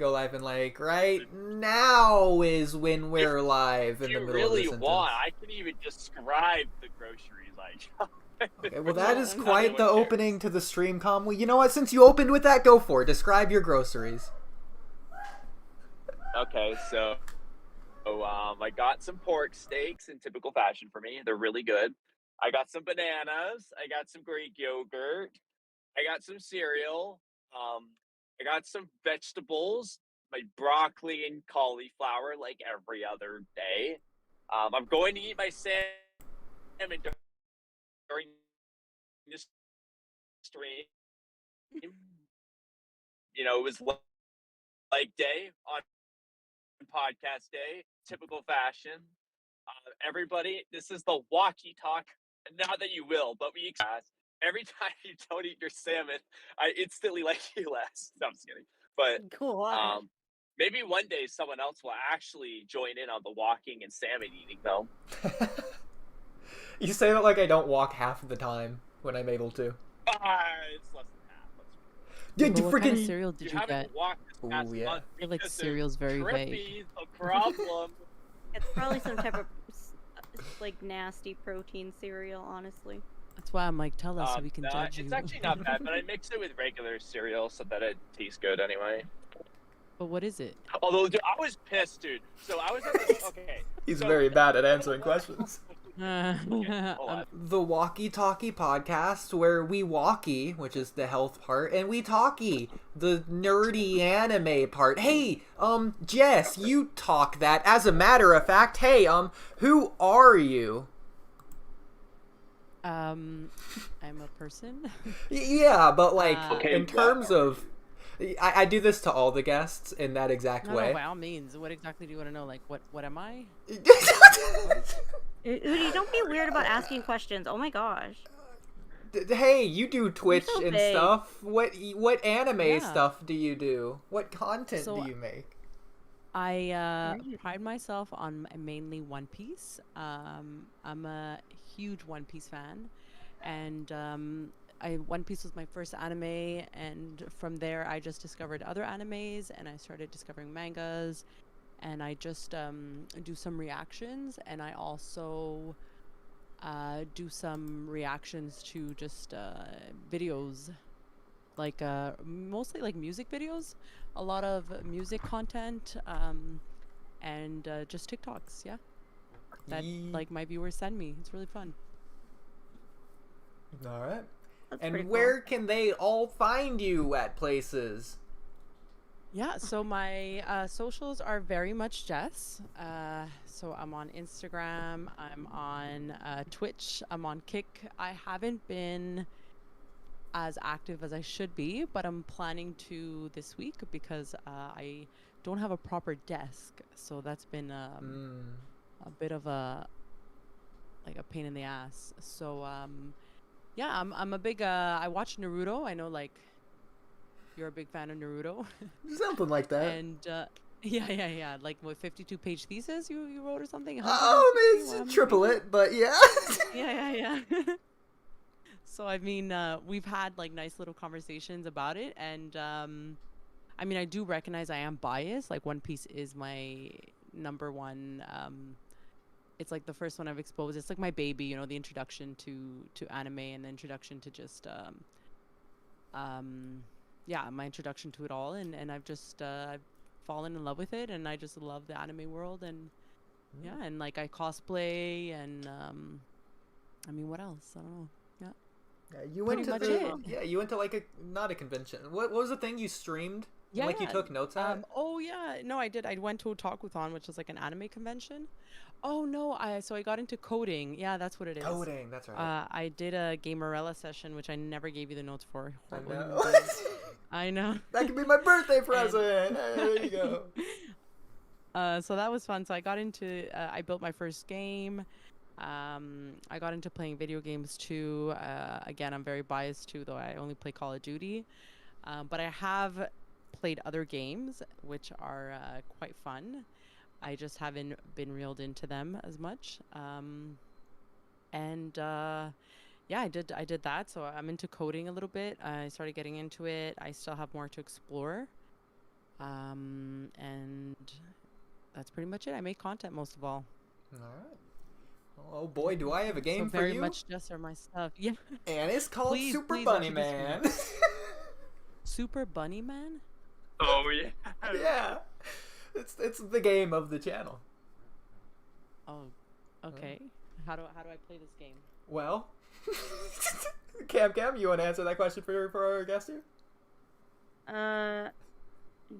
go live and like right now is when we're live in the middle of the really sentence. want, I can even describe the groceries I shop. Okay, well that is Not quite anyone the cares. opening to the stream, Kamui. You know what? Since you opened with that, go for it. Describe your groceries. Okay, so I got some pork steaks in typical fashion for me. They're really good. I got some bananas. I got some Greek yogurt. I got some cereal. Um, I got some vegetables, like broccoli and cauliflower, like every other day. I'm going to eat my salmon during this stream. It was like day on podcast day, typical fashion. Everybody, this is the Walky Talk. Not that you will, but we every time you don't eat your salmon, I instantly like you less. No, I'm just kidding. But Cool. maybe one day someone else will actually join in on the walking and salmon eating, though. You say that like I don't walk half of the time when I'm able to. It's less than half. Yeah, But you what kind of freaking. cereal did you get? haven't walked this past Ooh, yeah. month I feel like because cereal's very vague. trippy, the problem. It's probably some type of like nasty protein cereal, honestly. That's why I'm like, tell us so we can judge you. It's actually not bad, but I mix it with regular cereal so that it tastes good anyway. But what is it? Although, dude, I was pissed, dude. So I was at this, okay. He's so, very bad at answering questions. Okay, hold on. The Walky Talky podcast, where we walkie, which is the health part, and we talkie, the nerdy anime part. Hey, Jess, you talk that. As a matter of fact, hey, who are you? I'm a person. Yeah, but like Okay, in terms of, I do this to all the guests in that exact No, way. by all means. What exactly do you want to know? Like, what am I? Oodie, don't be weird about asking questions. Oh my gosh. Hey, you do Twitch so and big. stuff. What anime Yeah. stuff do you do? What content So, do you make? I pride myself on mainly One Piece. I'm a huge One Piece fan, and One Piece was my first anime, and from there I just discovered other animes, and I started discovering mangas, and I just do some reactions, and I also do some reactions to just videos, like mostly like music videos, a lot of music content, and just TikToks, yeah, that like my viewers send me. It's really fun. All right. That's And pretty where can they all find you at places? Yeah, so my socials are VeryMuchJESS. So I'm on Instagram, I'm on Twitch, I'm on Kick. I haven't been as active as I should be, but I'm planning to this week because I don't have a proper desk. So that's been a bit of a pain in the ass. So yeah, I'm a big I watch Naruto. I know like you're a big fan of Naruto. Something like that. And yeah. Like what 52-page thesis you wrote or something? It's triple it, but yeah. Yeah. So I mean, we've had like nice little conversations about it, and I mean, I do recognize I am biased. Like One Piece is my number one. It's like the first one I've exposed. It's like my baby, you know, the introduction to anime and the introduction to just yeah, my introduction to it all, and I've just I've fallen in love with it, and I just love the anime world, and yeah, and like I cosplay, and I mean, what else? I don't know. Yeah. Yeah, you went Pretty to much it. yeah, you went to like not a convention. What was the thing you streamed? Yeah, Like you took notes at? oh yeah, no, I did. I went to Otakuthon, which is like an anime convention. Oh no, so I got into coding. Yeah, that's what it is. Coding, that's right. I did a Gamerella session, which I never gave you the notes for. I Horrible know. human being. I know. That could be my birthday present. There you go. So that was fun. So I got into, I built my first game. I got into playing video games too. Again, I'm very biased too, though I only play Call of Duty. But I have played other games, which are quite fun. I just haven't been reeled into them as much. And yeah, I did that. So I'm into coding a little bit. I started getting into it. I still have more to explore. And that's pretty much it. I make content most of all. Alright. Oh boy, do I have a game So for very you. much just are my stuff. Yeah. And it's called Please, Super please Bunny introduce me. Man. Super Bunny Man? Oh yeah. Yeah. It's the game of the channel. Oh, okay. How do I play this game? Well, Cam, you want to answer that question for our guest here?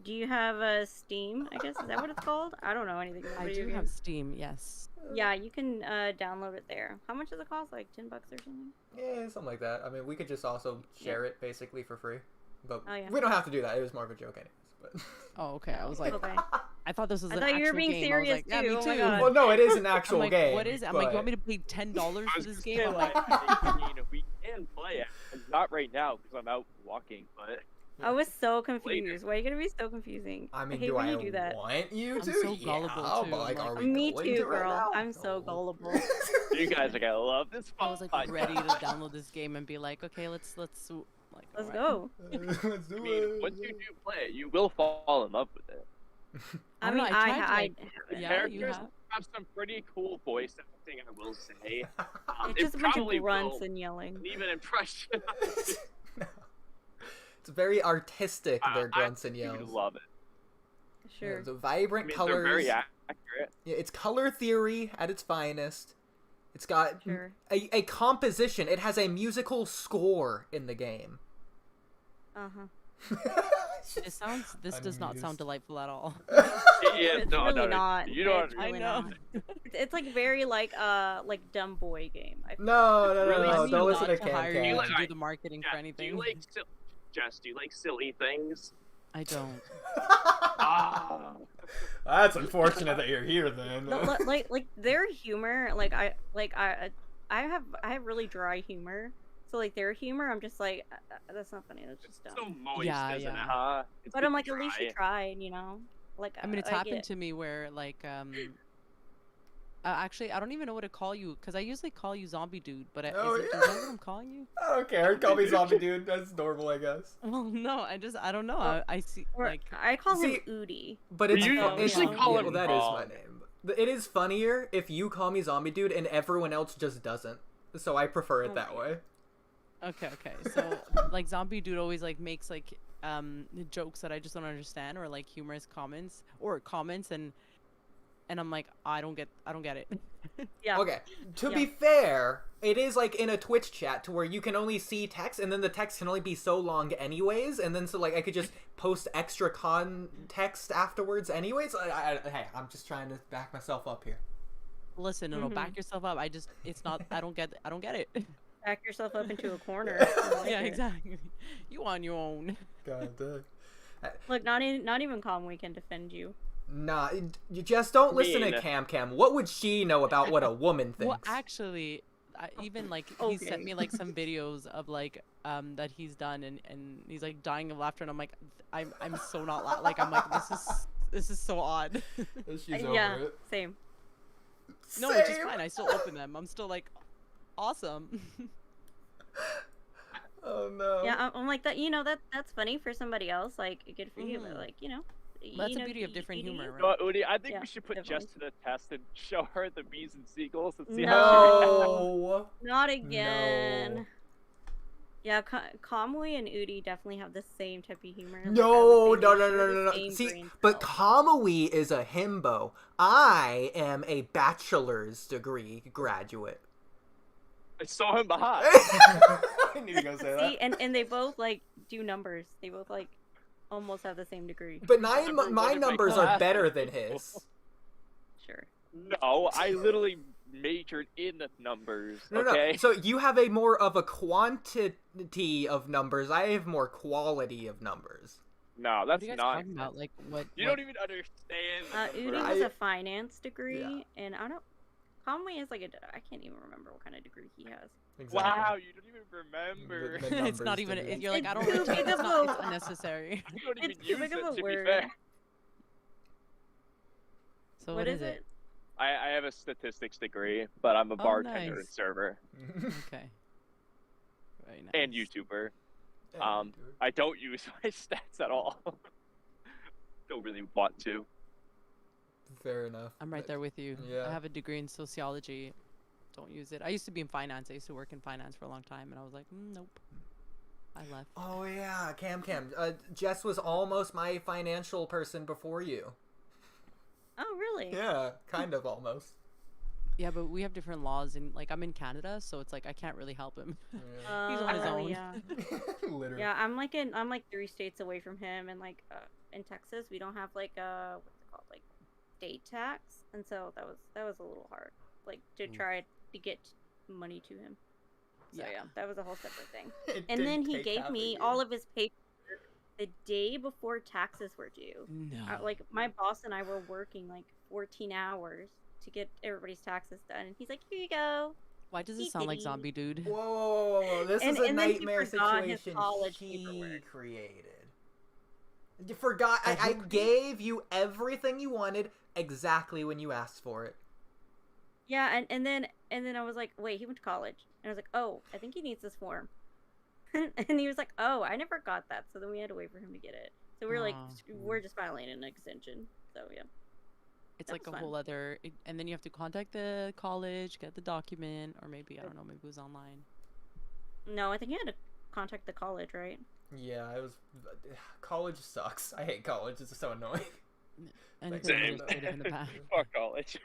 Do you have a Steam? I guess is that what it's called? I don't know anything about I video do have games. Steam, yes. Yeah, you can download it there. How much does it cost? Like $10 or something? Yeah, something like that. I mean, we could just also share it basically for free, but Oh, yeah. we don't have to do that. It was more of a joke, anyways. But Oh, okay. I was like, Okay. I thought this was I an thought you were actual being game. serious I was like, yeah, too. me Oh my too. God. well, no, it is an I'm actual like, game. what is it? I'm like, you want me but- to pay $10 I for was this just game? saying, I'm like, like, I mean, we can play it. Not right now because I'm out walking, but I was so confused. Why are you gonna be so confusing? I mean, hate do when I you do that. want you I'm to? so Yeah, gullible, too. but like, I'm are like- we Me going too, to right girl. now? I'm so gullible. you guys are gonna love this. I was like ready to download this game and be like, okay, let's like, Let's alright. go. Let's do I mean, it. once you do play it, you will fall in love with it. I don't know, mean, I I tried to, like, The Yeah, you characters have. have some pretty cool voice acting, I will say. It's It just a bunch of probably grunts will and yelling. leave an impression. No. It's very artistic, their grunts and You yells. love it. Sure. The vibrant I mean, colors. they're very accurate. Yeah, it's color theory at its finest. It's got Sure. a composition. It has a musical score in the game. Uh-huh. This does not sound Amused. delightful at all. Yeah, It's no, really no, not. You don't. It's really I know. not. It's like very like dumb boy game. I feel. No, Really no, easy don't not listen to to hire you Cam. to do the marketing for Do anything. you like Jess? Do you like silly things? I don't. Ah. That's unfortunate that you're here then. No, like their humor, I have really dry humor. So like their humor, I'm just like that's not funny. That's just It's dumb. so moist, Yeah, isn't it? yeah. Huh? It's But a I'm bit like, at least you dry. tried, you know. Like I mean, it's I happened get- to me where like actually I don't even know what to call you because I usually call you Zombie Dude, but Oh, is yeah. that what I'm calling you? I don't care. Call me zombie dude. That's normal, I guess. Well, no, I don't know. Well, I see Or like I call See- him Oodie. But it's You fu- usually it's- call yeah, him well, that is my wrong. name. It is funnier if you call me zombie dude and everyone else just doesn't. So I prefer it that way. okay. So like Zombie Dude always like makes like jokes that I just don't understand or like humorous comments and I'm like I don't get it. Yeah. Okay. To Yeah. be fair, it is like in a Twitch chat to where you can only see text, and then the text can only be so long anyways, and then so like I could just post extra context afterwards anyways. Hey, I'm just trying to back myself up here. Listen, no, back yourself up. It's not. I don't get it. Back yourself up into a corner. Yeah, exactly. You on your own. God damn. Look, not even Kamui can defend you. Nah, you just don't listen to Mean. Cam. What would she know about what a woman thinks? Well, actually, even like he sent Okay. me like some videos of like that he's done and he's like dying of laughter and I'm like I'm so not like I'm like this is so odd. She's over Yeah, it. same. No, which is Same. fine. I still open them. I'm still like awesome. Oh no. Yeah, I'm like that. You know that's funny for somebody else. Like good for you, but like That's you the know, beauty of different humor, You know right? what, Oodie, I think Yeah, we should put definitely. Jess to the test and show her the bees and seagulls and see how she reacts. No. Not again. No. Yeah, Kamui and Oodie definitely have the same type of humor. like, I No, would say no, they no, share no, the no, no. same See, brain but cells. Kamui is a himbo. I am a bachelor's degree graduate. I saw him behind. I knew you were gonna say See, that. and they both like do numbers. They both like almost have the same degree. But Number my one in my numbers are class. better than his. Sure. No, I literally majored in numbers. No, Okay. no. So you have a more of a quantity of numbers. I have more quality of numbers. No, What that's are you guys not. talking about? Like what? You don't even understand. Oodie numbers. has a finance degree, Yeah. and I don't. Kamui is like I can't even remember what kind of degree he has. Exactly. Wow, you don't even remember. The It's not numbers even. degree. You're like I don't. It's really too check, big it's of not. a- It's unnecessary. You don't even It's too use big of it, a to be word. fair. So What is it? I have a statistics degree, but I'm a bartender nice. and server Okay. Very nice. and YouTuber. I don't use my stats at all. still really want to. Fair enough. I'm right there with you. Yeah. I have a degree in sociology. Don't use it. I used to be in finance. I used to work in finance for a long time, and I was like, nope. I left. Oh yeah, camcam. Jess was almost my financial person before you. Oh, really? Yeah, kind of almost. Yeah, but we have different laws, and like I'm in Canada, so it's like I can't really help him. He's on his own. Yeah. Literally. Yeah, I'm like 3 states away from him, and like in Texas we don't have like what's it called, like state tax, and so that was a little hard, like to try to get money to him. So yeah, that was a whole separate thing. It And did then he take gave half a me year. all of his paperwork the day before taxes were due. No. Like my boss and I were working like 14 hours to get everybody's taxes done, and he's like, "Here you go." Why does it sound like zombie dude? Whoa, whoa, whoa, whoa. This And- is a and then he nightmare forgot his situation college he paperwork. created. You forgot. But I who gave you everything you wanted exactly when you asked for it. Yeah, and then I was like, "Wait, he went to college," and I was like, "Oh, I think he needs this form." And he was like, "Oh, I never got that," so then we had to wait for him to get it. So we were like, Oh. we're just filing an extension. So yeah. It's That like a was fun. whole other, and then you have to contact the college, get the document, or maybe I don't know, maybe it was online. No, I think you had to contact the college, right? Yeah, it was. College sucks. I hate college. It's so annoying. Anything Same. administrative in the past. Fuck college.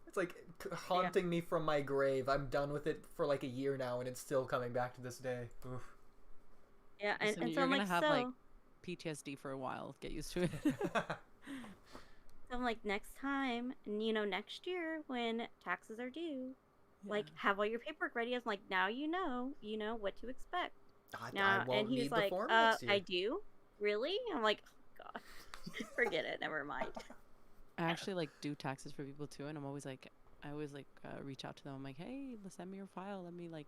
It's like haunting me from my grave. I'm done with it for like a year now, and it's still coming back to this day. Oof. Yeah, and, Listen, and so you're I'm gonna like, have so, like PTSD for a while. Get used to it. so I'm like, next time, next year when taxes are due, like, Yeah. have all your paperwork ready. I was like, now you know what to expect. I Now, won't and he need was the like, form next year. I do? Really? I'm like, oh, God, forget it. Never mind. I actually like do taxes for people too, and I'm always like, I always like reach out to them. I'm like, hey, send me your file. Let me like,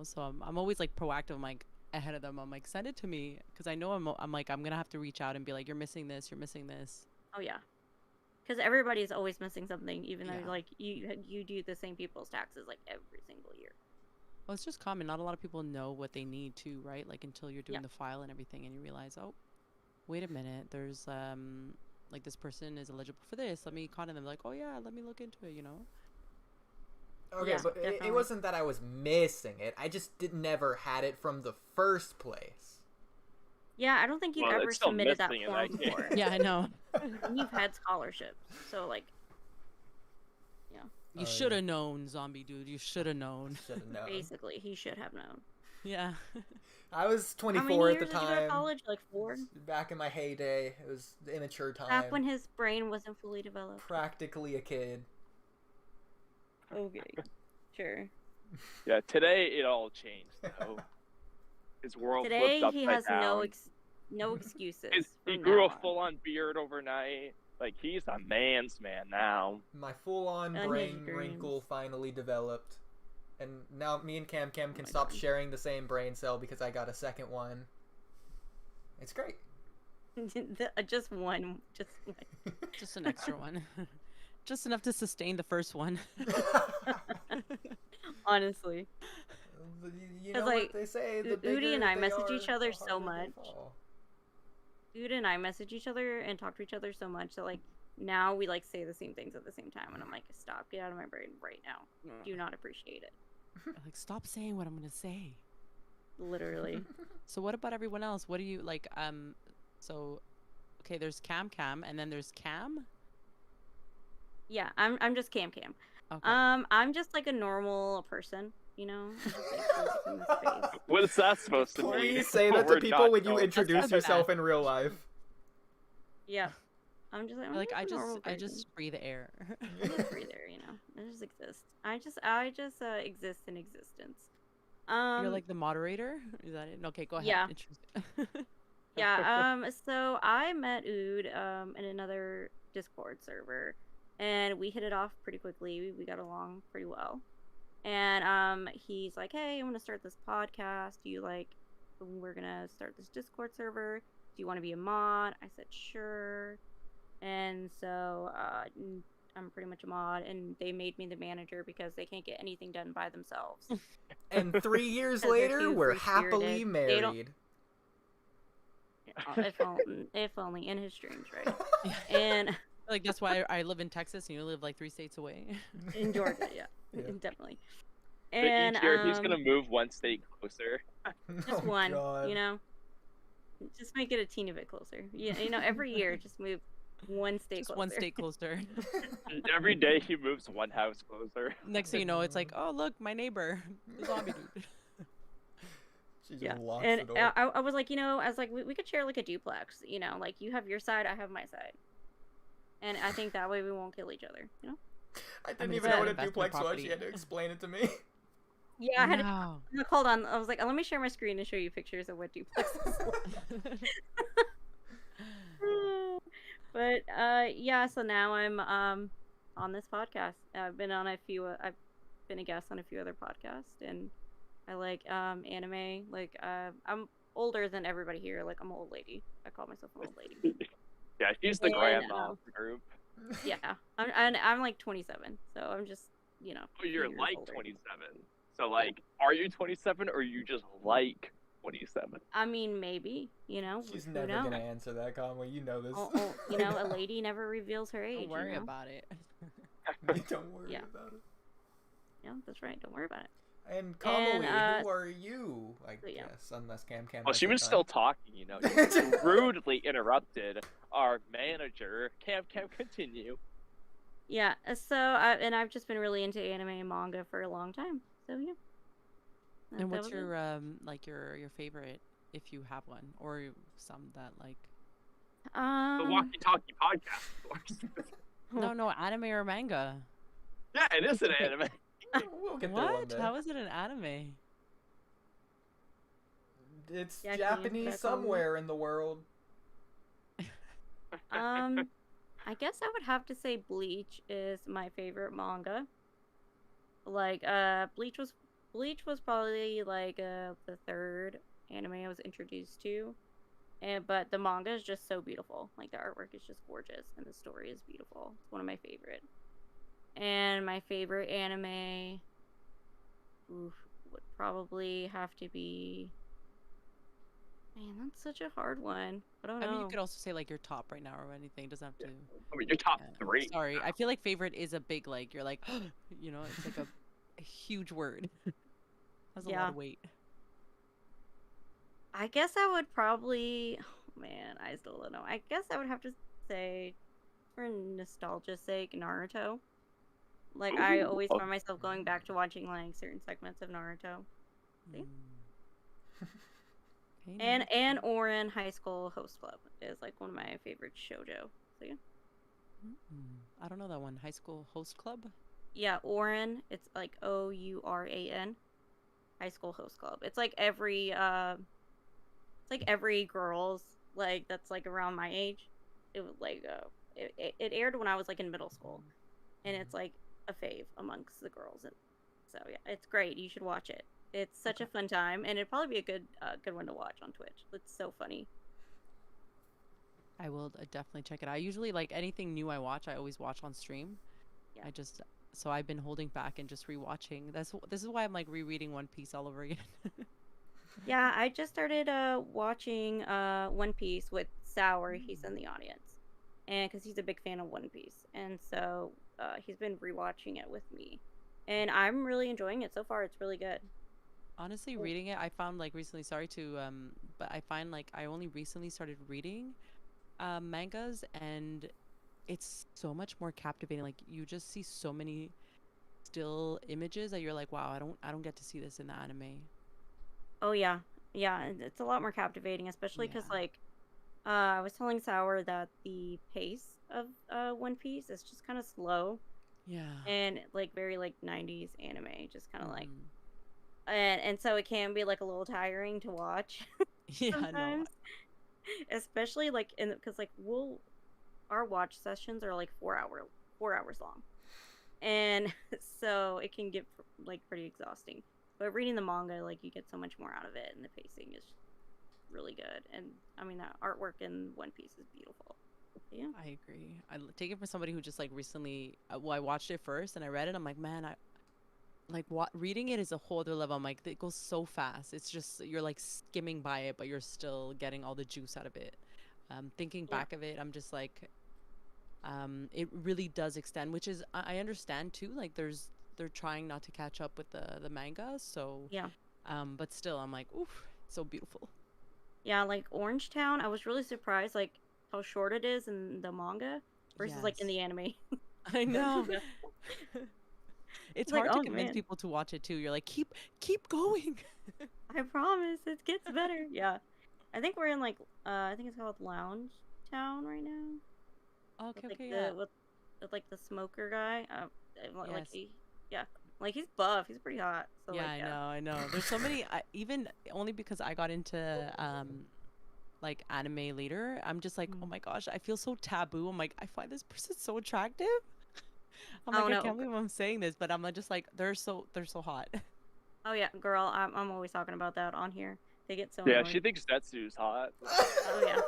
So I'm always like proactive. I'm like ahead of them. I'm like, send it to me because I know I'm like I'm gonna have to reach out and be like, you're missing this. You're missing this. Oh, yeah. Because everybody's always missing something, even Yeah. though, like, you do the same people's taxes, like, every single year. Well, it's just common. Not a lot of people know what they need to, right? Like until you're doing Yeah. the file and everything, and you realize, oh, wait a minute. There's like this person is eligible for this. Let me contact them. Like, oh yeah, let me look into it. Okay, Yeah, but it definitely. wasn't that I was missing it. I just never had it from the first place. Yeah, I don't think you've Well, ever it's still submitted that missing in form that case. before. Yeah, I know. And you've had scholarships, so, like, You should have known, zombie dude. You should have known. Should have known. basically, he should have known. Yeah. I was How many 24 at years the did you go to time. college? Like 4? Back in my heyday, it was the immature time. Back when his brain wasn't fully developed. Practically a kid. Okay. Sure. Yeah, today it all changed though. His world Today, flipped he upside has down. no excuses. He from grew now a on. full-on beard overnight. Like he's a man's man now. My full-on And his brain dreams. wrinkle finally developed. And now me and Cam can my stop God. sharing the same brain cell because I got a second one. It's great. Just one. Just one. Just an extra one. Just enough to sustain the first one. Honestly. You 'Cause, know like, what they say, the Oodie bigger and I they message are, each other the so harder they much. fall. Dude and I message each other and talk to each other so much that, like, now we, like, say the same things at the same time. And I'm like, stop. Get out of my brain right now. Do not appreciate it. Like, stop saying what I'm gonna say. Literally. So what about everyone else? What do you like? So, okay, there's camcam, and then there's cam. Yeah, I'm just camcam. Okay. I'm just, like, a normal person, you know? I'm just, like, in this space. What is that supposed to mean? Please say that We're to people not when you going- introduce not yourself bad. in real life. Yeah. I'm just, like, I'm Like just a normal I person. just breathe air. I just breathe there, you know. I just exist. I just exist in existence. You're like the moderator. Is that it? Okay, go ahead. Yeah. Introduce- Yeah, so I met Ood in another Discord server, and we hit it off pretty quickly. We got along pretty well. And he's like, "Hey, I'm gonna start this podcast. We're gonna start this Discord server. Do you want to be a mod?" I said, "Sure." And so I'm pretty much a mod, and they made me the manager because they can't get anything done by themselves. And 3 years 'Cause they're later, too we're free-spirited. happily They don't- married. If only in his dreams, right? And Like that's why I live in Texas and you live like 3 states away. in Georgia, yeah, Yeah. definitely. But And each year he's gonna move one state closer. just Oh, one, God. just make it a teeny bit closer. Every year, just move one state Just closer. one state closer. Every day he moves one house closer. Next thing you know, it's like, oh look, my neighbor, the zombie dude. She just Yeah, locks and the door. I was like, I was like, we could share like a duplex, like you have your side, I have my side, and I think that way we won't kill each other, I didn't mean, even it's know an what a investment duplex was. property. She had to explain it to me. Yeah, I had to No. look, hold on. I was like, let me share my screen and show you pictures of what duplexes look like. But yeah, so now I'm on this podcast. I've been a guest on a few other podcasts, and I like anime. Like I'm older than everybody here. Like I'm an old lady. I call myself an old lady. Yeah, she's the And, grandma of the group. Yeah, I'm like 27, so I'm just Oh, you're years like older. 27. So like, are you 27 or you just like 27? I mean, maybe She's who never knows? gonna answer that, Conway. You know this. A lady never reveals her age. Don't worry about it. Don't worry Yeah. about it. Yeah, that's right. Don't worry about it. And Kamui, And, who are you? I so, yeah. guess, unless camcam. Well, has she the was time. still talking, You rudely interrupted our manager. Cam, continue. Yeah. I've just been really into anime and manga for a long time. So yeah. And That what's was your it. like your favorite, if you have one, or some that like The Walky Talky podcast, of course. no anime or manga? Yeah, it is an Okay. anime. We'll get there one What? day. How is it an anime? It's Yeah, can you answer Japanese that, Conway? somewhere in the world. I guess I would have to say Bleach is my favorite manga. Like Bleach was probably like the third anime I was introduced to. But the manga is just so beautiful. Like the artwork is just gorgeous and the story is beautiful. It's one of my favorite. And my favorite anime would probably have to be, man, that's such a hard one. I don't know. I mean, you could also say like your top right now or anything. It doesn't have to. I mean, your top Yeah. three. Sorry, I feel like favorite is a big like. You're like, it's like a huge word. Has a lot Yeah. of weight. I guess I would probably, oh man, I still don't know. I guess I would have to say, for nostalgia's sake, Naruto. Like I Ooh, always oh. find myself going back to watching like certain segments of Naruto. See? Okay, And Orin High School Host Club is like one of my favorite shoujo. So yeah. I don't know that one. High School Host Club. Yeah, Orin. It's like Ouran. High School Host Club. It's like every girl's like that's like around my age. It was like it aired when I was like in middle school, and it's like a fave amongst the girls. And so yeah, it's great. You should watch it. It's such a fun time, and it'd probably be a good one to watch on Twitch. It's so funny. I will definitely check it out. I usually like anything new I watch, I always watch on stream. Yeah. So I've been holding back and just rewatching. This is why I'm like rereading One Piece all over again. Yeah, I just started watching One Piece with Sour. He's in the audience, and because he's a big fan of One Piece, and so he's been rewatching it with me, and I'm really enjoying it so far. It's really good. Honestly, reading it, I found like recently. Sorry to but I find like I only recently started reading mangas, and it's so much more captivating. Like you just see so many still images that you're like, wow, I don't get to see this in the anime. Oh yeah, yeah, and it's a lot more captivating, especially because Yeah. like I was telling Sour that the pace of One Piece is just kind of slow Yeah. and like very like 90s anime, just kind of like Mhm. and so it can be like a little tiring to watch Yeah, no. sometimes, especially like in because like our watch sessions are like 4 hours long, and so it can get like pretty exhausting. But reading the manga, like you get so much more out of it, and the pacing is really good. And I mean, that artwork in One Piece is beautiful. Yeah. I agree. Take it from somebody who just like recently, well, I watched it first and I read it. I'm like, man, like what reading it is a whole other level. I'm like, it goes so fast. It's just you're like skimming by it, but you're still getting all the juice out of it. Thinking Yeah. back of it, I'm just like, it really does extend, which is I understand too. Like they're trying not to catch up with the manga, so Yeah. but still, I'm like, oof, so beautiful. Yeah, like Orange Town, I was really surprised like how short it is in the manga versus like in Yes. the anime. I know. Yeah. It's Like, hard to oh convince man, people to watch it too. You're like, keep going. I promise it gets better. Yeah. I think we're in like I think it's called Lounge Town right now. Okay, With like okay, the yeah. with like the smoker guy. Like Yes. yeah. Like he's buff, he's pretty hot. So Yeah, like I know. There's so many, even only because I got into like anime later. I'm just like, oh Mm. my gosh, I feel so taboo. I'm like, I find this person so attractive. I'm Oh like, I no. can't believe I'm saying this, but I'm just like, they're so hot. Oh yeah, girl, I'm always talking about that on here. They get so Yeah, annoyed. she thinks Zetsu's hot. Oh yeah,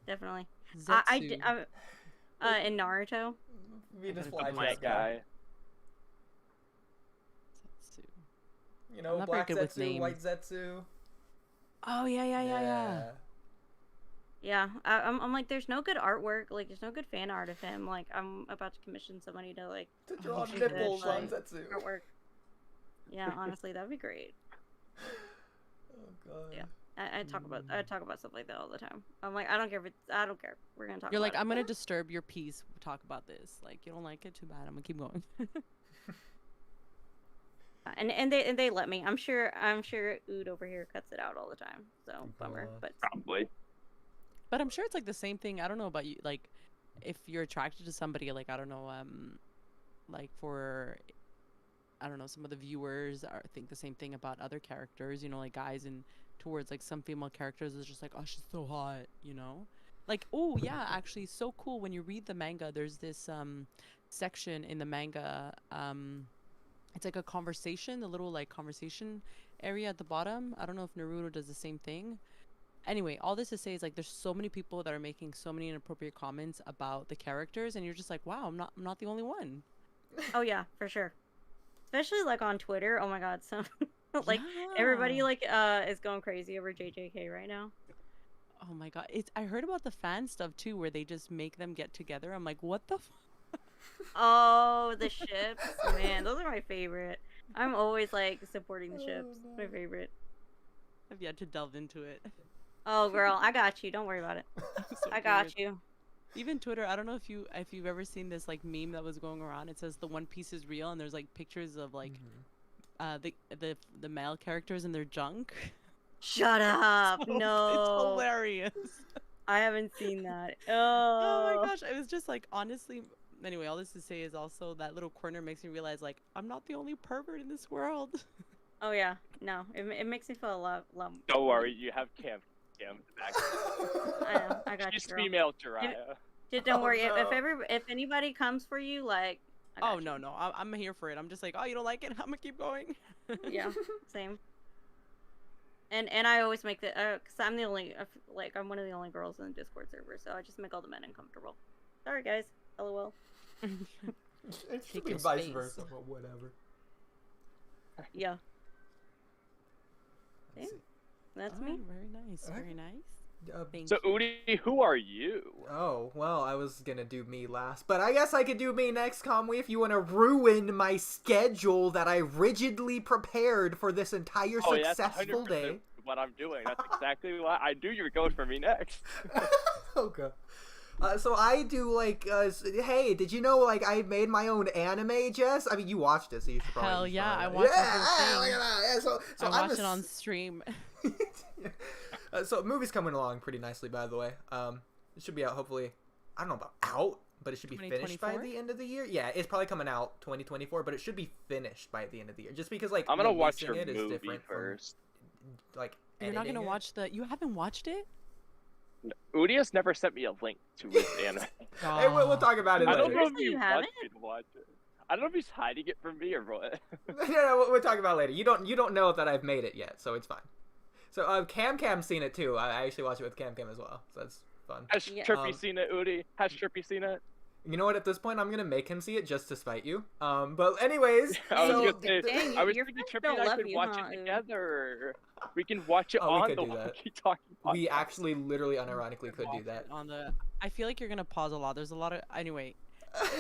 definitely. Zetsu. In Naruto. Venus gotta The Google flytrap plant Zetsu. guy. Zetsu. You I'm know, not very black good with Zetsu, white names. Zetsu. Oh yeah. Yeah, I'm like, there's no good artwork. Like, there's no good fan art of him. Like, I'm about to commission somebody to like To draw Oh, do shit. good nipples on like Zetsu. artwork. Yeah, honestly, that'd be great. Oh god. Yeah. I talk about stuff like that all the time. I'm like, I don't care if it's, I don't care. We're gonna talk You're like, about I'm gonna disturb your peace. Talk about this. Like, you don't like it? Too bad. I'm gonna keep going. it. And they let me. I'm sure Ood over here cuts it out all the time. So bummer. God. But Probably. But I'm sure it's like the same thing. I don't know about you. Like, if you're attracted to somebody, like I don't know, like for, I don't know, some of the viewers think the same thing about other characters. You know, like guys and towards like some female characters is just like, oh, she's so hot. You know, like oh yeah, actually so cool when you read the manga. There's this section in the manga. It's like a conversation, the little like conversation area at the bottom. I don't know if Naruto does the same thing. Anyway, all this to say is like there's so many people that are making so many inappropriate comments about the characters, and you're just like, wow, I'm not the only one. oh yeah, for sure. Especially like on Twitter. Oh my god, some like everybody Yeah. like is going crazy over JJK right now. Oh my god, I heard about the fan stuff too, where they just make them get together. I'm like, what the? Oh, the ships, man, those are my favorite. I'm always like supporting the ships. Oh, My no. favorite. I've yet to delve into it. Oh, girl, I got you. Don't worry about it. I'm so I got curious. you. Even Twitter, I don't know if you've ever seen this like meme that was going around. It says the One Piece is real, and there's like pictures of like the male characters in their junk. Shut up. So, No, it's hilarious. I haven't seen that. Oh Oh, my gosh, it was just like honestly. Anyway, all this to say is also that little corner makes me realize like I'm not the only pervert in this world. oh yeah. No, it makes me feel a lot. Don't worry, you have Cam in the back. I know. I got She's you, girl. female Jiraiya. Don't Oh, worry. no. If anybody comes for you, like. I got Oh you. no, I'm here for it. I'm just like, oh, you don't like it? I'm gonna keep going. Yeah, same. And I always make the cause I'm the only like I'm one of the only girls in the Discord server, so I just make all the men uncomfortable. Sorry guys, LOL. It should Take be your vice space. versa, but whatever. Yeah, Let's see. that's Alright, me. very nice, Alright. very nice. Thank So, you. Oodie, who are you? Oh, well, I was gonna do me last, but I guess I could do me next, Kamui, if you want to ruin my schedule that I rigidly prepared for this entire Oh, yeah, that's successful 100% day. what I'm doing. That's exactly what I knew you were going for me next. Okay. So I do like, hey, did you know like I made my own anime, Jess? I mean, you watched it, so you should probably. Hell just yeah, know I that. watched the Yeah, whole look thing. at that. Yeah, so I I'm watched it on stream. So the movie's coming along pretty nicely, by the way. It should be out hopefully. I don't know about out, but it should be finished by 2024? the end of the year. Yeah, it's probably coming out 2024, but it should be finished by the end of the year. Just because like I'm gonna watch releasing your it is movie different first. from like You're not editing gonna it. watch you haven't watched it? Oodie has never sent me a link to his anime. Hey, we'll talk about it I later. don't know if Seriously, he you wants haven't? me to watch it. I don't know if he's hiding it from me or what. No, we'll talk about it later. You don't know that I've made it yet, so it's fine. So CamCam's seen it too. I actually watched it with CamCam as well, so that's fun. Has Yeah. Trippy seen it, Oodie? Has Trippy seen it? You know what? At this point, I'm gonna make him see it just to spite you. But anyways, I was so gonna say, Dang, I was your thinking friends Trippy don't and I love could you, watch huh, it Ood? together. We can watch it Oh, we on could the do that. Walkie-Talkie podcast. we actually, literally, unironically could do that. On the, I feel like you're gonna pause a lot. There's a lot of anyway.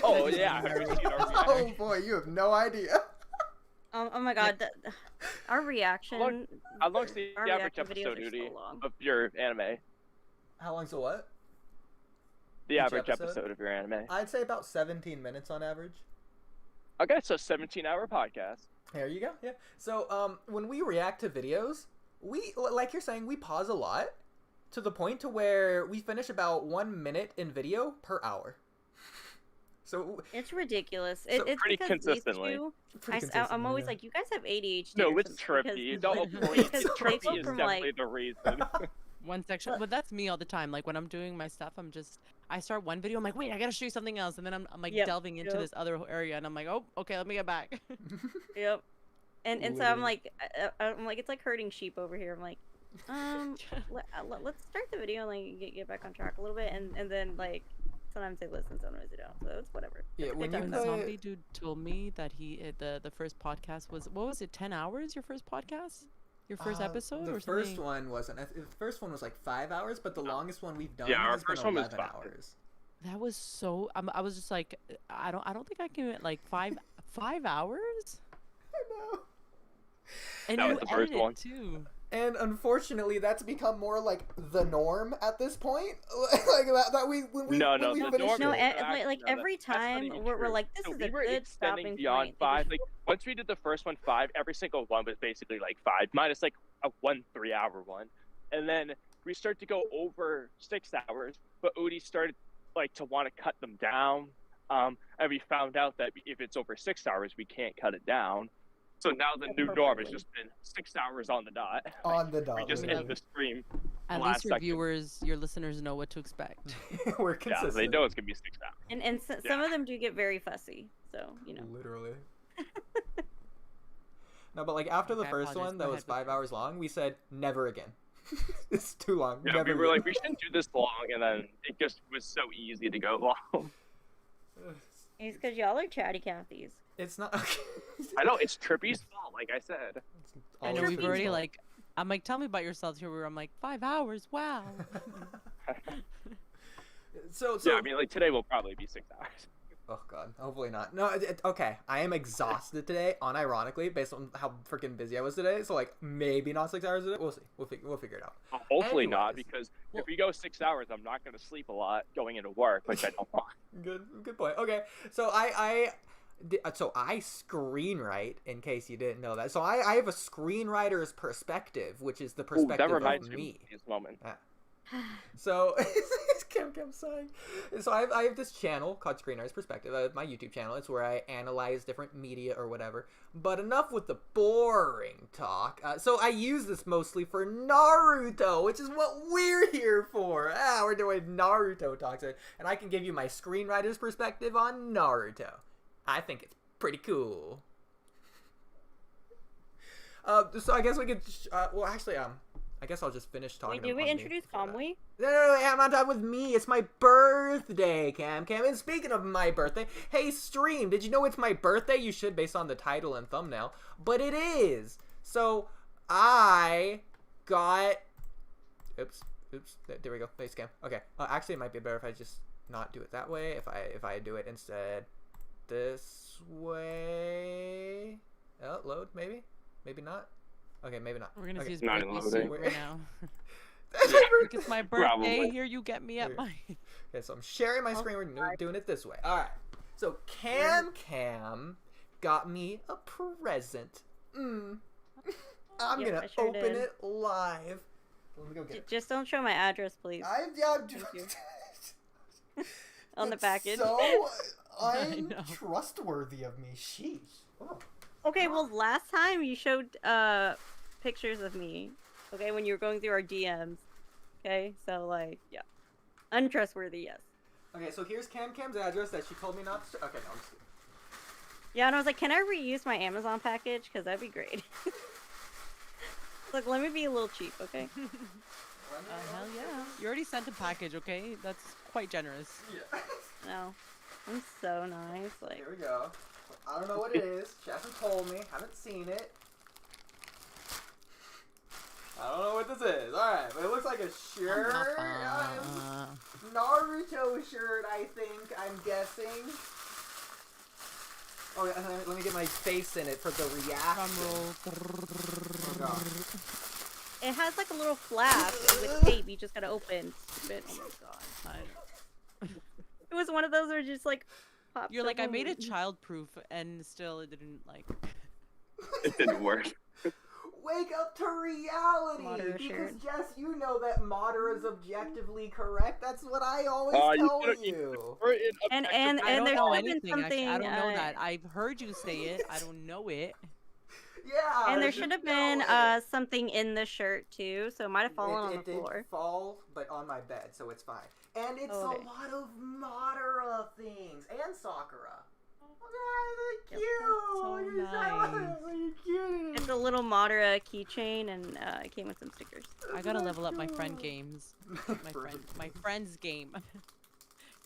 Oh yeah, have you seen our reaction? Oh boy, you have no idea. Oh my god, our reaction. How long's the our average reaction videos episode, are Oodie, so long. of your anime? How long's the what? The Each average episode? episode of your anime. I'd say about 17 minutes on average. Okay, so 17-hour podcast. There you go. Yeah. So, when we react to videos, we, like you're saying, we pause a lot to the point to where we finish about 1 minute in video per hour. So It's ridiculous. So It's pretty because consistently. These two, pretty I'm always yeah. like, you guys have ADHD. No, or it's something," Trippy. because- Don't because please. they go Trippy is from, definitely like, the reason. One section, but that's me all the time. Like when I'm doing my stuff, I start one video, I'm like, wait, I gotta show you something else, and then I'm like Yep, delving into yep. this other area, and I'm like, oh, okay, let me get back. Yep. And so I'm Literally. like, it's like herding sheep over here. I'm like, let's start the video and like get back on track a little bit, and then like sometimes they listen, sometimes they don't. So it's whatever. Yeah, It's a when good you time. The put- zombie dude told me that the first podcast was, what was it, 10 hours? Your first podcast? Your first episode The or first something? one wasn't. The first one was like 5 hours, but the longest one we've done Yeah, our has been first one was 11 5. hours. That was so. I was just like, I don't think I can like 5 hours. I know. And That you was the first edited one. too. And unfortunately, that's become more like the norm at this point. Like that we when we No, when no, we the finish norm No, it. Actually, like no, every that's not time even we're true. like, this So is we a were good extending stopping beyond point. 5. Like once we did the first one 5, every single one was basically like 5, minus like a 1 3-hour one, and then we started to go over 6 hours. But Oodie started like to want to cut them down, and we found out that if it's over 6 hours, we can't cut it down. So now the new norm has just been 6 hours on the dot. On the We dot. just literally. end the stream. At last least your section. viewers, your listeners know what to expect. We're Yeah, consistent. they know it's gonna be 6 hours. And some of them do get very fussy. So you know. Literally. No, but like after the Okay, I first apologize. one Go that ahead was with 5 hours long, we said never again. It's too long. Yeah, never we were again. like, we shouldn't do this long, and then it just was so easy to go long. It's because y'all are chatty Cathy's. It's not. I know it's Trippy's fault, like I said. I know Always we've Trippy's already fault. like. I'm like, tell me about yourselves here. Where I'm like, 5 hours. Wow. So Yeah, I mean, like today will probably be 6 hours. Oh god, hopefully not. No, okay. I am exhausted today, unironically, based on how freaking busy I was today. So like maybe not 6 hours a day. We'll see. We'll figure it out. Well, hopefully not, Anyways. because Well- if we go 6 hours, I'm not going to sleep a lot going into work, which I don't want. Good point. Okay, so so I screenwrite, in case you didn't know that. So I have a screenwriter's perspective, which is the Ooh, perspective that reminds of me. of this moment. So it's Camcam sighing. So I have this channel called Screenwriters Perspective, my YouTube channel. It's where I analyze different media or whatever. But enough with the boring talk. So I use this mostly for Naruto, which is what we're here for. We're doing Naruto talks, and I can give you my screenwriter's perspective on Naruto. I think it's pretty cool. So I guess we could. Well, actually, I guess I'll just finish talking. Wait, did we upon me introduce before that. Kamui? No, I'm not done with me. It's my birthday, Camcam. And speaking of my birthday, hey, stream, did you know it's my birthday? You should, based on the title and thumbnail. But it is. So, I got... Oops. There we go. Face cam. Okay. Actually, it might be better if I just not do it that way. If I do it instead this way. Oh, load, maybe? Maybe not? Okay, maybe not. We're gonna Okay. see his Not birthday loading. suit right now. That's my birthday. It's my birthday. Probably. Here, you get me at Here. my. Okay, so I'm sharing my screen. We're doing it this way. All right. So Camcam got me a present. I'm Yep, gonna I sure open did. it live. Let me go get it. Just don't show my address, please, I'm you. on the It's package. So I know. untrustworthy of me. Sheesh. Oh. Okay, well, last time you showed pictures of me, okay, when you were going through our DMs. Okay, so like, yeah, untrustworthy, yes. Okay, so here's Camcam's address that she told me not to. Okay, no, I'm just kidding. Yeah, and I was like, can I reuse my Amazon package? Because that'd be great. Look, let me be a little cheap, okay? Hell yeah. You already sent a package, okay? That's quite generous. Yeah. No. I'm so nice. Like, Here we go. I don't know what it is. She hasn't told me. Haven't seen it. I don't know what this is. Alright, but it looks like a shirt. Naruto shirt, I think. I'm guessing. Oh, yeah, let me get my face in it for the reaction. Oh, God. it has like a little flap with tape. You just gotta open. Stupid. Oh my god. It was one of those where it just like popped. You're like, I made it it. childproof, and still it didn't like. It didn't work. Wake up to reality! Madara because, shirt. Jess, you know that Madara is objectively correct. That's what I always tell you. And I don't there know should have been anything. something. I don't know that. I've heard you say it. I don't know it. Yeah. And there you should have know been it. something in the shirt too, so it might have fallen on the floor. It did fall, but on my bed, so it's fine. And it's Okay. a lot of Madara things and Sakura. Yep, Oh, that's so you're nice. so cute. It's a little Madara keychain, and it came with some stickers. I gotta level up my friend games. Perfect. My friend's game.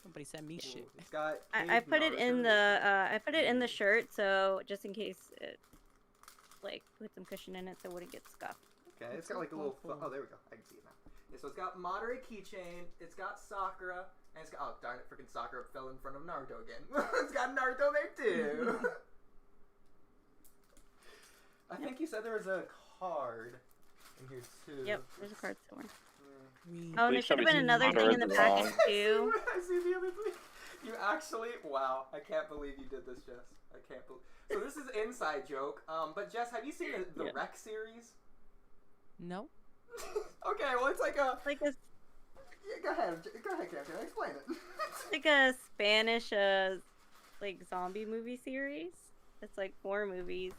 Somebody send me shit. It's got I put it in the shirt, so just in case it like put some cushion in it so it wouldn't get scuffed. Okay, it's got like a little. Oh, there we go. I can see it now. Yeah, so it's got Madara keychain. It's got Sakura, and it's got. Oh darn it! Freaking Sakura fell in front of Naruto again. It's got Naruto there too. I think you said there was a card in here too. Yep, there's a card somewhere. Mm. Oh, and there Please should tell have me been another Madara thing in the is package wrong. too. I see the other thing. You actually, wow! I can't believe you did this, Jess. I can't believe. So this is inside joke. But Jess, have you seen the Yeah. Rec series? No. Okay, well it's like a. Like a Yeah, go ahead, Captain. Explain it. like a Spanish like zombie movie series. It's like 4 movies.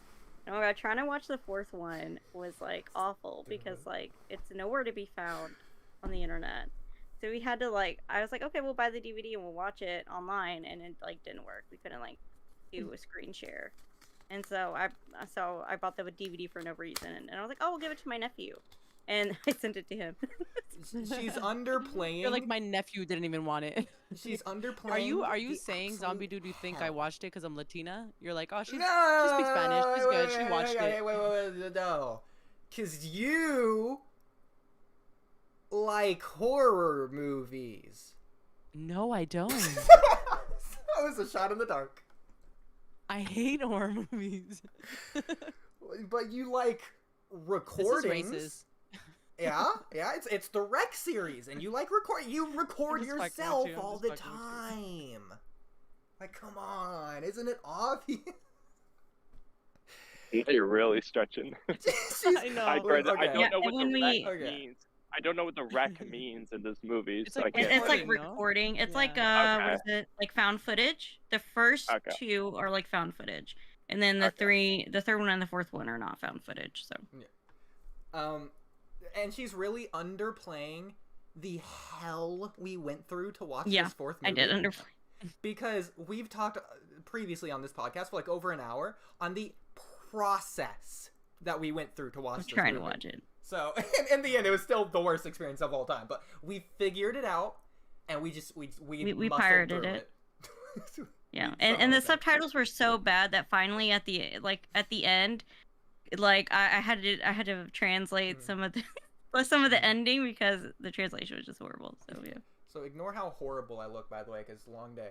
And oh my god, trying to watch the 4th one was like awful because like it's nowhere to be found on the internet. So we had to like I was like, okay, we'll buy the DVD and we'll watch it online, and it like didn't work. We couldn't like do a screen share. And so I bought the DVD for no reason, and I was like, oh, we'll give it to my nephew. And I sent it to him. She's underplaying. You're like, my nephew didn't even want it. She's underplaying. Are you the saying, absolute Zombie Dude, you think I hell. watched it because I'm Latina? You're like, oh, she speaks No, Spanish. She's good. She wait, watched it. Wait, no. Because you like horror movies. No, I don't. That was a shot in the dark. I hate horror movies. But you like recordings. This is racist. Yeah, it's the Rec series, and you like record. You record I'm just fucking with yourself you, I'm all just the fucking with time. Like, come on, isn't it obvious? You're really stretching. I know. I don't know Yeah, what and the when rec Okay. means. I don't know what the rec means in this movie. It's so like I can't. It's like Recording, no? recording. It's like Yeah. what is it? Like found footage. The first Okay. 2 are like found footage, and then the Okay. the 3rd one and the 4th one are not found footage. So And she's really underplaying the hell we went through to watch Yeah, this 4th I movie. did underplay. Because we've talked previously on this podcast for like over an hour on the process that we went through to watch I'm this trying to movie. watch it. So in the end, it was still the worst experience of all time. But we figured it out, and we muscled pirated through it. it. Yeah, We and the followed it. subtitles were so bad that finally at the end, like I had to translate some of the ending because the translation was just horrible. So yeah. So ignore how horrible I look, by the way, because it's a long day.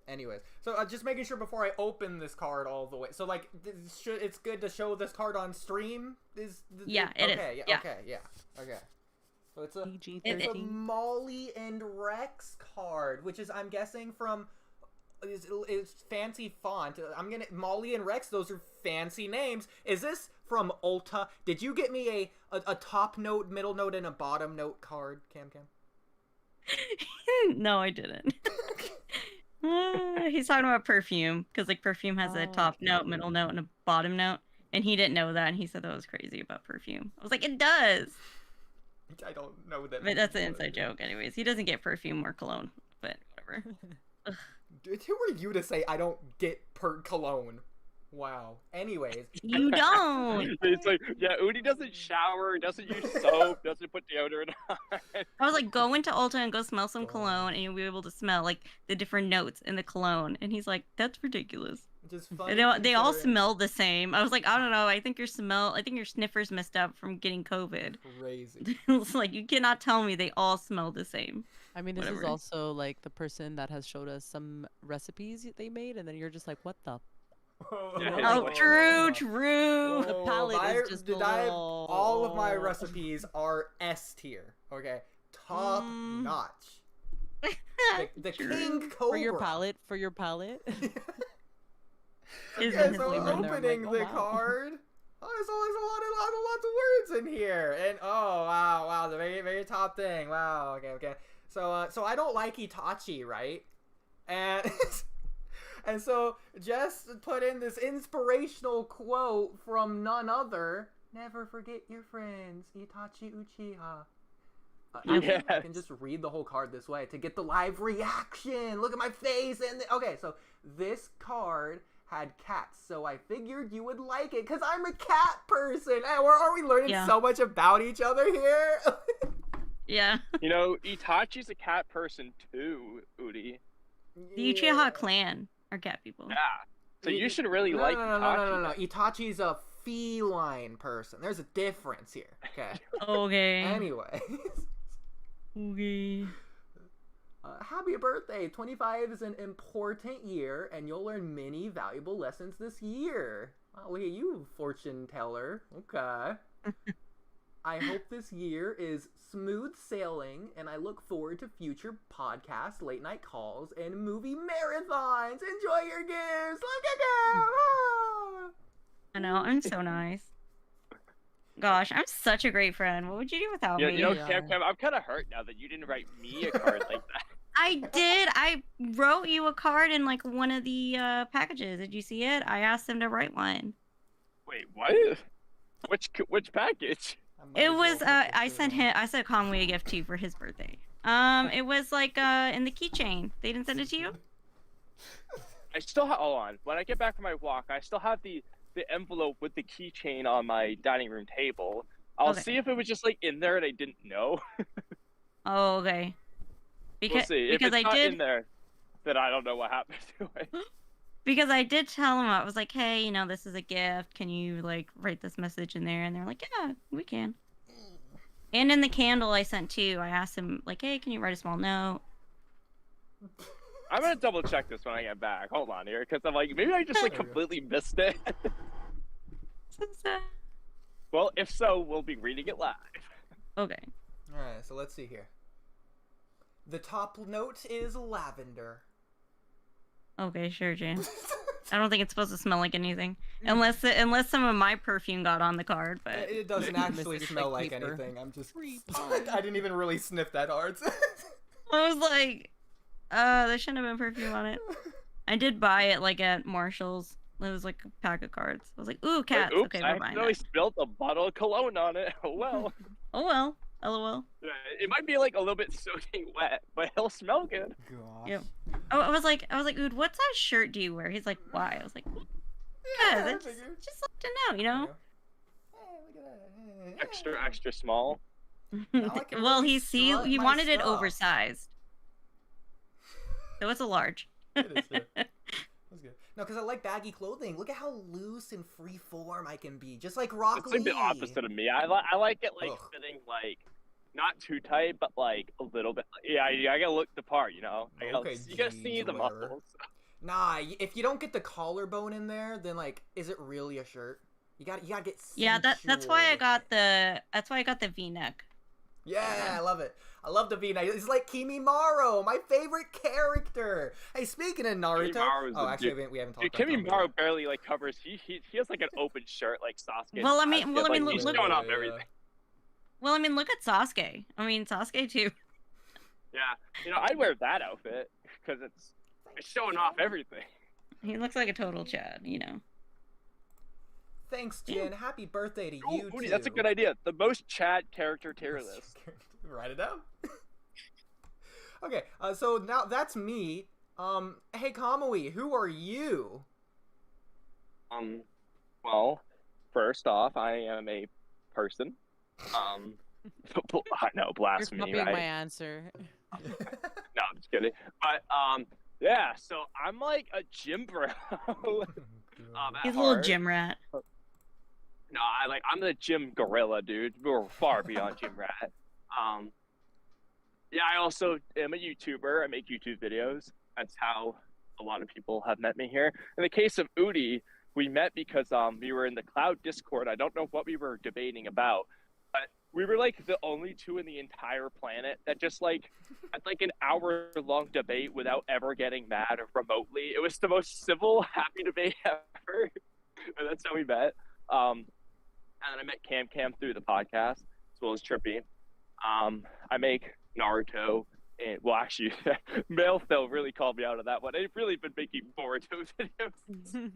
Anyways, so just making sure before I open this card all the way. So like, it's good to show this card on stream. Yeah, it is. Okay, Yeah. Okay. So it's a PG-13. Molly and Rex card, which is I'm guessing from is fancy font. Molly and Rex. Those are fancy names. Is this from Ulta? Did you get me a top note, middle note, and a bottom note card, Camcam? No, I didn't. He's talking about perfume because like perfume has a top note, middle note, and a bottom note, and he didn't know that, and he said that was crazy about perfume. I was like, it does, I don't know that. but that's an inside joke. Anyways, he doesn't get perfume or cologne, but whatever. Dude, who are you to say I don't get cologne? Wow. Anyways. You don't. It's like, yeah, Oodie doesn't shower, doesn't use soap, doesn't put deodorant on. I was like, go into Ulta and go smell some cologne, and you'll be able to smell like the different notes in the cologne. And he's like, that's ridiculous. Just funny. They all smell the same. I was like, I don't know. I think your sniffer's messed up from getting COVID. Crazy. It's like, you cannot tell me they all smell the same. I mean, this is Whatever. also like the person that has showed us some recipes they made, and then you're just like, what the? Yeah, Oh, like- true. The palate is just a little- all of my recipes are S tier. Okay, top notch. The King Cobra. For your palate. Isn't Okay, his so flavor in there? opening I'm like, the oh, wow. card. Oh, there's lots of words in here, and oh wow, the very very top thing. Wow, okay. So I don't like Itachi, right? And and so Jess put in this inspirational quote from none other. Never forget your friends, Itachi Uchiha. I Yes. can just read the whole card this way to get the live reaction. Look at my face. Okay, so this card had cats, so I figured you would like it because I'm a cat person. Hey, are we learning so much about each other here? Yeah. You know, Itachi's a cat person too, Oodie. The Uchiha clan are cat people. Yeah. So you should really like Itachi. No. Itachi's a feline person. There's a difference here. Okay. Okay. Anyway. Okay. Happy birthday! 25 is an important year, and you'll learn many valuable lessons this year. Wow, look at you, fortune teller. Okay. I hope this year is smooth sailing, and I look forward to future podcasts, late night calls, and movie marathons. Enjoy your gifts! Look at them! Ah! I know, I'm so nice. Gosh, I'm such a great friend. What would you do without Yeah, me? you know, Yeah. Cam, I'm kind of hurt now that you didn't write me a card like that. I did. I wrote you a card in like one of the packages. Did you see it? I asked him to write one. Wait, what? Which package? It was I sent Kamui a gift too for his birthday. It was like in the keychain. They didn't send it to you? I still have. Hold on. When I get back from my walk, I still have the envelope with the keychain on my dining room table. I'll Okay. see if it was just like in there and I didn't know. Oh, okay. We'll see. If Because it's I not did in there, then I don't know what happened to it. because I did tell him, I was like, hey, this is a gift. Can you like write this message in there? And they're like, yeah, we can. And in the candle I sent too, I asked him like, hey, can you write a small note? I'm gonna double check this when I get back. Hold on here, because I'm like, maybe I just like There you go. completely missed it. So sad. Well, if so, we'll be reading it live. Okay. Alright, so let's see here. The top note is lavender. Okay, sure, Jane. I don't think it's supposed to smell like anything, unless some of my perfume got on the card. But It doesn't actually Mrs. smell like Paper. anything. I'm just. Creep. I didn't even really sniff that hard. I was like, there shouldn't have been perfume on it. I did buy it like at Marshall's. It was like a pack of cards. I was like, ooh, cats. Oops, Okay, I we're buying accidentally that. spilled a bottle of cologne on it. Oh well. Oh well. LOL. It might be like a little bit soaking wet, but it'll smell good. Gosh. Yep. Oh, I was like, Ood, what size shirt do you wear? He's like, why? I was like, yeah, that's I figured. just like to know, you know. Hey, look at that. Extra small. Now I can Well, really he strut my wanted it stuff. oversized, so it's a large. It is, yeah. That's good. No, because I like baggy clothing. Look at how loose and free form I can be, just like Rock It's like the Lee. opposite of me. I like it like Ugh. fitting like not too tight, but like a little bit. Yeah, I gotta look the part, you know. Okay, You gotta see jeans, the whatever. muscles. Nah, if you don't get the collarbone in there, then like, is it really a shirt? You gotta get. Yeah, that's why I sensual got with it. the V-neck. Yeah, I love it. I love the V-neck. It's like Kimimaro, my favorite character. Hey, speaking of Naruto, Kimimaro is oh, a actually, dude. we haven't Dude, talked about Kimimaro Naruto. barely like covers. He has like an open shirt like Sasuke. Well, I mean, feel well, I mean, like he's look- showing off Yeah. everything. Well, I mean, look at Sasuke. I mean, Sasuke too. Yeah, you know, I'd wear that outfit because it's showing off everything. He looks like a total Chad, you know. Thanks, Jen. Happy birthday to Ooh, you Oodie, too. that's a good idea. The most Chad character tier list. Write it down. Okay, so now that's me. Hey Kamui, who are you? Well, first off, I am a person. I know, You're blasphemy, copying right? my answer. No, I'm just kidding. But yeah. So I'm like a gym bro. At He's a little heart. gym rat. No, I'm the gym gorilla, dude. We're far beyond gym rat. Yeah, I also am a YouTuber. I make YouTube videos. That's how a lot of people have met me here. In the case of Oodie, we met because we were in the Cloud Discord. I don't know what we were debating about, but we were like the only two in the entire planet that just like had like an hour-long debate without ever getting mad remotely. It was the most civil, happy debate ever. And that's how we met. And then I met CamCam through the podcast, as well as Trippy. I make Naruto, and well, actually, Mailfell really called me out of that one. I've really been making Boruto videos.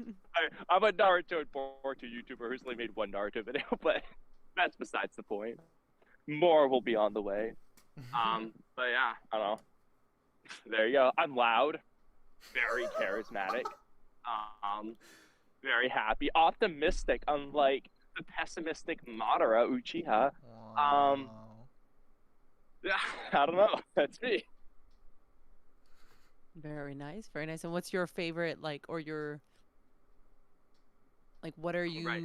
I'm a Naruto and Boruto YouTuber who's only made one Naruto video, but that's besides the point. More will be on the way. But yeah, I don't know. There you go. I'm loud, very charismatic, very happy, optimistic, unlike the pessimistic Madara Uchiha. I don't know. That's me. Very nice, very nice. And what's your favorite, like, or your, like, what are you? Right.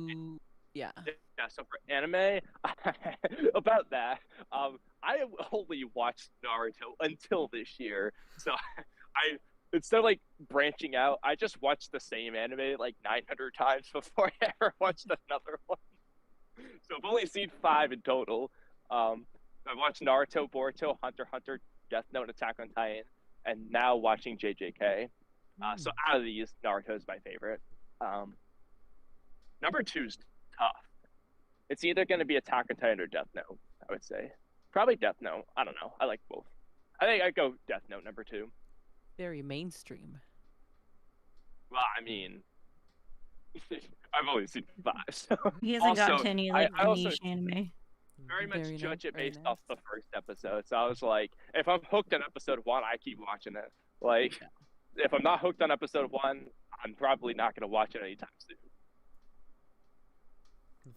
Yeah. Yeah. So for anime, about that, I only watched Naruto until this year. So I instead of like branching out, I just watched the same anime like 900 times before I ever watched another one. So I've only seen 5 in total. I've watched Naruto, Boruto, Hunter x Hunter, Death Note, Attack on Titan, and now watching JJK. So out of these, Naruto is my favorite. Number 2 is tough. It's either going to be Attack on Titan or Death Note, I would say. Probably Death Note. I don't know. I like both. I think I'd go Death Note number 2. Very mainstream. Well, I mean, I've only seen 5. So. He hasn't Also, gotten to any like I also niche anime. very much Very judge nice, it very based off nice. the first episode. So I was like, if I'm hooked on episode 1, I keep watching it. Like, if I'm not hooked on episode 1, I'm probably not going to watch it anytime soon.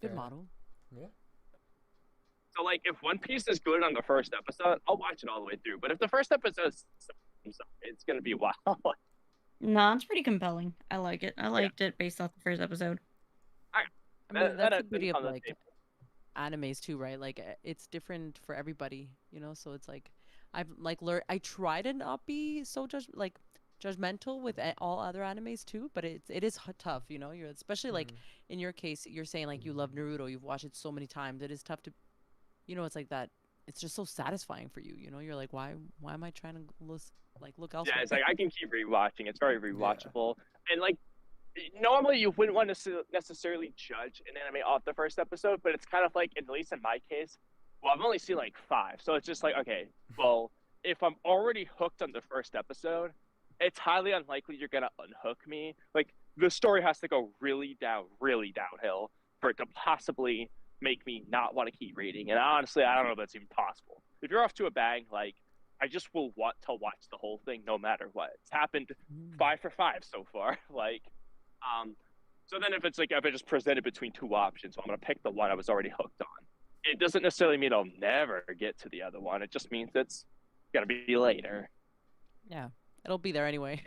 Good model. Yeah. So, like, if One Piece is good on the first episode, I'll watch it all the way through. But if the first episode sucks, it's going to be wild. No, it's pretty compelling. I like it. I liked it based off the first episode. I mean, that's the That- beauty on of the like table. animes too, right? Like it's different for everybody, you know. So it's like I've like learned. I try to not be so judgmental with all other animes too, but it is tough, you know. You're especially like in your case, you're saying like you love Naruto, you've watched it so many times. It is tough to, you know, it's like that. It's just so satisfying for you, you know. You're like, why am I trying to look elsewhere? Yeah, it's like I can keep rewatching. It's very rewatchable. And like normally you wouldn't want to necessarily judge an anime off the first episode, but it's kind of like, at least in my case, well, I've only seen like 5, so it's just like, okay, well, if I'm already hooked on the first episode, it's highly unlikely you're gonna unhook me. Like the story has to go really downhill for it to possibly make me not want to keep reading. And honestly, I don't know if that's even possible. If you're off to a bang, like I just will want to watch the whole thing no matter what. It's happened 5 for 5 so far. Like, so then if it's just presented between 2 options, well, I'm gonna pick the one I was already hooked on. It doesn't necessarily mean I'll never get to the other one. It just means it's gonna be later. Yeah, it'll be there anyway.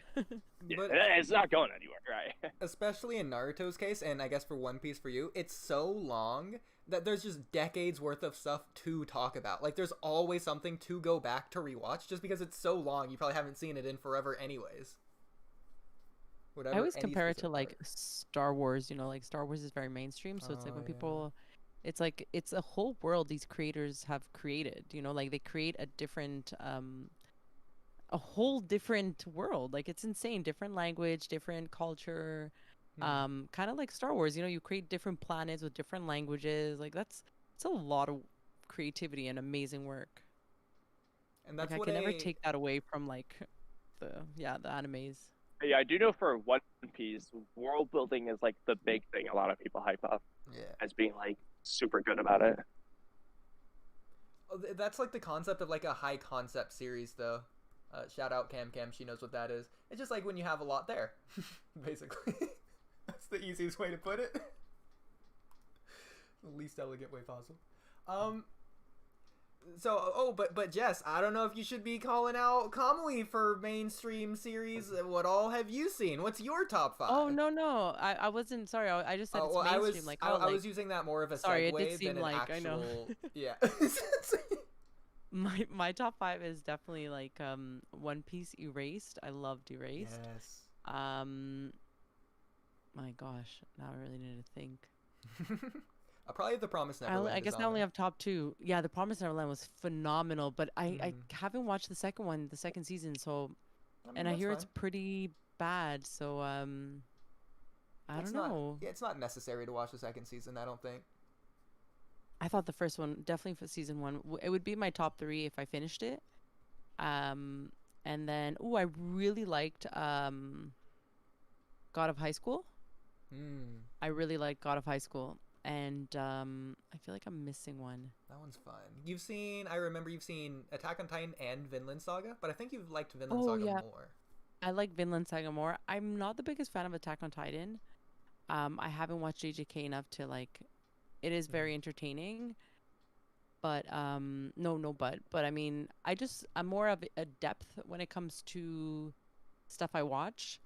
Yeah, But it's not going anywhere, right? especially in Naruto's case, and I guess for One Piece for you, it's so long that there's just decades worth of stuff to talk about. Like, there's always something to go back to rewatch, just because it's so long. You probably haven't seen it in forever, anyways. I always any compare it to specific like part. Star Wars, you know, like Star Wars is very mainstream, so it's like Oh, when yeah. people, it's like it's a whole world these creators have created, you know, like they create a whole different world. Like it's insane, different language, different culture, kind of like Star Wars, you know, you create different planets with different languages. Like it's a lot of creativity and amazing work. And that's Like I what can never a... take that away from like the animes. Yeah, I do know for One Piece, world building is like the big thing a lot of people hype up Yeah. as being like super good about it. That's like the concept of like a high concept series, though. Shout out CamCam, she knows what that is. It's just like when you have a lot there, basically. the easiest way to put it. The least elegant way possible. But Jess, I don't know if you should be calling out Kamui for mainstream series. What all have you seen? What's your top 5? Oh no, I wasn't sorry. I just said it's mainstream. I was using that more of a sorry, segue it did seem than an like, actual. I know. Yeah. My top 5 is definitely like One Piece Erased. I loved Erased. Yes. My gosh, now I really need to think. Probably The Promised Neverland. I guess I only have top 2. Yeah, The Promised Neverland was phenomenal, but I haven't watched the second season, so and I hear it's pretty bad, so I don't know. It's not necessary to watch the second season, I don't think. I thought the first one, definitely for season 1, it would be my top 3 if I finished it. And then I really liked God of High School. I really liked God of High School. And I feel like I'm missing one. That one's fun. I remember you've seen Attack on Titan and Vinland Saga, but I think you've liked Vinland Saga more. I like Vinland Saga more. I'm not the biggest fan of Attack on Titan. I haven't watched JJK enough to like. It is very entertaining, but but I mean, I'm more of a depth when it comes to stuff I watch.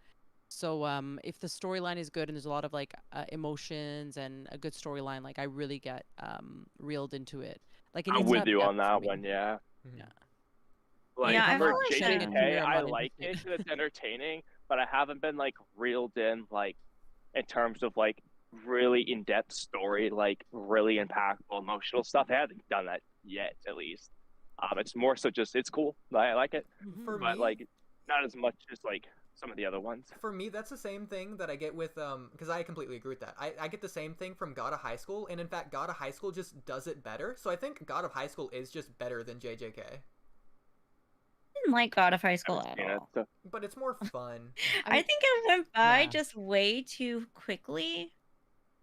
So if the storyline is good and there's a lot of like emotions and a good storyline, like I really get reeled into it. Like I'm with you on that one, yeah. Yeah. Like Yeah, for I've JJK, I like it because it's entertaining, but I haven't been like reeled in like in terms of like really in-depth story, like really impactful emotional stuff. I haven't done that yet, at least. It's more so just it's cool. I like it, For but me, like not as much as like some of the other ones. For me, that's the same thing that I get with because I completely agree with that. I get the same thing from God of High School, and in fact, God of High School just does it better. So I think God of High School is just better than JJK. Didn't like God of High School at all. But it's more fun. I think it went by just way too quickly.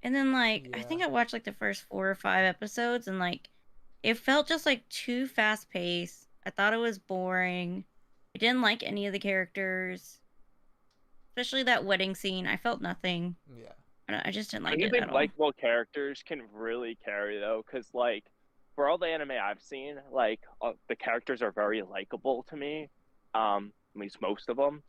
And then I think I watched like the first 4 or 5 episodes, and like it felt just like too fast paced. I thought it was boring. I didn't like any of the characters, especially that wedding scene. I felt nothing. Yeah. I just didn't like it Anything at all. likable characters can really carry though, because like for all the anime I've seen, like the characters are very likable to me, at least most of them.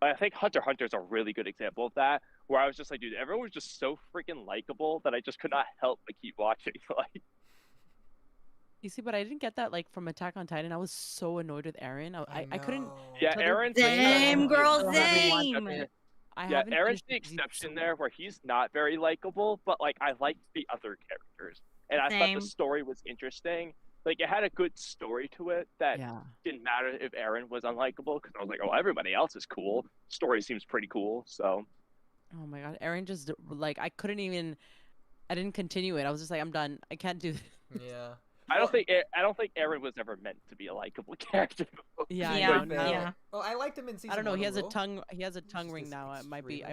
But I think Hunter x Hunter is a really good example of that, where I was just like, dude, everyone was just so freaking likable that I just could not help but keep watching. Like, you see, but I didn't get that like from Attack on Titan. I was so annoyed with Eren. I couldn't. yeah, Aaron's Same, girl, same. Yeah, Aaron's the exception there, where he's not very likable, but like I liked the other characters, and I thought the story was interesting. Like it had a good story to it that didn't matter if Eren was unlikable, because I was like, oh, everybody else is cool. Story seems pretty cool, so. Oh my god, Eren just like I didn't continue it. I was just like, I'm done. I can't do this. Yeah. I don't think Eren was ever meant to be a likable character. Yeah. Well, I liked him in season 1. I don't know. He has a tongue Just ring now. I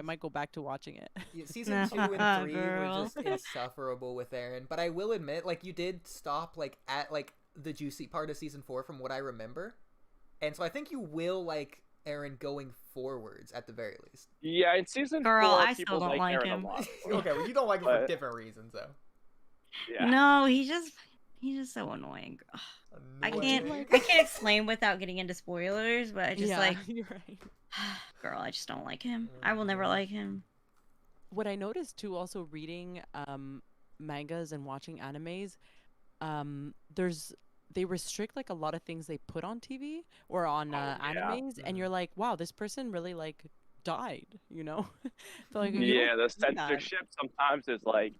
might go back to watching it. Yeah, season 2 and 3 were just insufferable with Eren. But I will admit, like you did stop like at like the juicy part of season 4 from what I remember, and so I think you will like Eren going forwards at the very least. Yeah, in season 4, I people still don't like Eren him. a lot. Okay, well you don't like him for different reasons though. Yeah. No, he's just so annoying. I can't explain without getting into spoilers, but I just you're right. girl, I just don't like him. I will never like him. What I noticed too, also reading mangas and watching animes, they restrict like a lot of things they put on TV or on animes, and you're like, wow, this person really like died, you know? So, like, yeah, the censorship sometimes is like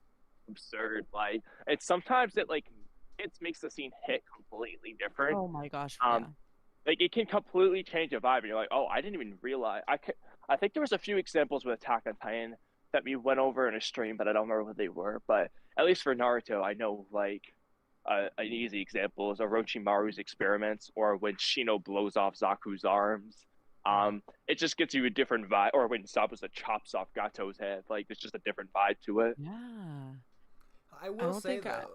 absurd. Like, and sometimes it like it makes the scene hit completely different. Oh my gosh. Like it can completely change a vibe, and you're like, oh, I didn't even realize. I think there was a few examples with Attack on Titan that we went over in a stream, but I don't remember what they were. But at least for Naruto, I know like an easy example is Orochimaru's experiments, or when Shino blows off Zaku's arms. It just gets you a different vibe, or when Zabuza chops off Gato's head. Like there's just a different vibe to it. Yeah. I will say though,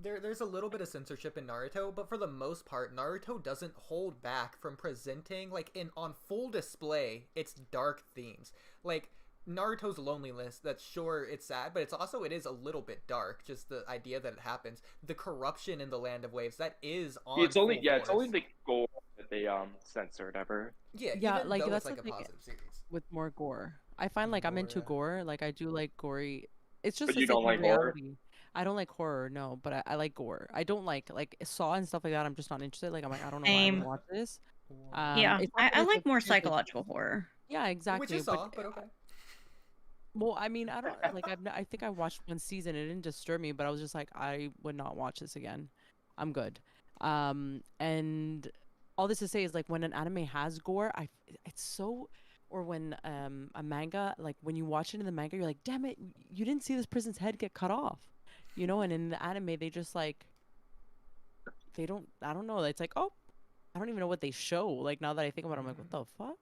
there's a little bit of censorship in Naruto, but for the most part, Naruto doesn't hold back from presenting, like, on full display, its dark themes. Like, Naruto's loneliness, that's sure it's sad, but it is a little bit dark. Just the idea that it happens, the corruption in the Land of Waves, that is on. It's only full it's only force. the gore that they censored ever. Yeah, Yeah, even like though that's it's the like a thing positive series. with more gore. I find like I'm into yeah. gore. Like I do like gory. It's just But the you same don't like horror? reality. I don't like horror, no, but I like gore. I don't like Saw and stuff like that. I'm just not interested. Like I'm like I don't know why I would Same. watch this. Yeah, It's not that I it's like more stupid. psychological horror. Yeah, Which exactly. is Saw, but okay. Well, I mean, I don't like. I think I watched one season. It didn't disturb me, but I was just like, I would not watch this again. I'm good. And all this to say is like when an anime has gore, it's so, or when a manga, like when you watch it in the manga, you're like, damn it, you didn't see this person's head get cut off, you know? And in the anime, they just like, they don't. I don't know. It's like, oh, I don't even know what they show. Like now that I think about it, I'm like, what the fuck?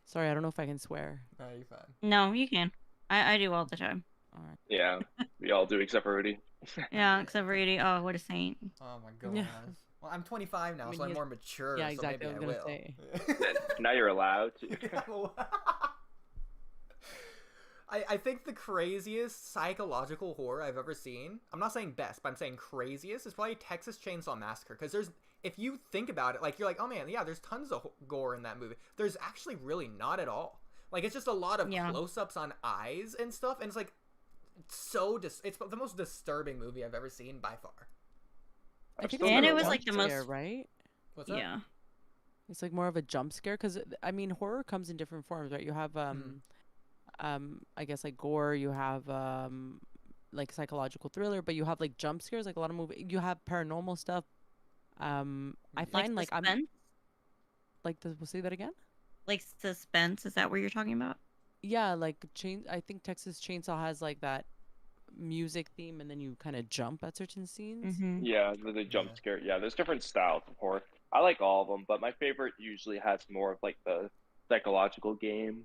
Sorry, I don't know if I can swear. No, you're fine. No, you can. I do all the time. All right. Yeah, we all do except for Oodie. Yeah, except for Oodie. Oh, what a saint. Oh my gosh. Yeah. Well, I'm 25 now, I mean, so I'm he's- more mature. Yeah, so exactly. maybe I was gonna will. say. Now you're allowed to. I think the craziest psychological horror I've ever seen, I'm not saying best, but I'm saying craziest, is probably Texas Chainsaw Massacre. Because if you think about it, like, you're like, oh man, yeah, there's tons of gore in that movie. There's actually really not at all. Like, it's just a lot of close-ups on eyes and stuff, and it's like, it's the most disturbing movie I've ever seen by far. I think And it's it was more like the jump scare, most- right? What's that? Yeah. It's like more of a jump scare because I mean horror comes in different forms, right? You have I guess like gore, you have like psychological thriller, but you have like jump scares, like a lot of movies. You have paranormal stuff. I find like I'm suspense? like we'll say that again. Like suspense, is that what you're talking about? Yeah, like I think Texas Chainsaw has like that music theme, and then you kind of jump at certain scenes. Mm-hmm. Yeah, the jump scare. Yeah, there's different styles of horror. I like all of them, but my favorite usually has more of like the psychological game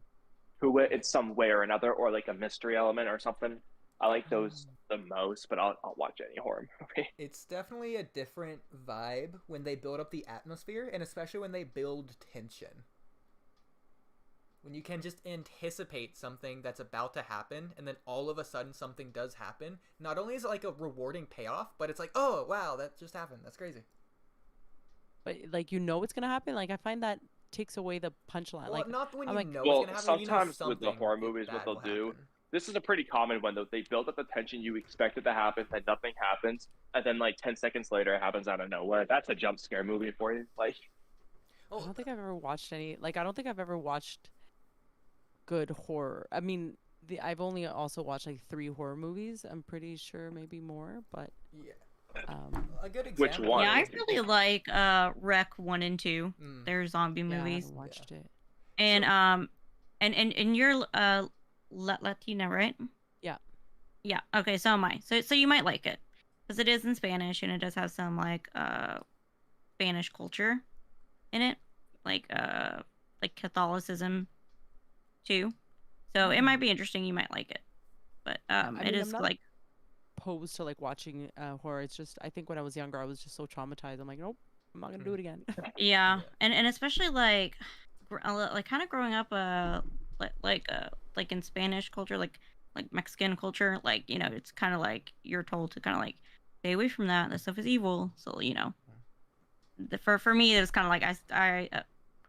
to it in some way or another, or like a mystery element or something. I like those the most, but I'll watch any horror movie. It's definitely a different vibe when they build up the atmosphere, and especially when they build tension. When you can just anticipate something that's about to happen, and then all of a sudden something does happen. Not only is it like a rewarding payoff, but it's like, oh, wow, that just happened. That's crazy. But like you know it's gonna happen. Like I find that takes away the punchline. Well, Like not when I'm you like, know Well, it's gonna happen. You know sometimes with the something horror movies, what bad they'll will do, happen. this is a pretty common one though. They build up the tension you expect it to happen, then nothing happens, and then like 10 seconds later it happens out of nowhere. That's a jump scare movie for you. Like, I don't think I've ever watched any. Like I don't think I've ever watched good horror. I mean, I've only also watched like 3 horror movies. I'm pretty sure maybe more, but Yeah. a good example. Which one? Yeah, I really like Rec 1 and 2. Mm. They're zombie yeah, I movies. haven't watched it. And and you're Latina, right? Yeah. Yeah. Okay, so am I. So you might like it because it is in Spanish and it does have some like Spanish culture in it, like Catholicism too. So it might be interesting. You might like it, but I mean, it I'm is not like opposed to like watching horror. It's just I think when I was younger, I was just so traumatized. I'm like, nope, I'm not gonna do it again. yeah, and especially like kind of growing up like in Spanish culture, like Mexican culture, like it's kind of like you're told to kind of like stay away from that. That stuff is evil. So for me it was kind of like I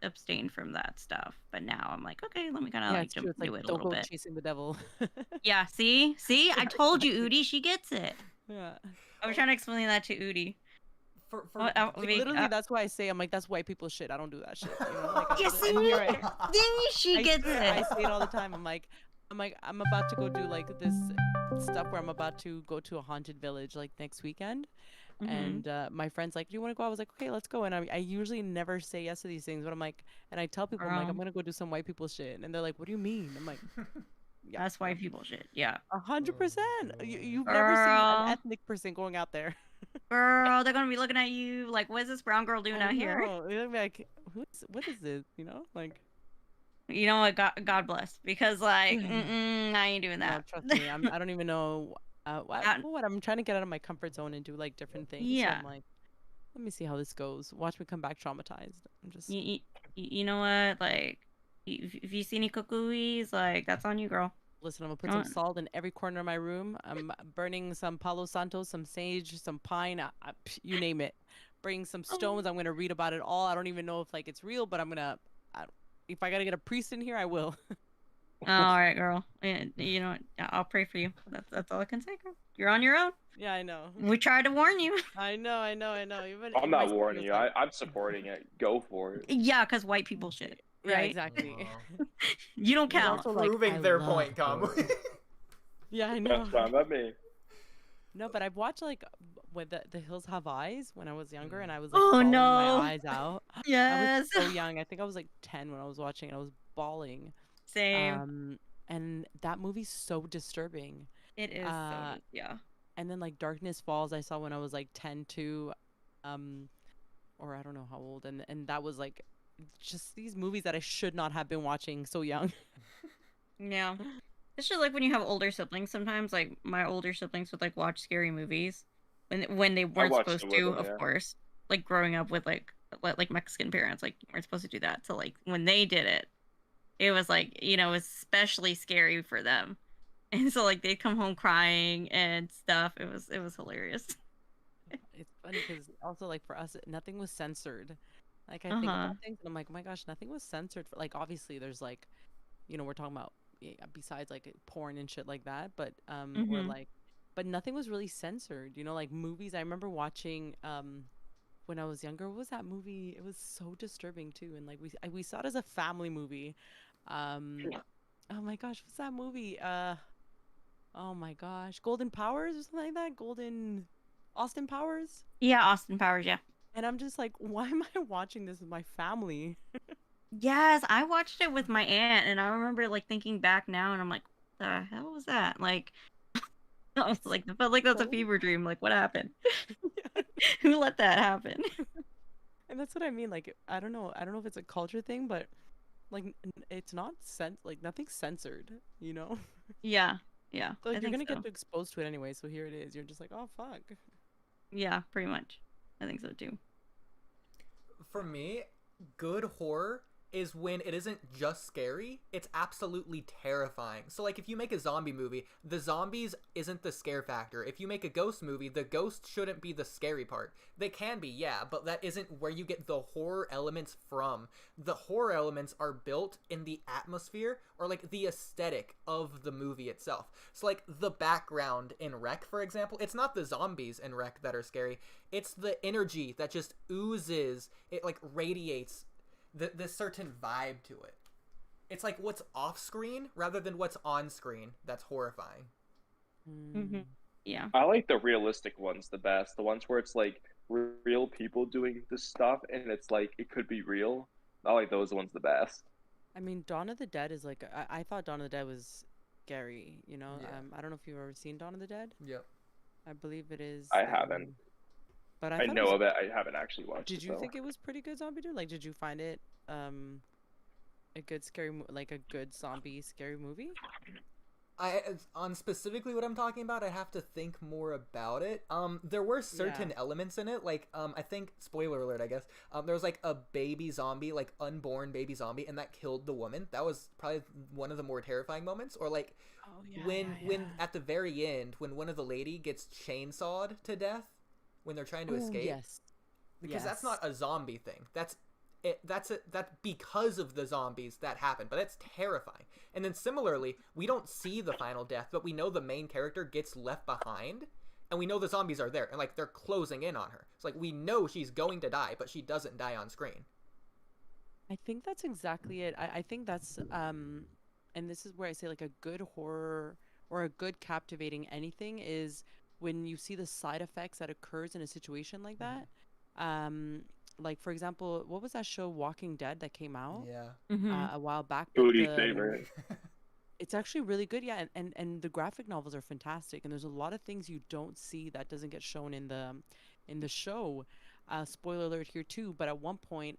abstained from that stuff, but now I'm like, okay, let me kind of Yeah, like it's true. do It's like it a the little whole bit. chasing the devil. Yeah, see, I told you, Oodie, she gets it. Yeah. I was trying to explain that to Oodie. For Like, Literally, that's why I say I'm like that's white people shit. I don't do that shit. You know? Like, yeah, and here she gets I it. say it all the time. I'm like I'm about to go do like this stuff where I'm about to go to a haunted village like next weekend. Mhm. And my friend's like, do you want to go? I was like, okay, let's go. And I usually never say yes to these things, but I'm like, and I tell people, I'm like, Girl. I'm going to go do some white people shit. And they're like, what do you mean? I'm like, yeah, That's white people shit. Yeah. 100%. You've never seen an Girl. ethnic person going out there. Girl, they're gonna be looking at you like, what is this brown girl doing I out here? know. They're gonna be like, what is this? You know, like, You know what? God bless, because like, I ain't doing no, that. trust me, I don't even know. What I'm trying to get out of my comfort zone and do like different things. So Yeah. I'm like, let me see how this goes. Watch me come back traumatized. I'm just. You know what? Like, If you see any kukuis, like that's on you, girl. Listen, I'm gonna put some salt in every corner of my room. I'm burning some Palo Santo, some sage, some pine, you name it. Bring some stones. I'm gonna read about it all. I don't even know if like it's real, but if I gotta get a priest in here, I will. All right, girl. And you know what? I'll pray for you. That's all I can say, girl. You're on your own. Yeah, I know. We tried to warn you. I know. Even I'm not warning you. I'm supporting it. Go for it. Yeah, because white people shit. Right? Yeah, exactly. You don't count. Also, like, Proving I their love point, Kamui. Yeah, I know. That's fine by me. No, but I've watched like when the Hills Have Eyes when I was younger, and I was like Oh bawling no. my eyes out. Yes. I was so young. I think I was like 10 when I was watching, and I was bawling. Same. And that movie's so disturbing. It is. Yeah. And then like Darkness Falls, I saw when I was like 10 too, or I don't know how old, and that was like just these movies that I should not have been watching so young. Yeah. It's just like when you have older siblings. Sometimes, like my older siblings would like watch scary movies when they weren't watched supposed it with to, them, of yeah. course. Like growing up with like Mexican parents, like you weren't supposed to do that. So like when they did it, it was like, you know, especially scary for them. And so like they'd come home crying and stuff. It was hilarious. It's funny because also like for us, nothing was censored. Like I think about things and I'm like, oh my gosh, nothing was censored. For, like obviously there's like, you know, we're talking about besides like porn and shit like that, but or like, but nothing was really censored. You know, like movies. I remember watching when I was younger. What was that movie? It was so disturbing too, and like we saw it as a family movie. Oh my gosh, what's that movie? Oh my gosh, Golden Powers or something like that. Austin Powers. Yeah, Austin Powers. Yeah. And I'm just like, why am I watching this with my family? Yes, I watched it with my aunt, and I remember like thinking back now, and I'm like, what the hell was that? Like, I was like, it felt like that's a fever dream. Like, what happened? Who let that happen? And that's what I mean. Like, I don't know if it's a culture thing, but like, it's not like nothing's censored. You know? Yeah. So like, you're gonna get exposed to it anyway. So here it is. You're just like, oh fuck. Yeah, pretty much. I think so too. For me, good horror is when it isn't just scary, it's absolutely terrifying. So like if you make a zombie movie, the zombies isn't the scare factor. If you make a ghost movie, the ghost shouldn't be the scary part. They can be, yeah, but that isn't where you get the horror elements from. The horror elements are built in the atmosphere or like the aesthetic of the movie itself. So like the background in Wreck, for example, it's not the zombies in Wreck that are scary. It's the energy that just oozes, it like radiates this certain vibe to it. It's like what's off screen rather than what's on screen that's horrifying. Yeah. I like the realistic ones the best. The ones where it's like real people doing this stuff and it's like it could be real. I like those ones the best. I mean, Dawn of the Dead is like I thought Dawn of the Dead was scary. You know, Yeah. I don't know if you've ever seen Dawn of the Dead. Yep. I believe it is. I haven't. But I know of it. I haven't actually watched it. Did you think it was pretty good, Zombie Dude? Like, did you find it a good scary like a good zombie scary movie? On specifically what I'm talking about, I have to think more about it. There were certain elements in it, like I think, spoiler alert, I guess. There was like a baby zombie, like unborn baby zombie, and that killed the woman. That was probably one of the more terrifying moments. Or like when at the very end, when one of the lady gets chainsawed to death when they're trying to escape. Yes. Because that's not a zombie thing. That's because of the zombies that happened, but that's terrifying. And then similarly, we don't see the final death, but we know the main character gets left behind, and we know the zombies are there, and like they're closing in on her. It's like we know she's going to die, but she doesn't die on screen. I think that's exactly it. I think that's and this is where I say like a good horror or a good captivating anything is when you see the side effects that occurs in a situation like that. Like for example, what was that show Walking Dead that came out a while back? Oodie favorite. It's actually really good, yeah, and the graphic novels are fantastic, and there's a lot of things you don't see that doesn't get shown in the show. Spoiler alert here too, but at one point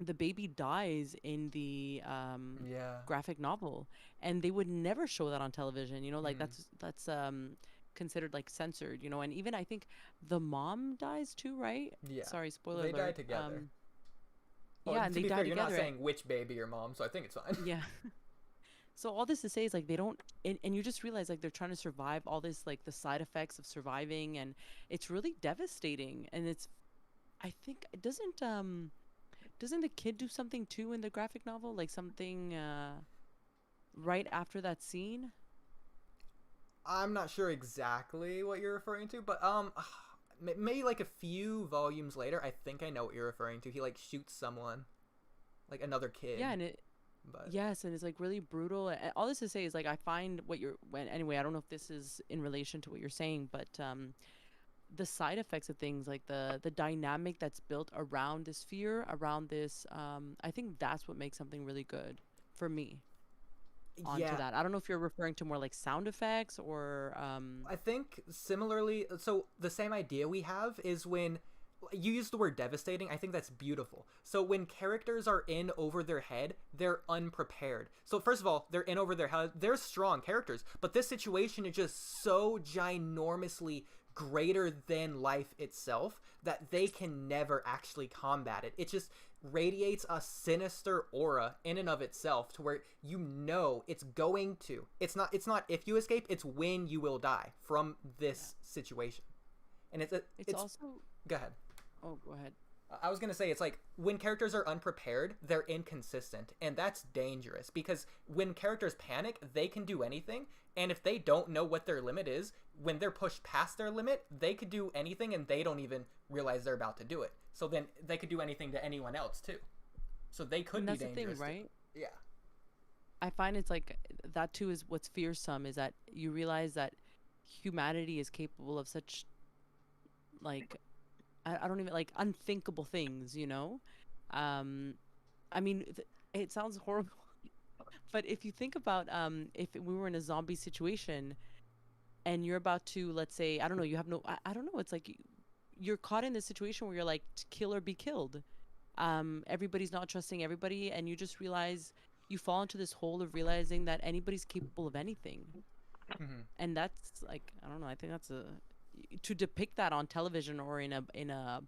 the baby dies in the graphic novel, and they would never show that on television, you know, like that's considered like censored, you know. And even I think the mom dies too, right? Yeah, sorry, spoiler they alert. die together. Well, yeah, and to they be die fair, you're not together. saying which baby or mom, so I think it's fine. Yeah. So all this to say is like they don't, and you just realize like they're trying to survive all this, like the side effects of surviving, and it's really devastating. And it's, I think, doesn't the kid do something too in the graphic novel, like something right after that scene? I'm not sure exactly what you're referring to, but maybe like a few volumes later, I think I know what you're referring to. He like shoots someone, like another kid. Yeah, and it, But yes, and it's like really brutal. And all this to say is like I find what you're when anyway, I don't know if this is in relation to what you're saying, but the side effects of things, like the dynamic that's built around this fear, around this, I think that's what makes something really good for me. Onto yeah, that, I don't know if you're referring to more like sound effects or I think similarly. So the same idea we have is when you use the word devastating. I think that's beautiful. So when characters are in over their head, they're unprepared. So first of all, they're in over their head. They're strong characters, but this situation is just so ginormously greater than life itself that they can never actually combat it. It just radiates a sinister aura in and of itself to where you know it's going to. It's not if you escape, it's when you will die from this situation. And it's also, go ahead. oh, go ahead. I was going to say, it's like when characters are unprepared, they're inconsistent, and that's dangerous because when characters panic, they can do anything, and if they don't know what their limit is, when they're pushed past their limit, they could do anything and they don't even realize they're about to do it. So then they could do anything to anyone else too. So they could And be that's the dangerous thing, too. right? Yeah. I find it's like that too is what's fearsome, is that you realize that humanity is capable of such, like, I don't even, like, unthinkable things, you know? I mean, it sounds horrible, but if you think about if we were in a zombie situation and you're about to, let's say, I don't know, you have no, I don't know, it's like you're caught in this situation where you're like, kill or be killed. Everybody's not trusting everybody, and you just realize you fall into this hole of realizing that anybody's capable of anything. Mm-hmm. And that's like, I don't know, I think that's a, to depict that on television or in a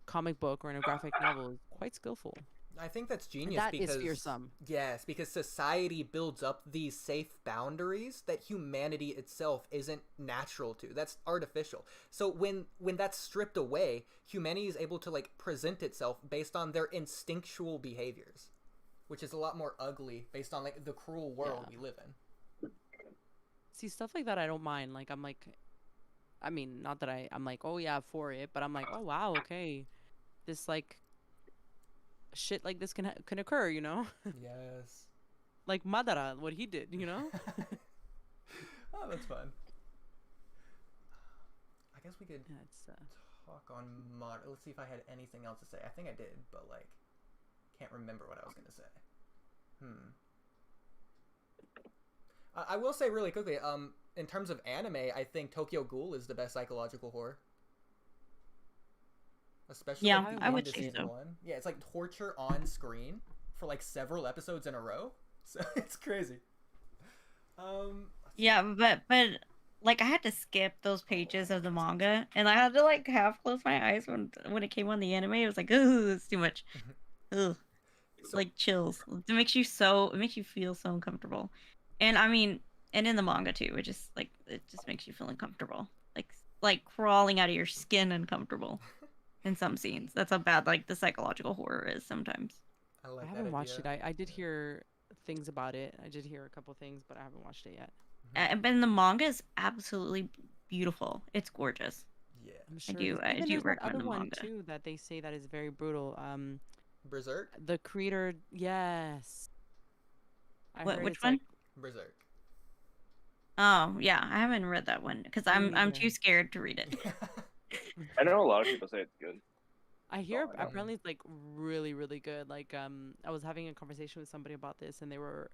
comic book or in a graphic novel is quite skillful. I think that's And genius that is because fearsome. yes, because society builds up these safe boundaries that humanity itself isn't natural to. That's artificial. So when that's stripped away, humanity is able to like present itself based on their instinctual behaviors, which is a lot more ugly based on like the cruel world we live in. See, stuff like that I don't mind. Like, I'm like, I mean, not that I'm like, oh yeah, for it, but I'm like, oh wow, okay, this like shit like this can occur, you know? Yes. Like Madara, what he did, you know? Oh, that's fun. I guess we could Yeah, it's talk on mod. Let's see if I had anything else to say. I think I did, but like, can't remember what I was gonna say. I will say really quickly. In terms of anime, I think Tokyo Ghoul is the best psychological horror. Especially Yeah, like, the I end would of say season so. 1. Yeah, it's like torture on screen for like several episodes in a row. So it's crazy. Yeah, but like I had to skip those pages of the manga, and I had to like half close my eyes when it came on the anime. It was like, ooh, it's too much. Ugh, So like chills. It makes you feel so uncomfortable, and I mean, and in the manga too, it just makes you feel uncomfortable, like crawling out of your skin, uncomfortable in some scenes. That's how bad like the psychological horror is sometimes. I like I that haven't watched it. idea. I did hear things about it. I did hear a couple things, but I haven't watched it yet. But the manga is absolutely beautiful. It's gorgeous. Yeah. I'm I sure. do And then do there's that recommend other the one manga. too that they say that is very brutal. Berserk? The creator, yes. I heard Which it's one? like, Berserk. Oh, yeah, I haven't read that one because Me I'm neither. too scared to read it. I know a lot of people say it's good. I hear I know. apparently it's like really, really good. Like, I was having a conversation with somebody about this, and they were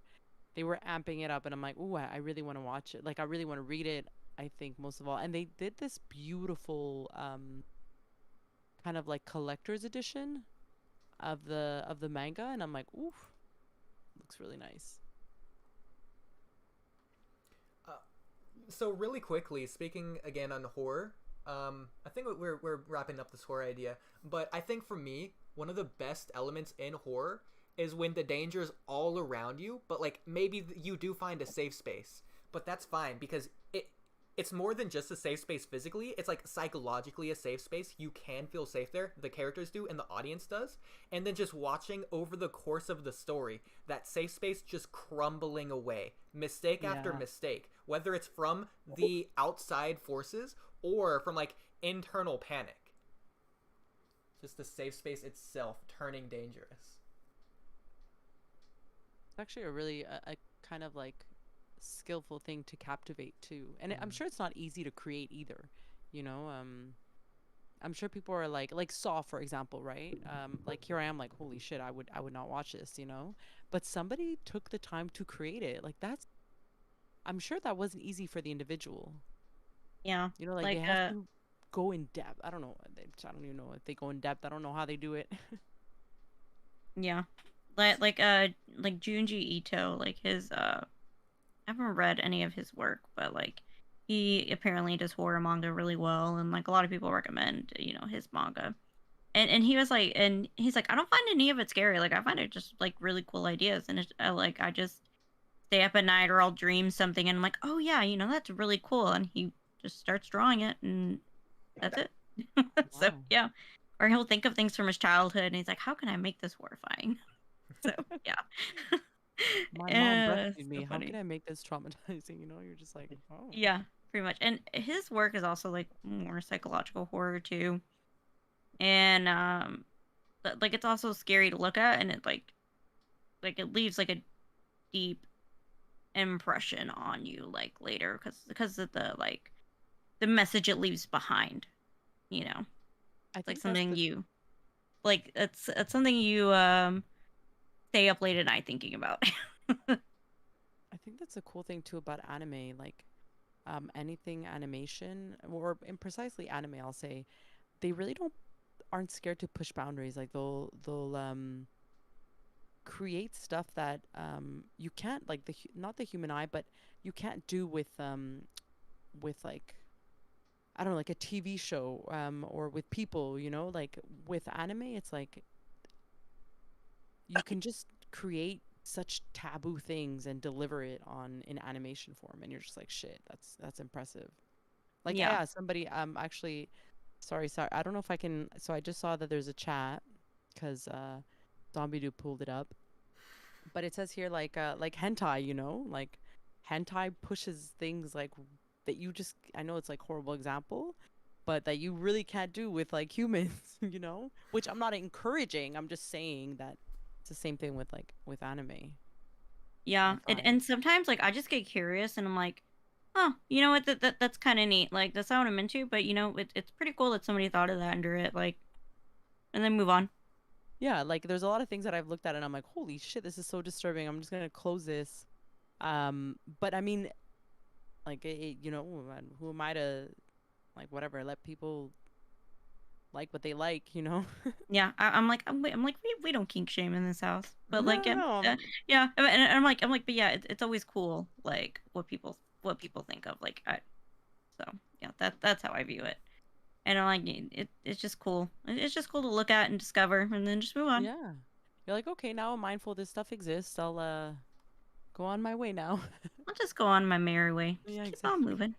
amping it up, and I'm like, ooh, I really want to watch it. Like, I really want to read it. I think most of all, and they did this beautiful kind of like collector's edition of the manga, and I'm like, oof, looks really nice. So really quickly, speaking again on horror, I think we're wrapping up this horror idea, but I think for me, one of the best elements in horror is when the danger is all around you, but like maybe you do find a safe space, but that's fine because it's more than just a safe space physically. It's like psychologically a safe space. You can feel safe there. The characters do and the audience does. And then just watching over the course of the story, that safe space just crumbling away. Mistake after mistake. Whether it's from the outside forces or from like internal panic. Just the safe space itself turning dangerous. It's actually a really a kind of like skillful thing to captivate too, and I'm sure it's not easy to create either, you know. I'm sure people are like Saw, for example, right? Like here I am like, holy shit, I would not watch this, you know, but somebody took the time to create it. Like that's, I'm sure that wasn't easy for the individual, Yeah, you know, like they have to go in depth. I don't know, I don't even know if they go in depth. I don't know how they do it. yeah, like Junji Ito, like his I haven't read any of his work, but like he apparently does horror manga really well, and like a lot of people recommend, you know, his manga. And he was like, and he's like, I don't find any of it scary. Like I find it just like really cool ideas, and it's, I just stay up at night or I'll dream something, and I'm like, oh yeah, you know, that's really cool, and he just starts drawing it, and that's it. So Wow. yeah, or he'll think of things from his childhood, and he's like, how can I make this horrifying? So yeah. My mom Yeah, breastfeed so me. How funny. can I make this traumatizing? You know, you're just like, oh. Yeah, pretty much. And his work is also like more psychological horror too. And but like it's also scary to look at, and it like it leaves like a deep impression on you like later because of the like the message it leaves behind, you know. I It's like think that's something the you like it's something you stay up late at night thinking about. I think that's a cool thing too about anime, like anything animation or in precisely anime, I'll say they really aren't scared to push boundaries. Like they'll create stuff that you can't like not the human eye, but you can't do with like I don't know, like a TV show or with people, you know, like with anime, it's like you can just create such taboo things and deliver it on in animation form, and you're just like, shit, that's impressive. Like Yeah. yeah, somebody actually, sorry, I don't know if I can. So I just saw that there's a chat because Zombie Dude pulled it up, but it says here like hentai, you know, like hentai pushes things like that you just, I know it's like horrible example, but that you really can't do with like humans, you know, which I'm not encouraging. I'm just saying that it's the same thing with like with anime. Yeah, I find. and sometimes like I just get curious and I'm like, oh, you know what? That's kind of neat. Like that's not what I'm into, but you know, it's pretty cool that somebody thought of that under it. Like, and then move on. Yeah, like there's a lot of things that I've looked at and I'm like, holy shit, this is so disturbing. I'm just gonna close this. But I mean, like you know, who am I to like whatever, let people like what they like, you know? Yeah, I'm like we don't kink shame in this house, but No, like no, no. yeah, and I'm like, but yeah, it's always cool like what people think of like so yeah, that's how I view it. And I'm like it's just cool. It's just cool to look at and discover, and then just move on. Yeah. You're like, okay, now I'm mindful this stuff exists. I'll go on my way now. I'll just go on my merry way. Just Yeah, keep on exactly. moving.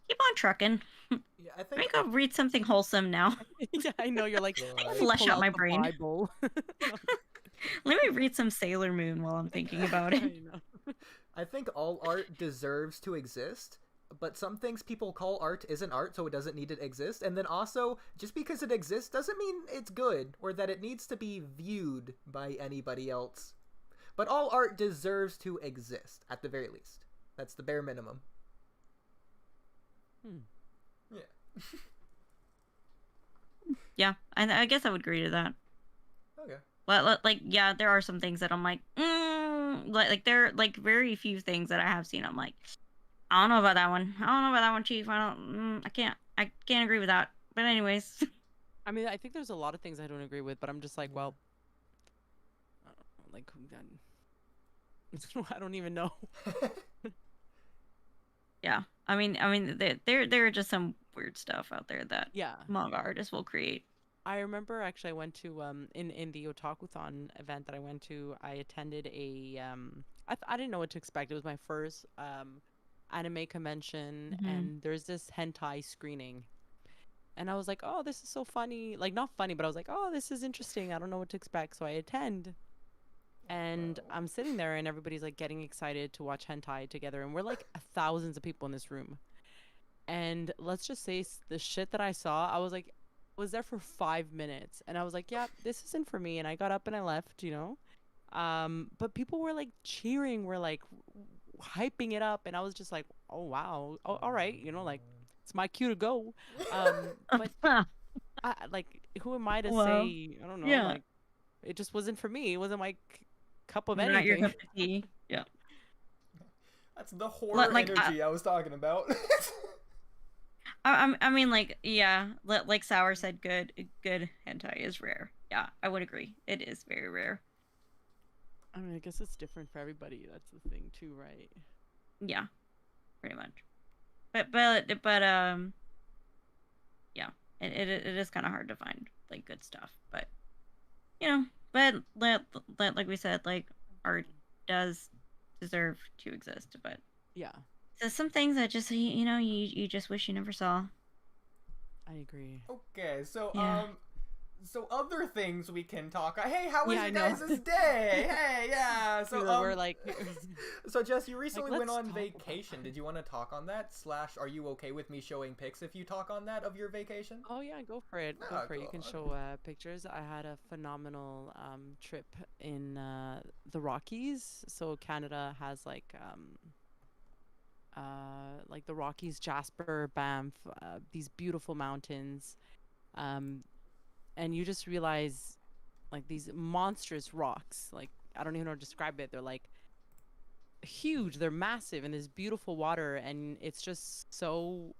Keep on trucking. Yeah, I Let me think go read something wholesome now. Yeah, I know. You're like, Right. let me Flesh pull out out my the brain. Bible. No, Let me read some Sailor Moon while I'm thinking about it. I know. I think all art deserves to exist, but some things people call art isn't art, so it doesn't need to exist. And then also, just because it exists doesn't mean it's good or that it needs to be viewed by anybody else. But all art deserves to exist, at the very least. That's the bare minimum. Hmm. Yeah. Yeah, I guess I would agree to that. Okay. Well, like, yeah, there are some things that I'm like, like there are like very few things that I have seen. I'm like, I don't know about that one. I don't know about that one, Chief. I can't agree with that. But anyways, I mean, I think there's a lot of things I don't agree with, but I'm just like, well, I don't know, like, I don't even know. yeah. I mean, there are just some weird stuff out there that Yeah. manga artists will create. I remember actually I went to in the Otakuthon event that I went to, I attended a I didn't know what to expect. It was my first anime convention, and there's this hentai screening. And I was like, "Oh, this is so funny." Like not funny, but I was like, "Oh, this is interesting. I don't know what to expect." So I attend. And I'm sitting there and everybody's like getting excited to watch hentai together, and we're like thousands of people in this room. And let's just say the shit that I saw, I was like, was there for 5 minutes, and I was like, yeah, this isn't for me, and I got up and I left, you know. But people were like cheering, were like hyping it up, and I was just like, oh wow, oh, all right, you know, like it's my cue to go. But like, who am I to say? I don't know, yeah. like it just wasn't for me. It wasn't my cup of Not your anything. cup of tea. Yeah. That's the horror Like, energy I was talking about. I mean, like, yeah, like Sour said, good hentai is rare. Yeah, I would agree. It is very rare. I mean, I guess it's different for everybody. That's the thing too, right? Yeah, pretty much. But yeah, it is kind of hard to find like good stuff. But you know, but like we said, like art does deserve to exist. But Yeah, so some things that just you know you just wish you never saw. I agree. Okay, so Yeah. so other things we can talk. Hey, how was Yeah, I your know. guys' day? Hey, yeah. So We're like, so Jess, you recently went let's on talk vacation. about Did you want to talk on that? Slash, are you okay with me showing pics if you talk on that of your vacation? oh yeah, go for it. Go Ah, for it. You cool. can show pictures. I had a phenomenal trip in the Rockies. So Canada has like the Rockies, Jasper, Banff, these beautiful mountains, and you just realize like these monstrous rocks. Like I don't even know how to describe it. They're like huge. They're massive, and this beautiful water, and it's just so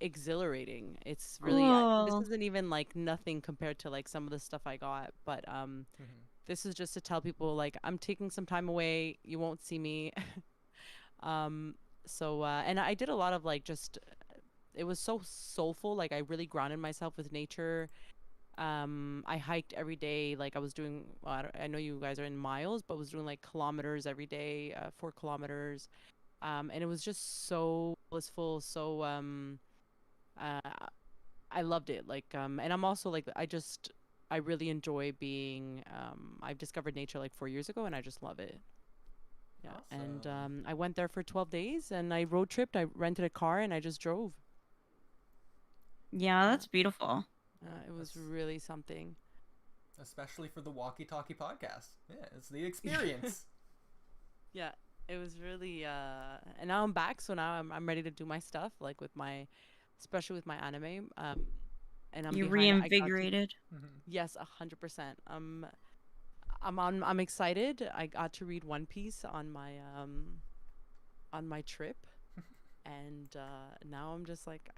exhilarating. It's really this Cool. isn't even like nothing compared to like some of the stuff I got, but this is just to tell people like I'm taking some time away. You won't see me. So and I did a lot of like just it was so soulful. Like I really grounded myself with nature. I hiked every day. Like I was doing, well, I know you guys are in miles, but I was doing like kilometers every day, 4 kilometers. And it was just so blissful. So, uh, I loved it. Like, and I'm also like, I really enjoy being, I've discovered nature like 4 years ago and I just love it. Yeah. And, Awesome. I went there for 12 days and I road tripped. I rented a car and I just drove. Yeah, that's beautiful. It was That's- really something. Especially for the Walky Talky podcast. Yeah, it's the experience. Yeah, it was really and now I'm back, so now I'm ready to do my stuff like with my especially with my anime and I'm You behind I got to reinvigorated. yes, 100%. I'm excited. I got to read One Piece on my trip and now I'm just like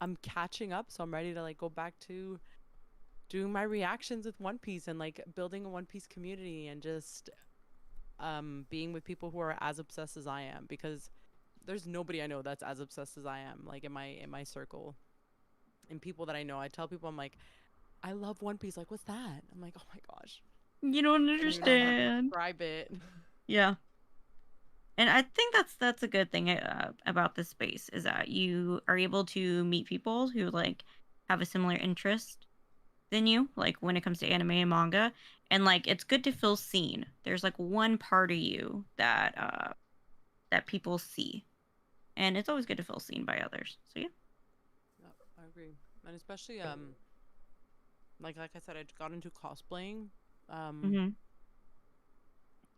I'm catching up, so I'm ready to like go back to doing my reactions with One Piece and like building a One Piece community and just being with people who are as obsessed as I am, because there's nobody I know that's as obsessed as I am, like in my circle. And people that I know, I tell people I'm like, I love One Piece. Like, what's that? I'm like, oh my gosh. You don't I don't even know how to understand. describe it. Yeah. And I think that's a good thing about this space is that you are able to meet people who like have a similar interest than you, like when it comes to anime and manga, and like it's good to feel seen. There's like one part of you that people see, and it's always good to feel seen by others. So yeah. Yep, I agree. And especially like I said, I got into cosplaying Mm-hmm.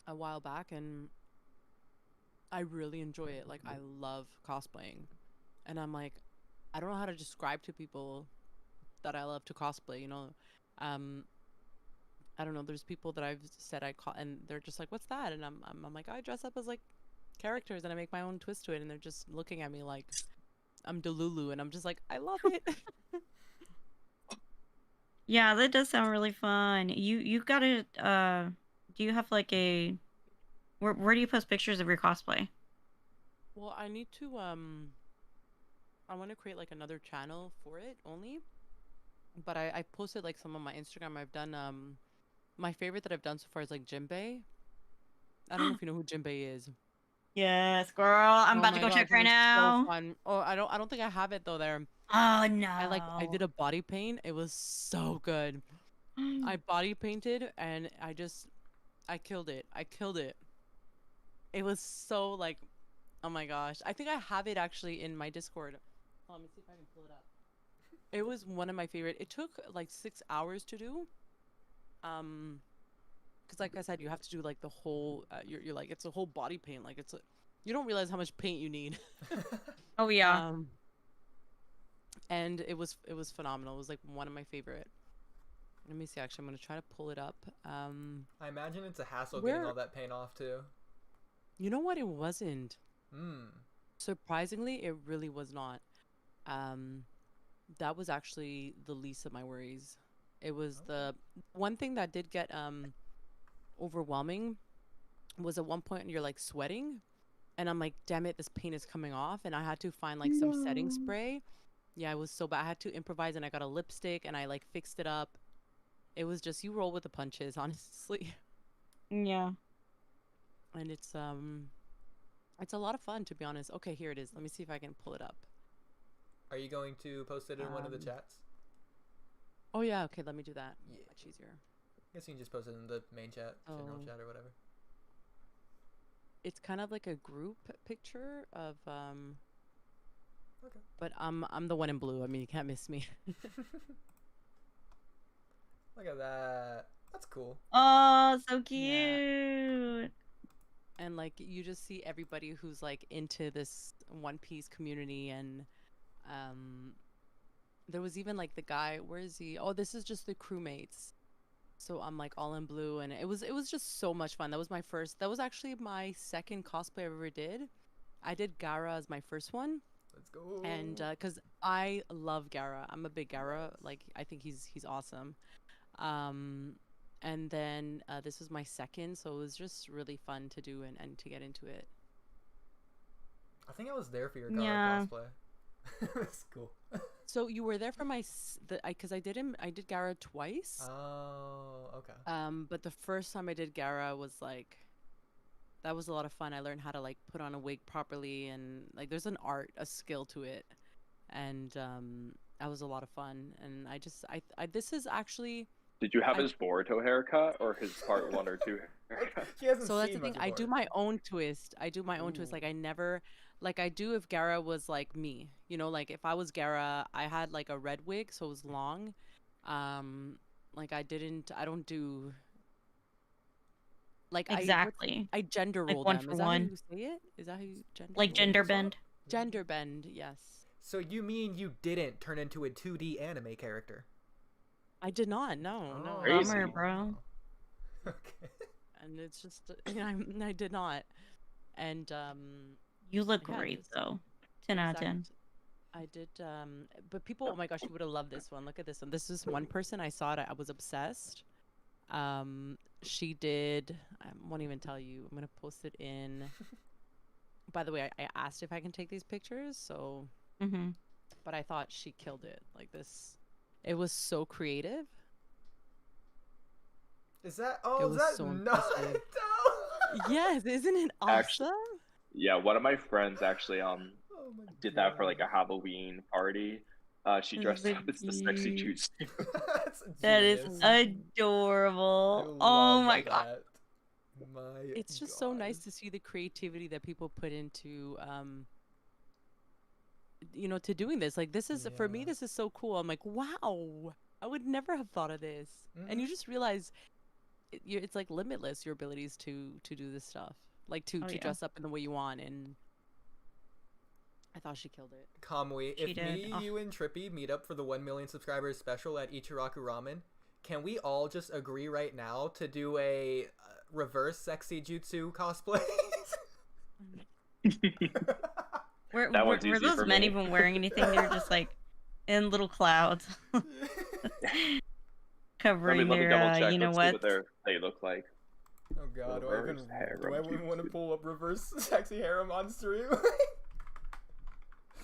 a while back and I really enjoy it. Like I love cosplaying. And I'm like, I don't know how to describe to people that I love to cosplay, you know. I don't know, there's people that I've said and they're just like, "What's that?" And I'm like, "I dress up as like characters and I make my own twist to it." And they're just looking at me like I'm Delulu and I'm just like, "I love it." Yeah, that does sound really fun. You gotta do you have like a where do you post pictures of your cosplay? Well, I need to I want to create like another channel for it only. but I posted like some on my Instagram. I've done my favorite that I've done so far is like Jinbei. I don't know if you know who Jinbei is. Yes, girl. I'm Oh about to my go gosh, check it right was so now. fun. Oh, I don't think I have it though there. Oh no. I did a body paint. It was so good. I body painted and I killed it. I killed it. It was so like, oh my gosh. I think I have it actually in my Discord. Let me see if I can pull it up. It was one of my favorite. It took like 6 hours to do. Because like I said, you have to do like the whole. You're like it's a whole body paint. Like you don't realize how much paint you need. Oh yeah. And it was phenomenal. It was like one of my favorite. Let me see. Actually, I'm gonna try to pull it up. I imagine it's a hassle getting all that paint off too. You know what? It wasn't. Hmm. Surprisingly, it really was not. That was actually the least of my worries. It was the one thing that did get overwhelming was at one point you're like sweating, and I'm like, damn it, this paint is coming off, and I had to find like some setting spray. Yeah, it was so bad. I had to improvise, and I got a lipstick, and I like fixed it up. It was just you roll with the punches, honestly. Yeah. And it's a lot of fun, to be honest. Okay, here it is. Let me see if I can pull it up. Are you going to post it in one of the chats? Oh yeah, okay, let me do that. Yeah. Much easier. I guess you can just post it in the main chat, general chat, or whatever. It's kind of like a group picture of Okay. But I'm the one in blue. I mean, you can't miss me. Look at that. That's cool. Oh, so cute. Yeah. And like you just see everybody who's like into this One Piece community, and there was even like the guy, where is he? Oh, this is just the crewmates. So I'm like all in blue, and it was just so much fun. That was actually my second cosplay I ever did. I did Gaara as my first one. Let's go. And because I love Gaara, I'm a big Gaara. Like I think he's awesome. And then this was my second, so it was just really fun to do and to get into it. I think I was there for your Gaara cosplay. That's cool. So you were there for my because I did Gaara twice. Oh, okay. But the first time I did Gaara was like, that was a lot of fun. I learned how to like put on a wig properly, and like there's a skill to it, and that was a lot of fun. And I this is actually. Did you have his Boruto haircut or his part 1 or 2 haircut? So that's the thing. I do my own twist. Like I never, like I do if Gaara was like me, you know, like if I was Gaara, I had like a red wig, so it was long. Like I don't do. Like exactly. I gender roll like them. Is that one. how you say it? Is that how you gender? Like gender bend. Gender bend, yes. So you mean you didn't turn into a 2D anime character? I did not. No. Bummer, bro. Okay. And it's just I did not. And you look great though. 10 out of 10. I did but people, oh my gosh, you would have loved this one. Look at this one. This is one person I saw it. I was obsessed. She did, I won't even tell you. I'm gonna post it in. By the way, I asked if I can take these pictures, so but I thought she killed it. Like this, it was so creative. Is that so Naruto? Yes, isn't it awesome? Actually, yeah, one of my friends actually did that for like a Halloween party. She dressed up as the sexy juice. That is adorable. Oh my god. It's just so nice to see the creativity that people put into you know, to doing this. Like this is for me, this is so cool. I'm like, wow, I would never have thought of this. And you just realize it's like limitless, your abilities to do this stuff, like to dress up in the way you want. And I thought she killed it. Kamui, if me, you, and Trippy meet up for the 1 million subscribers special at Ichiraku Ramen, can we all just agree right now to do a reverse sexy jutsu cosplay? Were those men even wearing anything? They're just like in little clouds. Covering let me double check. You know what they look like. Oh god, do I even want to pull up reverse sexy harem on stream?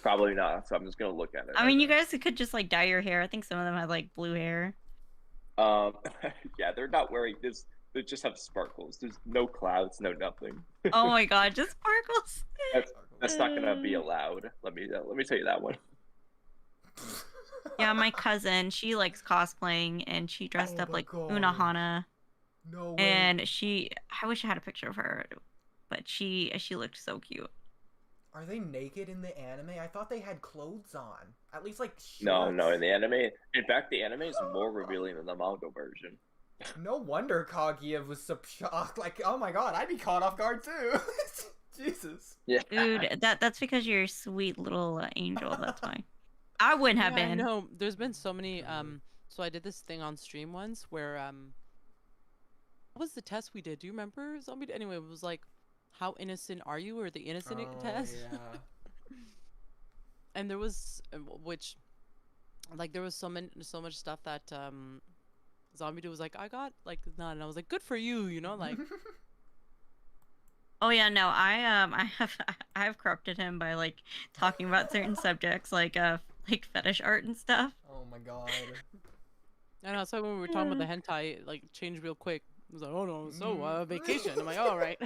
Probably not. So I'm just gonna look at it. I mean, you guys could just like dye your hair. I think some of them had like blue hair. Yeah, they're not wearing this. They just have sparkles. There's no clouds, no nothing. Oh my god, just sparkles. That's not gonna be allowed. Let me tell you that one. Yeah, my cousin, she likes cosplaying, and she dressed Oh up my like God. Unahana, No way. and I wish I had a picture of her, but she looked so cute. Are they naked in the anime? I thought they had clothes on. At least like shorts. No, in the anime. In fact, the anime is more revealing than the manga version. No wonder Kaguya was so shocked. Like, oh my god, I'd be caught off guard too. Jesus. Yeah. Dude, that's because you're a sweet little angel. That's why. I wouldn't have Yeah, I been. know. There's been so many. So I did this thing on stream once where what was the test we did? Do you remember? Zombie. Anyway, it was like, how innocent are you, or the innocent test. Yeah. And there was which, like, there was so much stuff that Zombie Dude was like, I got like none, and I was like, good for you, you know, like. Oh yeah, no, I have corrupted him by like talking about certain subjects like fetish art and stuff. Oh my god. I know. That's why when we were talking about the hentai, it, like, changed real quick. I was like, oh no, so vacation. I'm like, all right.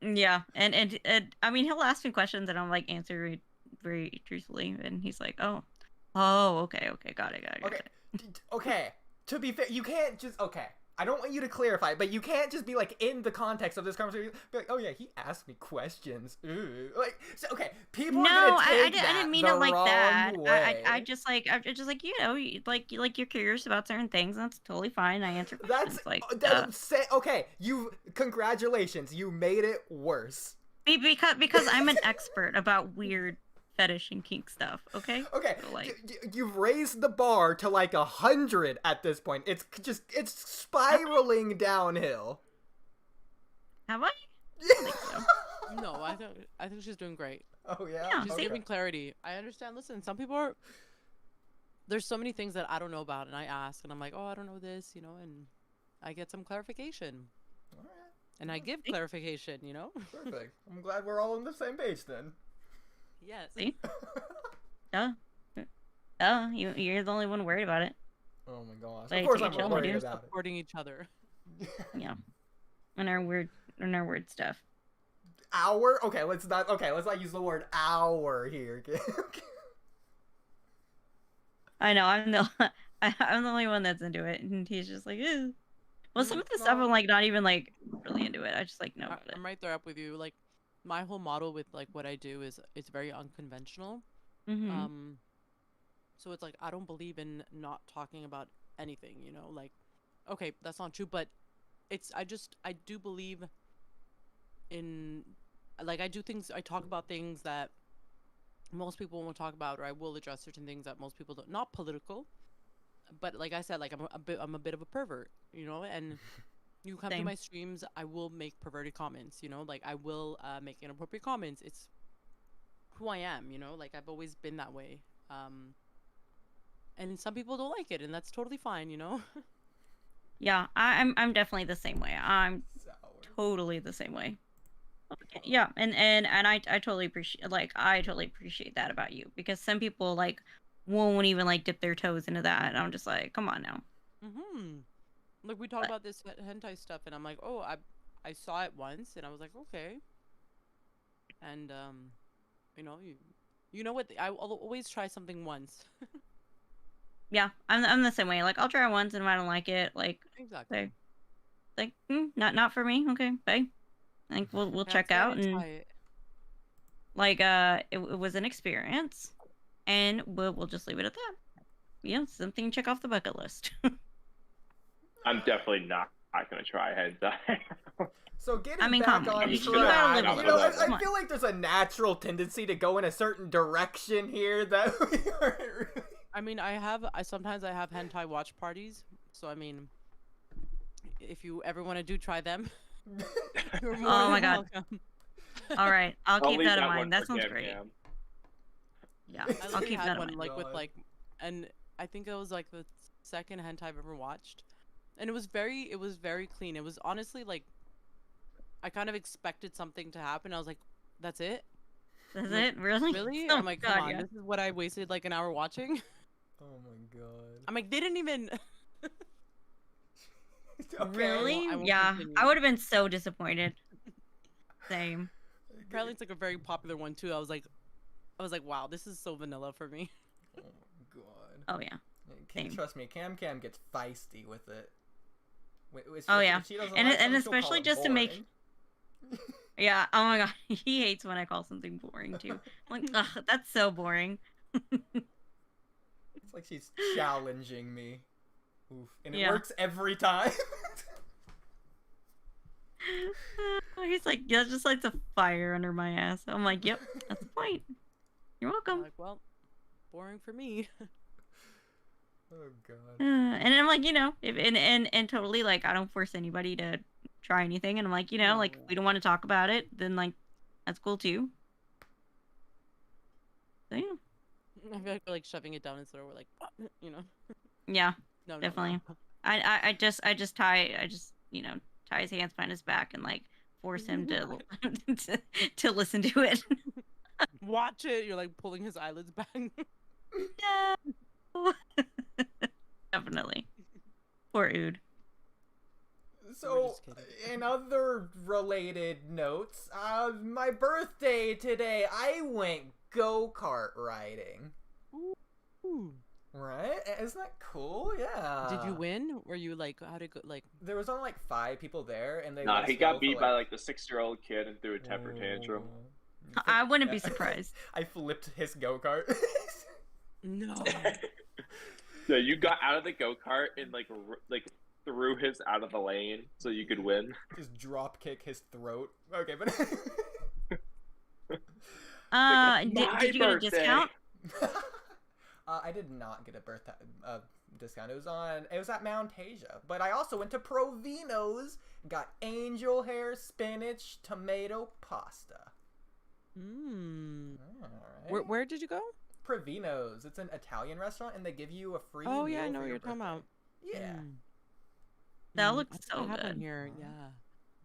Yeah, and I mean, he'll ask me questions and I'm like answer very truthfully, and he's like, oh, okay, got it. Okay. To be fair, you can't just I don't want you to clarify, but you can't just be like in the context of this conversation. Be like, oh yeah, he asked me questions. Ooh. Like, so, okay, people. No, are gonna take I didn't mean the it like wrong that. way. I just like you know, like you're curious about certain things. And that's totally fine. I answer questions Okay. Congratulations, you made it worse. because I'm an expert about weird fetish and kink stuff. Okay. Okay, So, like, you've raised the bar to like 100 at this point. It's spiraling downhill. have I? No, I think she's doing great. Oh yeah. Yeah, She's okay. giving clarity. I understand. Listen, some people are. There's so many things that I don't know about, and I ask, and I'm like, oh, I don't know this, you know, and I get some clarification. All right. And I give clarification, you know. Perfect. I'm glad we're all on the same page then. Yes. See? You're the only one worried about it. Oh my gosh. Like, Of course take I'm it chill, worried dude. about it. Supporting each other. Yeah. And our weird stuff. Let's not use the word our here. Okay. I know, I'm the only one that's into it, and he's just like, ew. Well, some of the stuff I'm like not even like really into it. I just like know about it. I'm right there up with you. Like, my whole model with like what I do is it's very unconventional. Mm-hmm. So it's like I don't believe in not talking about anything, you know. Like, okay, that's not true, but I do believe in, like, I talk about things that most people won't talk about, or I will address certain things that most people don't. Not political, but like I said, like I'm a bit of a pervert, you know. And you come to Same. my streams, I will make perverted comments, you know. Like, I will make inappropriate comments. It's who I am, you know. Like, I've always been that way. And some people don't like it, and that's totally fine, you know. Yeah, I'm definitely the same way. I'm Sour. totally the same way. Yeah, and I totally appreciate that about you, because some people like won't even like dip their toes into that, and I'm just like, come on now. Like, we talk about this hentai stuff, and I'm like, oh, I saw it once, and I was like, okay. And you know what? I'll always try something once. Yeah, I'm the same way. Like, I'll try it once, and if I don't like it, like, Exactly. like not for me. Okay, bye. Like, we'll check out, and like it was an experience, and we'll just leave it at that. Yeah, something to check off the bucket list. I'm definitely not gonna try hentai. So getting I mean, back come on, on you track, gotta live you with know, it. I feel like there's a natural tendency to go in a certain direction here that we aren't really... I mean, sometimes I have hentai watch parties, so I mean, if you ever want to try them, you're more Oh my than God. welcome. All right, I'll keep leave that in one mind. That for sounds Cam great. Cam. Yeah, I I'll literally keep had that in one mind. like with God. like, and I think it was like the second hentai I've ever watched, and it was very clean. It was honestly like, I kind of expected something to happen. I was like, that's it. Is Like, it really? Really? Oh I'm like, God, come on, yeah. this is what I wasted like an hour watching. Oh my god. I'm like, they didn't even. Okay. Really? I won't Yeah, continue. I would have been so disappointed. Same. Apparently, it's like a very popular one too. I was like, wow, this is so vanilla for me. Oh my god. Oh yeah. Same. Trust me, CamCam gets feisty with it. Oh, yeah. If she doesn't And like it- and something, she'll call especially it just to make- boring. Yeah. Oh my God. He hates when I call something boring too. I'm like, ugh, that's so boring. It's like she's challenging me. Oof. And it Yeah. works every time. He's like, yeah, just like the fire under my ass. I'm like, yep, that's the point. You're I'm welcome. like, well, boring for me. Oh god. And I'm like, if and totally like I don't force anybody to try anything, and I'm like, like if we don't want to talk about it, then like that's cool too. So yeah, I feel like we're like shoving it down his throat. We're like, what? yeah, No, no, definitely. no. I just tie tie his hands behind his back and like force him to to listen to it. Watch it. You're like pulling his eyelids back. No. Definitely. Poor Ood. So, just kidding. in other related notes, my birthday today, I went go-kart riding. Ooh. Right? Isn't that cool? Yeah. Did you win? Were you like, how did go? Like, There was only like 5 people there, and they Nah, let he us go got beat for, by like the 6-year-old kid and threw a temper tantrum. Ooh. I wouldn't be surprised. I flipped his go-kart. no. Yeah, you got out of the go-kart and like threw his out of the lane so you could win. Just drop kick his throat. Okay, but Did you get a discount? I did not get a birthday discount. It was at Mount Asia. But I also went to Provino's, got angel hair, spinach, tomato pasta. Hmm. Alright. Where did you go? Provino's. It's an Italian restaurant, and they give you a free Oh meal yeah, I know for what your you're talking birthday. about. Yeah. Mm. That Mm, looks I think so I have one good. here. Wow. Yeah.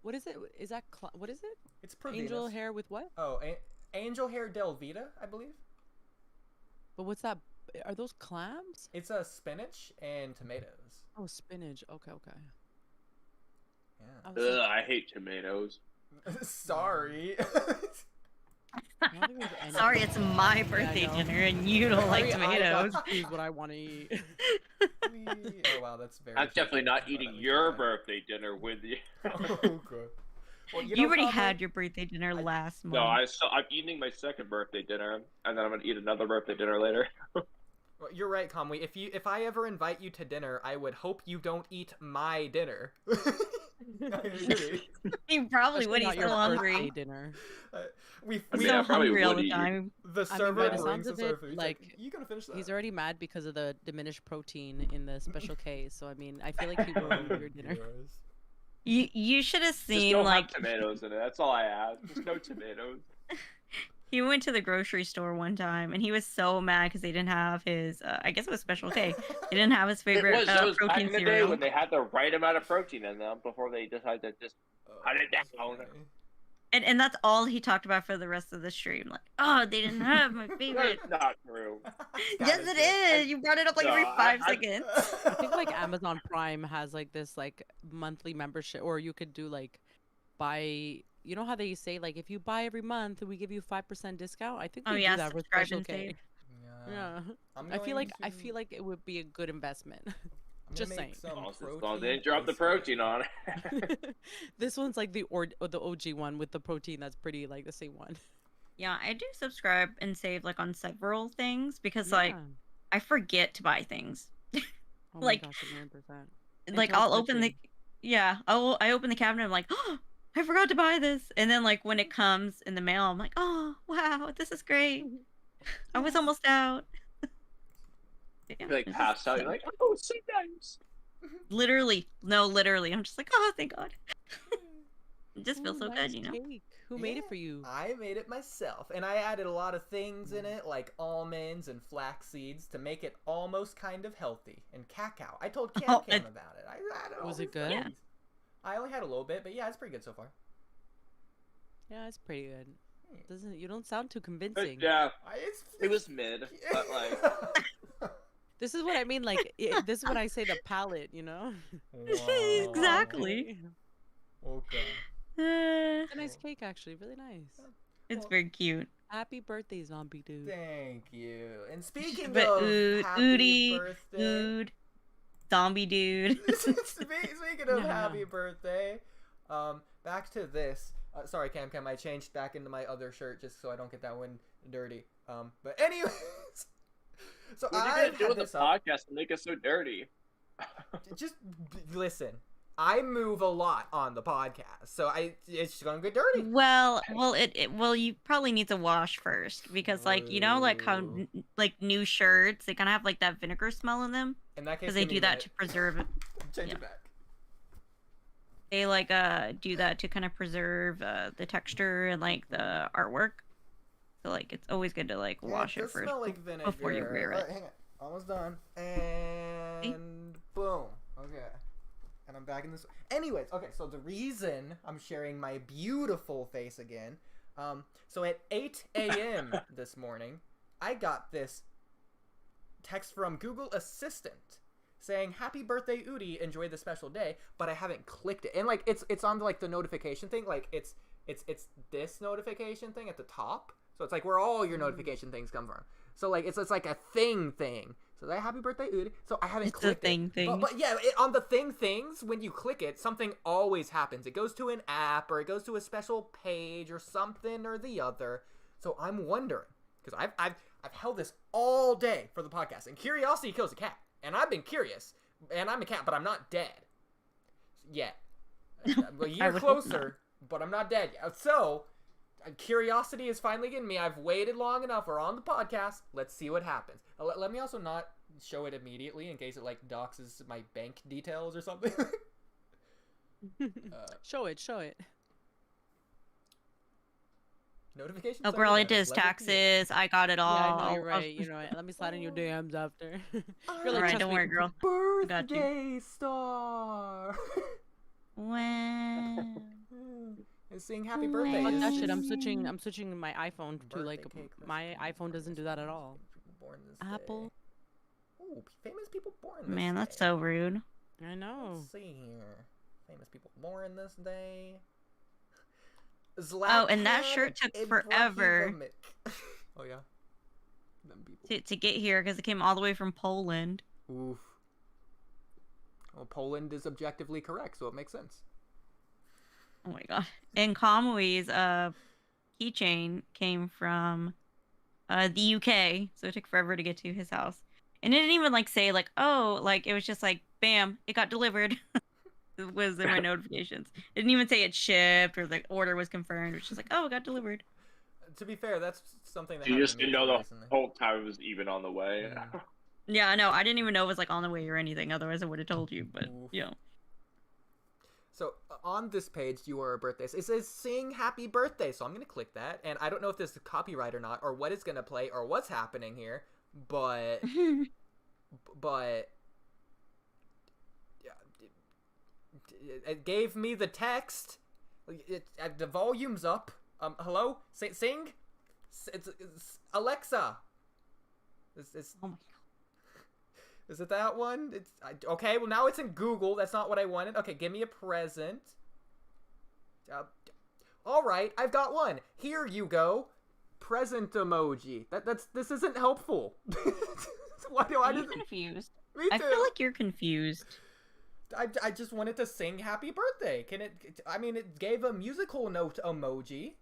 What is it? Is that what is it? It's Provino's. Angel hair with what? Oh, angel hair del Vita, I believe. But what's that? Are those clams? It's a spinach and tomatoes. Oh, spinach. Okay, okay. Yeah. I was like, I hate tomatoes. Sorry. I don't think there's any- Sorry, it's my birthday know. dinner and you don't like Sorry, I tomatoes. got to choose what I want to eat. Oh wow, that's very. I'm definitely not but eating at least your I- birthday dinner with you. Oh god. Well, You already Kamui, had your birthday dinner last month. No, I'm eating my second birthday dinner, and then I'm gonna eat another birthday dinner later. Well, you're right, Kamui. If I ever invite you to dinner, I would hope you don't eat my dinner. I agree. You probably would. Especially He's not your so birthday hungry. dinner. We I mean, So I probably hungry all would the eat. time. the I mean, server by the brings sounds of us our it, food. He's like, you gotta finish that. He's already mad because of the diminished protein in the special K. So I mean, I feel like he will eat your dinner. You should have Just seen don't like have tomatoes in it. That's all I ask. Just no tomatoes. he went to the grocery store one time and he was so mad because they didn't have his I guess it was Special K. They didn't have his favorite It was back protein in the day cereal. when they had the right amount of protein in them before they decided to just cut it down. Okay. And that's all he talked about for the rest of the stream. Like, oh, they didn't have my favorite. That's not true. Yes, it is. You brought it up like every No, 5 seconds. I think like Amazon Prime has like this like monthly membership, or you could do like buy. You know how they say like if you buy every month, we give you 5% discount. I think Oh they yeah, do that with subscribe Special and K. save. Yeah, I'm I feel going like to- it would be a good investment. I'm gonna just make saying. some As long as protein they didn't drop the ice cream. protein on it. This one's like the OG one with the protein. That's pretty like the same one. Yeah, I do subscribe and save like on several things because like Yeah. I forget to buy things. Oh my like- gosh, 100%. Like Until I'll open the switching. I open the cabinet. I'm like, oh, I forgot to buy this. And then like when it comes in the mail, I'm like, oh wow, this is great. I was almost out. Yeah, You're like it's passed out. so- You're like, oh, it's so nice. literally, no, literally. I'm just like, oh, thank God. It just feels Ooh, so nice good, you know. cake. Who made it for you? I made it myself, and I added a lot of things in it, like almonds and flax seeds, to make it almost kind of healthy. And cacao. I told Oh, CamCam about it. I added all Was it these good? things. I only had a little bit, but yeah, it's pretty good so far. Yeah, it's pretty good. You don't sound too convincing. Yeah, It's, it was mid, but like, This is what I mean. Like, this is when I say the palette. You know. Exactly. Okay. It's a nice cake, actually. Really nice. It's very cute. Happy birthday, zombie dude. Thank you. And speaking But of happy Oodie, birthday, Ood, zombie dude. speaking of No. happy birthday, back to this. Sorry, Camcam, I changed back into my other shirt just so I don't get that one dirty. But anyways, so what are you gonna do with the podcast to make us so dirty? Just listen. I move a lot on the podcast, so it's gonna get dirty. Well, you probably need to wash first because, like, you know, like how like new shirts, they kind of have like that vinegar smell in them In that case, because they give me do that a to minute. preserve it. Change yeah. it back. They like do that to kind of preserve the texture and like the artwork. So like it's always good to like wash it it does first smell like vinegar. before you wear it. Alright, hang on. Almost done. And boom. Okay. And I'm back in this. Anyways, okay, so the reason I'm sharing my beautiful face again, so at 8 a.m. this morning, I got this text from Google Assistant saying, "Happy birthday, Oodie, enjoy the special day," but I haven't clicked it. And like it's on like the notification thing, like it's this notification thing at the top. So it's like where all your notification things come from. So like it's like a thing. So that happy birthday, Oodie. So I haven't clicked it. But yeah, on the things, when you click it, something always happens. It goes to an app or it goes to a special page or something or the other. So I'm wondering, because I've held this all day for the podcast, and curiosity kills a cat. And I've been curious, and I'm a cat, but I'm not dead yet. I'm a year closer, but I'm not dead yet. So curiosity is finally getting me. I've waited long enough. We're on the podcast. Let's see what happens. Let me also not show it immediately in case it like doxes my bank details or something. Show it. Notifications. Oh, girl, I did his taxes. I got it all. Yeah, I know you're right. You know, let me slide in your DMs after. You're like, Alright, trust don't me. worry, girl. got you. Birthday star. When And saying happy birthday. Fuck Fuck that is- shit. I'm switching my iPhone to like Birthday cake my recipe. iPhone doesn't do that at all. People born this Apple. day. Ooh, famous people born this man, that's day. so rude. I know. Let's see here. Famous people born this day. Oh, and that shirt took Zlatan forever. Ibrahimovic. Oh yeah. Them people. To get here because it came all the way from Poland. Oof. Well, Poland is objectively correct, so it makes sense. Oh my god. And Kamui's keychain came from the UK, so it took forever to get to his house. And it didn't even like say like, oh, like it was just like bam, it got delivered. It was in my notifications. It didn't even say it shipped or the order was confirmed. It was just like, oh, it got delivered. To be fair, that's something that You happened just to me didn't know the recently. whole time it was even on the way. Yeah. Yeah, I know. I didn't even know it was like on the way or anything. Otherwise, I would have told you. But Oof. you know. So on this page, your birthday, it says "Sing Happy Birthday," so I'm gonna click that, and I don't know if this is copyright or not, or what it's gonna play, or what's happening here, but yeah, it gave me the text. The volume's up. Hello, sing. It's Alexa. It's Oh my Is it that one? Okay, well now it's in Google. That's not what I wanted. Okay, give me a present. All right, I've got one. Here you go. Present emoji. This isn't helpful. Why I'm does confused. Me too. I feel like you're confused. I just wanted to sing happy birthday. Can it? I mean, it gave a musical note emoji.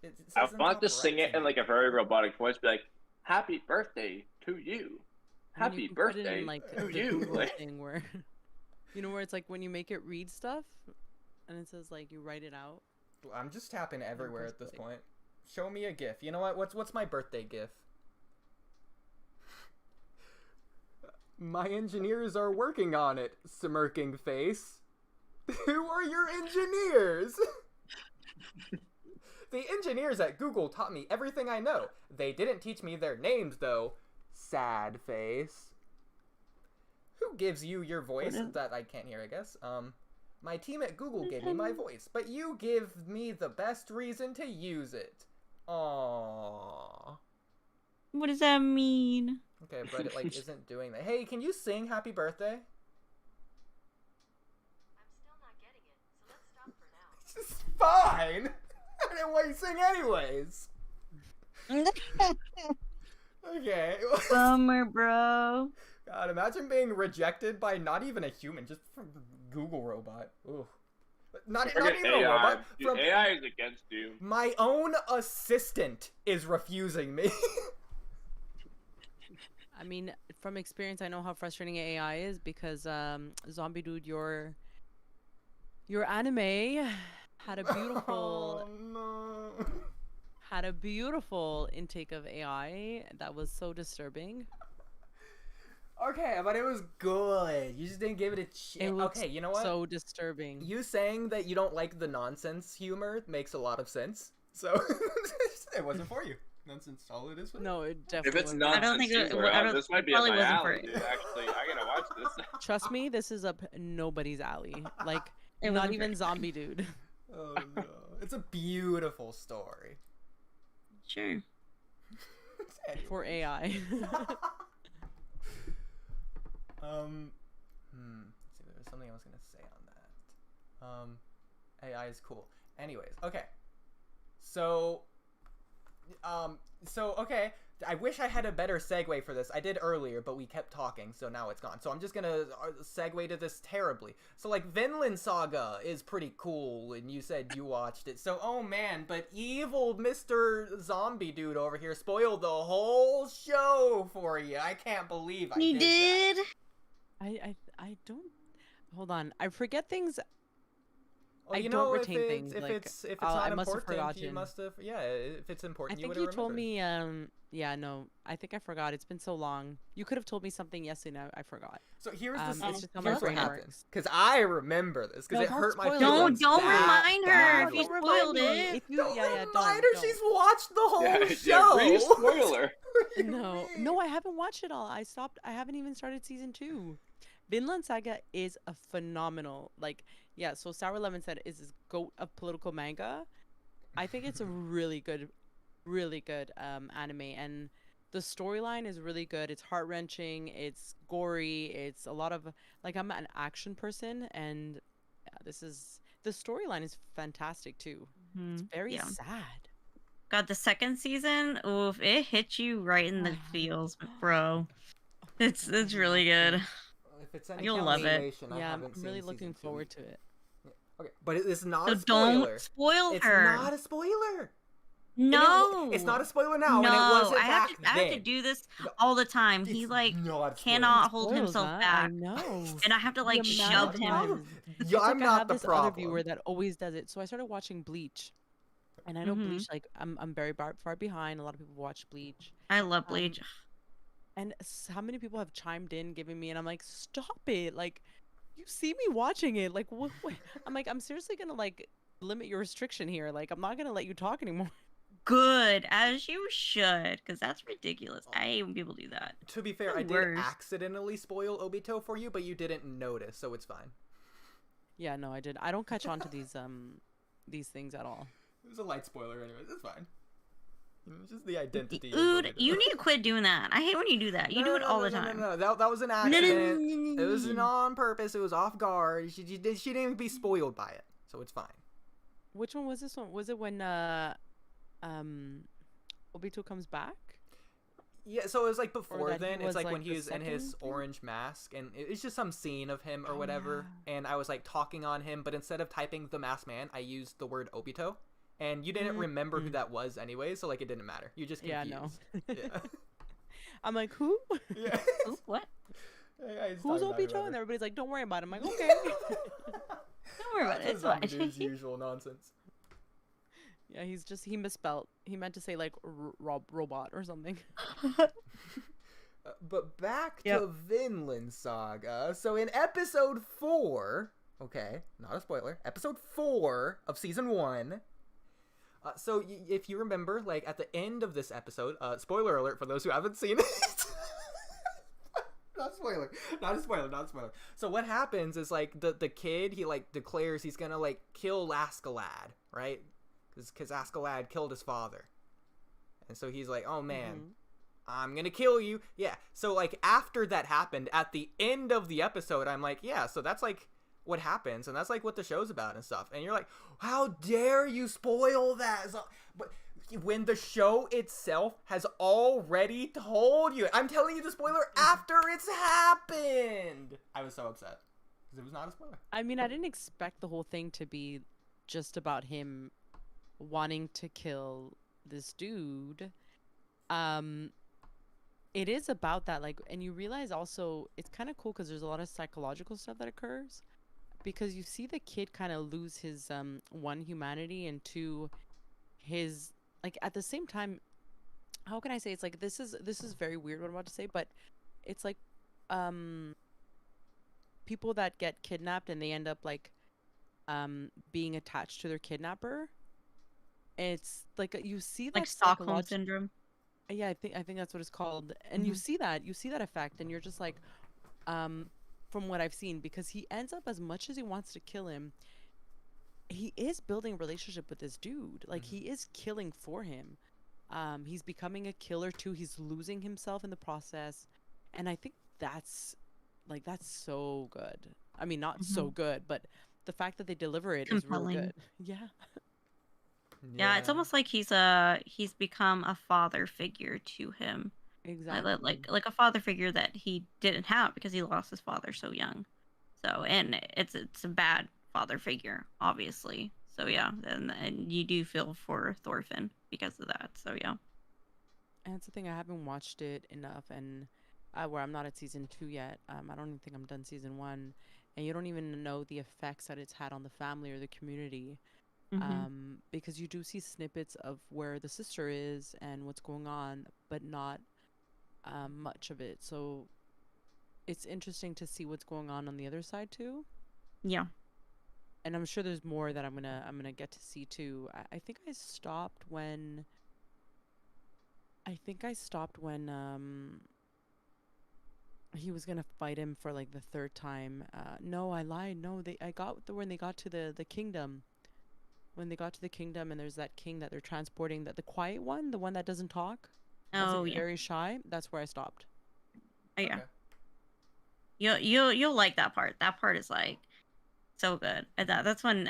It I says in want to top sing right it in like a very robotic voice, be like, "Happy birthday to you, And happy you can put it birthday in, like, to the you." Google Like, thing where, you know, where it's like when you make it read stuff, and it says like you write it out. I'm just tapping everywhere press at this play. point. Show me a GIF. You know what? What's my birthday GIF? My engineers are working on it. Smirking face. Who are your engineers? The engineers at Google taught me everything I know. They didn't teach me their names though. Sad face. Who gives you your voice? That I can't hear, I guess. My team at Google gave me my voice, but you give me the best reason to use it. Aww. What does that mean? Okay, but it, like, isn't doing that. Hey, can you sing Happy Birthday? I'm still not getting it, so let's stop for now. It's fine! I didn't want you to sing anyways! Okay. Bummer, bro. God, imagine being rejected by not even a human, just from Google robot. Ooh. Not even a robot. From AI is against you. my own assistant is refusing me. I mean, from experience, I know how frustrating AI is because, Zombie Dude, your anime had a beautiful, Oh, no. had a beautiful intake of AI that was so disturbing. Okay, but it was good. You just didn't give it a It chance. was Okay, you know what? so disturbing. You saying that you don't like the nonsense humor makes a lot of sense. So, it wasn't for you. Nonsense, all it is for you. No, it If definitely it's wasn't. not, I don't think it- I don't- this might it be up probably my wasn't for alley, it. dude. Actually, I gotta watch this. Trust me, this is up nobody's alley. Like, It not wasn't even for- Zombie Dude. Oh no. It's a beautiful story. Sure. For AI. Let's see, there was something I was gonna say on that. AI is cool. Anyways, okay. So, okay. I wish I had a better segue for this. I did earlier, but we kept talking, so now it's gone. So I'm just gonna segue to this terribly. So, like, Vinland Saga is pretty cool, and you said you watched it. So, oh man, but evil Mr. Zombie Dude over here spoiled the whole show for you. I can't believe I He did that. did. I don't. Hold on. I forget things. Well, I you don't know, retain if things, If like, it's I not must have important, you forgotten. must have. Yeah, if it's I important, you think would have you told remembered. me. Yeah, no. I think I forgot. It's been so long. You could have told me something yesterday. I forgot. So here's It's the just how my here's what brain happened. works. Because I remember this. Because No, it don't hurt my spoil it. feelings. Don't that remind her badly. if you Don't spoiled remind me. it. If you, Don't yeah, remind don't. her. She's watched the whole Yeah, show. read a spoiler. What do you No, mean? no, I haven't watched it all. I stopped. I haven't even started season 2. Vinland Saga is a phenomenal, like, yeah. So Sour Lemon said is this goat of political manga. I think it's a really good anime, and the storyline is really good. It's heart wrenching. It's gory. It's a lot of, like, I'm an action person, and yeah, the storyline is fantastic too. It's very Yeah. sad. God, the second season, oof, it hit you right in the feels, bro. It's really good. If it's any You'll love it. consolation, I Yeah, I'm haven't really seen looking season 2 forward either. to it. Okay, but it's not So a spoiler. don't spoil It's her. not a spoiler. No, It's not a spoiler now, no, and it wasn't I have back to. I have to then. do this No, all the time. He it's like not a spoiler. cannot hold Spoils himself that, back, I know. and I have to like The amount shove of him. times- Yeah, It's I'm like I not have the this problem. other viewer that always does it. So I started watching Bleach, and I know Bleach, like, I'm very far behind. A lot of people watch Bleach, I love Bleach. and how many people have chimed in, giving me, and I'm like, stop it! Like, you see me watching it, like, what? I'm like, I'm seriously gonna, like, limit your restriction here. Like, I'm not gonna let you talk anymore. Good, as you should, because that's ridiculous. I hate when people do that. To be fair, The I did worst. accidentally spoil Obito for you, but you didn't notice, so it's fine. Yeah, no, I did. I don't catch on to these things at all. It was a light spoiler, anyways. It's fine. It's just the identity. Dude, you need to quit doing that. I hate when you do that. You do it all the time. No, that was an accident. It was on purpose. It was off guard. She didn't even be spoiled by it, so it's fine. Which one was this one? Was it when Obito comes back? Yeah, so it was like before that he then. It's was, like like, when he the was in his second thing? orange mask, and it's just some scene of him or Oh, whatever. And I was like talking on him, but instead of typing the masked man, I used the word Obito. And you didn't remember who that was anyway, so like it didn't matter. You just Yeah, confused. no. Yeah. I'm like, who? Yeah. Ooh, what? Who's Obito? And everybody's like, don't worry about him. I'm like, okay. Don't worry about it. It's fine. Dude's usual nonsense. Yeah, he misspelled. He meant to say, like, robot or something. But back Yep. to Vinland Saga. So in episode 4, okay, not a spoiler, episode 4 of season 1. So if you remember, like at the end of this episode, spoiler alert for those who haven't seen it. Not spoiler. Not a spoiler. Not a spoiler. So what happens is like the kid, he like declares he's gonna like kill Askeladd, right? Because Askeladd killed his father, and so he's like, oh man, I'm gonna kill you. Yeah. So like after that happened, at the end of the episode, I'm like, yeah. So that's like what happens, and that's like what the show's about and stuff. And you're like, how dare you spoil that? So, but when the show itself has already told you, I'm telling you the spoiler after it's happened. I was so upset because it was not a spoiler. I mean, I didn't expect the whole thing to be just about him wanting to kill this dude. It is about that, like, and you realize also it's kind of cool because there's a lot of psychological stuff that occurs, because you see the kid kind of lose his one, humanity, and two, his, like, at the same time, how can I say, it's like this is very weird what I'm about to say, but it's like people that get kidnapped and they end up like being attached to their kidnapper. It's like you see that Like Stockholm syndrome. Yeah, I think that's what it's called. And you see that effect, and you're just like, from what I've seen, because he ends up, as much as he wants to kill him, he is building a relationship with this dude. Like he is killing for him. He's becoming a killer too. He's losing himself in the process, and I think that's so good. I mean, not so good, but the fact that they deliver it is really good. Yeah. Yeah, it's almost like he's become a father figure to him. Exactly. Like a father figure that he didn't have because he lost his father so young. So, and it's a bad father figure, obviously. So yeah, and you do feel for Thorfinn because of that. So yeah. And that's the thing, I haven't watched it enough, and where I'm not at season 2 yet. I don't even think I'm done season 1, and you don't even know the effects that it's had on the family or the community. Because you do see snippets of where the sister is and what's going on, but not much of it. So it's interesting to see what's going on the other side too. Yeah. And I'm sure there's more that I'm gonna get to see too. I think I stopped when he was gonna fight him for like the 3rd time. No, I lied. No, I got when they got to the kingdom. When they got to the kingdom, and there's that king that they're transporting, the quiet one, the one that doesn't talk. Oh, like yeah. Very shy. That's where I stopped. Oh, yeah. Okay. You'll like that part. That part is like so good. And that's when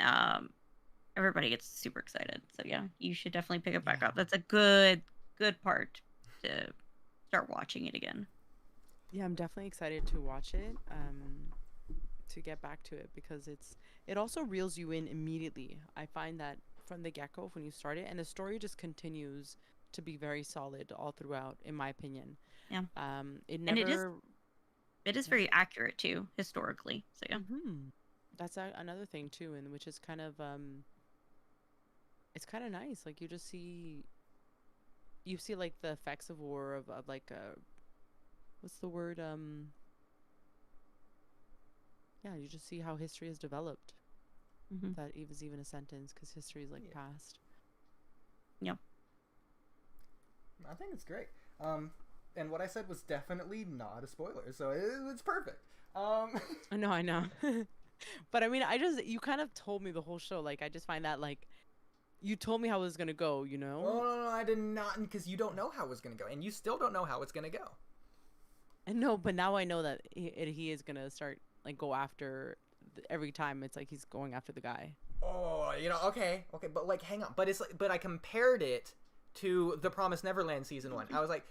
everybody gets super excited. So yeah, you should definitely pick it back up. That's a good part to start watching it again. Yeah, I'm definitely excited to watch it. To get back to it, because it also reels you in immediately. I find that from the get-go when you start it, and the story just continues to be very solid all throughout, in my opinion. Yeah. It never. And it is very accurate too, historically. So yeah. That's another thing too, and which is kind of it's kind of nice. Like you see like the effects of war of like what's the word yeah, you just see how history has developed. That is even a sentence, because history is like past. Yeah. I think it's great. And what I said was definitely not a spoiler, so it's perfect. I know. But I mean, you kind of told me the whole show. Like, I just find that, like, you told me how it was gonna go, you know? Oh, no, I did not, because you don't know how it's gonna go, and you still don't know how it's gonna go. And no, but now I know that he is gonna start, like, go after every time. It's like he's going after the guy. Oh, okay, but like, hang on, but I compared it to The Promised Neverland season 1. I was like,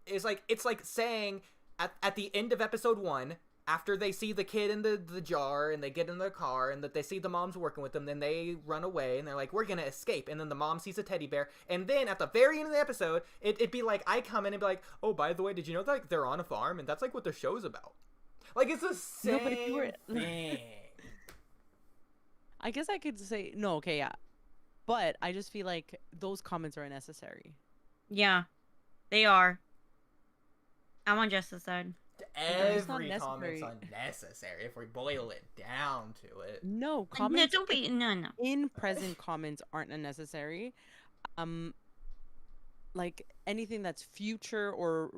it's like saying at the end of episode 1, after they see the kid in the jar and they get in their car and that they see the mom's working with them, then they run away and they're like, we're gonna escape, and then the mom sees a teddy bear, and then at the very end of the episode, it'd be like I come in and be like, oh, by the way, did you know that, like, they're on a farm? And that's like what the show's about. Like, it's the same No, but if you were thing. I guess I could say no. Okay, yeah, but I just feel like those comments are unnecessary. Yeah, they are. I'm on Jess's side. Every comment's unnecessary if we boil it down to it. No, comments. No, don't be. No. In present comments aren't unnecessary. Like anything that's future or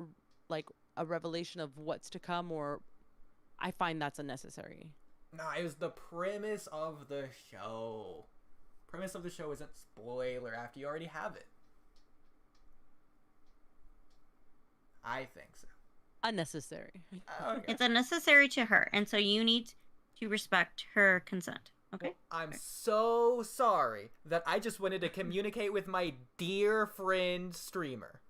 like a revelation of what's to come, or I find that's unnecessary. No, it was the premise of the show. Premise of the show isn't spoiler after you already have it. I think so. Unnecessary. Okay. It's unnecessary to her, and so you need to respect her consent. Okay. Well, I'm so sorry that I just wanted to communicate with my dear friend streamer.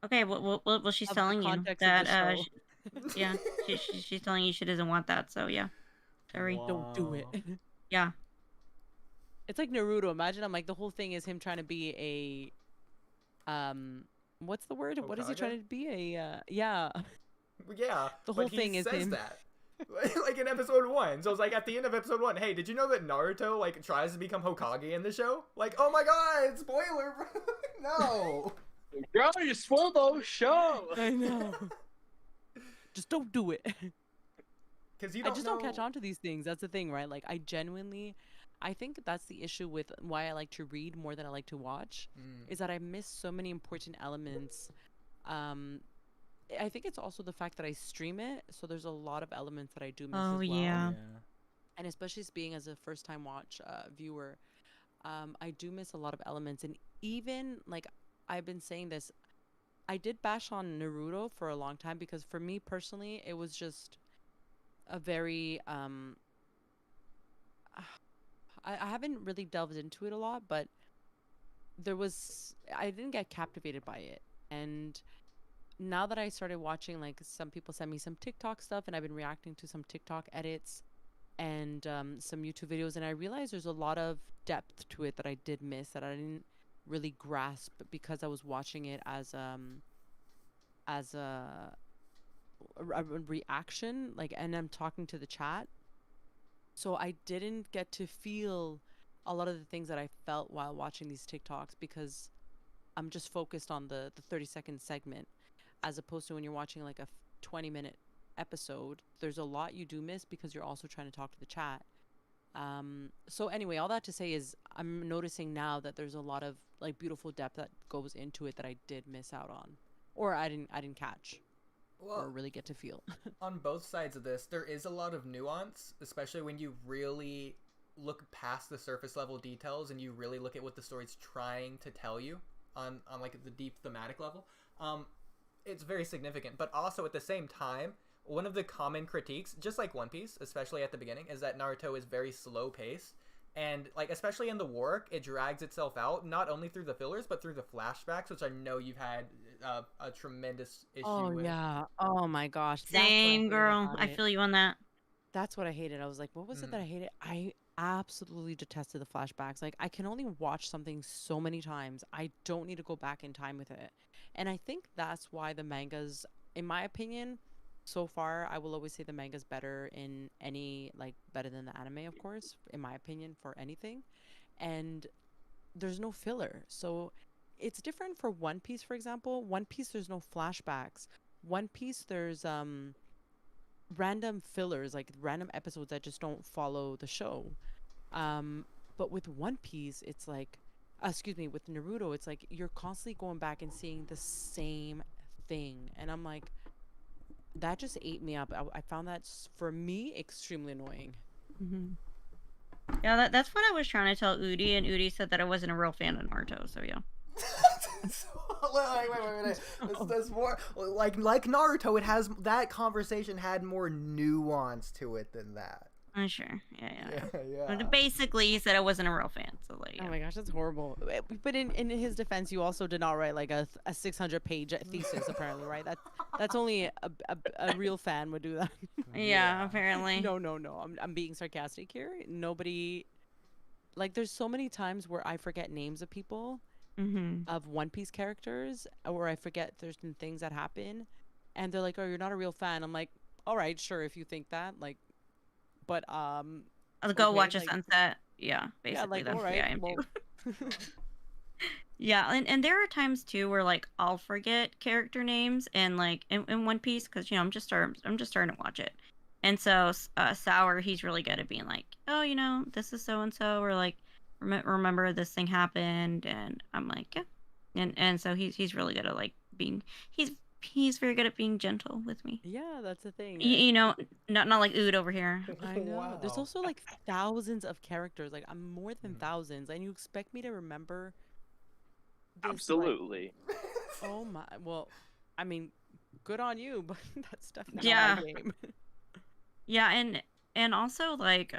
Okay. Well, she's Of the telling you context of that. the show. Yeah. She's telling you she doesn't want that. So yeah. Sorry. Wow. Don't do it. Yeah. It's like Naruto. Imagine I'm like the whole thing is him trying to be a what's the word? What is he Hokage? trying to be? Yeah. Yeah, The but whole he thing is says him. that. Like in episode 1. So it's like at the end of episode 1, hey, did you know that Naruto like tries to become Hokage in the show? Like, oh my god, spoiler, bro. No. Girl, you spoiled the whole show. I know. Just don't do it. Because you I don't just know... don't catch on to these things. That's the thing, right? Like I think that's the issue with why I like to read more than I like to watch, is that I miss so many important elements. I think it's also the fact that I stream it, so there's a lot of elements that I do miss as Oh, well. yeah. And especially being as a first-time watch viewer, I do miss a lot of elements. And even like I've been saying this, I did bash on Naruto for a long time because for me personally, it was just a very I haven't really delved into it a lot, but I didn't get captivated by it. And now that I started watching, like some people send me some TikTok stuff, and I've been reacting to some TikTok edits and some YouTube videos, and I realized there's a lot of depth to it that I did miss, that I didn't really grasp because I was watching it as a reaction, like, and I'm talking to the chat. So I didn't get to feel a lot of the things that I felt while watching these TikToks because I'm just focused on the 30-second segment, as opposed to when you're watching like a 20-minute episode. There's a lot you do miss because you're also trying to talk to the chat. So anyway, all that to say is I'm noticing now that there's a lot of like beautiful depth that goes into it that I did miss out on, or I didn't catch. Or really get to feel. On both sides of this, there is a lot of nuance, especially when you really look past the surface level details and you really look at what the story's trying to tell you on like the deep thematic level. It's very significant, but also at the same time, one of the common critiques, just like One Piece, especially at the beginning, is that Naruto is very slow paced. And like especially in the war arc, it drags itself out not only through the fillers but through the flashbacks, which I know you've had a tremendous issue with. Yeah. Oh my gosh. That's what I Same, hated girl. about I it. feel you on that. That's what I hated. I was like, what was it that I hated? I absolutely detested the flashbacks. Like, I can only watch something so many times. I don't need to go back in time with it. And I think that's why the mangas, in my opinion, so far, I will always say the manga's better in any, like, better than the anime, of course, in my opinion, for anything. And there's no filler. So it's different for One Piece, for example. One Piece, there's no flashbacks. One Piece, there's random fillers, like random episodes that just don't follow the show. But with One Piece, it's like, with Naruto, it's like you're constantly going back and seeing the same thing. And I'm like, that just ate me up. I found that, for me, extremely annoying. Yeah, that's what I was trying to tell Oodie, and Oodie said that I wasn't a real fan of Naruto, so yeah. Wait. There's more like Naruto. It has that conversation had more nuance to it than that. Sure. Yeah. Yeah. But basically, he said I wasn't a real fan, so like. Oh my gosh, that's horrible. But in his defense, you also did not write like a 600-page thesis, apparently, right? That's only a real fan would do that. Yeah, apparently. No. I'm being sarcastic here. Nobody, like, there's so many times where I forget names of people, of One Piece characters, or I forget certain things that happen, and they're like, "Oh, you're not a real fan." I'm like, "All right, sure, if you think that." Like, but I'll go okay, watch a like, sunset. Yeah, basically. yeah, like, That's all the way right, I am well, too. Yeah, and there are times too where like I'll forget character names and like in One Piece because I'm just starting to watch it, and so Sour, he's really good at being like, oh, this is so and so, or like remember this thing happened, and I'm like, yeah, and so he's really good at like being, he's he's very good at being gentle with me. Yeah, that's the thing. You know, not like Ood over here. I know. There's Wow. also like thousands of characters. Like I'm more than Mhm. thousands, and you expect me to remember this? Like, Absolutely. oh my. Well, I mean, good on you, but that's definitely Yeah. not my game. Yeah, and also like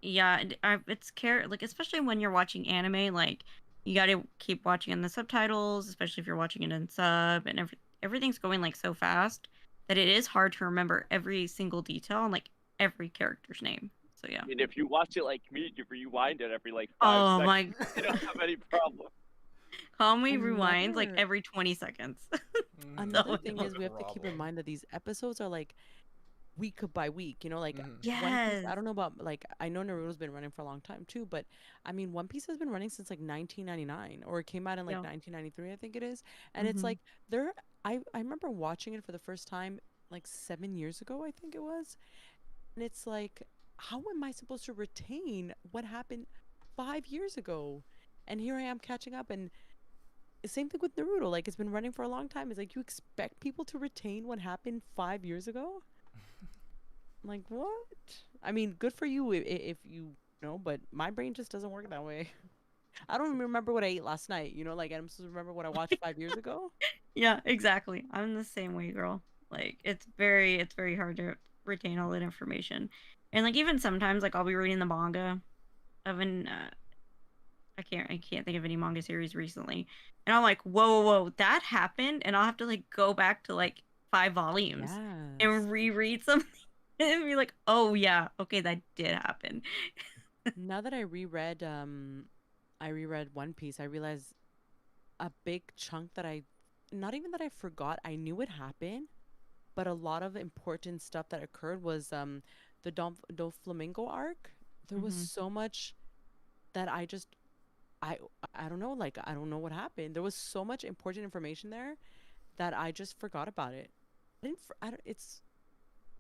yeah, it's like especially when you're watching anime, like you got to keep watching in the subtitles, especially if you're watching it in sub, and everything's going like so fast that it is hard to remember every single detail and like every character's name. So yeah. And if you watch it like me, you rewind it every like 5 Oh seconds. my, You don't have any problem. Kamui rewinds like Another- every 20 seconds. Mhm. Another Oh, thing no. is we have to keep in Problem. mind that these episodes are like week by week, you know, like Mhm. One Piece, Yes. I don't know about like I know Naruto's been running for a long time too, but I mean One Piece has been running since like 1999 or it came out in like Yeah. 1993 I think it is. And it's Mhm. like I remember watching it for the first time like 7 years ago I think it was. And it's like how am I supposed to retain what happened 5 years ago? And here I am catching up and same thing with Naruto. Like it's been running for a long time. It's like you expect people to retain what happened 5 years ago. Like what? I mean, good for you if you know, but my brain just doesn't work that way. I don't even remember what I ate last night. You know, like I'm supposed to remember what I watched 5 years ago. Yeah, exactly. I'm the same way, girl. Like it's very hard to retain all that information. And like even sometimes like I'll be reading the manga of an I can't think of any manga series recently. And I'm like, whoa, that happened, and I'll have to like go back to like 5 volumes Yes. and reread something and be like, oh yeah, okay, that did happen. Now that I reread One Piece, I realized a big chunk that I not even that I forgot, I knew it happened, but a lot of important stuff that occurred was the Doflamingo arc. There was Mhm. so much that I I don't know, like I don't know what happened. There was so much important information there that I just forgot about it. I don't, it's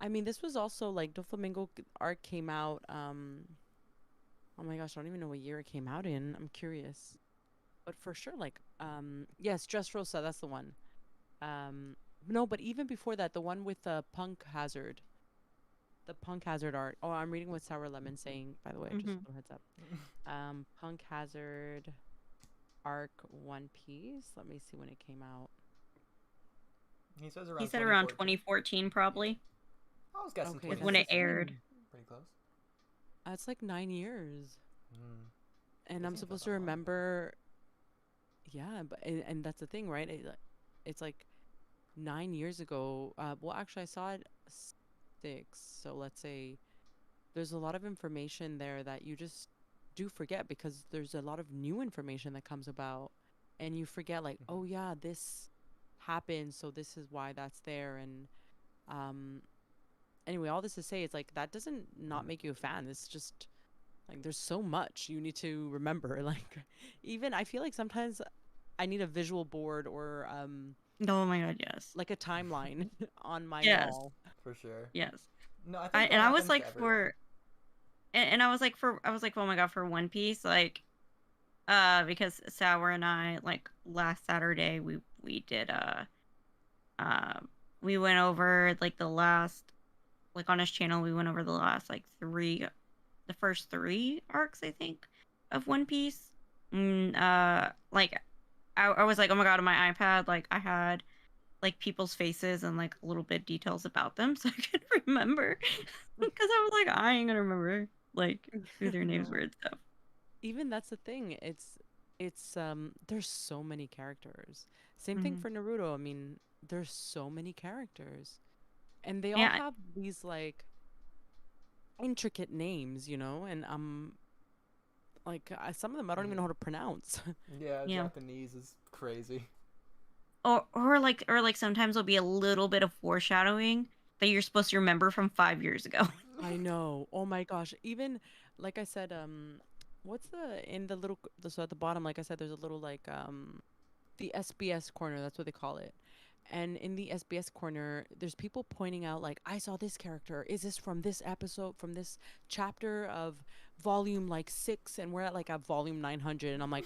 I mean, this was also like Doflamingo arc came out oh my gosh, I don't even know what year it came out in. I'm curious. But for sure like yes, Dressrosa, that's the one. No, but even before that, the one with the Punk Hazard. The Punk Hazard art. Oh, I'm reading what Sour Lemon saying, by the way, just Mhm. a heads up. Punk Hazard arc One Piece. Let me see when it came out. He says around He said around 2014. 2014 probably. I was guessing Okay, Is that's when it the thing. aired. Pretty close. It's like 9 years. Mm. And That I'm seems supposed like to a long time. remember. Yeah, but and that's the thing, right? It's like 9 years ago. Well, actually, I saw it 6. So let's say there's a lot of information there that you just do forget because there's a lot of new information that comes about, and you forget like, oh yeah, this happened, so this is why that's there. And anyway, all this to say is like that doesn't not make you a fan. It's just like there's so much you need to remember. Like even I feel like sometimes I need a visual board or Oh my god, yes. like a timeline on my Yes. wall. For sure. Yes. No, I think that And I was happens like to everyone. for and I was like, oh my god, for One Piece, like because Sour and I like last Saturday we did uh we went over like the last like on his channel we went over the last like the first 3 arcs I think of One Piece. Like I was like, oh my god, on my iPad like I had like people's faces and like a little bit details about them so I could remember because I was like I ain't gonna remember like who their names were and stuff. Even that's the thing. It's there's so many characters. Same thing Mhm. for Naruto. I mean, there's so many characters. And they all Yeah. have these like intricate names, you know, and like some of them I don't even know how to pronounce. Yeah, Yeah. Japanese is crazy. Or like sometimes there'll be a little bit of foreshadowing that you're supposed to remember from 5 years ago. I know. Oh my gosh. Even like I said, what's the in the little so at the bottom, like I said, there's a little like the SBS corner, that's what they call it. And in the SBS corner, there's people pointing out like, I saw this character. Is this from this episode, from this chapter of volume like 6? And we're at like at volume 900. And I'm like,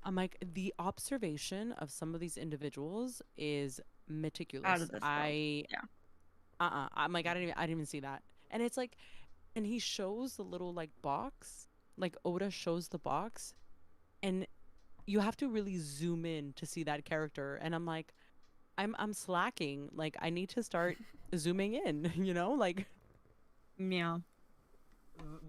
I'm like, the observation of some of these individuals is meticulous. of this world. Yeah. I'm like, I didn't even see that. And it's like, and he shows the little like box, like Oda shows the box, and you have to really zoom in to see that character. And I'm like, I'm slacking. Like, I need to start zooming in, you know, like. Yeah.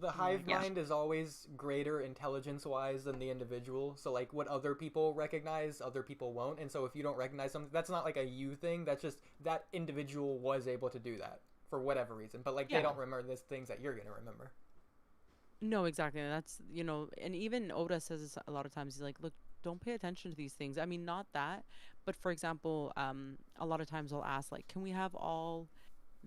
The hive Yeah. mind is always greater intelligence-wise than the individual. So, like, what other people recognize, other people won't. And so if you don't recognize something, that's not, like, a you thing. That's just that individual was able to do that for whatever reason. But, like, they don't remember those things that you're going to remember. No, exactly. That's, you know, and even Oda says this a lot of times. He's like, look, don't pay attention to these things. I mean, not that, but for example, a lot of times I'll ask, like, can we have all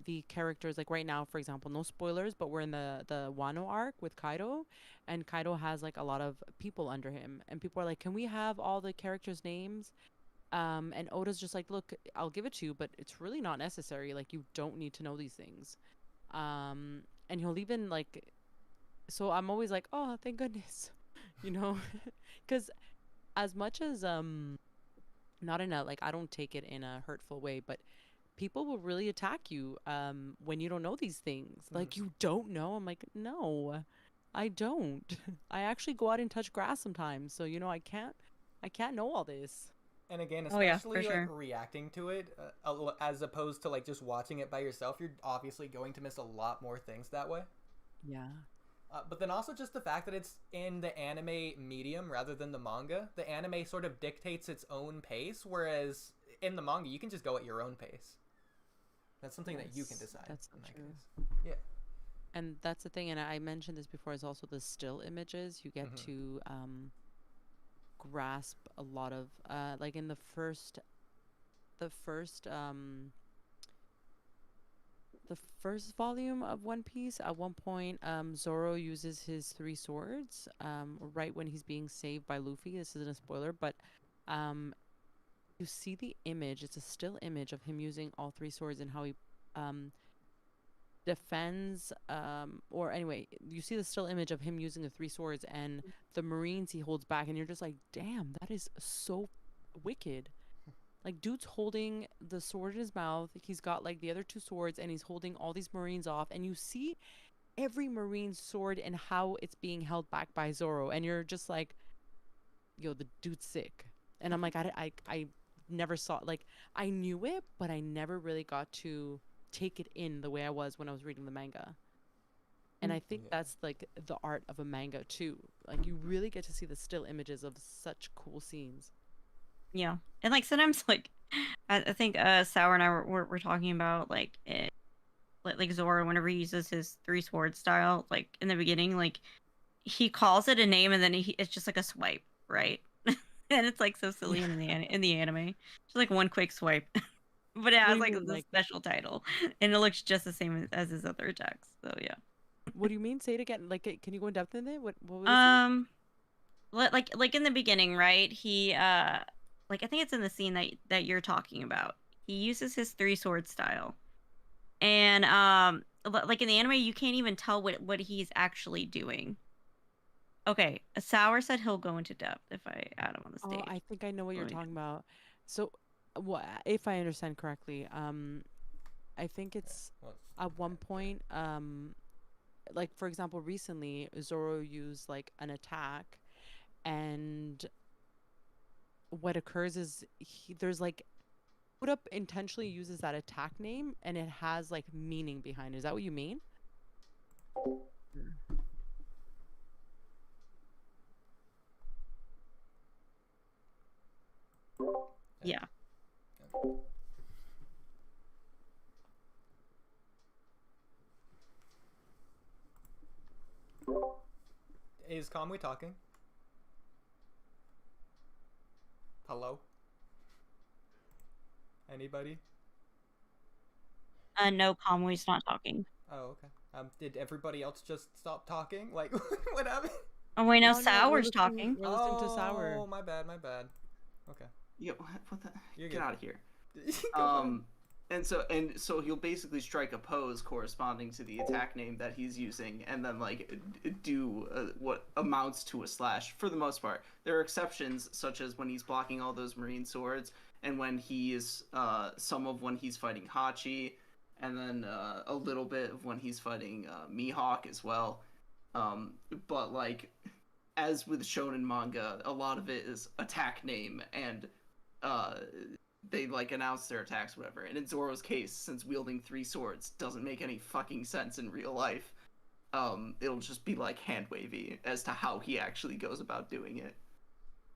the characters, like right now, for example, no spoilers, but we're in the Wano arc with Kaido, and Kaido has like a lot of people under him, and people are like, can we have all the characters' names? And Oda's just like, look, I'll give it to you, but it's really not necessary. Like, you don't need to know these things. And he'll even like, so I'm always like, oh, thank goodness, you know, because as much as not in a, like, I don't take it in a hurtful way, but people will really attack you when you don't know these things. Like, you don't know? I'm like, no, I don't. I actually go out and touch grass sometimes, so you know, I can't know all this. And again, Oh, yeah, especially for like sure. reacting to it, as opposed to like just watching it by yourself, you're obviously going to miss a lot more things that way. Yeah. But then also just the fact that it's in the anime medium rather than the manga. The anime sort of dictates its own pace, whereas in the manga you can just go at your own pace. That's something that you can decide. That's so in that true. case. Yeah. And that's the thing, and I mentioned this before, is also the still images. You get to grasp a lot of like in the first volume of One Piece, at one point Zoro uses his 3 swords right when he's being saved by Luffy. This isn't a spoiler, but you see the image. It's a still image of him using all 3 swords and how he defends, or anyway, you see the still image of him using the 3 swords and the Marines he holds back, and you're just like, damn, that is so wicked. Like, dude's holding the sword in his mouth, he's got like the other 2 swords, and he's holding all these Marines off, and you see every Marine's sword and how it's being held back by Zoro, and you're just like, yo, the dude's sick. And I'm like, I never saw, like, I knew it, but I never really got to take it in the way I was when I was reading the manga. And I think that's like the art of a manga too. Like, you really get to see the still images of such cool scenes. Yeah. And like sometimes, like, I think Sour and I were talking about like it, like Zoro, whenever he uses his 3 sword style, like in the beginning, like he calls it a name and then it's just like a swipe, right? And it's like so silly in the anime. Just like one quick swipe. But it has like the special title, and it looks just the same as his other attacks. So yeah. What do you mean? Say it again. Like, can you go in depth in it? What was it? Like in the beginning, right? He like, I think it's in the scene that you're talking about. He uses his 3 sword style, and like in the anime, you can't even tell what he's actually doing. Okay, Sour said he'll go into depth if I add him on the stage. Oh, I think I know what you're talking about. So, what, if I understand correctly, I think it's at one point, like, for example, recently Zoro used like an attack, and what occurs is there's like, put up intentionally uses that attack name, and it has like meaning behind it. Is that what you mean? Yeah. Is Kamui talking? Hello? Anybody? No, Kamui's not talking. Oh, okay. Did everybody else just stop talking? Like, what happened? Oh wait, no, No, Sour's talking. We're listening to Sour. Oh, my bad. Okay. Yo, what the? You're Get good. out of here. Go so he'll basically strike a pose corresponding to the attack name that he's using, and then like do what amounts to a slash for the most part. There are exceptions, such as when he's blocking all those marine swords, and when he's when he's fighting Hachi, and then a little bit of when he's fighting Mihawk as well. But like, as with shonen manga, a lot of it is attack name, and they like announce their attacks, whatever. And in Zoro's case, since wielding 3 swords doesn't make any fucking sense in real life, it'll just be like hand wavy as to how he actually goes about doing it.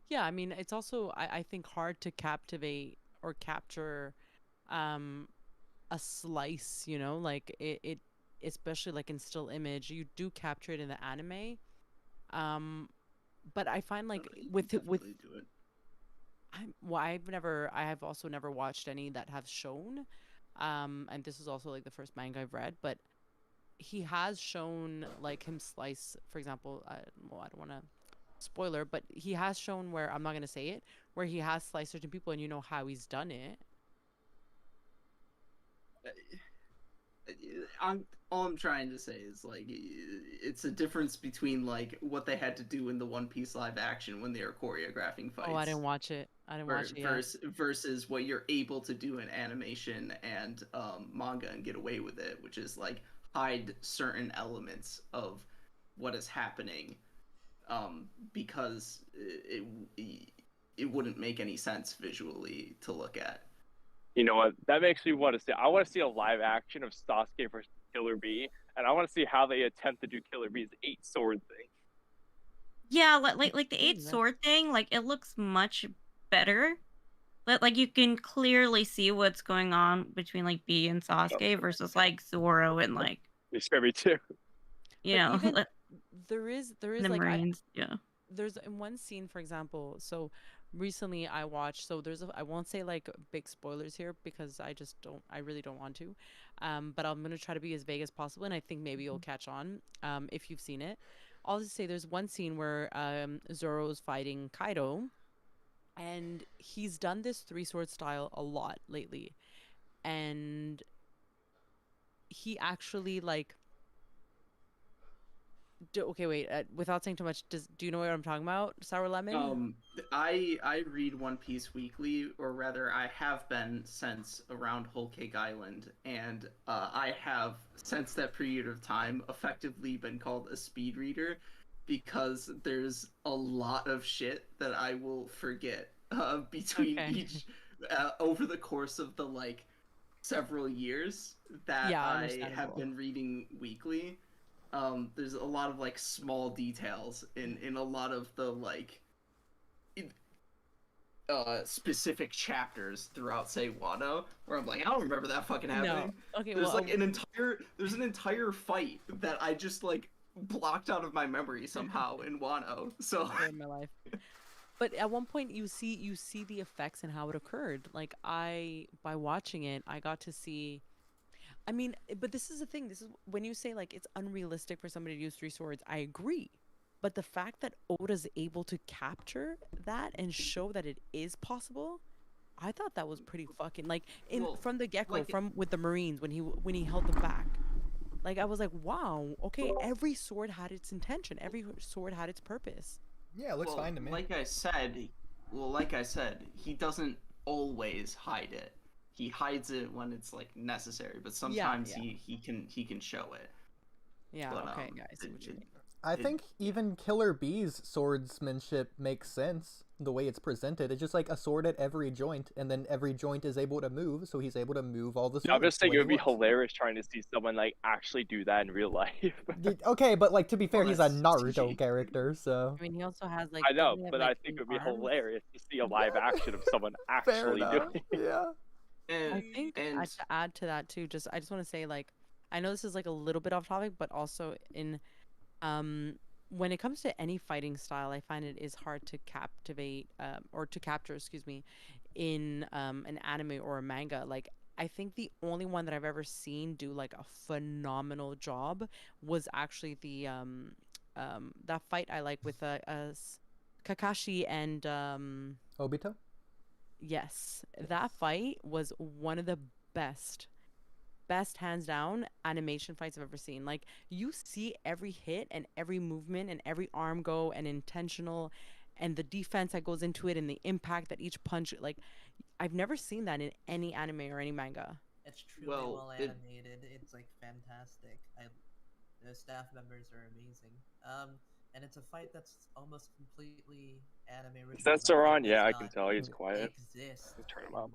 Yeah, I mean, it's also I think hard to captivate or capture a slice, you know, like it especially like in still image, you do capture it in the anime. But I find like with do it. I have also never watched any that have shown, and this is also like the first manga I've read, but he has shown like him slice, for example, I don't want to spoiler, but he has shown where, I'm not going to say it, where he has sliced certain people and you know how he's done it. All I'm trying to say is like it's a difference between like what they had to do in the One Piece live action when they were choreographing fights. Oh, I didn't watch it. Versus what you're able to do in animation and manga and get away with it, which is like hide certain elements of what is happening, because it wouldn't make any sense visually to look at. You know what? That makes me want to see. I want to see a live action of Sasuke versus Killer Bee, and I want to see how they attempt to do Killer Bee's 8 sword thing. Yeah, like the 8 sword thing, like it looks much better. But like you can clearly see what's going on between like Bee and Sasuke versus like Zoro and like, They scare me too. you know, even there is the like Marines. Yeah. there's in one scene, for example, so recently I watched, so I won't say like big spoilers here because I really don't want to, but I'm gonna try to be as vague as possible, and I think maybe you'll catch on if you've seen it. I'll just say there's one scene where Zoro's fighting Kaido, and he's done this 3-sword style a lot lately, and he actually like okay, wait. Without saying too much, do you know what I'm talking about? Sour Lemon? I read One Piece weekly, or rather, I have been since around Whole Cake Island, and I have since that period of time effectively been called a speed reader because there's a lot of shit that I will forget between each over the course of the like several years that I have been reading weekly. There's a lot of like small details in a lot of the like specific chapters throughout, say, Wano, where I'm like, I don't remember that fucking happening. No. Okay, there's like there's an entire fight that I just like blocked out of my memory somehow in Wano. So in my life. But at one point you see the effects and how it occurred. Like by watching it, I got to see. I mean, but this is the thing. This is when you say like it's unrealistic for somebody to use 3 swords. I agree, but the fact that Oda's able to capture that and show that it is possible, I thought that was pretty fucking like from the get-go, like, from with the Marines when he held them back. Like I was like, wow, okay, every sword had its intention. Every sword had its purpose. Yeah, it looks fine to me. Like I said, he doesn't always hide it. He hides it when it's like necessary, but sometimes he can show it. Yeah, but, okay, guys. I think even Killer Bee's swordsmanship makes sense the way it's presented. It's just like a sword at every joint, and then every joint is able to move, so he's able to move all the swords. I'm just saying it would be hilarious trying to see someone like actually do that in real life. Okay, but like to be fair, he's a Naruto character, so. I mean, he also has like. I know, but I think it would be hilarious to see a live action of someone actually doing it. Yeah. I think to add to that too, I just want to say, like, I know this is like a little bit off topic, but also in when it comes to any fighting style, I find it is hard to captivate or to capture, excuse me, in an anime or a manga. Like, I think the only one that I've ever seen do like a phenomenal job was actually the that fight I like with Kakashi and Obito? Yes, that fight was one of the best hands down animation fights I've ever seen. Like you see every hit and every movement and every arm go and intentional, and the defense that goes into it and the impact that each punch, like I've never seen that in any anime or any manga. It's truly Well, well animated. It's like fantastic. The staff members are amazing. And it's a fight that's almost completely anime original. Is that fight Sauron? does Yeah, I can not tell he's quiet. exist. Turn him up.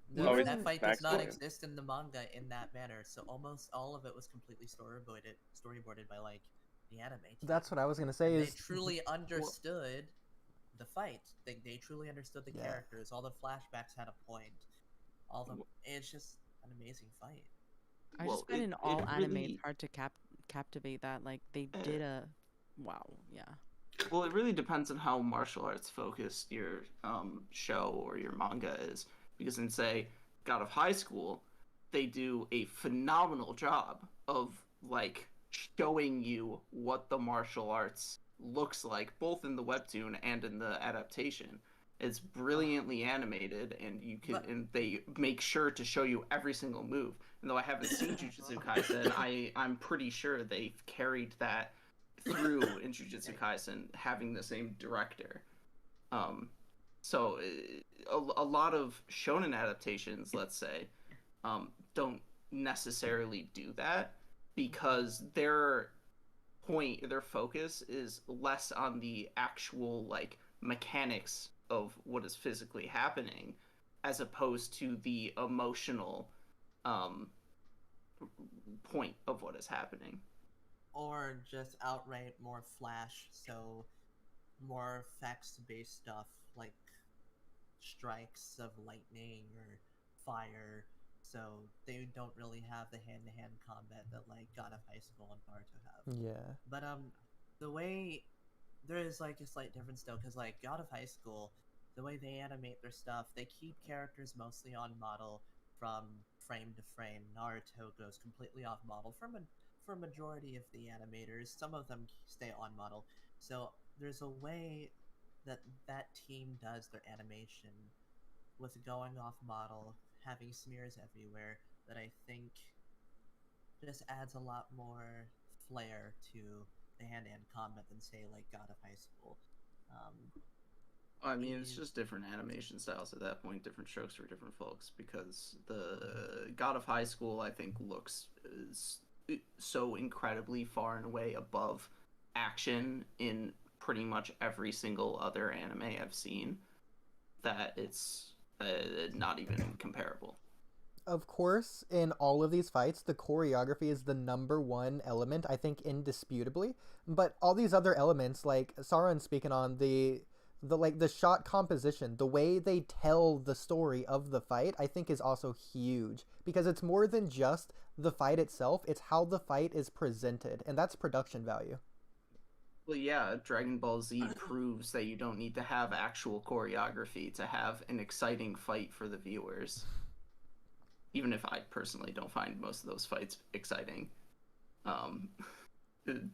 No, Oh, he's that fight does back not to it. exist in the manga in that manner. So almost all of it was completely storyboarded by like the anime team. That's what I was gonna say. And Is they truly understood the fight. They truly understood the characters. All the flashbacks had a point. It's just an amazing fight. I Well, just find it- in all it anime really- it's hard to captivate that. Like they did a wow, yeah. Well, it really depends on how martial arts focused your show or your manga is. Because in, say, God of High School, they do a phenomenal job of, like, showing you what the martial arts looks like, both in the webtoon and in the adaptation. It's brilliantly animated, and and they make sure to show you every single move. And though I haven't seen Jujutsu Kaisen, I'm pretty sure they've carried that through in Jujutsu Kaisen, having the same director. So a lot of shonen adaptations, let's say, don't necessarily do that because their focus is less on the actual like mechanics of what is physically happening, as opposed to the emotional point of what is happening. Or just outright more flash, so more effects-based stuff like strikes of lightning or fire. So they don't really have the hand-to-hand combat that like God of High School and Naruto have. yeah. But the way there is like a slight difference though, because like God of High School, the way they animate their stuff, they keep characters mostly on model from frame to frame. Naruto goes completely off model for a majority of the animators. Some of them stay on model. So there's a way that team does their animation with going off model, having smears everywhere, that I think just adds a lot more flair to the hand-to-hand combat than say like God of High School. I mean, it's just different animation styles at that point, different strokes for different folks, because the God of High School, I think, looks so incredibly far and away above action in pretty much every single other anime I've seen that it's not even comparable. Of course, in all of these fights, the choreography is the #1 element, I think, indisputably. But all these other elements, like Sauron speaking on the shot composition, the way they tell the story of the fight, I think is also huge. Because it's more than just the fight itself, it's how the fight is presented, and that's production value. Well, yeah, Dragon Ball Z proves that you don't need to have actual choreography to have an exciting fight for the viewers. Even if I personally don't find most of those fights exciting.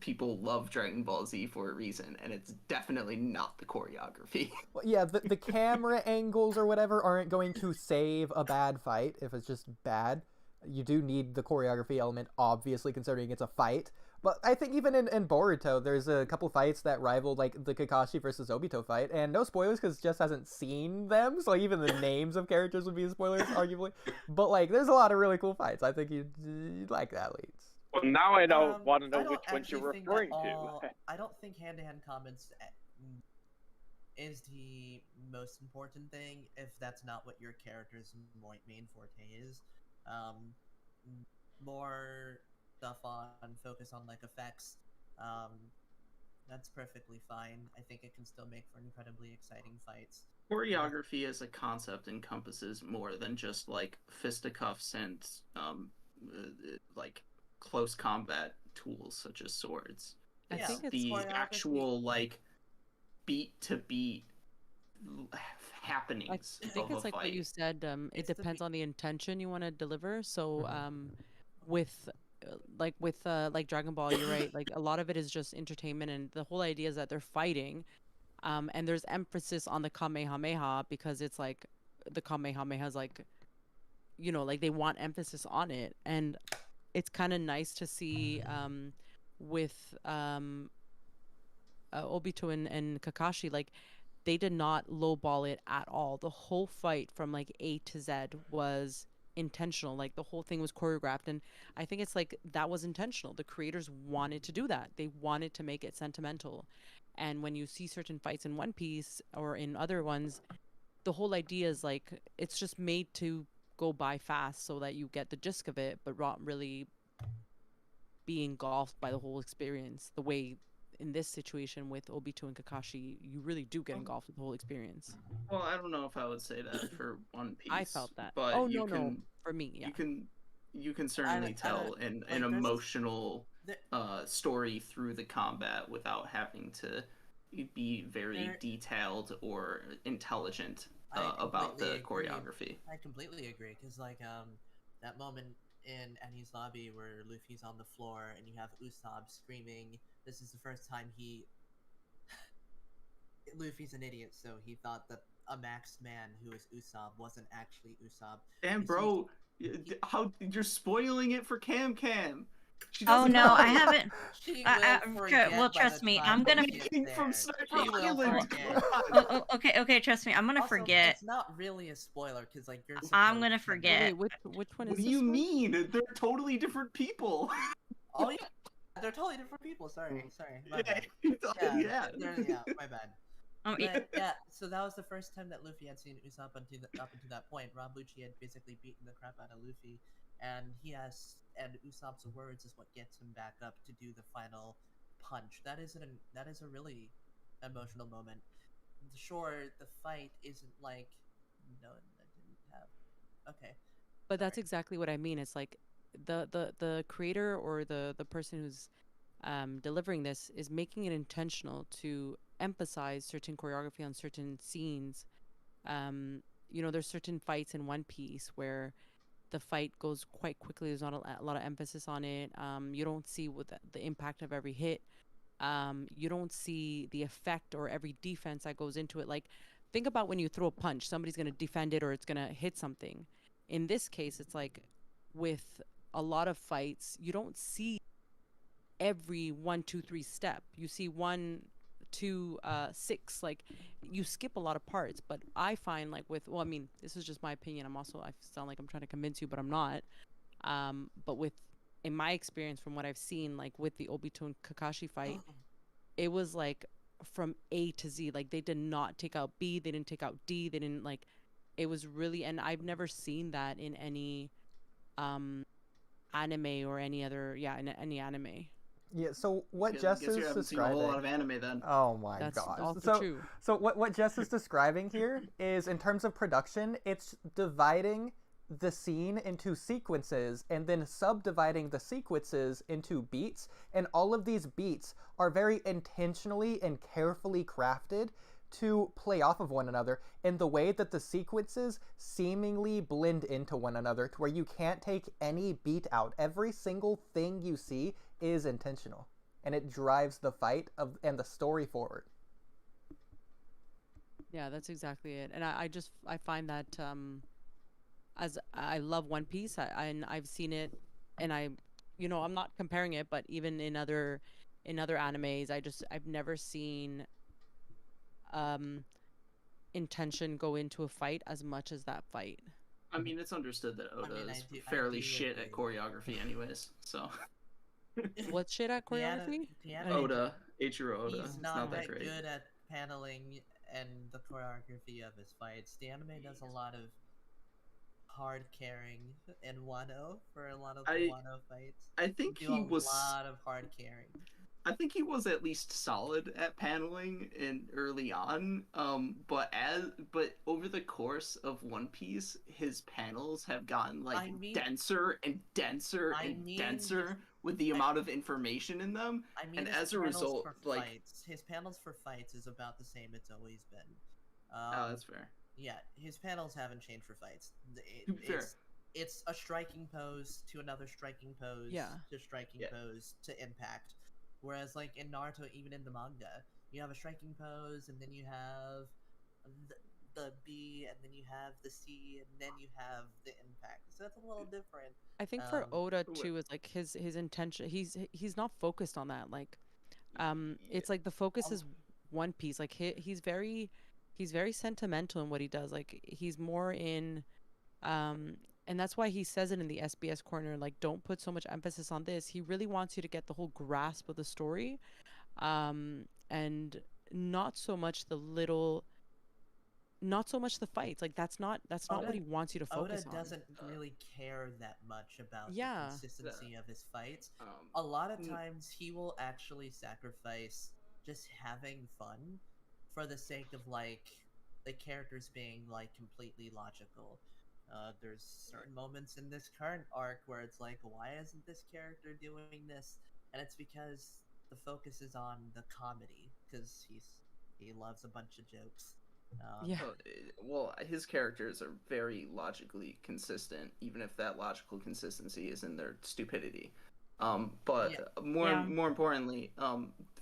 People love Dragon Ball Z for a reason, and it's definitely not the choreography. Well, yeah, the camera angles or whatever aren't going to save a bad fight if it's just bad. You do need the choreography element, obviously, considering it's a fight. But I think even in Boruto, there's a couple fights that rival like the Kakashi versus Obito fight, and no spoilers because Jess hasn't seen them, so even the names of characters would be spoilers, arguably. But like, there's a lot of really cool fights. I think you'd like that, Leeds. Well, now I want to know I don't which ones you're actually think referring that to. I don't think hand-to-hand comments is the most important thing if that's not what your character's main forte is. More stuff on focus on like effects. That's perfectly fine. I think it can still make for incredibly exciting fights. Choreography as a concept encompasses more than just like fisticuffs and like close combat tools such as swords. I It's think it's the choreography. actual like beat to beat I happenings think of it's a like fight. what you said. It It's the depends be- on the intention you want to deliver. So, with like Dragon Ball, you're right. Like a lot of it is just entertainment, and the whole idea is that they're fighting, and there's emphasis on the Kamehameha because it's like the Kamehameha is like, you know, like they want emphasis on it, and it's kind of nice to see with Obito and Kakashi, like they did not lowball it at all. The whole fight from like A to Z was intentional. Like the whole thing was choreographed, and I think it's like that was intentional. The creators wanted to do that. They wanted to make it sentimental. And when you see certain fights in One Piece or in other ones, the whole idea is like it's just made to go by fast so that you get the gist of it, but not really be engulfed by the whole experience. The way in this situation with Obito and Kakashi, you really do get engulfed with the whole experience. Well, I don't know if I would say that for One Piece. I felt that. But Oh you no, can, no, for me, yeah. You can certainly tell an emotional story through the combat without having to be very detailed or intelligent about the choreography. I completely agree, because like that moment in Annie's lobby where Luffy's on the floor and you have Usopp screaming, this is the first time Luffy's an idiot, so he thought that a maxed man who is Usopp wasn't actually Usopp. And bro, how you're spoiling it for CamCam. Oh no, know. I haven't. Well, trust me, I'm gonna. From Sniper Island. Okay, trust me, I'm gonna forget. It's not really a spoiler because like you're. I'm gonna forget. Wait, which one is What do you mean? They're totally different people. Oh yeah, they're totally different people. Sorry. My bad. Yeah. My bad. Oh, But, yeah, so that was the first time that Luffy had seen Usopp up until that point. Rob Lucci had basically beaten the crap out of Luffy, and Usopp's words is what gets him back up to do the final punch. That is a really emotional moment. Sure, the fight isn't like that didn't have. Okay. But that's exactly what I mean. It's like the creator or the person who's delivering this is making it intentional to emphasize certain choreography on certain scenes. You know, there's certain fights in One Piece where the fight goes quite quickly. There's not a lot of emphasis on it. You don't see what the impact of every hit. You don't see the effect or every defense that goes into it. Like, think about when you throw a punch, somebody's going to defend it or it's going to hit something. In this case, it's like with a lot of fights, you don't see every 1, 2, 3 step. You see 1, 2, 6. Like, you skip a lot of parts. But I find like with, well, I mean, this is just my opinion. I sound like I'm trying to convince you, but I'm not. But in my experience from what I've seen, like with the Obito and Kakashi fight, it was like from A to Z. Like, they did not take out B, they didn't take out D, they didn't like. It was really, and I've never seen that in any anime or any other, in any anime. Yeah, so what Jess is describing... Seen a whole lot of anime then. Oh my That's gosh. also true. So what Jess is describing here is, in terms of production, it's dividing the scene into sequences and then subdividing the sequences into beats, and all of these beats are very intentionally and carefully crafted to play off of one another in the way that the sequences seemingly blend into one another, to where you can't take any beat out. Every single thing you see is intentional, and it drives the fight and the story forward. Yeah, that's exactly it. And I find that as I love One Piece, I've seen it, and I'm not comparing it, but even in other animes, I've never seen intention go into a fight as much as that fight. I mean, it's understood that Oda is fairly shit at choreography anyways, so. What shit at choreography? Oda, Eiichiro Oda. He's not that great. Good at paneling and the choreography of his fights. The anime does a lot of hard carrying in Wano for a lot of the Wano fights. I think he was a lot of hard carrying. I think he was at least solid at paneling early on, but over the course of One Piece, his panels have gotten denser and denser and denser with the amount of information in them. And as a result, his panels for fights is about the same it's always been. That's fair. Yeah, his panels haven't changed for fights. It's a striking pose to another striking pose to striking pose to impact. Whereas, like, in Naruto, even in the manga, you have a striking pose, and then you have the B and then you have the sea, and then you have the impact. So it's a little different. I think for Um, Oda too is like his intention. He's not focused on that. Like, it's like the focus is One Piece. Like he's very sentimental in what he does. Like he's more in, and that's why he says it in the SBS corner. Like, don't put so much emphasis on this. He really wants you to get the whole grasp of the story, and not so much the little. Not so much the fights. Like that's not what he wants you to focus Oda on. doesn't really care that much about Yeah. the consistency of his fights. Um, A lot of times he will actually sacrifice just having fun for the sake of like the characters being like completely logical. There's certain moments in this current arc where it's like, why isn't this character doing this? And it's because the focus is on the comedy, because he loves a bunch of jokes. Yeah. Well, his characters are very logically consistent, even if that logical consistency is in their stupidity. But Yeah. more importantly,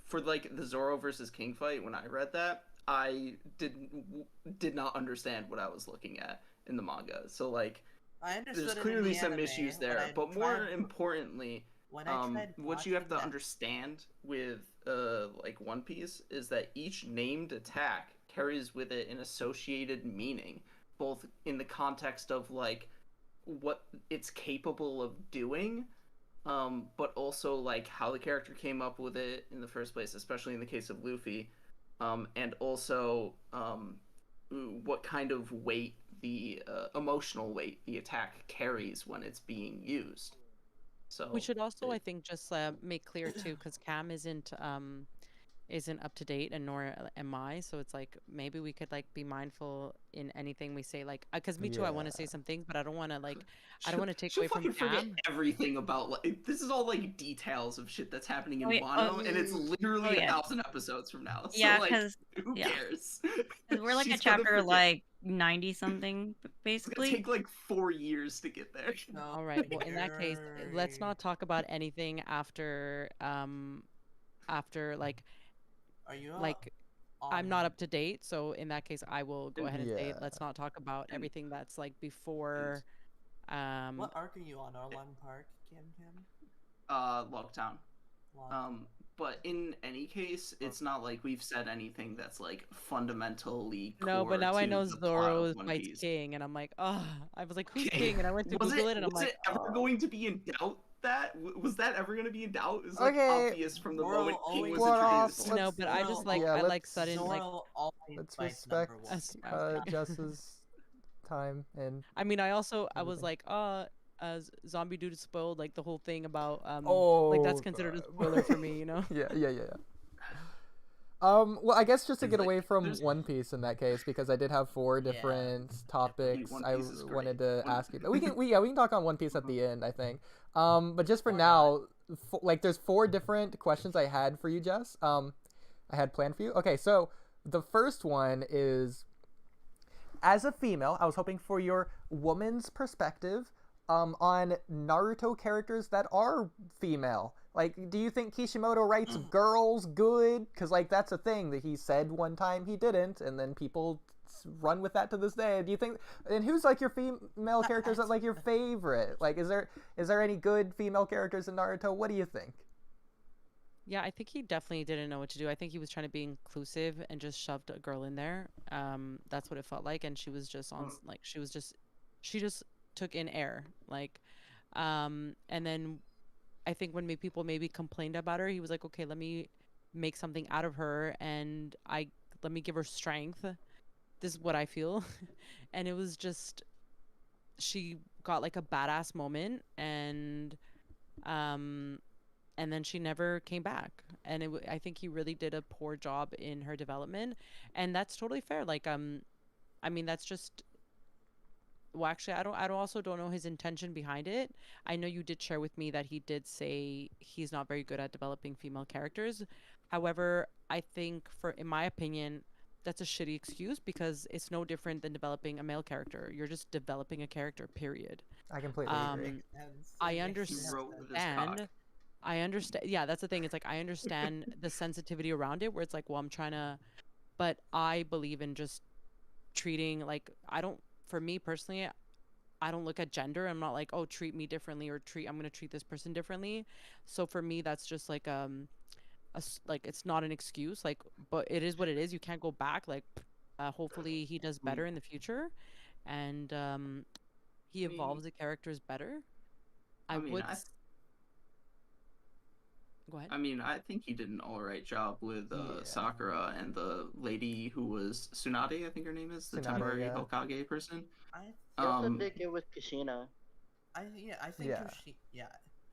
for like the Zoro versus King fight, when I read that, I did not understand what I was looking at in the manga. So like, I understood there's it in clearly the some anime, issues when there. I But more tried- importantly, when I tried what you have to watching that- understand with like One Piece is that each named attack carries with it an associated meaning, both in the context of like what it's capable of doing, but also like how the character came up with it in the first place, especially in the case of Luffy, and also what kind of weight the emotional weight the attack carries when it's being used. So We should also, I think, just make clear too, because Cam isn't up to date, and nor am I. So it's like maybe we could like be mindful in anything we say. Like, because me too, I want to say some things, but I don't want to like I don't want to take She'll away from fucking forget Cam. everything about like this is all like details of shit that's happening in Wait, Wano, and it's literally yeah. 1,000 episodes from now. So Yeah, like, 'cause- who yeah. cares? 'Cause we're like She's at gonna chapter forget. like 90 something, It's gonna basically. take like 4 years to get there. All right. Well, in that case, let's not talk about anything after like Are you like I'm not up to date. So in that case, I will go ahead and say let's not talk about everything that's like before. What arc are you on? Arlong Park, Cam? Lockdown. Log- But in any case, it's not like we've said anything that's like fundamentally No, core but now I to know the plot Zoro of One fights Piece. King, and I'm like, oh, I was like, who's Okay. King? And I went to Was Google it, and I'm was like, it ever oh. going to be in doubt? That was that ever going to be in doubt? It was like Okay. obvious from the Zoro moment King always- was What off? introduced. No, but I just like yeah, I like let's- sudden like. Zoro always Let's fights respect number one. Jess's time and I mean, I was everything. like, zombie dude spoiled like the whole thing about oh, like that's considered a spoiler for me, you know. yeah. Well, I guess just to It's get like, away from there's- One Piece in that case, because I did have 4 different topics One I Piece is great. wanted to One- ask you. But we can talk on One Piece at the end, I think. But just for Why now, like there's 4 different questions I had for you, Jess. I had planned for you. Okay, so the first one is, as a female, I was hoping for your woman's perspective on Naruto characters that are female. Like, do you think Kishimoto writes girls good? Because, like, that's a thing that he said one time he didn't, and then people run with that to this day. Do you think, and who's, like, your female characters that, like, your favorite? Like, is there any good female characters in Naruto? What do you think? Yeah, I think he definitely didn't know what to do. I think he was trying to be inclusive and just shoved a girl in there. That's what it felt like, and she was just on like she just took in air, like, and then I think when people maybe complained about her, he was like, okay, let me make something out of her, and let me give her strength. This is what I feel, and it was just she got like a badass moment, and then she never came back, and I think he really did a poor job in her development, and that's totally fair. Like, I mean, that's just. Well, actually, I also don't know his intention behind it. I know you did share with me that he did say he's not very good at developing female characters. However, I think in my opinion, that's a shitty excuse, because it's no different than developing a male character. You're just developing a character, period. I completely agree. I He understand. wrote with his cock. I understand. Yeah, that's the thing. It's like I understand the sensitivity around it, where it's like, well, I'm trying to, but I believe in just treating like I don't. For me personally, I don't look at gender. I'm not like, oh, treat me differently or I'm gonna treat this person differently. So for me, that's just like like it's not an excuse. Like, but it is what it is. You can't go back. Like, hopefully he does better in the future, and he evolves the characters better. I would. Go ahead. I mean, I think he did an alright job with Sakura and the lady who was Tsunade, I think her name is, the Tsunade, temporary yeah. Hokage person. I He also did good with Kushina. I think Yeah.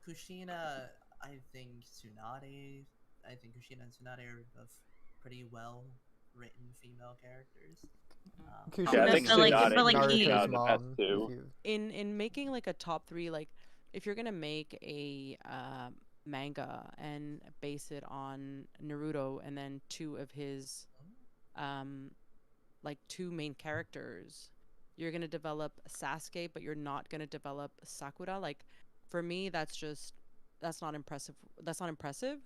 Kushina, I think Tsunade, I think Kushina and Tsunade are both pretty well written female characters. Yeah, I think So, like, Tsunade but, like, turned he- out the best mom, too. In making like a top 3, like if you're gonna make a manga and base it on Naruto and then 2 of his like 2 main characters, you're gonna develop Sasuke, but you're not gonna develop Sakura. Like for me, that's not impressive. That's not impressive.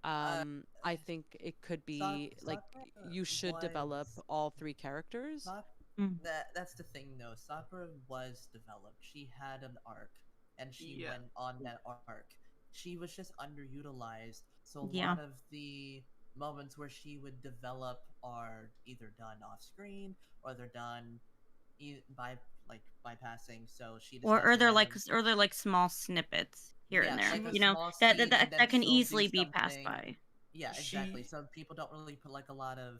I think it could be like you should develop all 3 characters. That's the thing though. Sakura was developed. She had an arc, and she went on that arc. She was just underutilized. So a lot of the moments where she would develop are either done off screen or they're done bypassing. So she or they're like small snippets here and there. like a You know, small that scene, that, and then that can she'll do easily be passed something- by. Yeah, exactly. So people don't really put like a lot of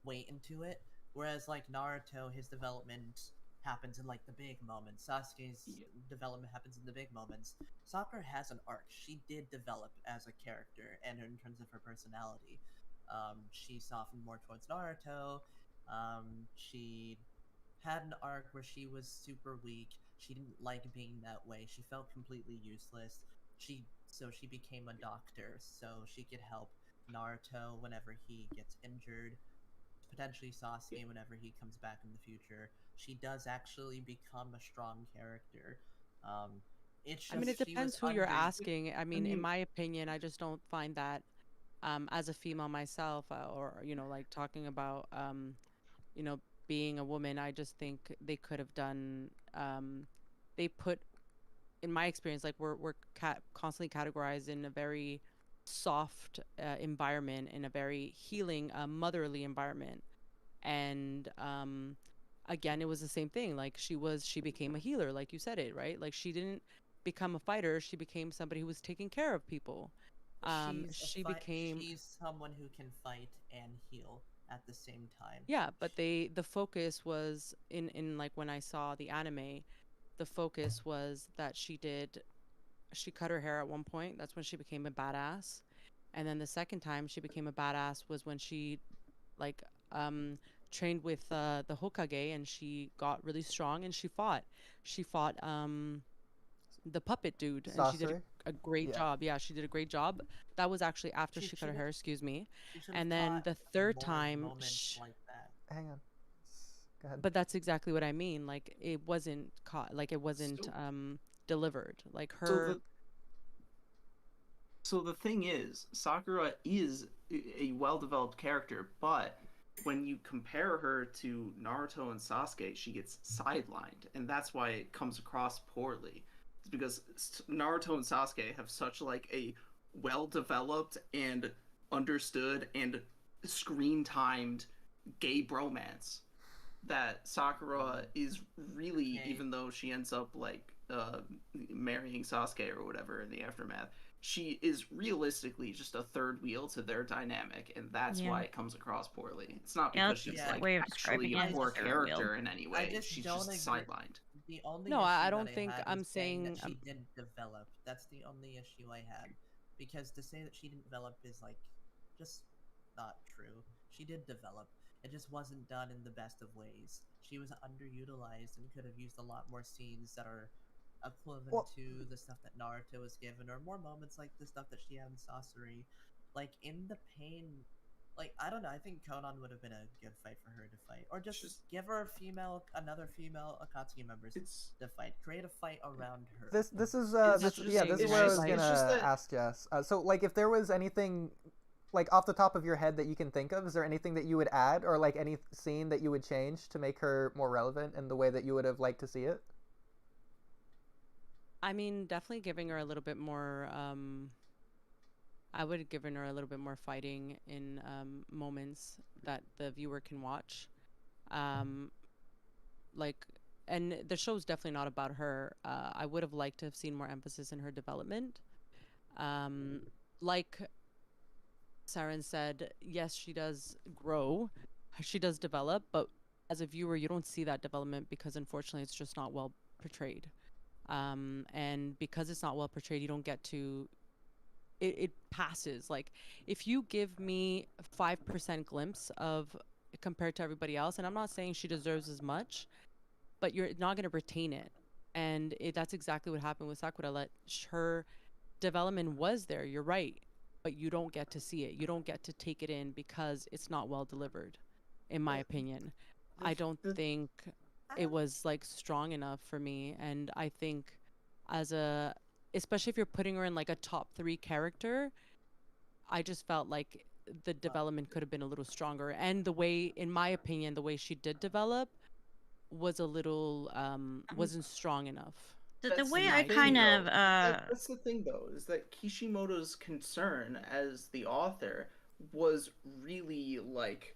weight into it. Whereas like Naruto, his development happens in like the big moments. Sasuke's development happens in the big moments. Sakura has an arc. She did develop as a character, and in terms of her personality, she softened more towards Naruto. She had an arc where she was super weak. She didn't like being that way. She felt completely useless. She became a doctor so she could help Naruto whenever he gets injured, potentially Sasuke whenever he comes back in the future. She does actually become a strong character. It's just, I mean, it she depends was who you're under- asking. I mean, in my opinion, I just don't find that as a female myself, or like talking about being a woman, I just think they could have done. They put, in my experience, like we're constantly categorized in a very soft environment, in a very healing, motherly environment, and again, it was the same thing. Like she became a healer, like you said it, right? Like she didn't become a fighter; she became somebody who was taking care of people. She's someone who can fight and heal at the same time. Yeah, but the focus was in like when I saw the anime, the focus was that she cut her hair at one point. That's when she became a badass. And then the second time she became a badass was when she like trained with the Hokage, and she got really strong, and she fought the puppet dude, and she did a great job. Yeah, she did a great job. That was actually after she cut her hair, excuse me. And then the third time like that. Hang on. Go ahead. but that's exactly what I mean. Like it wasn't caught, like it wasn't delivered. Like her. So the thing is, Sakura is a well-developed character, but when you compare her to Naruto and Sasuke, she gets sidelined, and that's why it comes across poorly. It's because Naruto and Sasuke have such like a well-developed and understood and screen-timed gay bromance that Sakura is really, even though she ends up like marrying Sasuke or whatever in the aftermath, she is realistically just a third wheel to their dynamic, and that's why it comes across poorly. It's not because she's like actually a poor character in any way. She's just sidelined. The only No, I don't think had I'm was saying that she didn't develop. That's the only issue I had, because to say that she didn't develop is like just not true. She did develop. It just wasn't done in the best of ways. She was underutilized and could have used a lot more scenes that are equivalent to the stuff that Naruto was given, or more moments like the stuff that she had in Sasori. Like in the pain, like I don't know, I think Conan would have been a good fight for her to fight. Or just give her another female Akatsuki members to fight. Create a fight around her. This is what I was gonna ask Jess. So like if there was anything like off the top of your head that you can think of, is there anything that you would add, or like any scene that you would change to make her more relevant in the way that you would have liked to see it? I mean, definitely giving her a little bit more. I would have given her a little bit more fighting in moments that the viewer can watch. Like, and the show's definitely not about her. I would have liked to have seen more emphasis in her development. Like Saren said, yes, she does grow, she does develop, but as a viewer, you don't see that development because unfortunately it's just not well portrayed. And because it's not well portrayed, you don't get to it passes. Like, if you give me 5% glimpse of compared to everybody else, and I'm not saying she deserves as much, but you're not going to retain it. And that's exactly what happened with Sakura. Her development was there, you're right, but you don't get to see it. You don't get to take it in because it's not well delivered, in my opinion. I don't think it was like strong enough for me. And I think especially if you're putting her in like a top 3 character, I just felt like the development could have been a little stronger. And the way, in my opinion, the way she did develop was a little wasn't strong enough. The way I kind of that's the thing though, is that Kishimoto's concern as the author was really like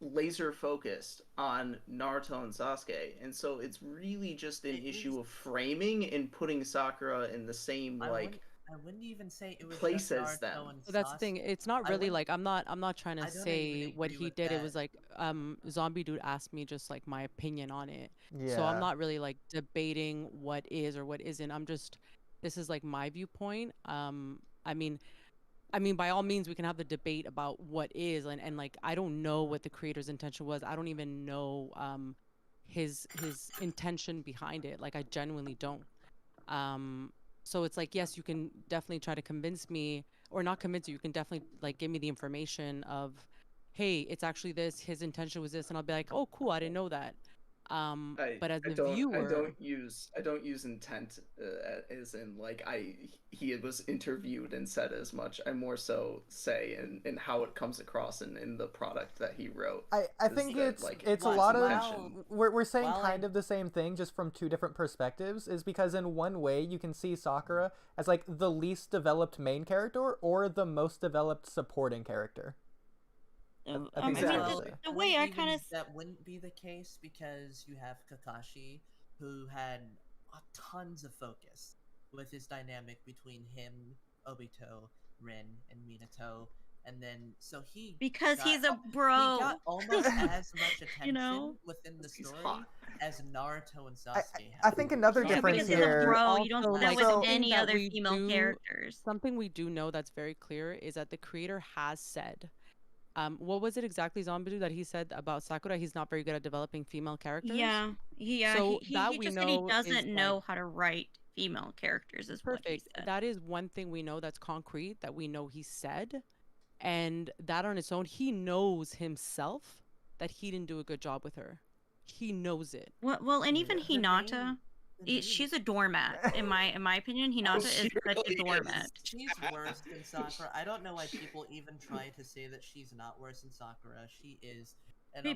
laser focused on Naruto and Sasuke, and so it's really just an issue of framing and putting Sakura in the same I wouldn't even say it was place just as Naruto them. and So that's the thing. Sasuke. It's not I really wouldn't- like I'm not trying I to don't say even what agree he with did. It that. was like Zombie Dude asked me just like my opinion on it. Yeah. So I'm not really like debating what is or what isn't. This is like my viewpoint. I mean, by all means, we can have the debate about what is, and like I don't know what the creator's intention was. I don't even know his intention behind it. Like I genuinely don't. So it's like, yes, you can definitely try to convince me, or not convince you. You can definitely like give me the information of, hey, it's actually this. His intention was this, and I'll be like, oh, cool, I didn't know that. But as a viewer, I don't use intent as in like he was interviewed and said as much. I more so say in how it comes across in the product that he wrote. I think it's a lot of we're saying kind of the same thing, just from 2 different perspectives. Is because in one way you can see Sakura as like the least developed main character or the most developed supporting character. I think the way I kind of that wouldn't be the case because you have Kakashi, who had tons of focus with his dynamic between him, Obito, Rin, and Minato, and then because he's a bro. He got almost as much attention within the story as Naruto and Sasuke. I think another difference here. Bro, you don't do that with any other we female characters. Something we do know that's very clear is that the creator has said. What was it exactly, Zombie, that he said about Sakura? He's not very good at developing female characters. Yeah. So he just said he doesn't know how to write female characters. Is perfect. What he said. That is one thing we know that's concrete, that we know he said, and that on its own, he knows himself that he didn't do a good job with her. He knows it. Well, and even Hinata. She's a doormat, in my opinion. Hinata is such a doormat. She's worse than Sakura. I don't know why people even try to say that she's not worse than Sakura. She is.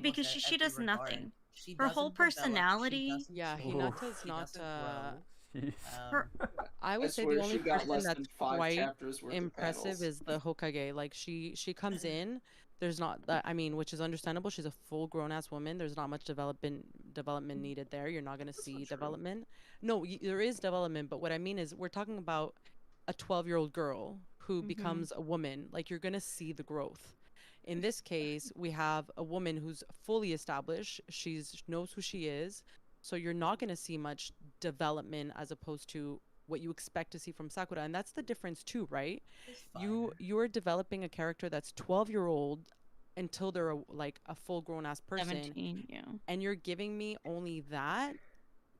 Because she does nothing. Her whole personality. Yeah, Hinata's not. I would say the only person that's quite impressive is the Hokage. Like she comes in. There's not that, I mean, which is understandable. She's a full grown ass woman. There's not much development needed there. You're not going to see development. No, there is development, but what I mean is we're talking about a 12-year-old girl who becomes a woman. Like, you're going to see the growth. In this case, we have a woman who's fully established. She knows who she is. So you're not going to see much development as opposed to what you expect to see from Sakura. And that's the difference too, right? You're developing a character that's 12-year-old until they're a full grown ass person. 17, yeah. And you're giving me only that.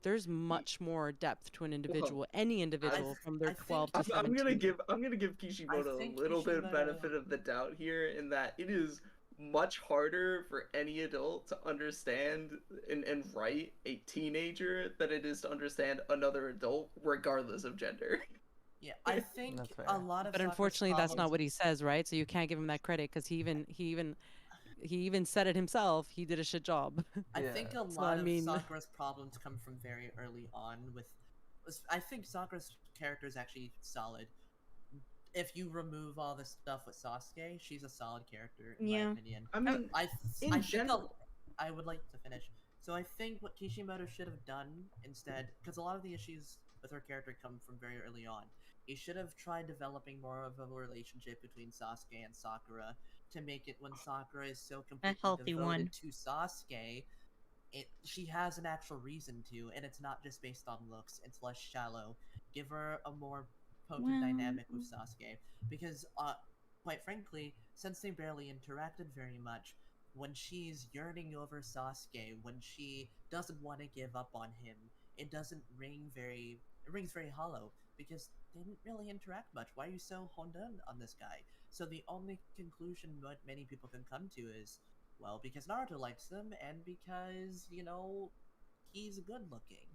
There's much more depth to an individual, any individual from their 12 to 17. I'm gonna give Kishimoto a little bit of benefit of the doubt here, in that it is much harder for any adult to understand and write a teenager than it is to understand another adult, regardless of gender. Yeah, I think That's fair. a lot of But Sakura's unfortunately, that's not problems. what he says, right? So you can't give him that credit because he even said it himself. He did a shit job. I Yeah. think a So I lot of mean, Sakura's problems come from very early on I think Sakura's character is actually solid. If you remove all the stuff with Sasuke, she's a solid character in my Yeah. opinion. I mean, in I think general, I would like to finish. So I think what Kishimoto should have done instead, because a lot of the issues with her character come from very early on, he should have tried developing more of a relationship between Sasuke and Sakura to make it when Sakura is so completely healthy devoted one. to Sasuke, she has an actual reason to, and it's not just based on looks. It's less shallow. Give her a more potent dynamic with Sasuke, because quite frankly, since they barely interacted very much, when she's yearning over Sasuke, when she doesn't want to give up on him, it doesn't ring very. It rings very hollow because they didn't really interact much. Why are you so honed in on this guy? So the only conclusion what many people can come to is, well, because Naruto likes him, and because, he's good looking.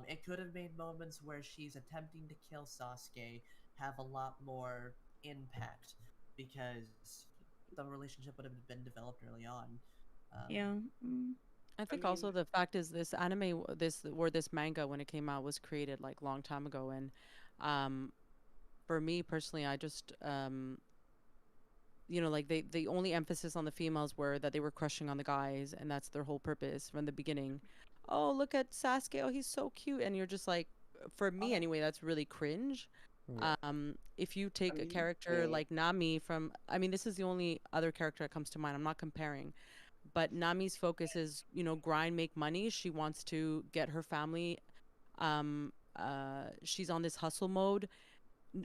It could have made moments where she's attempting to kill Sasuke have a lot more impact, because the relationship would have been developed early on. Yeah. I think mean- also the fact is this this manga when it came out was created like long time ago, and for me personally, I just like the only emphasis on the females were that they were crushing on the guys, and that's their whole purpose from the beginning. Oh, look at Sasuke, oh, he's so cute, and you're just like, for me anyway, that's really cringe. Yeah. If you take a character like Nami from, I mean, this is the only other character that comes to mind. I'm not comparing, but Nami's focus is, grind, make money. She wants to get her family. She's on this hustle mode.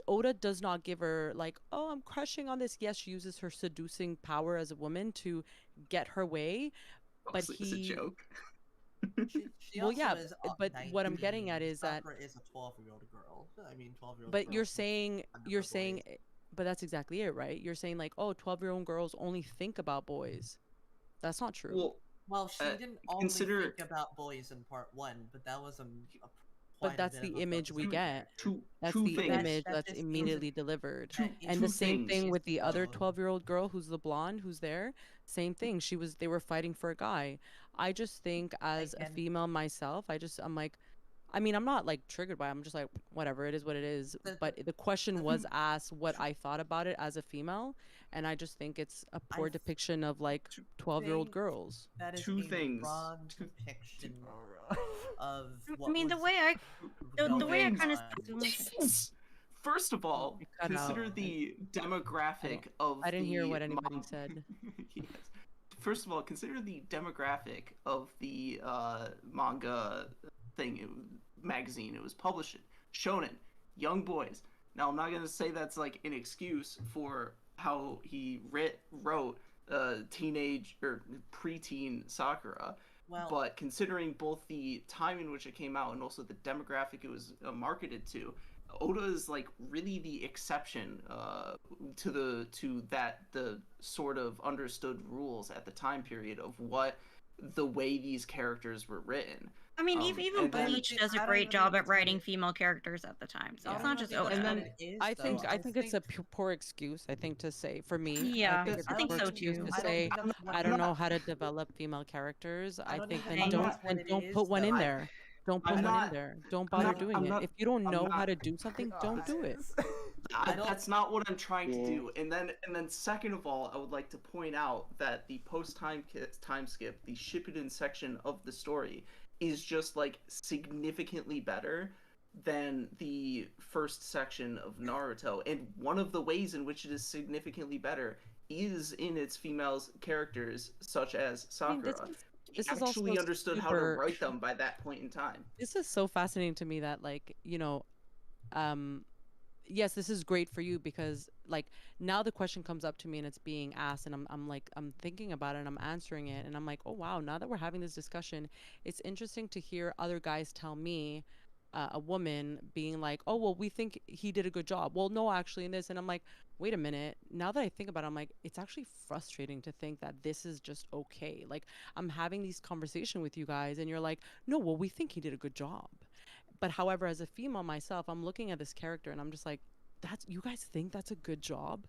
Oda does not give her like, oh, I'm crushing on this. Yes, she uses her seducing power as a woman to get her way, but mostly it's a joke. She well, also yeah, is but what I'm getting 19. at is that, Sakura is a 12-year-old girl. I mean, 12-year-old but girls can you're remember saying, boys. but that's exactly it, right? You're saying like, oh, 12-year-old girls only think about boys. That's not true. Well, she didn't only consider- think about boys in part 1, but that was But that's the image we get. That's two the things. image That that's just immediately delivered. that And the two same things. thing with the other So- 12-year-old girl who's the blonde who's there. Same thing. They were fighting for a guy. I just think as a Again- female myself, I'm like, I mean, I'm not like triggered by it. I'm just like, whatever, it is what it is. But the question was asked what I thought about it as a female, and I just think it's a poor depiction of like 12-year-old think girls. That is Two a things. wrong Two- depiction of what I mean, the was way I the way I going kind of on. First of all, You cut consider out. the demographic of I didn't hear the what anybody said. Yes. First of all, consider the demographic of the manga magazine it was published in. Shonen, young boys. Now, I'm not going to say that's like an excuse for how he wrote teenage or preteen Sakura. Well, But considering both the time in which it came out and also the demographic it was marketed to, Oda is like really the exception to the sort of understood rules at the time period of what the way these characters were written. I mean, even and then- Bleach does I a don't great even job think at it's what writing it- female characters at the time, so I it's don't not even just think that's Oda. And what then it is, I though. think it's a poor excuse. I think to say for me, Yeah, I think it's I a think poor so excuse too. to I don't say think that's what I it don't is. know how to develop female characters. I don't think even then think that's what then it don't is, put one in though. there. Don't put I'm one in not- there. Don't I'm bother not- doing I'm it. not- If you don't I'm know how not- to do something, don't do it. That's not what I'm trying to do. And then second of all, I would like to point out that the post time skip, the shippuden section of the story, is just like significantly better than the first section of Naruto. And one of the ways in which it is significantly better is in its female characters, such as I mean, Sakura. this He is also actually understood how to super- write them by that point in time. This is so fascinating to me that like, yes, this is great for you because like now the question comes up to me and it's being asked and I'm thinking about it and I'm answering it and I'm like, oh wow, now that we're having this discussion, it's interesting to hear other guys tell me, a woman being like, oh well, we think he did a good job. Well, no, actually in this, and I'm like, wait a minute. Now that I think about it, I'm like, it's actually frustrating to think that this is just okay. Like I'm having these conversation with you guys and you're like, no, well, we think he did a good job. But however, as a female myself, I'm looking at this character and I'm just like, you guys think that's a good job?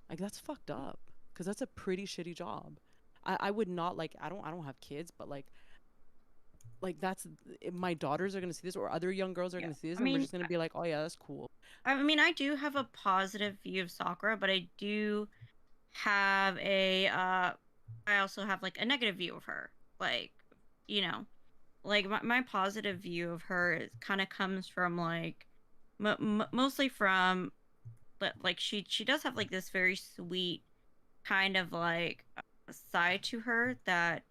Like, that's fucked up, because that's a pretty shitty job. I would not, like, I don't have kids, but like that's, if my daughters are gonna see this, or other young girls are gonna see this, I and we're mean, just gonna be like, oh yeah, that's cool. I mean, I do have a positive view of Sakura, but I do have a I also have like a negative view of her. Like, you know, like my positive view of her is kind of comes from like mostly from, but like she does have like this very sweet kind of like side to her that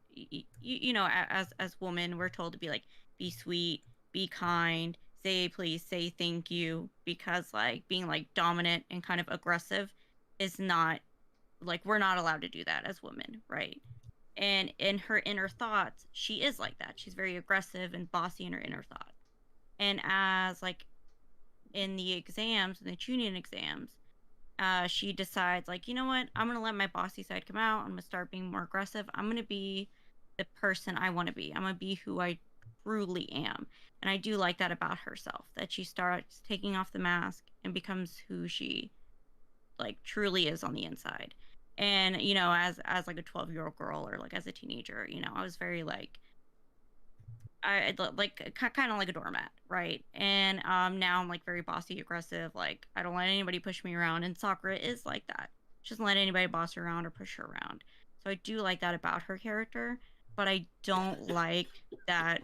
you know, as women we're told to be like, be sweet, be kind, say please, say thank you, because like being like dominant and kind of aggressive is not, like, we're not allowed to do that as women, right? And in her inner thoughts she is like that. She's very aggressive and bossy in her inner thoughts. And as like in the exams, in the Chunin exams, she decides like, you know what, I'm gonna let my bossy side come out. I'm gonna start being more aggressive. I'm gonna be the person I want to be. I'm gonna be who I truly am. And I do like that about herself, that she starts taking off the mask and becomes who she like truly is on the inside. And you know, as like a 12-year-old girl, or like as a teenager, you know, I was very like, I like kind of like a doormat, right? And now I'm like very bossy, aggressive. Like, I don't let anybody push me around. And Sakura is like that. She doesn't let anybody boss her around or push her around. So I do like that about her character, but I don't like that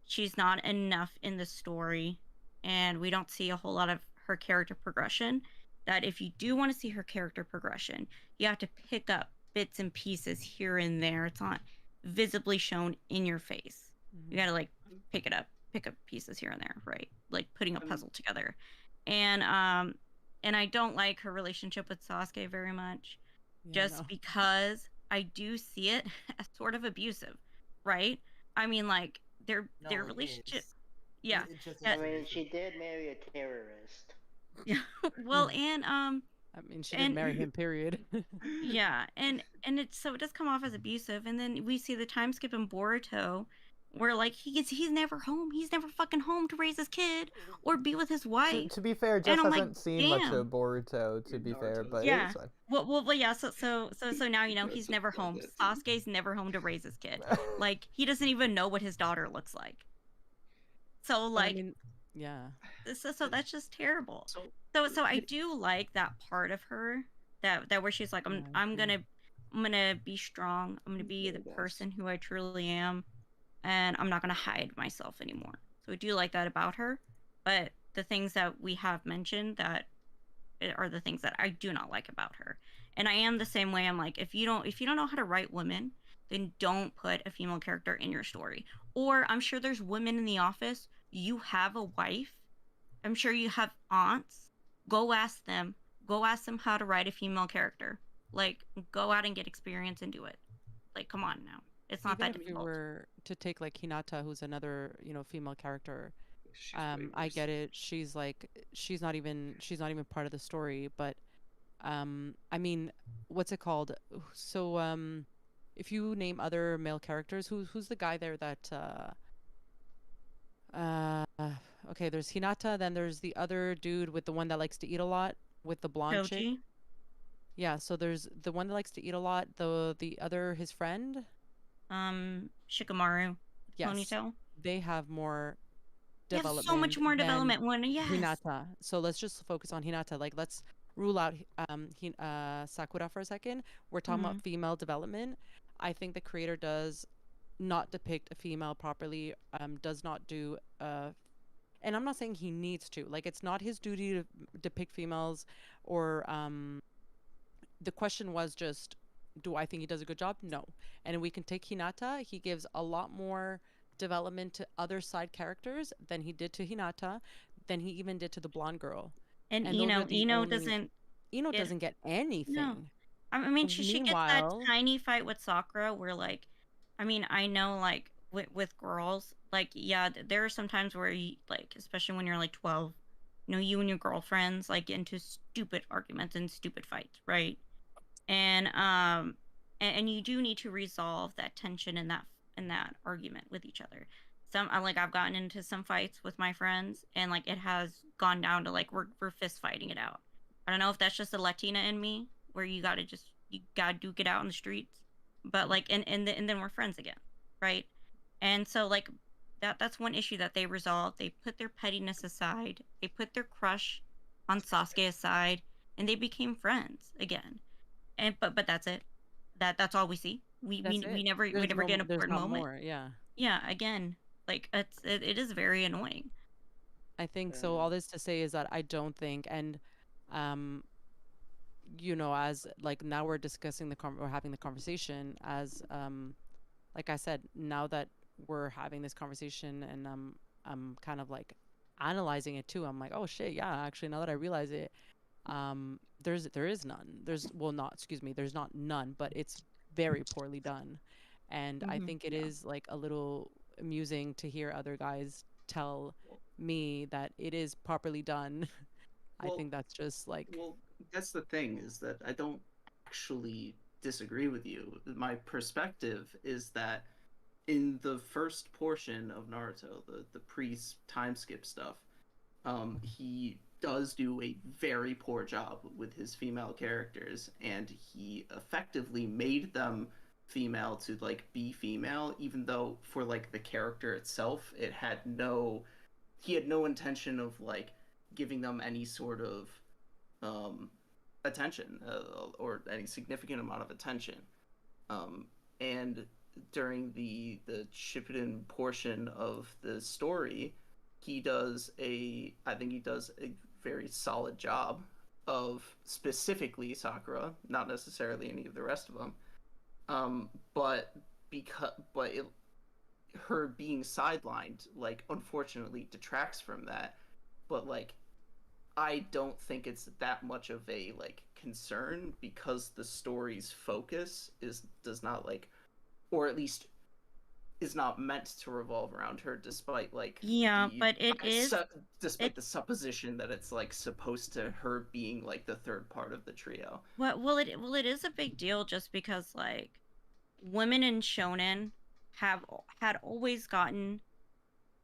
she's not enough in the story, and we don't see a whole lot of her character progression. That if you do want to see her character progression, you have to pick up bits and pieces here and there. It's not visibly shown in your face. You gotta like pick up pieces here and there, right? Like putting a puzzle together. And I don't like her relationship with Sasuke very much, just because I do see it as sort of abusive, right? I mean, like their relationship. Yeah. I mean, she did marry a terrorist. Yeah. Well, and I mean, she did marry him, period. Yeah, and it's, so it does come off as abusive. And then we see the time skip in Boruto, where like he's never home. He's never fucking home to raise his kid or be with his wife. To be fair, Jess hasn't seen much of Boruto, to be fair, but yeah. it's fine. Well, yeah. So now you know he's never home. Sasuke's never home to raise his kid. Like, he doesn't even know what his daughter looks like. So like, I mean, yeah. So that's just terrible. So I do like that part of her, that where she's like, I'm gonna be strong. I'm gonna be the person who I truly am, and I'm not gonna hide myself anymore. So I do like that about her. But the things that we have mentioned that are the things that I do not like about her. And I am the same way. I'm like, if you don't know how to write women, then don't put a female character in your story. Or I'm sure there's women in the office. You have a wife. I'm sure you have aunts. Go ask them. Go ask them how to write a female character. Like, go out and get experience and do it. Like, come on now. It's not that difficult. If you were to take like Hinata, who's another, you know, female character, I get it. She's like, she's not even part of the story. But I mean, what's it called? So if you name other male characters, who's the guy there that okay, there's Hinata, then there's the other dude with the one that likes to eat a lot with the blonde chick. Yeah, so there's the one that likes to eat a lot, the other, his friend, Shikamaru. Yes. Ponytail. They have more development. So much more development when Hinata. So let's just focus on Hinata. Like, let's rule out Sakura for a second. We're talking about female development. I think the creator does not depict a female properly, does not do and I'm not saying he needs to, like, it's not his duty to depict females, or the question was just, do I think he does a good job? No. And we can take Hinata. He gives a lot more development to other side characters than he did to Hinata, than he even did to the blonde girl. And Ino doesn't get anything. No. I mean, she gets that tiny fight with Sakura where, like, I mean, I know, like, with girls, like, yeah, there are some times where you, like, especially when you're like 12, you know, you and your girlfriends like get into stupid arguments and stupid fights, right? And you do need to resolve that tension and that argument with each other. I've gotten into some fights with my friends, and like it has gone down to like we're fist fighting it out. I don't know if that's just a Latina in me, where you gotta duke it out in the streets, but like and then we're friends again, right? And so like that's one issue that they resolved. They put their pettiness aside. They put their crush on Sasuke aside, and they became friends again. And but that's it. That's all we see. That's it. We never There's get an there's important not moment. more. Yeah. Yeah, again, like it is very annoying. I think so. All this to say is that I don't think, and um, as like now we're discussing we're having the conversation as like I said, now that we're having this conversation and I'm kind of like analyzing it too. I'm like, oh shit, yeah, actually now that I realize it, there is none. There's not none, but it's very poorly done. And I think it is like a little amusing to hear other guys tell me that it is properly done. I think that's just like Well, that's the thing, is that I don't actually disagree with you. My perspective is that in the first portion of Naruto, the pre time skip stuff, he does do a very poor job with his female characters, and he effectively made them female to like be female, even though for like the character itself, he had no intention of like giving them any sort of attention, or any significant amount of attention. And during the Shippuden portion of the story, I think he does a very solid job of specifically Sakura, not necessarily any of the rest of them. But her being sidelined, like, unfortunately detracts from that. But like, I don't think it's that much of a like concern, because the story's focus does not like, or at least is not meant to revolve around her, despite like but it is despite the supposition that it's like supposed to her being like the third part of the trio. well it is a big deal, just because like women in shonen had always gotten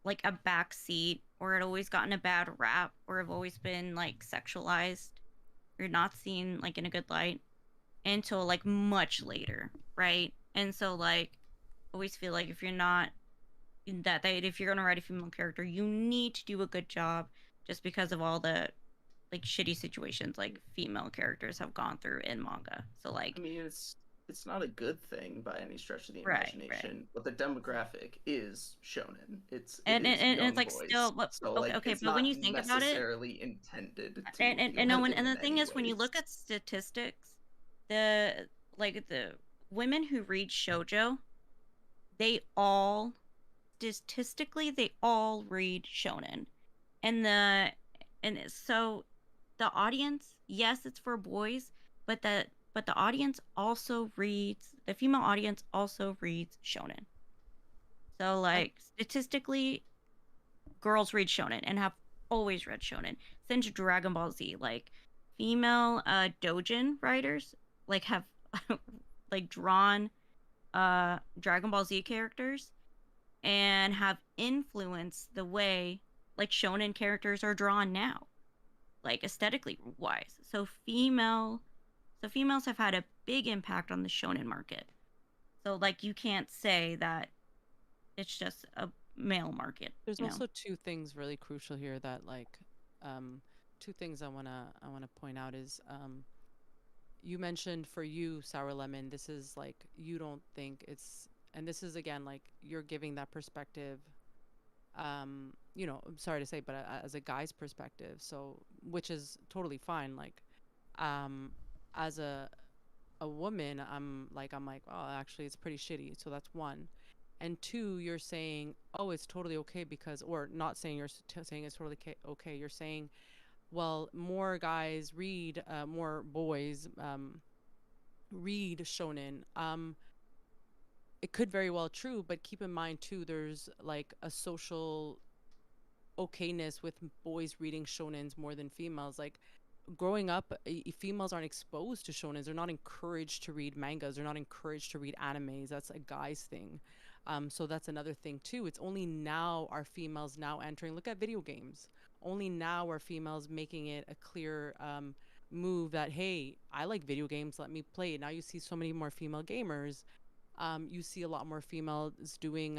like a back seat, or had always gotten a bad rap, or have always been like sexualized or not seen like in a good light until like much later, right? And so like I always feel like if you're not if you're gonna write a female character, you need to do a good job, just because of all the like shitty situations like female characters have gone through in manga. So like, I mean, it's not a good thing by any stretch of the Right, imagination, but the demographic is shonen. It's like boys, still, but so like okay, it's but when not you think about it, necessarily intended to and appeal no, to and the women thing is, when you anyways. look at statistics, the women who read shoujo, they all statistically they all read shonen, and so the audience, yes, it's for boys, but the audience also reads, the female audience also reads shonen. So like statistically, girls read shonen and have always read shonen since Dragon Ball Z. Like female doujin writers like have like drawn Dragon Ball Z characters and have influenced the way like shonen characters are drawn now, like aesthetically wise. So females have had a big impact on the shonen market. So like you can't say that it's just a male market. there's you know? also two things really crucial here that like two things I wanna point out is you mentioned for you, Sour Lemon, this is like you don't think it's, and this is again like you're giving that perspective, I'm sorry to say, but as a guy's perspective, so which is totally fine. Like as a woman, I'm like, oh, actually it's pretty shitty, so that's one. And two, you're saying, oh, it's totally okay because, or not saying, saying it's totally okay, you're saying, well, more guys read, more boys read shonen. It could very well true, but keep in mind too, there's like a social okayness with boys reading shonens more than females. Like growing up, females aren't exposed to shonens. They're not encouraged to read mangas. They're not encouraged to read animes. That's a guy's thing. So that's another thing too. It's only now are females now entering. Look at video games. Only now are females making it a clear move that, hey, I like video games. Let me play it. Now you see so many more female gamers. You see a lot more females doing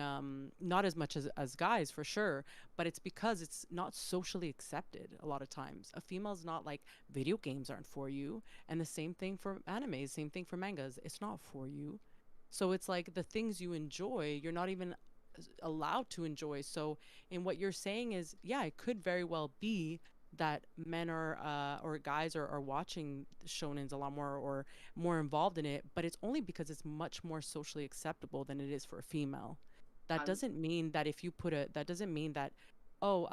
not as much as guys for sure, but it's because it's not socially accepted a lot of times. A female's not like, video games aren't for you, and the same thing for anime, same thing for mangas. It's not for you. So it's like the things you enjoy, you're not even allowed to enjoy. So in what you're saying is, yeah, it could very well be that men are or guys are watching shonens a lot more or more involved in it, but it's only because it's much more socially acceptable than it is for a female. That doesn't mean that if you that doesn't mean that, oh,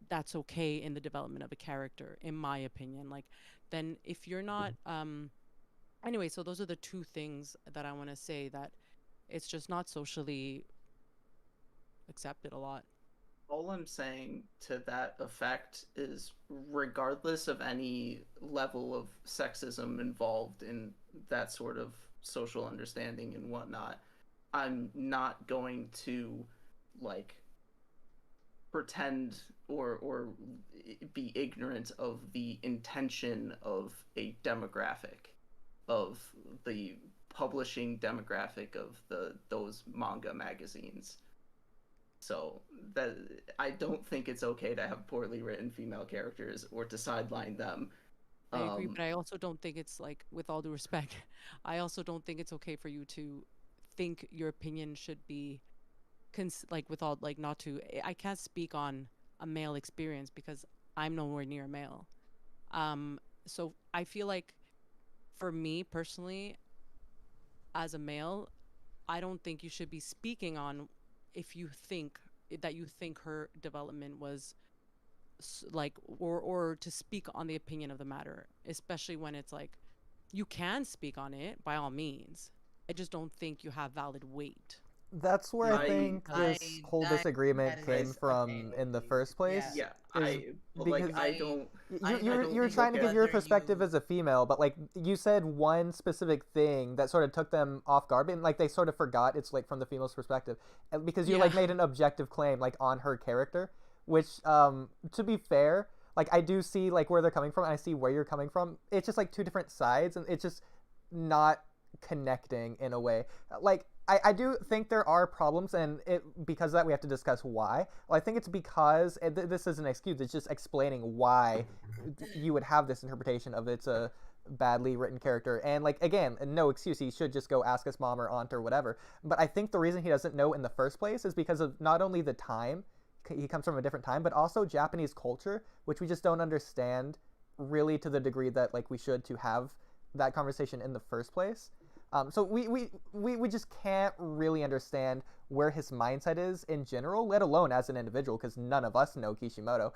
that's okay in the development of a character, in my opinion. Like, then if you're not anyway, so those are the two things that I want to say, that it's just not socially accepted a lot. All I'm saying to that effect is, regardless of any level of sexism involved in that sort of social understanding and whatnot, I'm not going to, like, pretend or be ignorant of the intention of a demographic, of the publishing demographic of those manga magazines. So that I don't think it's okay to have poorly written female characters or to sideline them. I agree, but I also don't think it's, like, with all due respect, I also don't think it's okay for you to think your opinion should be like, with all, like, not to, I can't speak on a male experience because I'm nowhere near a male. So I feel like, for me personally, as a male, I don't think you should be speaking on if you think her development was like, or to speak on the opinion of the matter, especially when it's like, you can speak on it by all means. I just don't think you have valid weight. That's where I think this whole disagreement came from in the first place. Yeah, because I don't. You're trying to give your perspective as a female, but, like, you said one specific thing that sort of took them off guard, and, like, they sort of forgot it's, like, from the female's perspective, because you like made an objective claim, like, on her character, which to be fair, like, I do see, like, where they're coming from, and I see where you're coming from. It's just, like, two different sides, and it's just not connecting in a way. Like, I do think there are problems, and because of that we have to discuss why. Well, I think it's because this is an excuse. It's just explaining why you would have this interpretation of it's a badly written character. And, like, again, no excuse. He should just go ask his mom or aunt or whatever. But I think the reason he doesn't know in the first place is because of not only the time, he comes from a different time, but also Japanese culture, which we just don't understand really to the degree that, like, we should to have that conversation in the first place. So we just can't really understand where his mindset is in general, let alone as an individual, because none of us know Kishimoto.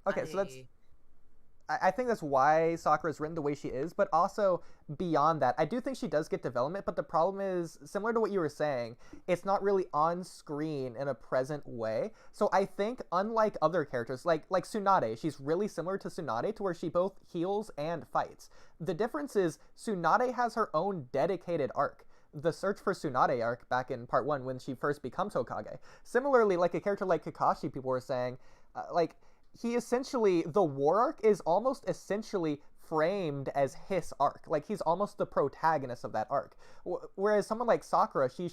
Okay, so I think that's why Sakura is written the way she is, but also beyond that, I do think she does get development, but the problem is, similar to what you were saying, it's not really on screen in a present way. So I think, unlike other characters, like Tsunade, she's really similar to Tsunade, to where she both heals and fights. The difference is, Tsunade has her own dedicated arc. The search for Tsunade arc back in part 1 when she first becomes Hokage. Similarly, like a character like Kakashi, people were saying, he essentially, the war arc is almost essentially framed as his arc. Like, he's almost the protagonist of that arc. Whereas someone like Sakura, she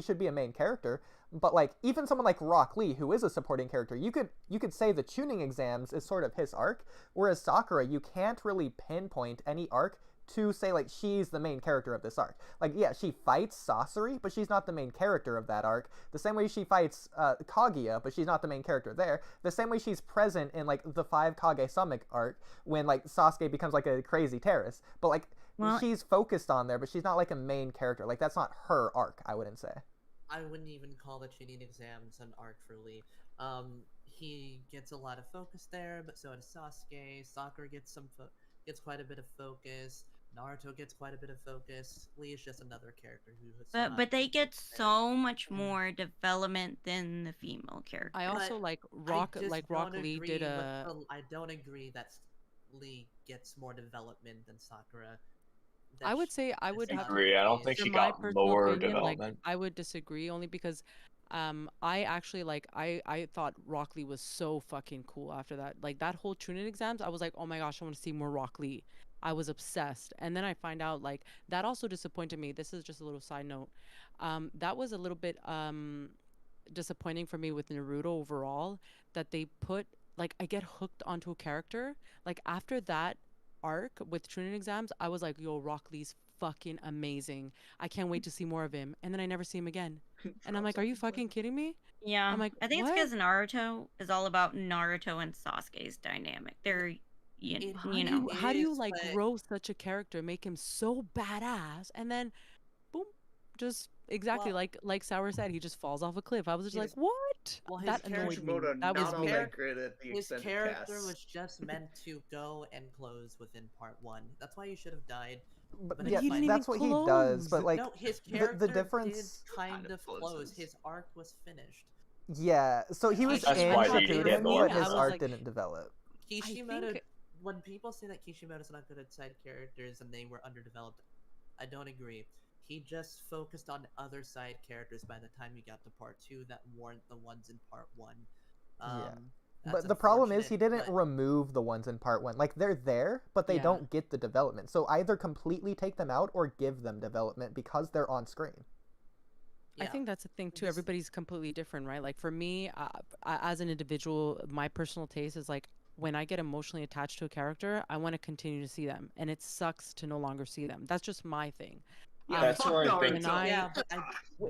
should be a main character, but, like, even someone like Rock Lee, who is a supporting character, you could say the tuning exams is sort of his arc, whereas Sakura, you can't really pinpoint any arc to say, like, she's the main character of this arc. Like, yeah, she fights Sasori, but she's not the main character of that arc. The same way she fights Kaguya, but she's not the main character there. The same way she's present in, like, the 5 Kage Summit arc, when, like, Sasuke becomes, like, a crazy terrorist. But, like, she's focused on there, but she's not, like, a main character. Like, that's not her arc, I wouldn't say. I wouldn't even call the tuning exams an arc for Lee. He gets a lot of focus there, but so does Sasuke. Sakura gets quite a bit of focus. Naruto gets quite a bit of focus. Lee is just another character who has but they get so much more development than the female character. I also like Rock Lee did a. I don't agree that Lee gets more development than Sakura. I would say I would have to Agree. I don't think for she my got personal more opinion, like development. I would disagree only because I actually like I thought Rock Lee was so fucking cool after that. Like that whole Chunin exams, I was like, "Oh my gosh, I want to see more Rock Lee." I was obsessed. And then I find out like that also disappointed me. This is just a little side note. That was a little bit disappointing for me with Naruto overall that they put like I get hooked onto a character. Like after that arc with Chunin exams, I was like, yo, Rock Lee's fucking amazing. I can't wait to see more of him. And then I never see him again. And I'm like, are you fucking kidding me? Yeah, I'm like, I think it's what? because Naruto is all about Naruto and Sasuke's dynamic. They're, you know, How do you is, like but- grow such a character, make him so badass, and then boom, just exactly Well- like Sour said, he just falls off a cliff. I was just like, His- what? well, his That annoyed me. Kishimoto That was not all me. that great at the His extended character casts. was just meant to go and close within part 1. That's why he should have died. But But yeah, he didn't that's even what he does. But close. like, no, his character the difference. did kind of close. closes. His arc was finished. Yeah, so he was That's in why he Shippuden, didn't but get his more. arc Like- didn't develop. Kishimoto, think- when people say that Kishimoto's not good at side characters and they were underdeveloped, I don't agree. He just focused on other side characters by the time you got to part 2 that weren't the ones in part 1. That's But the problem is unfortunate, he didn't but- remove the ones in part 1. Like they're there, but they Yeah. don't get the development. So either completely take them out or give them development because they're on screen. I yeah. think that's the thing too. This- Everybody's completely different, right? Like for me, as an individual, my personal taste is like when I get emotionally attached to a character, I want to continue to see them, and it sucks to no longer see them. That's just my thing. That's fuck where I think- and I- Yeah, but I,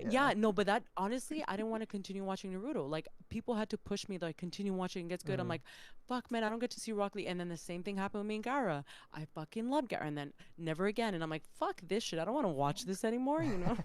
Yeah, no, but that honestly, I didn't want to continue watching Naruto. Like people had to push me, like continue watching. It gets good. I'm Mhm. like, fuck, man, I don't get to see Rock Lee. And then the same thing happened with me and Gara. I fucking love Gara, and then never again. And I'm like, fuck this shit. I don't want to watch this anymore. You know?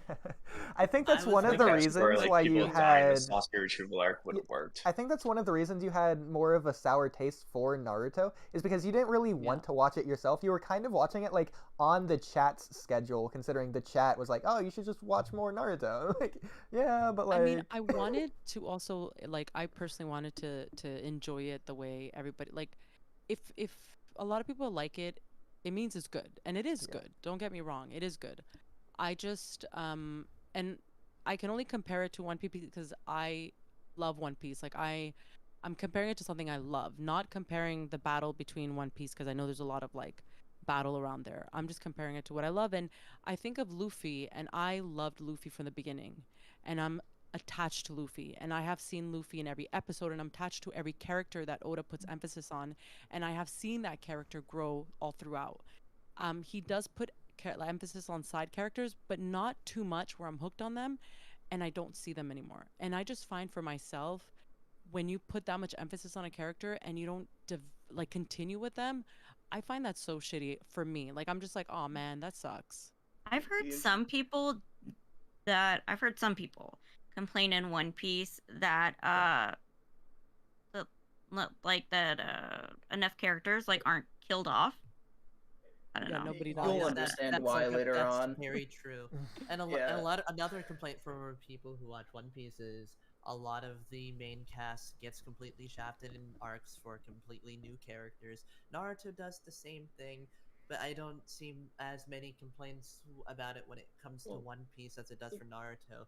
I think that's I was one of like, the That's where, reasons like, why people you dying had. with Sasuke retrieval arc would have worked. I think that's one of the reasons you had more of a sour taste for Naruto is because you didn't really want to watch it yourself. You were kind of watching it like on the chat's schedule, considering the chat was like, "Oh, you should just watch more Naruto." Like, yeah, but like, I mean, I wanted to also like I personally wanted to enjoy it the way everybody like if a lot of people like it, it means it's good. And it is Yeah. good. Don't get me wrong, it is good. I just and I can only compare it to One Piece because I love One Piece. Like I'm comparing it to something I love, not comparing the battle between One Piece because I know there's a lot of like battle around there. I'm just comparing it to what I love, and I think of Luffy, and I loved Luffy from the beginning, and I'm attached to Luffy, and I have seen Luffy in every episode, and I'm attached to every character that Oda puts emphasis on, and I have seen that character grow all throughout. He does put emphasis on side characters, but not too much where I'm hooked on them, and I don't see them anymore. And I just find for myself, when you put that much emphasis on a character and you don't like continue with them, I find that so shitty for me. Like I'm just like, oh man, that sucks. I've heard Yeah. some people complain in One Piece that enough characters like aren't killed off. I don't Yeah, know. nobody Well, does. You'll yeah, understand why later that's on. very true. And Yeah. another complaint from people who watch One Piece is a lot of the main cast gets completely shafted in arcs for completely new characters. Naruto does the same thing, but I don't see as many complaints about it when it comes to Well, One Piece as it does for Naruto.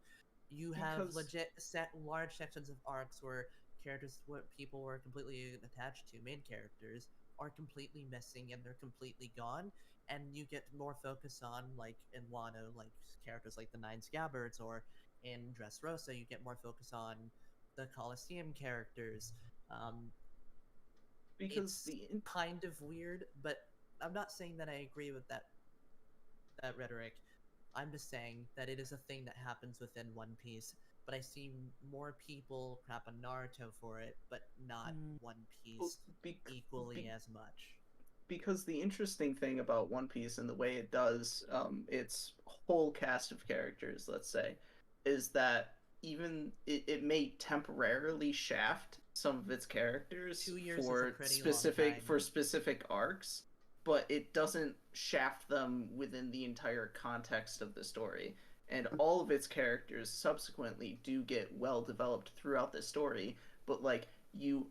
You have because- legit large sections of arcs where characters what people were completely attached to, main characters, are completely missing and they're completely gone, and you get more focus on, like in Wano, like characters like the Nine Scabbards, or in Dressrosa you get more focus on the Colosseum characters. Because It's kind of weird, but I'm not saying that I agree with that rhetoric. I'm just saying that it is a thing that happens within One Piece, but I see more people crap on Naruto for it, but not One Piece equally as much. Because the interesting thing about One Piece and the way it does its whole cast of characters, let's say, is that even it may temporarily shaft some of its characters 2 years is a for pretty long specific time. specific arcs, but it doesn't shaft them within the entire context of the story. And all of its characters subsequently do get well developed throughout the story, but like Usopp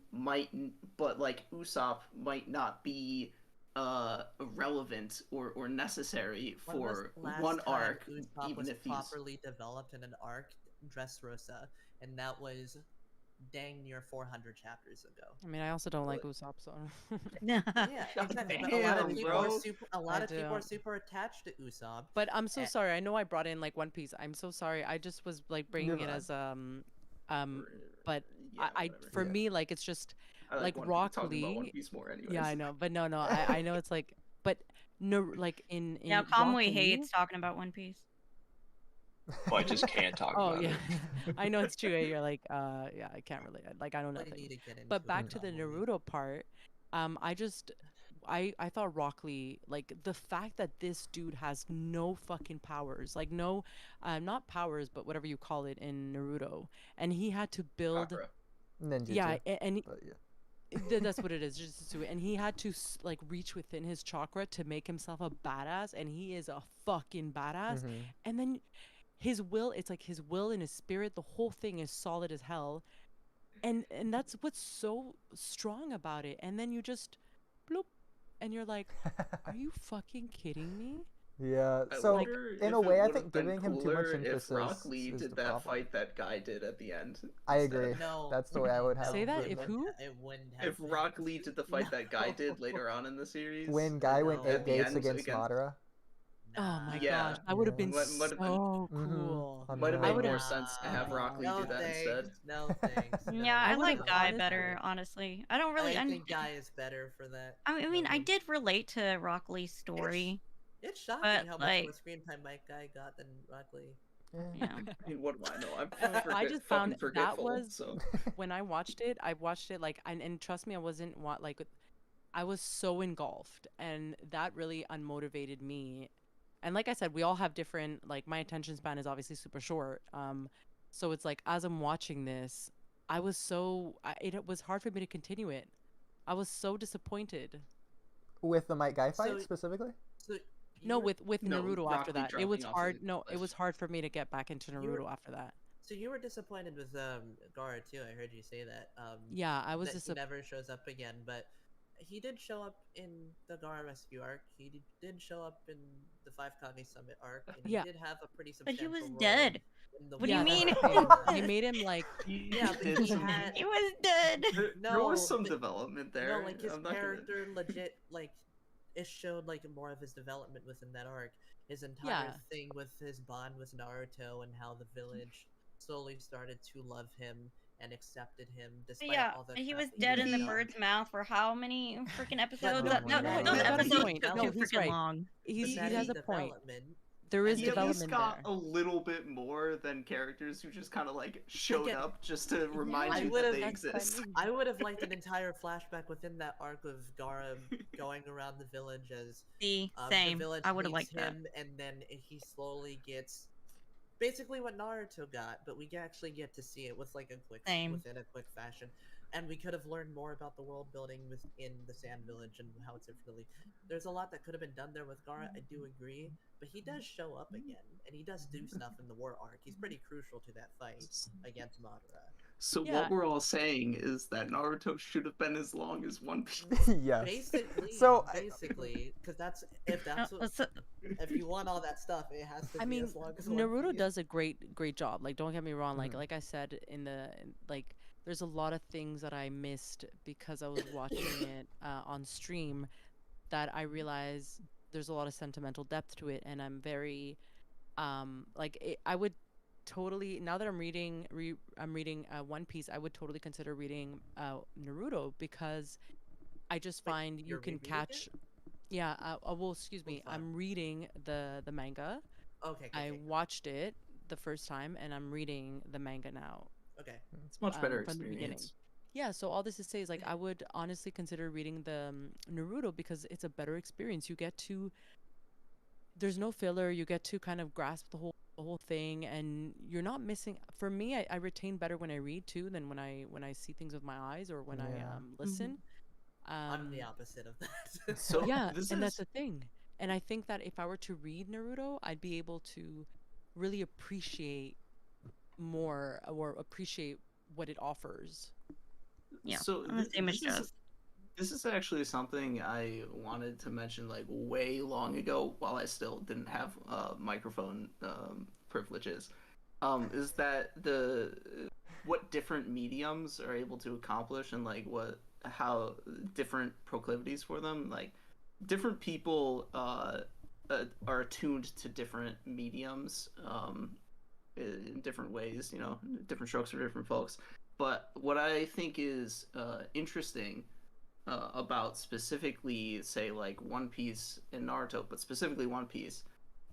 might not be relevant or necessary When was for the last one time arc, Usopp even was if he's properly developed in an arc, Dressrosa, and that was dang near 400 chapters ago. I mean, I also don't like Usopp, so. Yeah, exactly. But a lot of Damn, people bro. are super. A lot I of people are don't. super attached to Usopp. But I'm so Eh. sorry. I know I brought in like One Piece. I'm so sorry. I just was like bringing it as but yeah, I whatever. for Yeah. me like it's just I like One Piece, Rock talking about One Lee. Piece more anyways. Yeah, I know, but no, I know it's like, but no, like in Now, Rock Kamui Lee. hates talking about One Piece. Oh, I just can't talk Oh about yeah, it. I know it's true. You're like, yeah, I can't really, like, I know Really nothing. need to get into But back it, to the Kamui. Naruto part, I thought Rock Lee, like the fact that this dude has no fucking powers, like no, not powers, but whatever you call it in Naruto, and he had to build, Chakra. Ninjutsu. yeah, and But yeah. that's what it is, just and he had to like reach within his chakra to make himself a badass, and he is a fucking badass. Mhm. And then his will, it's like his will and his spirit, the whole thing is solid as hell, and that's what's so strong about it. And then you just bloop, and you're like, are you fucking kidding me? Yeah. I So wonder in if a it way, I would've think been giving him too much cooler emphasis if Rock Lee is did the that problem. fight that guy did at the end. I instead. agree. No, That's the way I would have Say that, written if it. who? It wouldn't have. If Rock Lee did the fight that guy did No. later on in the series, When Guy went No. 8 At the gates end against against- Madara. Oh my Yeah. gosh, that would have Yeah. been Might have been- so Mhm. cool. might have I made would've- more sense to have Rock Lee no do that thanks, instead. No thanks. no, Yeah, I I like would've Guy honestly- better, honestly. I don't really. I I think Guy is better for that. I mean, I No. did relate to Rock Lee's story. It's shocking But, how much like- more screen time Mike Guy got than Rock Lee. Yeah. I mean, what do I know? I'm I just fucking found that forgetful. was So when I watched it like, and trust me, I wasn't like, I was so engulfed, and that really unmotivated me. And like I said, we all have different, like, my attention span is obviously super short. So it's like, as I'm watching this, I was it was hard for me to continue it. I was so disappointed. With the Mike Guy fight So- specifically? So No, you were- with No, Naruto Rock after Lee that, it was dropping off hard. the No, it was list. hard for me to get back into were- Naruto after that. So you were disappointed with Gara too. I heard you say that. Yeah, I was that he disappointed. never shows up again, but he did show up in the Gara Rescue arc. He did show up in the Five Kage Summit arc, and he Yeah. did have a pretty But he substantial was role dead. in the What do you One mean? Piece They game. made him like, Yeah, but did he some- had He was dead. there No, was some but- development there. no, like his I'm not gonna- character legit like it showed like more of his development within that arc. His entire Yeah. thing with his bond with Naruto and how the village slowly started to love him and accepted him despite Yeah, all the he crap was that dead had in the done. bird's mouth for how many freaking episodes? no, No, no, those he's got a episodes point. took No, too he's freaking right. long. But he that has is a point. development. There is And He at least development got there. a little bit more than characters who just kind of like showed Again, up just to remind I you that would've- they That's exist. funny. I would have liked an entire flashback within that arc of Gara going around the village as See, the same. village I would have hates liked that. him, and then he slowly gets basically what Naruto got, but we actually get to see it with like Same. within a quick fashion, and we could have learned more about the world building within the Sand Village and how it's really. There's a lot that could have been done there with Gara. I do agree, but he does show up again, and he does do stuff in the war arc. He's pretty crucial to that fight against Madara. So Yeah. what we're all saying is that Naruto should have been as long as One Piece. Yes. Basically, So, because that's if that's what, So- if you want all that stuff, it has to I be mean, as long as One Naruto Piece. does a great job. Like, don't get me wrong. Mhm. Like I said like, there's a lot of things that I missed because I was watching it on stream that I realized there's a lot of sentimental depth to it, and I'm very I would totally, now that I'm reading One Piece, I would totally consider reading Naruto, because I just Wait, find you you're can rereading catch. it? Yeah. Well, excuse me. fun. I'm reading the manga. Okay. I Okay. watched it the first time, and I'm reading the manga now. Okay. It's much better from the beginning. experience. Yeah, so all this to say is, like, I would honestly consider reading the Naruto, because it's a better experience. You get to, there's no filler. You get to kind of grasp the whole thing, and you're not missing. For me, I retain better when I read too than when I see things with my eyes or when I Yeah. listen. I'm the opposite of that. So Yeah, this and is that's the thing. And I think that if I were to read Naruto, I'd be able to really appreciate more, or appreciate what it offers. Yeah, So I'm the same as this is- Jess. This is actually something I wanted to mention like way long ago, while I still didn't have microphone privileges. Is that what different mediums are able to accomplish, and like how different proclivities for them, like different people are attuned to different mediums in different ways, you know, different strokes for different folks. But what I think is interesting about specifically, say, like One Piece and Naruto, but specifically One Piece,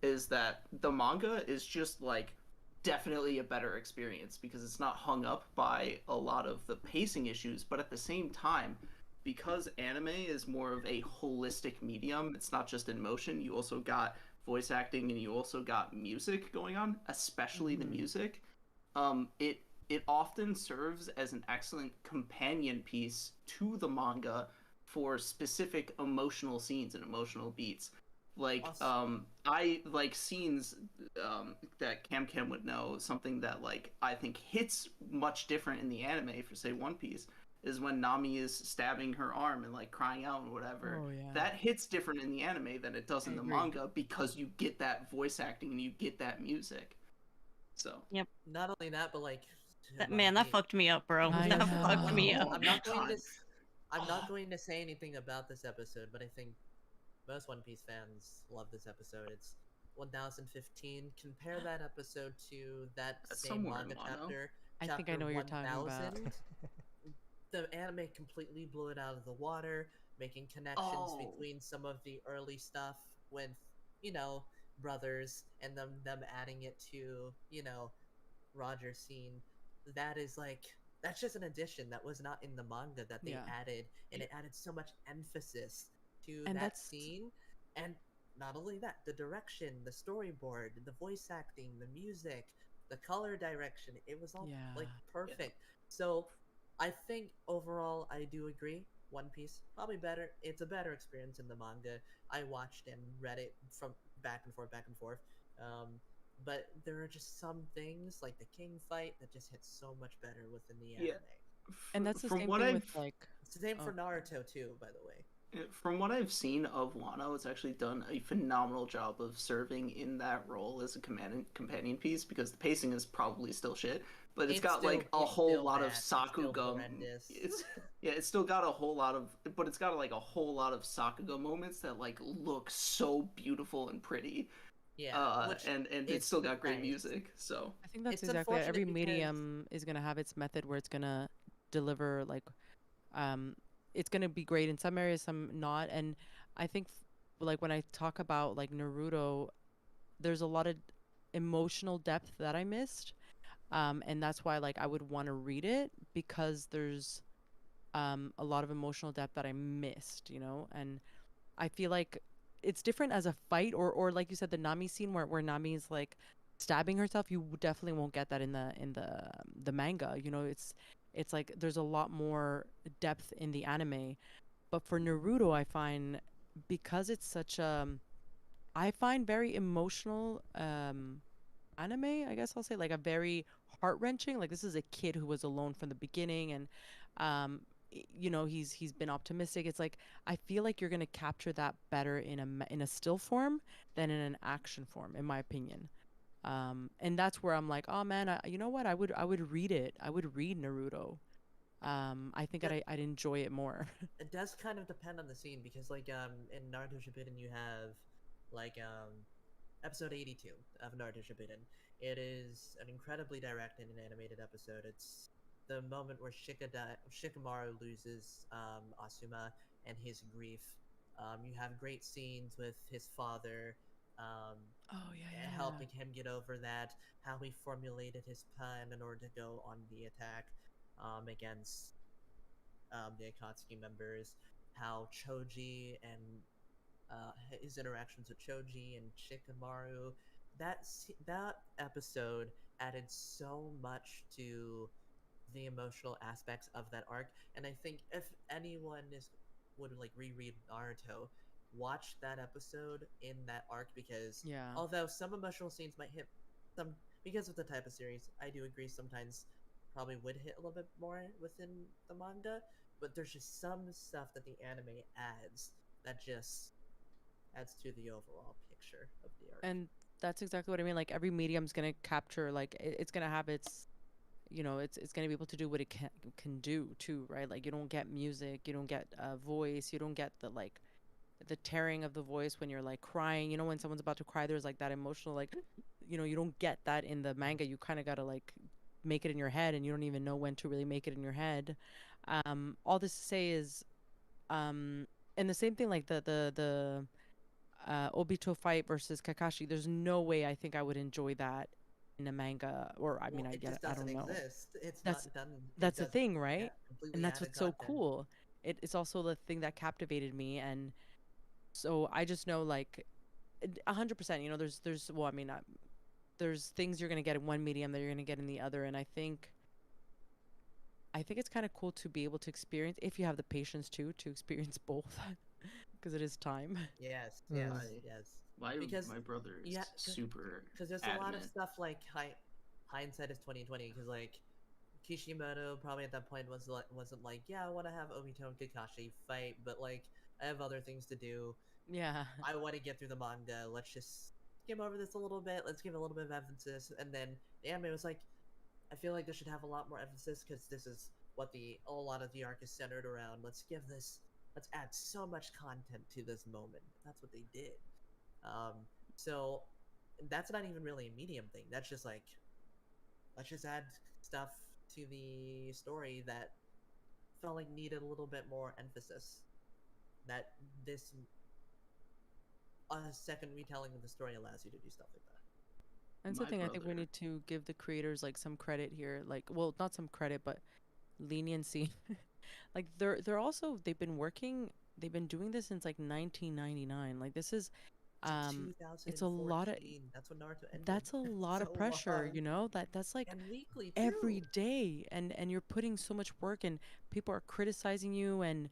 is that the manga is just like definitely a better experience because it's not hung up by a lot of the pacing issues, but at the same time, because anime is more of a holistic medium, it's not just in motion, you also got voice acting and you also got music going on, especially the music. It often serves as an excellent companion piece to the manga for specific emotional scenes and emotional beats. Like I like scenes that camcam would know, something that like I think hits much different in the anime for say One Piece is when Nami is stabbing her arm and like crying out and whatever. Oh, yeah. That hits different in the anime than it does in the agree. manga because you get that voice acting and you get that music. So Not only that, but like That fucked me up, bro. I That know. fucked me up. I'm not going to. God. I'm not going to say anything about this episode, but I think most One Piece fans love this episode. It's 1015. Compare that episode to that That's same somewhere in manga Wano. chapter. I think I know what you're talking about. 1000. The anime completely blew it out of the water, making connections between some of the early stuff with, you know, brothers, and them adding it to, you know, Roger's scene. That is like, that's just an addition that was not in the manga that they added, and it added so much emphasis to that scene. And not only that, the direction, the storyboard, the voice acting, the music, the color direction, it was all like perfect. So I think overall I do agree, One Piece probably better. It's a better experience in the manga. I watched and read it from back and forth. But there are just some things like the king fight that just hits so much better within the anime. And that's the From same what thing I've- with like. It's the same for Naruto too, by the way. From what I've seen of Wano, it's actually done a phenomenal job of serving in that role as a companion piece because the pacing is probably still shit, but it's got like a whole lot of Sakuga. It's still got a whole lot of, but it's got like a whole lot of Sakuga moments that like look so beautiful and pretty. Yeah, and it's still got great music. So I think that's It's exactly it. Every unfortunate because- medium is gonna have its method where it's gonna deliver like, it's gonna be great in some areas, some not. And I think like when I talk about like Naruto, there's a lot of emotional depth that I missed, and that's why like I would want to read it because there's a lot of emotional depth that I missed, you know. And I feel like it's different as a fight, or like you said, the Nami scene where Nami's like stabbing herself. You definitely won't get that in the manga. You know, it's like there's a lot more depth in the anime. But for Naruto, I find because it's such I find very emotional anime, I guess I'll say, like a very heart-wrenching. Like this is a kid who was alone from the beginning, and you know, he's been optimistic. It's like I feel like you're gonna capture that better in a still form than in an action form, in my opinion. And that's where I'm like, oh man, you know what? I would read it. I would read Naruto. I think I'd enjoy it more. It does kind of depend on the scene because like in Naruto Shippuden you have like episode 82 of Naruto Shippuden. It is an incredibly directed and animated episode. It's the moment where Shikamaru loses Asuma and his grief. You have great scenes with his father and helping him get over that, how he formulated his plan in order to go on the attack against the Akatsuki members, how Choji and his interactions with Choji and Shikamaru. That episode added so much to the emotional aspects of that arc, and I think if anyone would like reread Naruto, watch that episode in that arc because although some emotional scenes might hit some because of the type of series, I do agree sometimes probably would hit a little bit more within the manga, but there's just some stuff that the anime adds that just adds to the overall picture of the art. And that's exactly what I mean. Like every medium's gonna capture, like it's gonna have its, it's gonna be able to do what it can do too, right? Like you don't get music, you don't get voice, you don't get the tearing of the voice when you're like crying. When someone's about to cry, there's like that emotional, like, you don't get that in the manga. You kind of gotta like make it in your head, and you don't even know when to really make it in your head. All this to say is, and the same thing, like the Obito fight versus Kakashi. There's no way I think I would enjoy that in a manga, or I mean, I don't know. It's that's not done. That's the thing, right? Yeah, completely And that's added what's so content. cool. It's also the thing that captivated me, and so I just know, like, 100%. There's well, I mean, there's things you're gonna get in one medium that you're gonna get in the other, and I think it's kind of cool to be able to experience, if you have the patience to experience both, because it is time. Yes. Because My brother is super because there's a lot of stuff like hindsight is 2020. Because like Kishimoto probably at that point wasn't like, yeah, I want to have Obito and Kakashi fight, but like I have other things to do. Yeah. I want to get through the manga. Let's just skim over this a little bit. Let's give it a little bit of emphasis. And then the anime was like, I feel like this should have a lot more emphasis because this is what a lot of the arc is centered around. Let's add so much content to this moment. That's what they did. So that's not even really a medium thing. That's just like, let's just add stuff to the story that felt like needed a little bit more emphasis. That this second retelling of the story allows you to do stuff like that. And that's the thing. I think we need to give the creators like some credit here. Like, well, not some credit, but leniency. Like they've been doing this since like 1999. Like this is it's a lot of that's when Naruto ended. That's a lot of pressure, that's like and weekly too. every day, and you're putting so much work, and people are criticizing you, and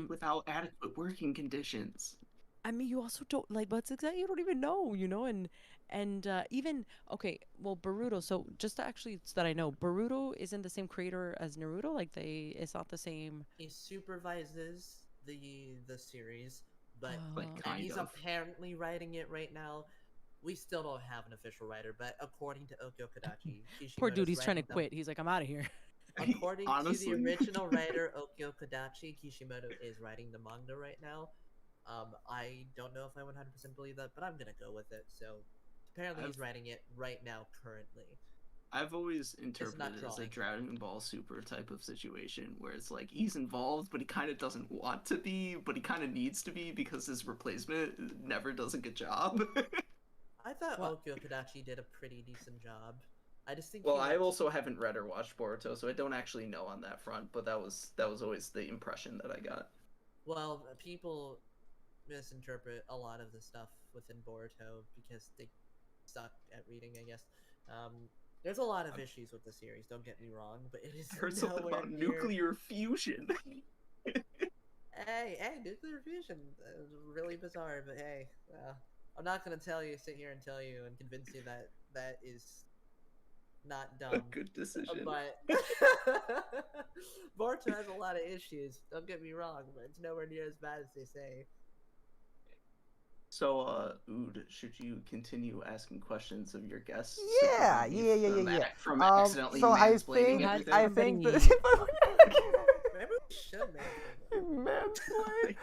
without adequate working conditions. I mean, you also don't like, but you don't even know, and even okay, well, Boruto. So just to actually, so that I know, Boruto isn't the same creator as Naruto. Like it's not the same. He supervises the series, but kind he's of. apparently writing it right now. We still don't have an official writer, but according to Okyo Kodachi, Poor dude, he's trying to quit. He's like, I'm out of here. According to the original writer Okyo Kodachi, Kishimoto is writing the manga right now. I don't know if I 100% believe that, but I'm gonna go with it. So apparently he's writing it right now, currently. I've always interpreted it as a Dragon Ball Super type of situation where it's like he's involved, but he kind of doesn't want to be, but he kind of needs to be because his replacement never does a good job. I thought Okyo Kodachi did a pretty decent job. I just think. Well, I also haven't read or watched Boruto, so I don't actually know on that front. But that was always the impression that I got. Well, people misinterpret a lot of the stuff within Boruto because they suck at reading, I guess. There's a lot of issues with the series, don't get me wrong, but it is I heard something about nuclear fusion. Hey, nuclear fusion is really bizarre, but hey, I'm not gonna sit here and tell you and convince you that is not dumb. A good decision. But Boruto has a lot of issues, don't get me wrong, but it's nowhere near as bad as they say. So, Ood, should you continue asking questions of your guests? Yeah. From accidentally so mansplaining I think maybe we should mansplain.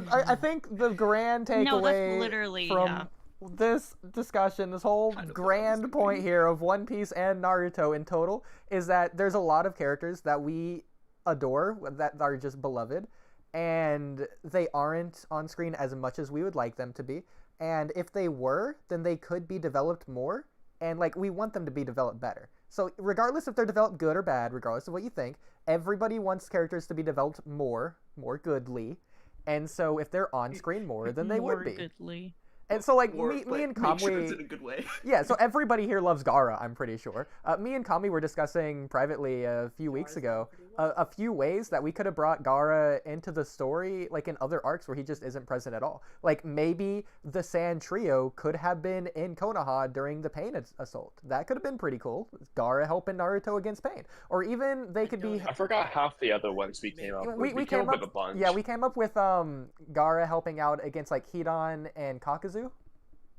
I think the grand takeaway from this discussion, this whole grand point here of One Piece and Naruto in total, is that there's a lot of characters that we adore, that are just beloved, and they aren't on screen as much as we would like them to be. And if they were, then they could be developed more, and like we want them to be developed better. So regardless if they're developed good or bad, regardless of what you think, everybody wants characters to be developed more goodly. And so if they're on screen more, then they would be. Goodly. And so like me and Kamui, sure it's in a good way. Yeah, so everybody here loves Gaara, I'm pretty sure. Me and Kamui were discussing privately a few weeks ago a few ways that we could have brought Gaara into the story, like in other arcs where he just isn't present at all. Like maybe the Sand Trio could have been in Konoha during the Pain assault. That could have been pretty cool. Gaara helping Naruto against Pain, or even they could be. I forgot half the other ones we came up with. We came up with a bunch. Yeah, we came up with Gaara helping out against like Hidan and Kakazu.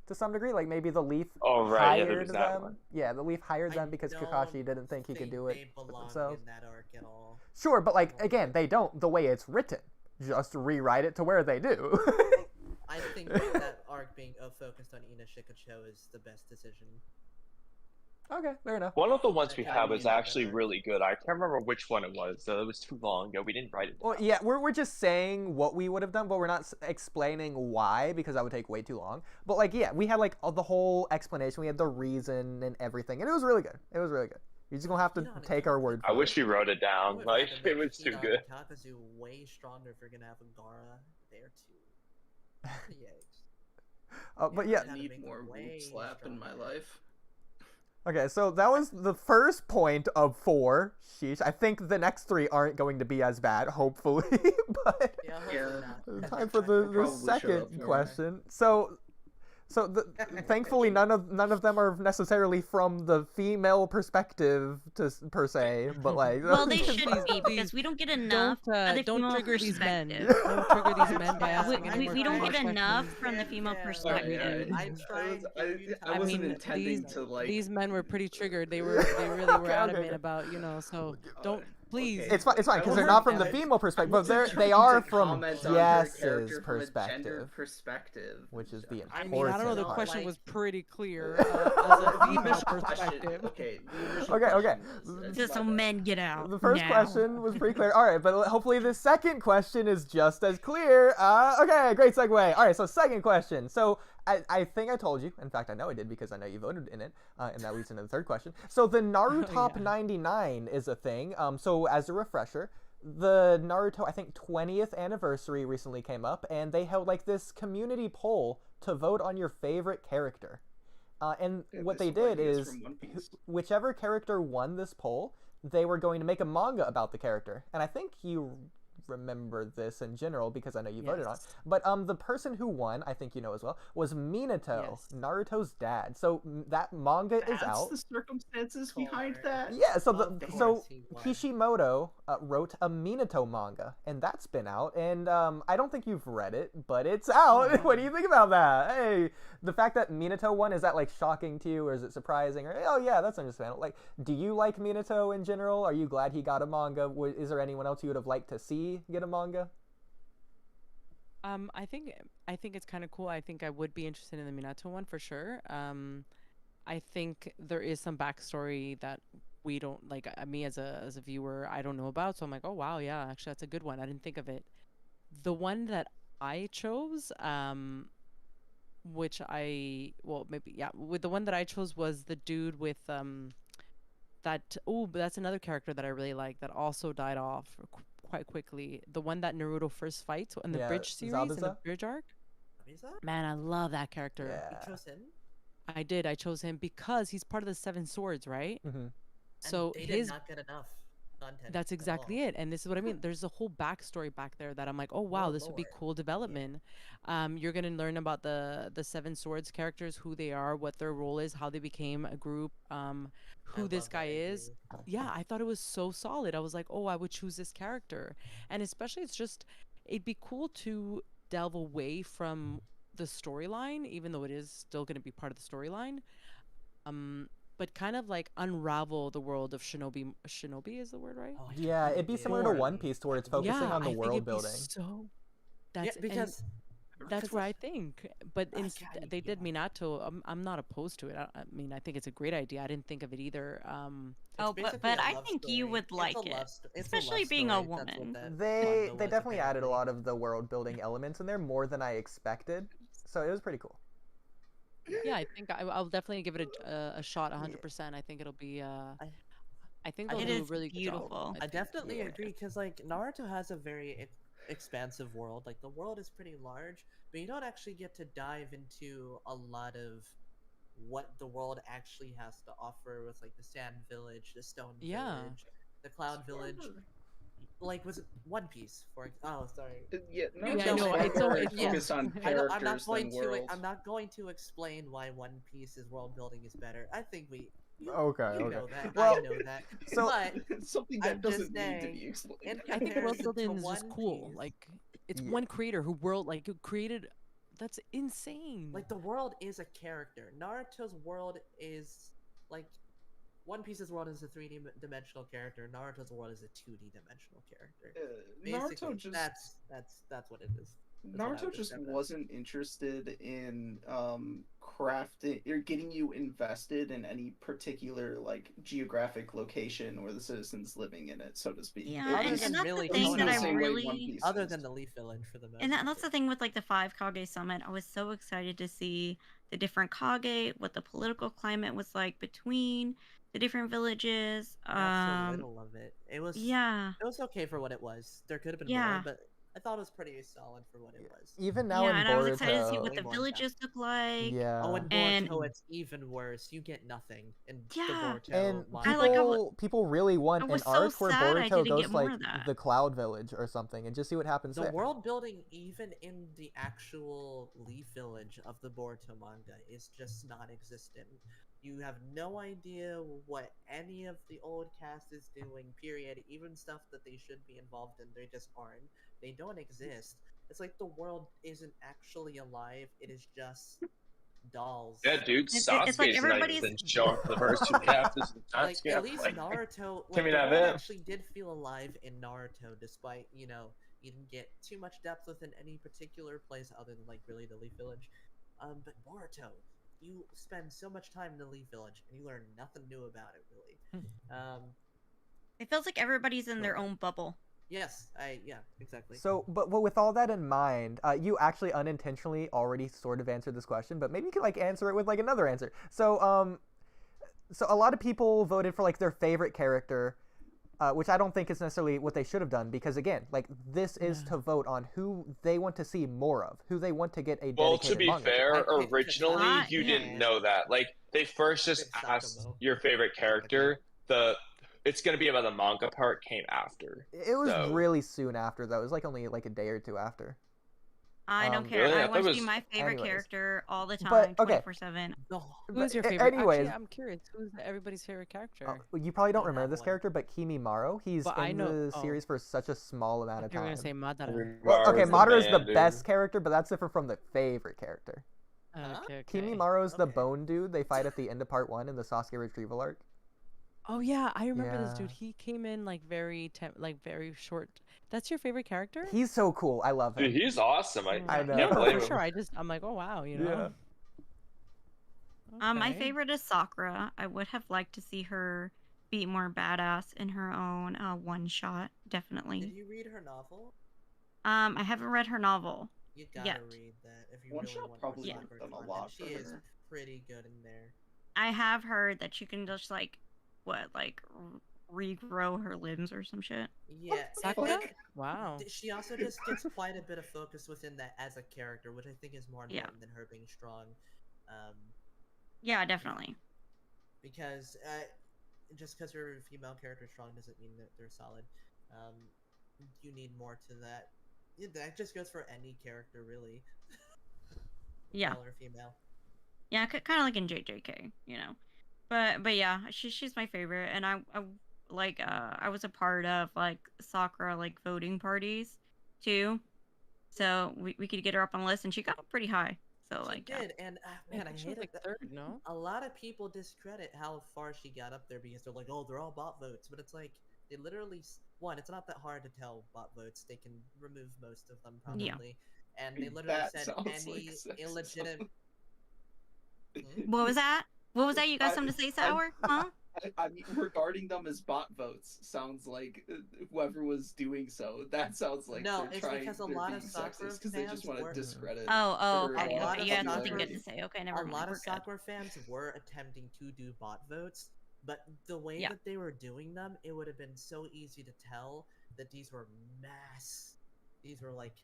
To some degree, like maybe the Leaf hired them. Yeah, the Leaf hired them because Kakashi didn't think he could do it themselves. In that arc at all. Sure, but like again, they don't the way it's written. Just rewrite it to where they do. I think that arc being focused on Ina Shikacho is the best decision. Okay, fair enough. One of the ones we have is actually really good. I can't remember which one it was. It was too long ago. We didn't write it down. Well, yeah, we're just saying what we would have done, but we're not explaining why because that would take way too long. But like, yeah, we had like the whole explanation. We had the reason and everything, and it was really good. It was really good. You're just gonna have to take our word for it. I wish we wrote it down. Like it was too good. Kakazu way stronger if you're gonna have a Gaara there too. But yeah, I need more wood slap in my life. Okay, so that was the first point of 4. Sheesh. I think the next 3 aren't going to be as bad, hopefully. But time for the second question. Thankfully none of them are necessarily from the female perspective per se, but like well they should be because we don't get enough don't trigger these men. Don't trigger these men by asking we don't get enough from the female perspective. I wasn't intending to like these men were pretty triggered. They really were adamant about, so don't please. It's fine because they're not from the female perspective, but they are from Jess's perspective, which is the important. I don't know. The question was pretty clear as a female perspective. Okay. So men get out. The first question was pretty clear. All right, but hopefully the second question is just as clear. Okay, great segue. All right, so second question. So I think I told you. In fact, I know I did because I know you voted in it, and that leads into the third question. So the Narutop 99 is a thing. So as a refresher, the Naruto, I think 20th anniversary recently came up, and they held like this community poll to vote on your favorite character. And what they did is, whichever character won this poll, they were going to make a manga about the character. And I think you remember this in general because I know you voted on it. But the person who won, I think you know as well, was Minato, Naruto's dad. So that manga is out. That's the circumstances behind that? Yeah, so Kishimoto wrote a Minato manga, and that's been out. And I don't think you've read it, but it's out. What do you think about that? Hey, the fact that Minato won, is that like shocking to you, or is it surprising? Or oh yeah, that's understandable. Like, do you like Minato in general? Are you glad he got a manga? Is there anyone else you would have liked to see get a manga? I think it's kind of cool. I think I would be interested in the Minato one for sure. I think there is some backstory that we don't like. Me as a viewer, I don't know about. So I'm like, oh wow, yeah, actually that's a good one. I didn't think of it. The one that I chose, with the one that I chose was the dude with that's another character that I really like that also died off quite quickly. The one that Naruto first fights in the bridge series, in the bridge arc. Man, I love that character. You chose him? I did. I chose him because he's part of the Seven Swords, right? Mm-hmm. So and they did not get enough content. That's exactly it. And this is what I mean. There's a whole backstory back there that I'm like, oh wow, this would be cool development. Yeah. You're gonna learn about the Seven Swords characters, who they are, what their role is, how they became a group, who this guy is. Yeah, I thought it was so solid. I was like, oh, I would choose this character. And especially it'd be cool to delve away from the storyline, even though it is still going to be part of the storyline, but kind of like unravel the world of Shinobi is the word, right? Yeah, it'd be similar to One Piece, to where it's focusing on the world building. That's what I think. But they did Minato. I'm not opposed to it. I mean, I think it's a great idea. I didn't think of it either. But I think you would like it, especially being a woman. They definitely added a lot of the world building elements in there, more than I expected. So it was pretty cool. Yeah, I think I'll definitely give it a shot. 100%. I think it'll be. I think they'll do a really beautiful. Good job. I definitely agree because like Naruto has a very expansive world. Like the world is pretty large, but you don't actually get to dive into a lot of what the world actually has to offer with like the Sand Village, the Stone Village, the Cloud Village. like was it One Piece oh sorry. Yeah, You Yeah, know no, it. it's so more it's focus on I'm not characters going than to. world. I'm not going to explain why One Piece's world building is better. I think Okay, you okay. know that. Well, I know that. so- but Something I'm that doesn't just need to saying, be explained. in I think the world comparison building to is just One cool. Piece, Like it's Yeah. one creator who created. That's insane. like the world is a character. Naruto's world is like One Piece's world is a 3D dimensional character. Naruto's world is a 2D dimensional character. Basically, Naruto just that's what it is. That's what I Naruto would just describe it as. wasn't interested in crafting or getting you invested in any particular like geographic location or the citizens living in it, so to speak. Yeah, It Other was- and than that's the really thing was that the I same way really- One Piece Other is. than the Leaf Village for the most. And that's the thing with like the 5 Kage Summit. I was so excited to see the different Kage, what the political climate was like between the different villages. Not so little of it. It was Yeah. It was okay for what it was. There could have been Yeah. more, but I thought it was pretty solid for what it was. Even now Yeah, in and I was excited to see Boruto, what Way the more villages look like. yeah. Oh, in And- Boruto, it's even worse. You get nothing in Yeah. the Boruto And manga. I like how- people really want I an was so arc where sad I Boruto didn't goes get more like of that. the Cloud Village or something, and just see what happens The there. world building, even in the actual Leaf Village of the Boruto manga, is just non-existent. You have no idea what any of the old cast is doing, period. Even stuff that they should be involved in, they just aren't. They don't exist. It's like the world isn't actually alive, it is just dolls. Yeah, dude, It's like Sasuke's not everybody's- even showing for the first 2 chapters. Like, Sasuke, at least like, Naruto, give me the that world bit. actually did feel alive in Naruto, despite, you didn't get too much depth within any particular place other than, like, really the Leaf Village. But Boruto, you spend so much time in the Leaf Village, and you learn nothing new about it, really. It feels like everybody's in their own bubble. Yes, yeah, exactly. So, but with all that in mind, you actually unintentionally already sort of answered this question, but maybe you could like answer it with like another answer. So, so a lot of people voted for like their favorite character, which I don't think is necessarily what they should have done, because again, like this is to vote on who they want to see more of, who they want to get a dedicated Well, to be manga fair, I picked originally Katana. you Yeah. didn't know that. Like they first just picked asked Sakamoto. your favorite character. It's gonna be about the manga part came after. It was So- really soon after though. It was like only like a day or two after. I don't care. Really? I I thought want it to see was- my favorite Anyways. character all the time, But, okay. 24/7. No, Who's your But, favorite? anyways- Actually, I'm curious. Who's everybody's favorite character? You probably don't Don't remember have this one. character, but Kimimaro. He's But in I know- the oh. series for such a small amount of You're time. gonna say Madara. Well, okay, Madara is the man, dude. best character, but that's different from the favorite character. Okay, okay. Kimimaro the Okay. bone dude they fight at the end of part 1 in the Sasuke retrieval arc. Oh yeah, I remember this dude. Yeah. He came in like very very short. That's your favorite character? He's so cool. I love him. Dude, he's awesome. I I know. can't No, blame for him. sure. I'm like, oh wow, you know. My Okay. favorite is Sakura. I would have liked to see her be more badass in her own one shot, definitely. did you read her novel? I haven't read her novel. You gotta Yet. read that if you One really shot want probably more would've Sakura done a content. lot She for is her. pretty good in there. I have heard that you can just like regrow her limbs or some shit. Yeah, Sakura? like, Wow. she also just gets quite a bit of focus within that as a character, which I think is more Yeah. important than her being strong. Yeah, definitely. Because just because her female character is strong doesn't mean that they're solid. You need more to that. Yeah, that just goes for any character, really. Yeah. Male or female. Yeah, kind of like in JJK, you know. But yeah, she's my favorite, and I was a part of like Sakura like voting parties too, so we could get her up on the list, and she got pretty high. So She like yeah. did, and man, I think she hate was it. like third, no? A lot of people discredit how far she got up there because they're like, oh, they're all bot votes. But it's like, they literally, one, it's not that hard to tell bot votes. They can remove most of them, Yeah. probably. And they literally That said sounds any like sexism. illegitimate. What was that? What was that? You got I- something to say, Sour? Huh? I mean, regarding them as bot votes sounds like whoever was doing so. That sounds like No, they're it's trying, because a they're lot being of Sakura sexist because they just fans want to were- discredit. Oh, her, okay. a lot Okay. of You had something good popularity. to say. Okay, never A mind. lot We're of good. Sakura fans were attempting to do bot votes, but the way Yeah. that they were doing them, it would have been so easy to tell that these were these were like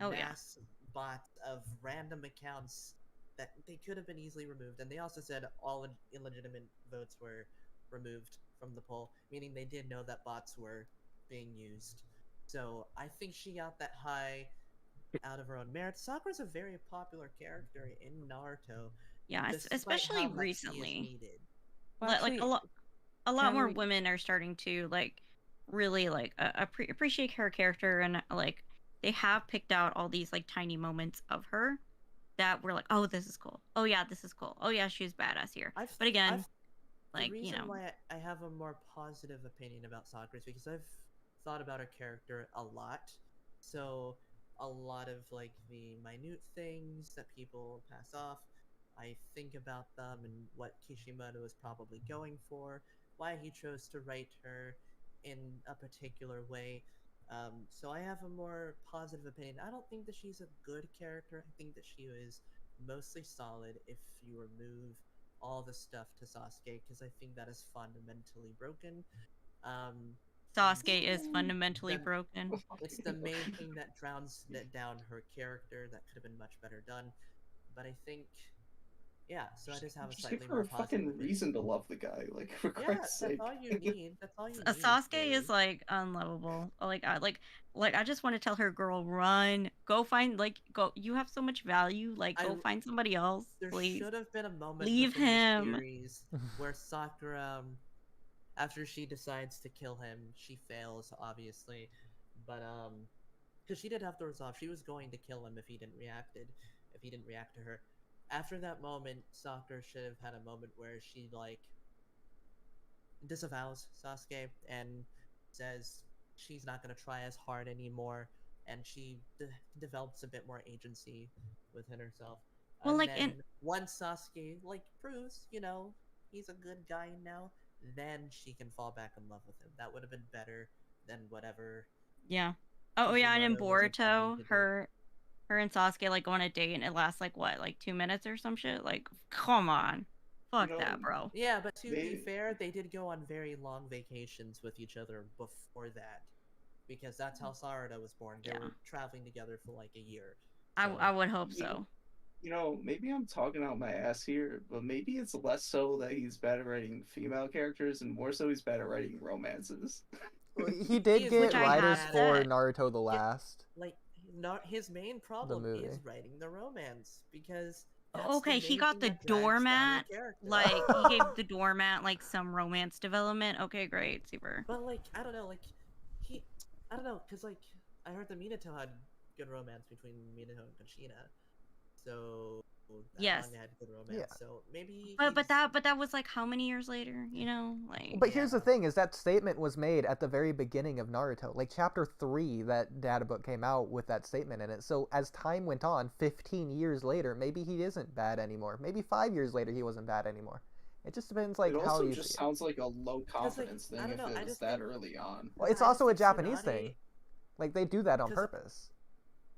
Oh, yeah. mass bots of random accounts that they could have been easily removed. And they also said all illegitimate votes were removed from the poll, meaning they did know that bots were being used. So I think she got that high out of her own merit. Sakura's a very popular character in Naruto, Yeah, despite especially how much she is recently. needed. Well, Like actually, a lot more Kamui, women are starting to like really like appreciate her character, and like they have picked out all these like tiny moments of her that were like, oh, this is cool. Oh yeah, this is cool. Oh yeah, she's badass here. But again, The like, you reason know, why I have a more positive opinion about Sakura is because I've thought about her character a lot. So a lot of like the minute things that people pass off, I think about them and what Kishimoto is probably going for, why he chose to write her in a particular way. So I have a more positive opinion. I don't think that she's a good character. I think that she was mostly solid if you remove all the stuff to Sasuke, because I think that is fundamentally broken. Sasuke is fundamentally the- broken. It's the main thing that drowns down her character that could have been much better done. But I think, yeah, so I just have a Just give slightly her more a positive fucking opinion. reason to love the guy, like for Yeah, Christ's that's sake. all you need. That's all you need. Sasuke really. is like unlovable. Like I just want to tell her, girl, run, go find go. You have so much value. Like go find somebody else, There please. should have been a moment Leave within the him. series where Sakura, after she decides to kill him, she fails, obviously, but because she did have to resolve, she was going to kill him if he didn't react to her. After that moment, Sakura should have had a moment where she like disavows Sasuke and says she's not going to try as hard anymore, and she develops a bit more agency within herself. Well, And like, then once Sasuke like proves, he's a good guy now, then she can fall back in love with him. That would have been better than whatever. Yeah. Oh yeah, and in Kishimoto was intending Boruto, to do. her and Sasuke like go on a date, and it lasts like what, like 2 minutes or some shit. Like, come on, fuck that, bro. Yeah, but to be fair, they did go on very long vacations with each other before that, because that's how Sarada was born. They were traveling together for like a year. I would hope so. Maybe I'm talking out my ass here, but maybe it's less so that he's bad at writing female characters and more so he's bad at writing romances. He did get writers for Naruto the Last. Like, his main problem movie. is writing the romance, because Okay, he got the doormat. Like, he gave the doormat like some romance development. Okay, great, super. But like, I don't know, like I don't know, because like I heard the Minato had good romance between Minato and Kushina, so yes, they had good romance. So maybe. But that was like how many years later, like. But here's the thing: is that statement was made at the very beginning of Naruto, like chapter 3. That data book came out with that statement in it. So as time went on, 15 years later, maybe he isn't bad anymore. Maybe 5 years later, he wasn't bad anymore. It just depends, like, it how also you just see sounds like a low confidence I thing don't know, if I it was just that think- early on. Well, it's I also a just think Japanese Tsunade- thing. Like, they do that on 'Cause- purpose.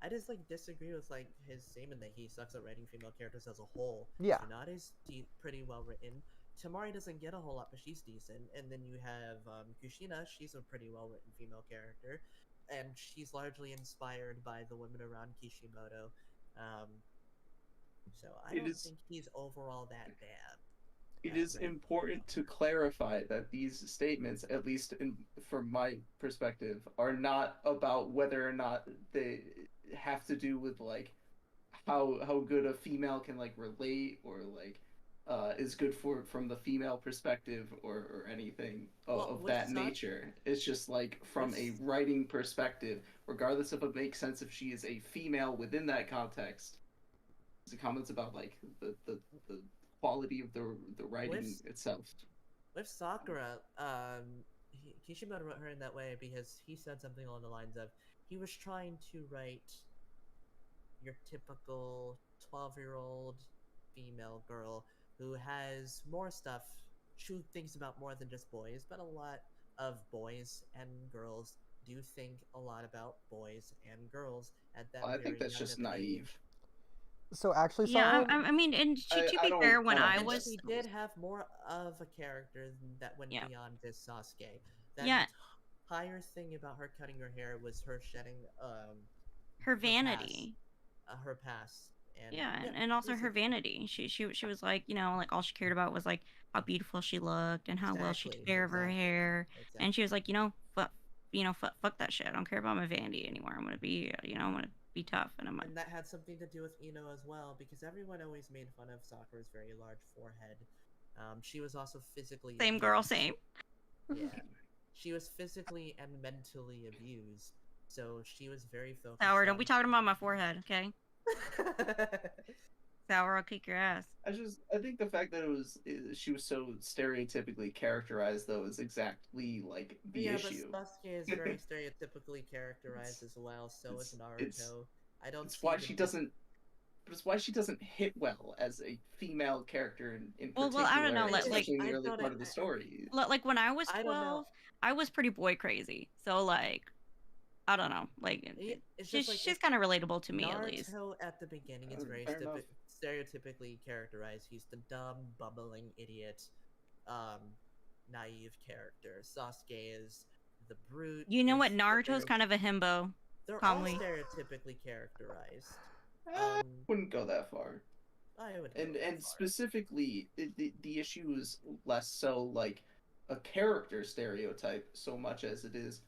I just like disagree with like his statement that he sucks at writing female characters as a whole. Yeah. Tsunade's pretty well written. Tamari doesn't get a whole lot, but she's decent. And then you have Kushina. She's a pretty well written female character, and she's largely inspired by the women around Kishimoto. So I don't think he's overall that bad. It is important to clarify that these statements, at least from my perspective, are not about whether or not they have to do with like how good a female can like relate or like is good from the female perspective or anything of that nature. It's just like from a writing perspective, regardless if it makes sense if she is a female within that context. The comments about like the quality of the writing itself. With Sakura, Kishimoto wrote her in that way because he said something along the lines of he was trying to write your typical 12-year-old female girl who has more stuff, she thinks about more than just boys, but a lot of boys and girls do think a lot about boys and girls at that I think that's just naive. So actually, yeah, I mean, and to be fair, when I was, she did have more of a character that went beyond this Sasuke. That entire thing about her cutting her hair was her shedding her vanity, her past, and and also her vanity. She was like, like all she cared about was like how beautiful she looked and how well she took care of her hair, and she was like, fuck that shit. I don't care about my vanity anymore. I'm gonna be, I'm gonna be tough, and I'm. And that had something to do with Ino as well, because everyone always made fun of Sakura's very large forehead. She was also physically Same girl, abused. same. Yeah, she was physically and mentally abused, so she was very focused. Sour, don't be talking about my forehead, okay? Sour, I'll kick your ass. I think the fact that she was so stereotypically characterized though is exactly like the issue. But Sasuke is very stereotypically characterized as well. So is Naruto. I don't. It's why she doesn't. But it's why she doesn't hit well as a female character in particular. Well, I don't know. Especially in the early part of the story. Like when I was 12, I was pretty boy crazy. So like, I don't know. Like, she's kind of relatable to me at least. Naruto at the beginning is very stereotypically characterized. He's the dumb, bumbling idiot, naive character. Sasuke is the brute. You know what? Naruto's kind of a himbo. They're Kamui. all stereotypically characterized. Wouldn't go that far. I would. And specifically, the issue is less so like a character stereotype so much as it is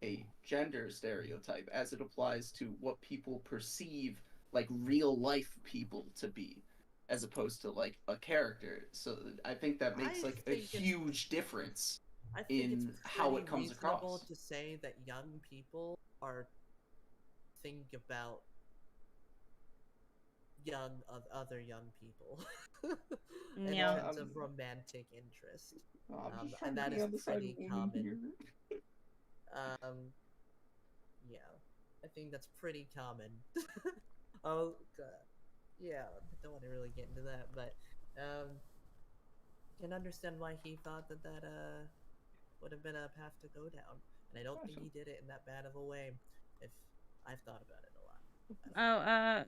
a gender stereotype, as it applies to what people perceive like real life people to be, as opposed to like a character. So I think that makes like a huge difference in how it comes across. To say that young people think about other young people in terms of romantic interest, and that is pretty common. Yeah, I think that's pretty common. Oh god, yeah, I don't want to really get into that, but can understand why he thought that would have been a path to go down, and I don't think he did it in that bad of a way. If I've thought about it a lot.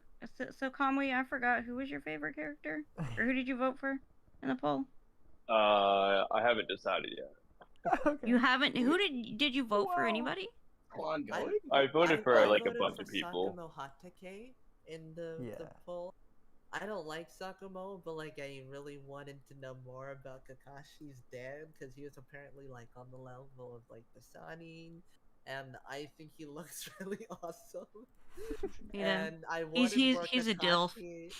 So Kamui, I forgot, who was your favorite character, or who did you vote for in the poll? I haven't decided yet. Okay. You haven't? Who did you vote for? Anybody? I voted for like a bunch of people. Sakumo Hatake in the poll. I don't like Sakumo, but like I really wanted to know more about Kakashi's dad because he was apparently like on the level of like the Sanin, and I think he looks really awesome. Yeah, and I wanted he's a dilf. Yes,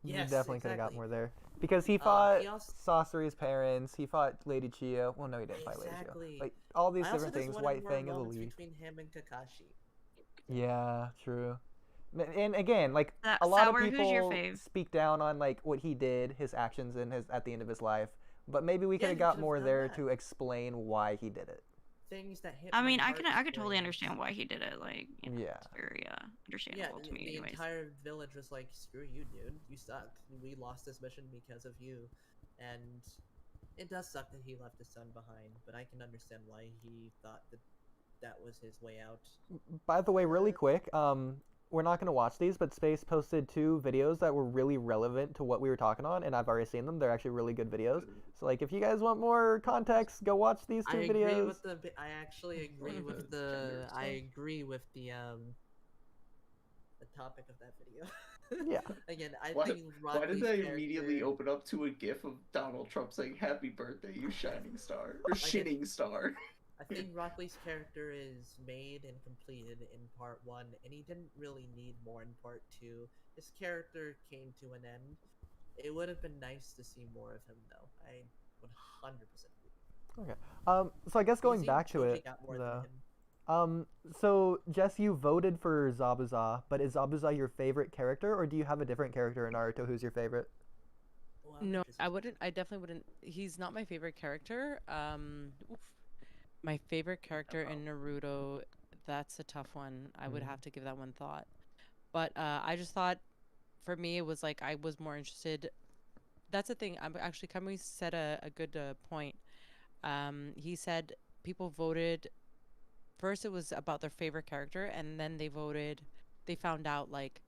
you definitely could have got more there because he fought Sasori's parents. He fought Lady Chiyo. Well, no, he didn't fight Lady Chiyo. Like all these different things. White Fang is the lead. Between him and Kakashi. Yeah, true. And again, like a lot of people speak down on like what he did, his actions, and his at the end of his life. But maybe we could have got more there to explain why he did it. Things that hit. I mean, I could totally understand why he did it. Like, it's very understandable to me. The anyways. entire village was like, "Screw you, dude! You suck. We lost this mission because of you," and it does suck that he left his son behind. But I can understand why he thought that was his way out. By the way, really quick, we're not going to watch these, but Space posted 2 videos that were really relevant to what we were talking on, and I've already seen them. They're actually really good videos. So, like, if you guys want more context, go watch these 2 videos. I actually agree with the. I agree with the topic of that video. Yeah. Again, I why, think why did I immediately open up to a GIF of Donald Trump saying "Happy Birthday, you shining star" or "Shitting star"? I think Rock Lee's character is made and completed in part 1, and he didn't really need more in part 2. His character came to an end. It would have been nice to see more of him, though. I 100% agree. Okay. So I guess going back to it, so Jess, you voted for Zabuza, but is Zabuza your favorite character, or do you have a different character in Naruto who's your favorite? Well, no, I wouldn't. I definitely wouldn't. He's not my favorite character. My favorite character in Naruto, that's a tough one. I would have to give that one thought. But I just thought, for me, it was like I was more interested. That's the thing. Actually, Kamui said a good point. He said people voted. First, it was about their favorite character, and then they found out like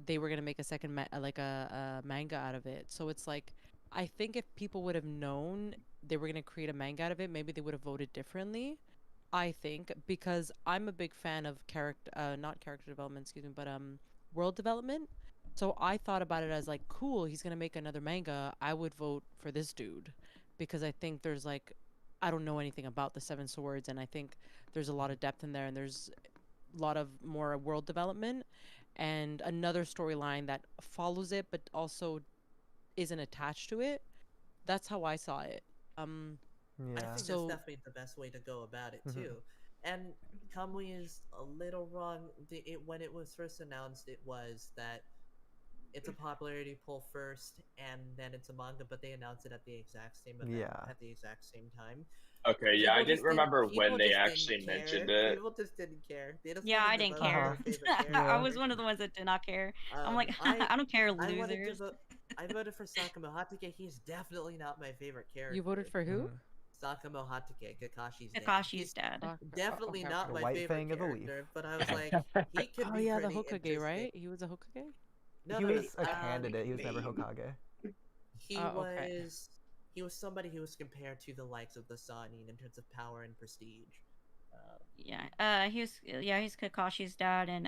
they were gonna make a second a manga out of it. So it's like, I think if people would have known they were going to create a manga out of it, maybe they would have voted differently, I think, because I'm a big fan of not character development, excuse me, but world development. So I thought about it as like, cool, he's going to make another manga. I would vote for this dude because I think there's like, I don't know anything about the 7 swords, and I think there's a lot of depth in there, and there's a lot of more world development and another storyline that follows it but also isn't attached to it. That's how I saw it. I Yeah. think So- that's definitely the best way to go about it Mhm. too. And Kamui is a little wrong. When it was first announced, it was that it's a popularity poll first, and then it's a manga. But they announced it at the exact same event, Yeah. at the exact same time. Okay, yeah, I People didn't just remember people when they just didn't actually care. mentioned it. People just didn't care. They just Yeah, wanted I to didn't vote for care. their favorite I character. was one of the ones that did not care. I'm like, I don't care, I wanted to losers. vote. I voted for Sakamo Hatake. He's definitely not my favorite character. You voted for who? Mhm. Sakamo Hatake, Kakashi's dad. Kakashi's dad. Definitely not The my white favorite fang of the leaf. character, but I was like, he could Oh be yeah, the pretty Hokage, interesting. right? He was a Hokage. No, He no, was a uh, candidate. He was never maybe. Hokage. He Oh, okay. he was somebody who was compared to the likes of the Sanin in terms of power and prestige. He's Kakashi's dad, and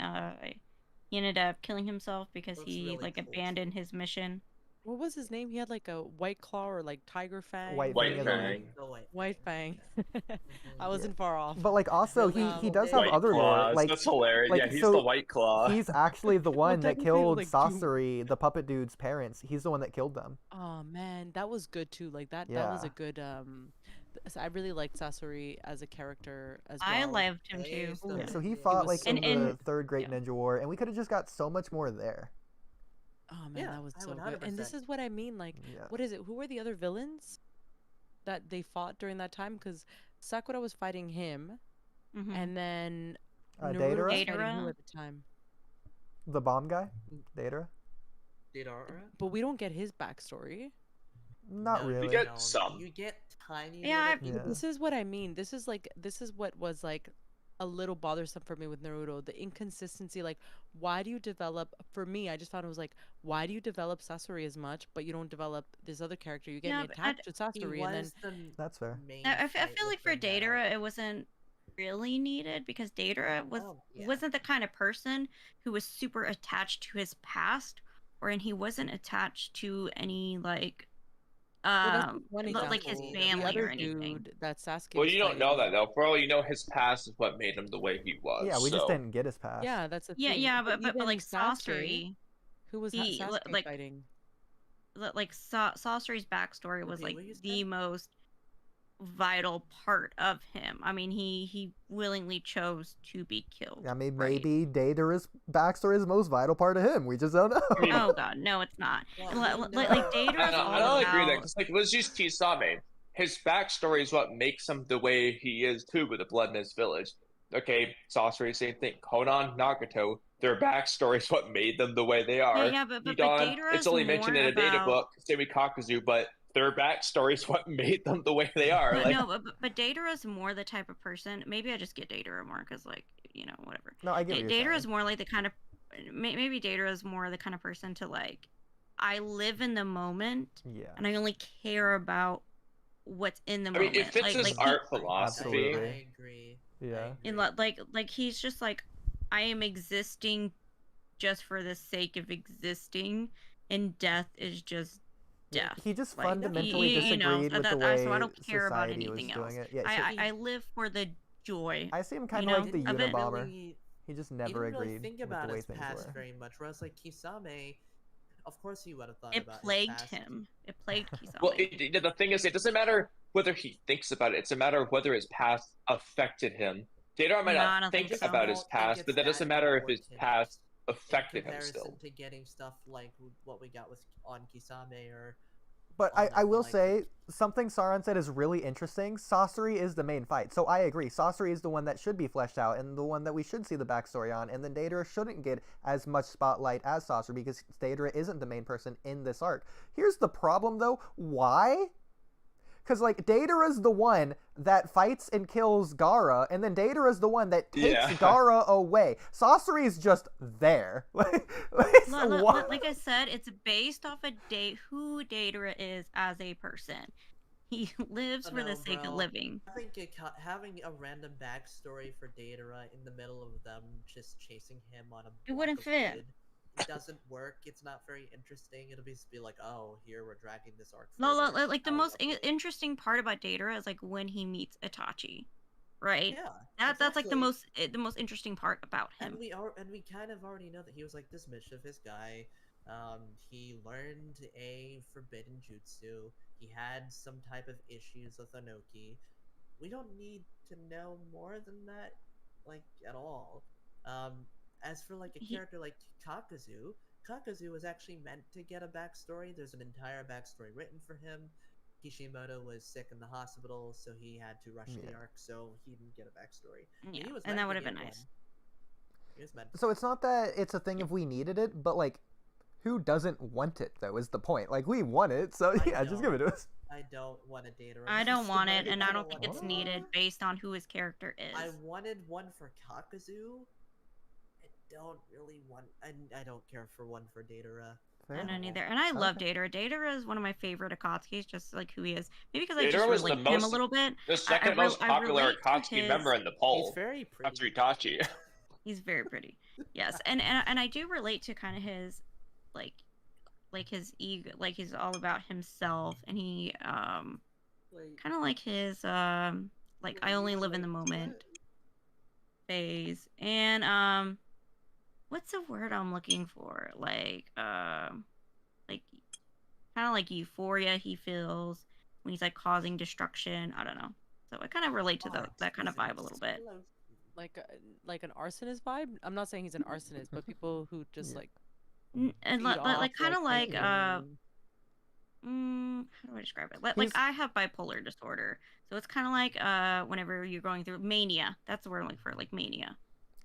he ended up killing himself because Looks he really cool, abandoned too. his mission. What was his name? He had like a white claw or like tiger fang. White White Fang of the Fang. leaf. The white White fang. I wasn't far off. But like also Really? he does have White other lore. claws. Like That's hilarious. like, Yeah, he's so the White Claw. he's actually the one that technically, killed like, Sasori, the puppet dude's parents. He's the one that killed them. Oh man, that was good too. Like that was a Yeah. good I really liked Sasori as a character as well. I loved him He too. used to- Yeah, so he He fought was like in so the third Great yeah. Ninja War, and we could have just got so much more there. Oh man, Yeah, that was I so would good. And this 100%. is what I mean. Like, Yeah. what is it? Who were the other villains that they fought during that time? Because Sakura was fighting him, Mhm. and then Naruto Deidara? was fighting who Deidara? at the time? The bomb guy, Deidara. Deidara? But we don't get his backstory. Not No, really. You get don't. some. You get tiny. Yeah, little Yeah. This is what I mean. This is what was like a little bothersome for me with Naruto. The inconsistency, like, why do you develop? For me, I just found it was like, why do you develop Sasori as much, but you don't develop this other character? You get Yeah, me but attached to He Sasori, and then was the That's fair. main I fight feel like with for the Naruto. Deidara, it wasn't really needed because Deidara Oh, yeah. wasn't the kind of person who was super attached to his past, or and he wasn't attached to any like well, that's just one like his example. family the other or anything. dude that Sasuke Well, was you don't know that fighting- though. For all you know, his past is what made him the way he was. Yeah, we just so- didn't get his past. Yeah, that's the Yeah, thing. yeah, but even like Sasuke, Sasori, who was he, Sasuke like- fighting? Sasori's backstory was Okay, like what you the said? most vital part of him. I mean, he willingly chose to be killed. I mean, right? maybe Deidara's backstory is the most vital part of him. We just don't know. Oh god, no, it's not. Well, Like I Deidara's don't, all I don't agree with that about. because, like, let's use Kisame. His backstory is what makes him the way he is too, with the blood in his village. Okay, Sasori, same thing. Konan, Nagato, their backstory is what made them the way they are. Yeah, but Hidan, Deidara's it's only mentioned more in a data about- book, same with Kakuzu, but their backstory is what made them the way they are. No, Like, no, but Deidara's more the type of person. Maybe I just get Deidara more because, like, whatever. No, I get what you're Deidara's saying. more like the kind of maybe Deidara's more the kind of person to like. I live in the moment, Yeah. and I only care about what's in the I mean, moment. it fits like, his like art he, philosophy. Absolutely. I agree. Yeah. in like he's just like, I am existing just for the sake of existing, and death is just death. He just Like, fundamentally you know, disagreed with the so way I don't care about society was anything doing else. it. Yeah, so I live for the joy. I see him kind you of know, like the of it. Unabomber. Really, He just he never didn't really agreed think with about the way his things past were. very much. Whereas like Kisame, of course he would have thought It about plagued his past. him. It plagued Kisame. well, the thing is, it doesn't matter whether he thinks about it. It's a matter of whether his past affected him. Deidara might No, I not don't think think so. about his I don't think past, it's but that doesn't matter if his important past in affected him comparison still. to getting stuff like what we got with on Kisame or. But on I will like- say something Saran said is really interesting. Sasori is the main fight, so I agree. Sasori is the one that should be fleshed out and the one that we should see the backstory on. And then Deidara shouldn't get as much spotlight as Sasori because Deidara isn't the main person in this arc. Here's the problem, though. Why? Because like Deidara's the one that fights and kills Gaara, and then Deidara's the one that takes Yeah. Gaara away. Sasori's just there. Like why? Like I said, it's based off of who Deidara is as a person. He lives for the No, sake of bro. living. I think having a random backstory for Deidara in the middle of them just chasing him on a It wouldn't block of fit. wood, it doesn't work. It's not very interesting. It'll just be like, oh, here we're dragging this arc. No, further. like the Oh, most okay. interesting part about Deidara is like when he meets Itachi. right? Yeah, That's like exactly. the most interesting part about him. And we kind of already know that he was like this mischievous guy. He learned a forbidden jutsu. He had some type of issues with Onoki. We don't need to know more than that, like, at all. As for like a He- character like Kakazu, Kakazu was actually meant to get a backstory. There's an entire backstory written for him. Kishimoto was sick in the hospital, so he had to rush the arc, so he didn't get a backstory. Yeah, He was and meant that to would have get been one. nice. He was meant So it's not that it's a thing if we needed it, but like, who doesn't want it though? Is the point? Like, we want it, so I yeah, just give it to us. I don't want a data. I don't want it, and I don't want think it's it. needed based on who his character is. I wanted one for Kakazu. I don't really want. I don't care for one for Datara. I don't either, and I love Okay. Datara. Datara is one of my favorite Akatsuki's, just like who he is. Maybe because I Datara just was the relate to him a most- little bit. The second most popular relate to Akatsuki member in the poll. He's very pretty. After Itachi. He's very pretty. Yes, and I do relate to kind of his like his ego, like he's all about himself, and he kind of like his like I only live in the moment phase, and what's the word I'm looking for? Like kind of like euphoria he feels when he's like causing destruction. I don't know. So I kind of relate to that kind of vibe a little bit. Like an arsonist vibe. I'm not saying he's an arsonist, but people who just like And feed like off, kind of like thinking. how do I describe it? Like He's- I have bipolar disorder, so it's kind of like whenever you're going through mania. That's the word I'm looking for, like mania.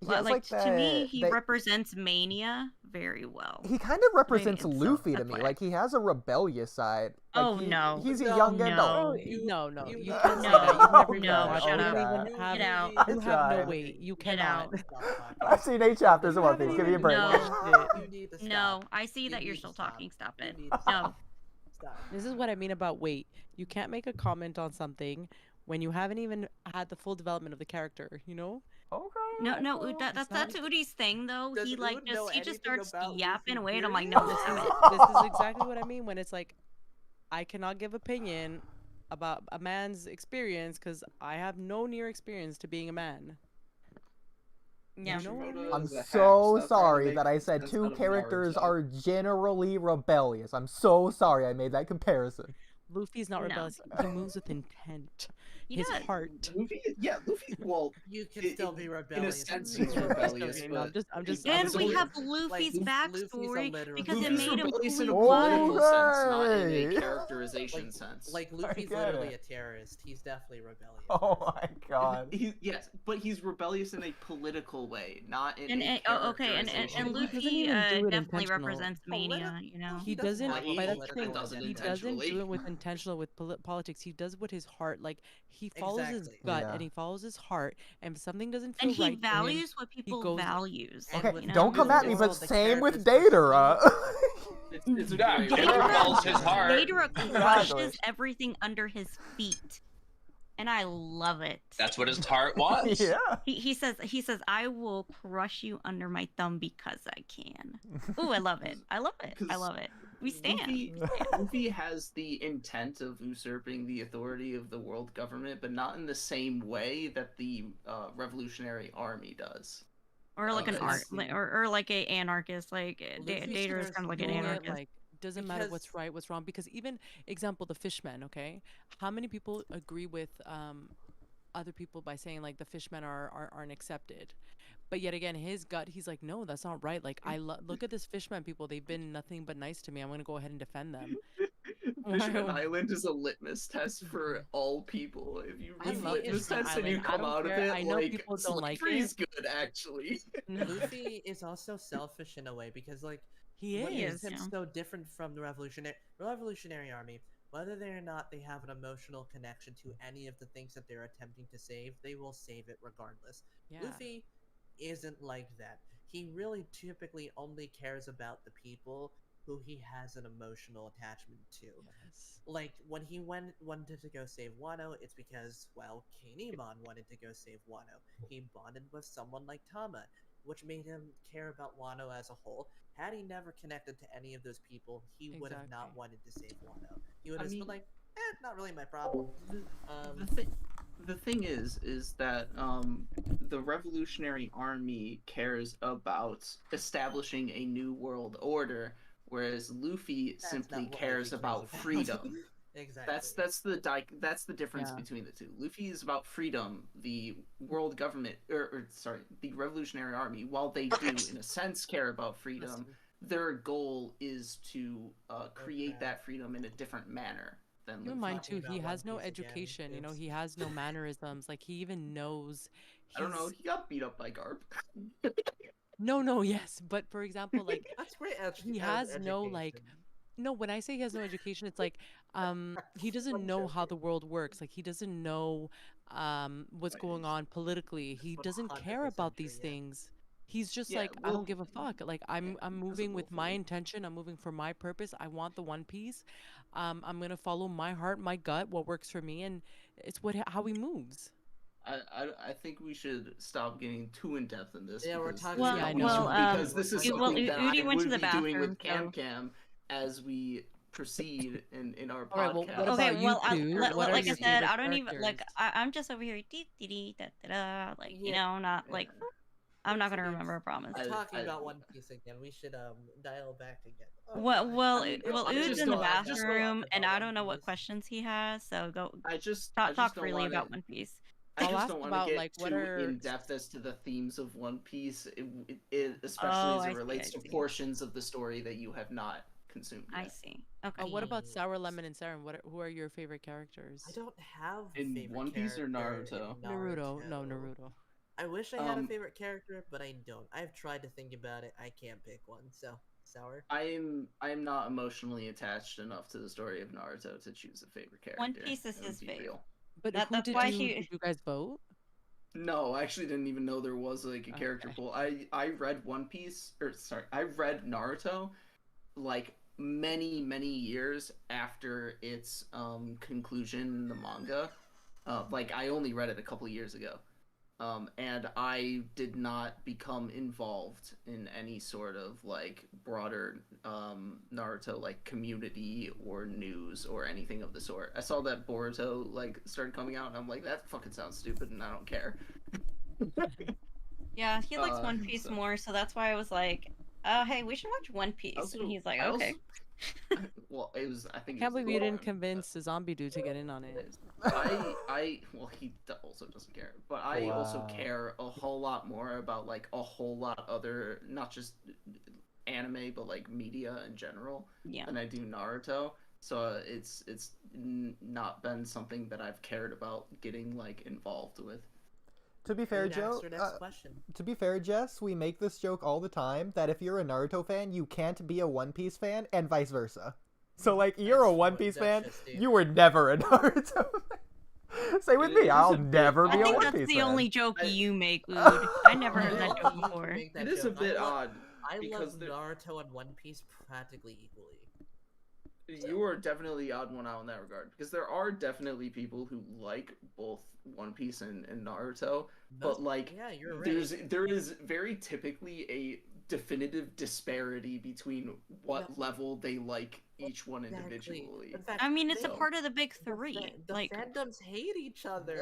He has, Like to me, that- he that- represents mania very well. He kind of represents so Luffy to that's me. why. Like, he has a rebellious side. Like, Oh, no. He's a No, young no. adult. No, you- you no, can't say no, that. You've never no, watched shut it. up. You don't even have, Get out. you have no tried. weight. You Get cannot. out. I've seen 8 chapters of One Piece. Give me a break. No. You need to stop. No, I see You that you're need to still stop. talking. Stop You it. need to No. Stop. This is what I mean about weight. You can't make a comment on something when you haven't even had the full development of the character, you know? Okay. No, that's Oodie's thing though. Does He like Ood know he just anything starts about yapping Luffy, away, and I'm like, period? no, stop it. This is exactly what I mean when it's like, I cannot give opinion about a man's experience because I have no near experience to being a man. Yeah. You know what I mean? I'm so sorry that I said 2 characters are generally rebellious. I'm so sorry I made that comparison. Luffy's not No. rebellious. He moves with intent. He His does. heart. Luffy, yeah, Luffy. Well, You can still be rebellious. In a sense, he's rebellious, Okay, but no, I'm just And So we weird. have Luffy's Luffy's a backstory literal because it Luffy's made him rebellious who in he a was. political sense, not in Alright. a characterization sense. Like I Luffy's get literally it. a terrorist. He's definitely rebellious. Oh my god. Yes, but he's rebellious in a political way, not in And a okay, and characterization He way. doesn't Luffy even do it definitely intentional. represents mania. You know. He He doesn't doesn't. have a By that political thing, doesn't he doesn't intentionally. do it with intentional with politics. He does with his heart. Like he follows his Exactly. gut Yeah. and he follows his heart. And if something doesn't feel And he right to him, values what people goes- values. And Okay, with you know? don't come at me, It's but all the same with characters Datara. It's a Yeah, great- Datara follows his heart. Datara Exactly. crushes everything under his feet, and I love it. That's what his heart wants. Yeah. He says I will crush you under my thumb because I can. Ooh, I love it. I love it. I love it. We stand. Luffy has the intent of usurping the authority of the world government, but not in the same way that the Revolutionary Army does. Or like an it's- or like a anarchist. Like Luffy Datara is shares kind of like an doing it, anarchist. like doesn't matter what's Because- right, what's wrong. Because even example, the fishmen. Okay, how many people agree with other people by saying like the fishmen aren't accepted? But yet again, his gut, he's like, no, that's not right. Like look at this fishman people. They've been nothing but nice to me. I'm gonna go ahead and defend them. Fishman Wow. Island is a litmus test for all people. If you I read love litmus Fishman test and you Island. I come don't out care. of I it know like people don't like slavery's it. good, actually. Luffy is also selfish in a way because like He what is, makes him yeah. so different from the Revolutionary Army. Whether they or not they have an emotional connection to any of the things that they're attempting to save, they will save it regardless. Yeah. Luffy isn't like that. He really typically only cares about the people who he has an emotional attachment to. Yes. Like when he wanted to go save Wano, it's because well, Kanemon wanted to go save Wano. He bonded with someone like Tama, which made him care about Wano as a whole. Had he never connected to any of those people, he would have not Exactly. wanted to save Wano. He would I have mean- been like, not really my problem. the thing is that the Revolutionary Army cares about establishing a new world order, whereas Luffy That's simply not what cares Luffy about cares freedom. Exactly. That's the difference Yeah. between the two. Luffy is about freedom. The world government, the Revolutionary Army, while they do in a sense care about freedom, their goal is to create that freedom in a different manner than Keep in Luffy. mind Talking too, he about has One no Piece again, education. You know, oops. he has no mannerisms. Like he even knows. I don't know. he's- He got beat up by Garp. No, yes, but for example, like That's great. he has no like. No, when I say he has no education, it's like he doesn't know how the world works. Like he doesn't know what's going on politically. He doesn't care 100% about true, these yeah. things. He's just Yeah, like, I well, don't give a fuck. Like I'm that's moving with my willfully. intention. I'm moving for my purpose. I want the One Piece. I'm gonna follow my heart, my gut, what works for me, and it's how he moves. I think we should stop getting too in depth in this. Yeah, we're because talking this Well, is I something- know. because this is well, something that Oodie I went to would the be doing with bathroom, so- CamCam as we proceed in our All right, well, podcast. what Okay, about you well, two? What are like I your said, favorite I don't even like. characters? I'm just over here, dee dee dee da da da. Like you Yeah. know, not like I'm not gonna remember. I promise. We're talking I- about One Piece again. We should dial back again. Well, I mean, well, I Ood's just in the don't- I just don't- bathroom, and I don't know what questions he has. So go I just talk don't freely wanna- about One Piece. I I'll just ask don't want to about, get like, what too are- in depth as to the themes of One Piece, especially Oh, as I it see, relates I to see. portions of the story that you have not consumed I yet. see. Okay. What about Sour Lemon and Saren? Who are your favorite characters? I don't have a In favorite One Piece or character in Naruto? Naruto. No, Naruto. I wish I had a Um, favorite character, but I don't. I've tried to think about it. I can't pick one. So, Sour. I'm not emotionally attached enough to the story of Naruto to choose a favorite character. One Piece is It would his be fave. real. But That's who why did you guys vote? No, I actually didn't even know there was like a character Okay. pool. I read One Piece, I read Naruto like many years after its conclusion in the manga. Like I only read it a couple years ago. And I did not become involved in any sort of like broader Naruto like community or news or anything of the sort. I saw that Boruto like started coming out, and I'm like, that fucking sounds stupid, and I don't care. Yeah, he likes One Uh, Piece so- more, so that's why I was like, hey, we should watch One Piece. Also- And he's like, I okay. Well, it was. I think. Can't it was believe you didn't Lauren, convince the zombie dude to get in on it. well, he also doesn't care, but I also Wow. care a whole lot more about like a whole lot other, not just anime, but like media in general Yeah. than I do Naruto. So it's not been something that I've cared about getting like involved with. To be fair, Dude, ask Joe. your next question. To be fair, Jess, we make this joke all the time that if you're a Naruto fan, you can't be a One Piece fan, and vice versa. So, like, you're a That's One what- Piece that's fan, just it. you were never a Naruto fan. Say with It me, is I'll a bit never I be a think One that's Piece the fan. only joke I- you make, Ood. I never heard that joke You before. make that It is a joke. bit I love- odd I because love there- Naruto and One Piece practically equally. You are definitely odd one out in that regard because there are definitely people who like both One Piece and Naruto, but like Yeah, you're right. there is very typically a definitive disparity between what No. level they like each one Exactly. individually. In fact, I mean, it's a So- part of the big the three. the Like, fandoms hate each other.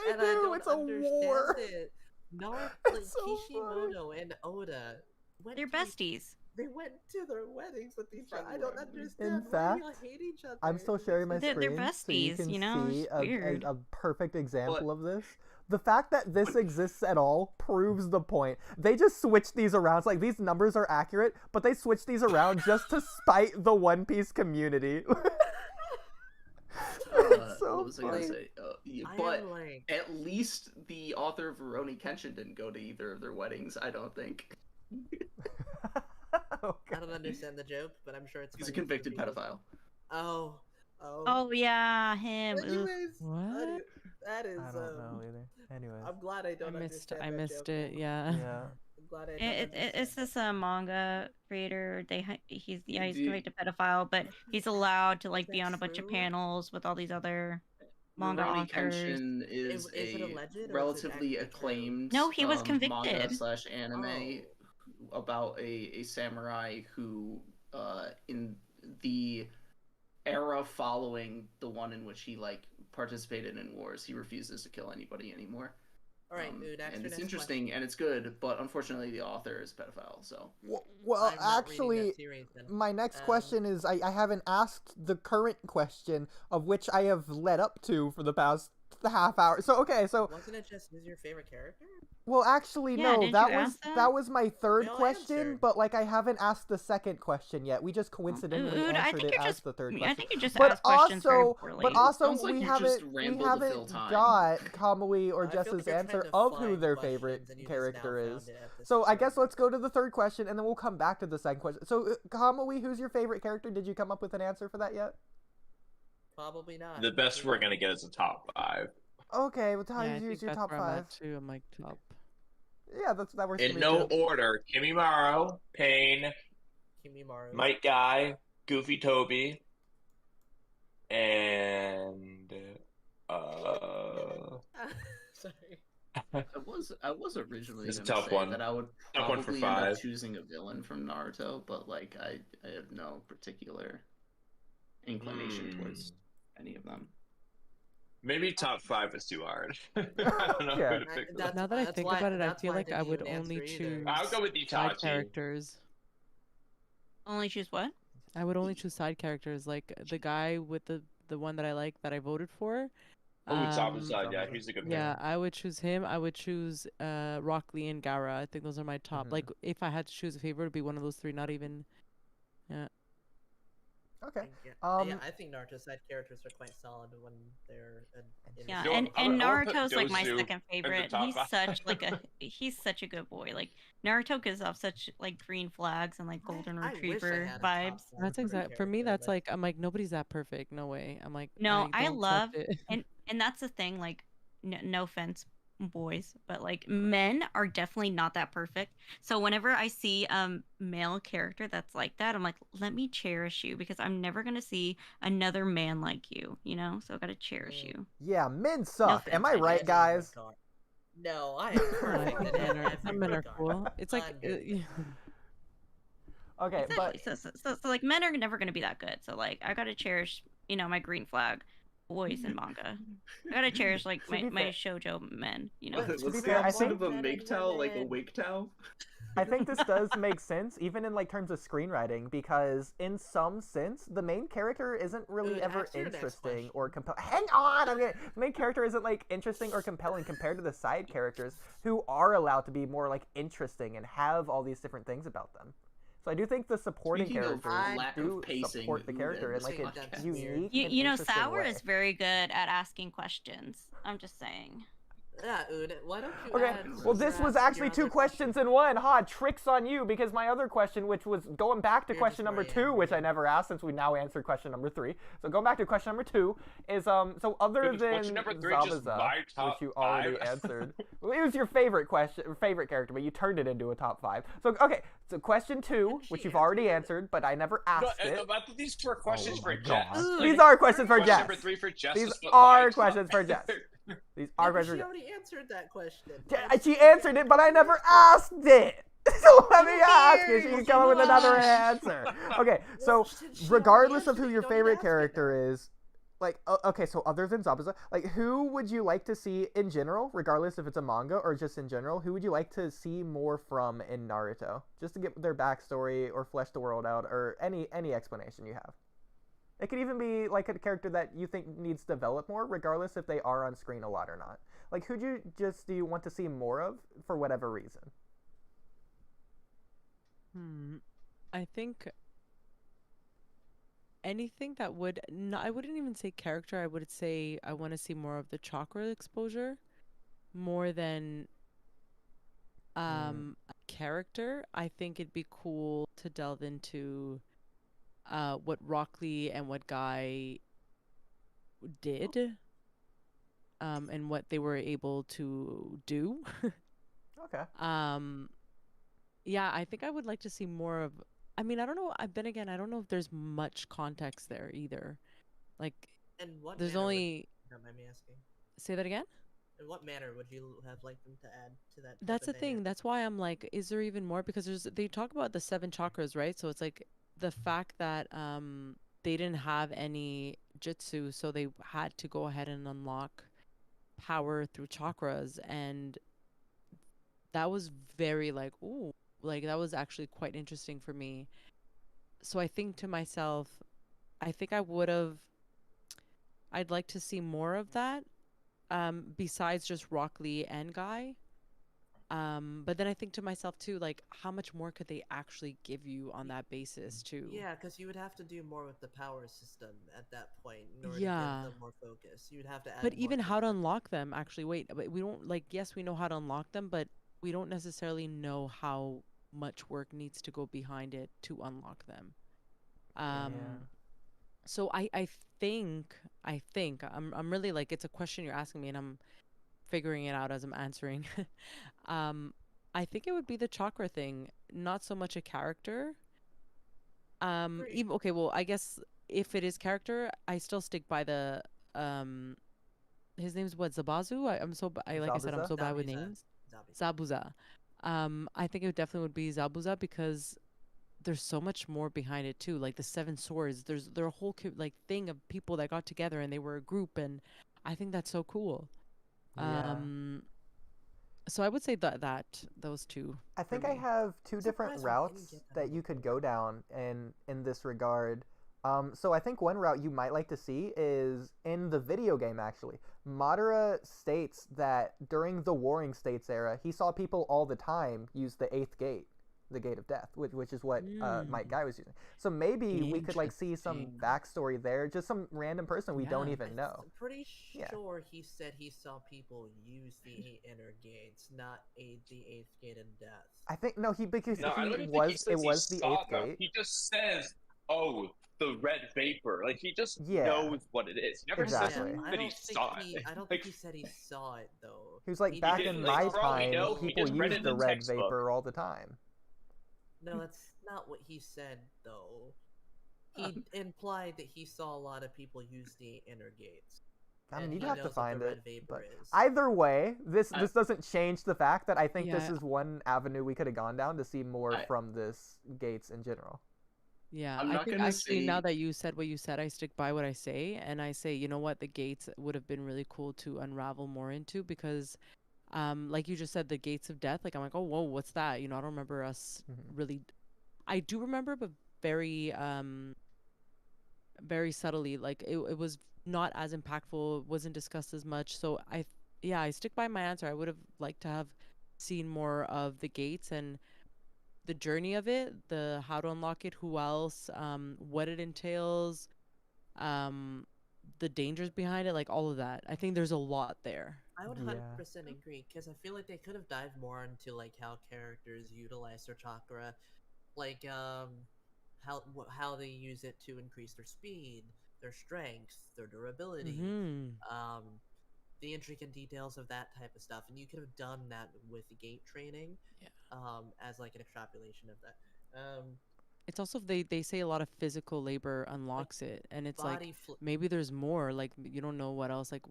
They and I do, don't it's a understand war. it. Naruto, It's like, so Kishimoto and Oda went they're to besties. They went to their weddings with each other. I February. don't understand In why you fact, hate each other. I'm still It sharing my makes They're screen so you besties, can you know? see It's weird. a perfect example of this. The fact that this exists at all proves the point. They just switched these around. It's like these numbers are accurate, but they switched these around just to spite the One Piece community. It's so What was I gonna funny. say? I But am like, at least the author of Rurouni Kenshin didn't go to either of their weddings. I don't think Oh, I don't understand the joke, but I'm sure it's. he's a funny for convicted people. pedophile. Oh. Oh, yeah, him. Oof. Anyways, What? that is. I don't know either. Anyways. I'm glad I don't understand. I that missed joke. it. Yeah. Yeah. I'm glad I don't It's understand. this manga creator. He's Do- convicted pedophile, but he's allowed to like Is be that on a bunch of true? panels with all these other manga Rurouni authors. Kenshin Is is, it a alleged or is it relatively actually true? acclaimed No, he was manga convicted. / anime about a samurai who in the era following the one in which he like participated in wars. He refuses to kill anybody anymore. All right, dude. And it's interesting and it's good, but unfortunately the author is a pedophile. So Well, I'm not reading actually, that series, then. my next question is I haven't asked the current question of which I have led up to for the past half hour. So okay, so wasn't it just who's your favorite character? well, actually, Yeah, no, didn't that you was ask that? that was my third No, I question, answered. but like I haven't asked the second question yet. We just coincidentally Ood, I answered think it you're as just. the third I question. think you just But asked questions very also, poorly. but also Sounds like we you haven't just rambled to fill time. got Kamui or I feel like Jess's you're trying answer to of who find their questions favorite and you just character now is. found it at this So I point. guess let's go to the third question and then we'll come back to the second question. So Kamui, who's your favorite character? Did you come up with an answer for that yet? Probably not. The best we're gonna get is a top 5. Okay, well, tell Yeah, I you think use your that's top where I'm 5. at too. I'm like top. Yeah, that works for In me no too. order: Kimimaro, Pain, Kimimaru. Might Guy, Goofy Toby, and Sorry. I was originally It's a gonna tough say one. that I would Tough one for probably end up 5. choosing a villain from Naruto, but like I have no particular inclination towards any of them. Maybe top 5 is too hard. I don't know Yeah. who to pick. That's- Now that I that's think why- about it, I that's feel why I like I didn't would even only answer either. choose I'll go with side Itachi. characters. Only choose what? I would only choose side characters, like the guy with the one that I like that I voted for. Oh, Zabuza, Zabuza. yeah, he's a good Yeah, pick. I would choose him. I would choose Rock Lee and Gara. I think those are my top. Mhm. Like if I had to choose a favorite, it'd be one of those 3. Not even. Yeah. Okay. Yeah, Um, I think Naruto side characters are quite solid when they're Yeah, Yo, and I would put Naruto's like my Dozu second in the favorite. top He's 5. such like he's such a good boy. Like Naruto gives off such like green flags and like golden I wish I retriever had a top vibes. five That's favorite exact. For me, character, that's but- like I'm like nobody's that perfect. No way. I'm like No, I don't love trust it. and that's the thing. Like, no offense, boys, but like men are definitely not that perfect. So whenever I see male character that's like that, I'm like, let me cherish you because I'm never gonna see another man like you. You know, so I gotta cherish you. yeah, men suck. Am I offense, right, Yes, guys? you are. No, I am perfect. in Men are, every some men are regard. cool. It's like I'm Okay, Exactly. but So like men are never gonna be that good. So like I gotta cherish, my green flag boys in manga. I gotta cherish like To be my fair- shoujo men. You know. What's to be the fair, I opposite think- of a MGTOW, like a WGTOW? I think this does make sense, even in like terms of screenwriting, because in some sense, the main character isn't really Dude, ever ask your next interesting question. or compelling. Hang on, the main character isn't like interesting or compelling compared to the side characters who are allowed to be more like interesting and have all these different things about them. So I do think the supporting Speaking of characters lack do of pacing, support the Ood character in and like this a podcast. unique You, and you know, interesting Sour way. is very good at asking questions. I'm just saying. Yeah, Ood, why don't you Okay, add well this was your actually other 2 questions in one. Ha, tricks on you, because my other question, which was going back to You're question just number very 2, which I angry. never asked since we now answered question number 3. So going back to question number 2 is, so other Dude, was than question number 3 just Zabuza, my which top you already 5? answered, well, it was your favorite character, but you turned it into a top 5. So, okay, so question 2, which you've already answered, but I never No, asked it. I thought these were questions Oh for my Jess. God. Like, These are questions for question Jess. number 3 for Jess. These is what are my top- questions for Jess. These are Yeah, but questions she for Jess. already answered that question. She answered it, but I never asked it. So let me ask you. She can cares? come up with another Gosh. answer. Okay, so Well, she regardless already of who answered it, your you don't need to favorite ask it character is, like, okay, so other than Zabuza, like, who would you like to see in general, regardless if it's a manga or just in general, who would you like to see more from in Naruto? Just to get their backstory or flesh the world out or any explanation you have. It could even be like a character that you think needs to develop more, regardless if they are on screen a lot or not. Like, who do you want to see more of for whatever reason? I think anything that would no, I wouldn't even say character. I would say I want to see more of the chakra exposure more than a character. I think it'd be cool to delve into what Rock Lee and what Guy did and what they were able to do. Okay. Yeah, I think I would like to see more of. I mean, I don't know. Then again, I don't know if there's much context there either. Like, And what there's manner only. would, don't mind me asking. Say that again? In what manner would you have liked them to add to that? type That's the of thing. dynamic? That's why I'm like, is there even more? Because they talk about the 7 chakras, right? So it's like the fact that they didn't have any jutsu, so they had to go ahead and unlock power through chakras, and that was very like, ooh, like that was actually quite interesting for me. So I think to myself, I think I'd like to see more of that, besides just Rock Lee and Guy. But then I think to myself too, like, how much more could they actually give you on that basis too? Yeah, because you would have to do more with the power system at that point in order to Yeah. give them more focus. You would have to add But more even to how to them. unlock them, actually, wait, but we don't, like, yes, we know how to unlock them, but we don't necessarily know how much work needs to go behind it to unlock them. So I think I'm really like, it's a question you're asking me and I'm figuring it out as I'm answering. I think it would be the chakra thing, not so much a character. Even okay, well, I guess if it is character, I still stick by the his name's what, Zabazu? I like I said, I'm Zabuza? so bad with Zabuza. names. Zabuza. I think it definitely would be Zabuza because there's so much more behind it too. Like the Seven Swords, there's a whole like thing of people that got together and they were a group, and I think that's so cool. Yeah. So I would say that those two. I think for I me. have two different surprised we didn't routes get that that in you the could go down in this regard. So I think one route you might like to see is in the video game, actually. Madara states that during the Warring States era, he saw people all the time use the 8th gate, the Gate of Death, which is what Mike Guy was using. So maybe we could like see some Interesting. backstory there, just some random person we don't Yeah. even know. I'm pretty Yeah. sure he said he saw people use the 8 inner gates, not the 8th gate in death. I think no, because No, I don't even it think he was says he the saw 8th them. gate. He just says, "Oh, the red vapor." Like he just Yeah. knows what it is. He never Exactly. says I that don't he think saw he. it. I don't Like, think he said he saw it though. He was like, He back didn't, in like, my for all we time, know, he people just read used it the in red textbook. vapor all the time. No, that's not what he said though. He implied that he saw a lot of people use the inner gates. I mean, And you'd he have to knows what find the it. red vapor But is. either way, this doesn't change the fact that I think this Yeah. is one avenue we could have gone down to see more from this Gates in general. Yeah, I'm I not think gonna actually now say- that you said what you said, I stick by what I say, and I say, you know what, the gates would have been really cool to unravel more into because, like you just said, the gates of death. Like I'm like, oh, whoa, what's that? You know, I don't remember us really. I do remember, but very, very subtly. Like it was not as impactful. It wasn't discussed as much. So I stick by my answer. I would have liked to have seen more of the gates and the journey of it, the how to unlock it, who else, what it entails, the dangers behind it, like all of that. I think there's a lot there. I would Yeah. 100% agree because I feel like they could have dived more into like how characters utilize their chakra, like how they use it to increase their speed, their strength, their durability, the intricate details of that type of stuff, and you could have done that with the gate training, as like an extrapolation of that. It's also they say a lot of physical labor unlocks it, and it's like body maybe there's more. Like you don't know what else. Like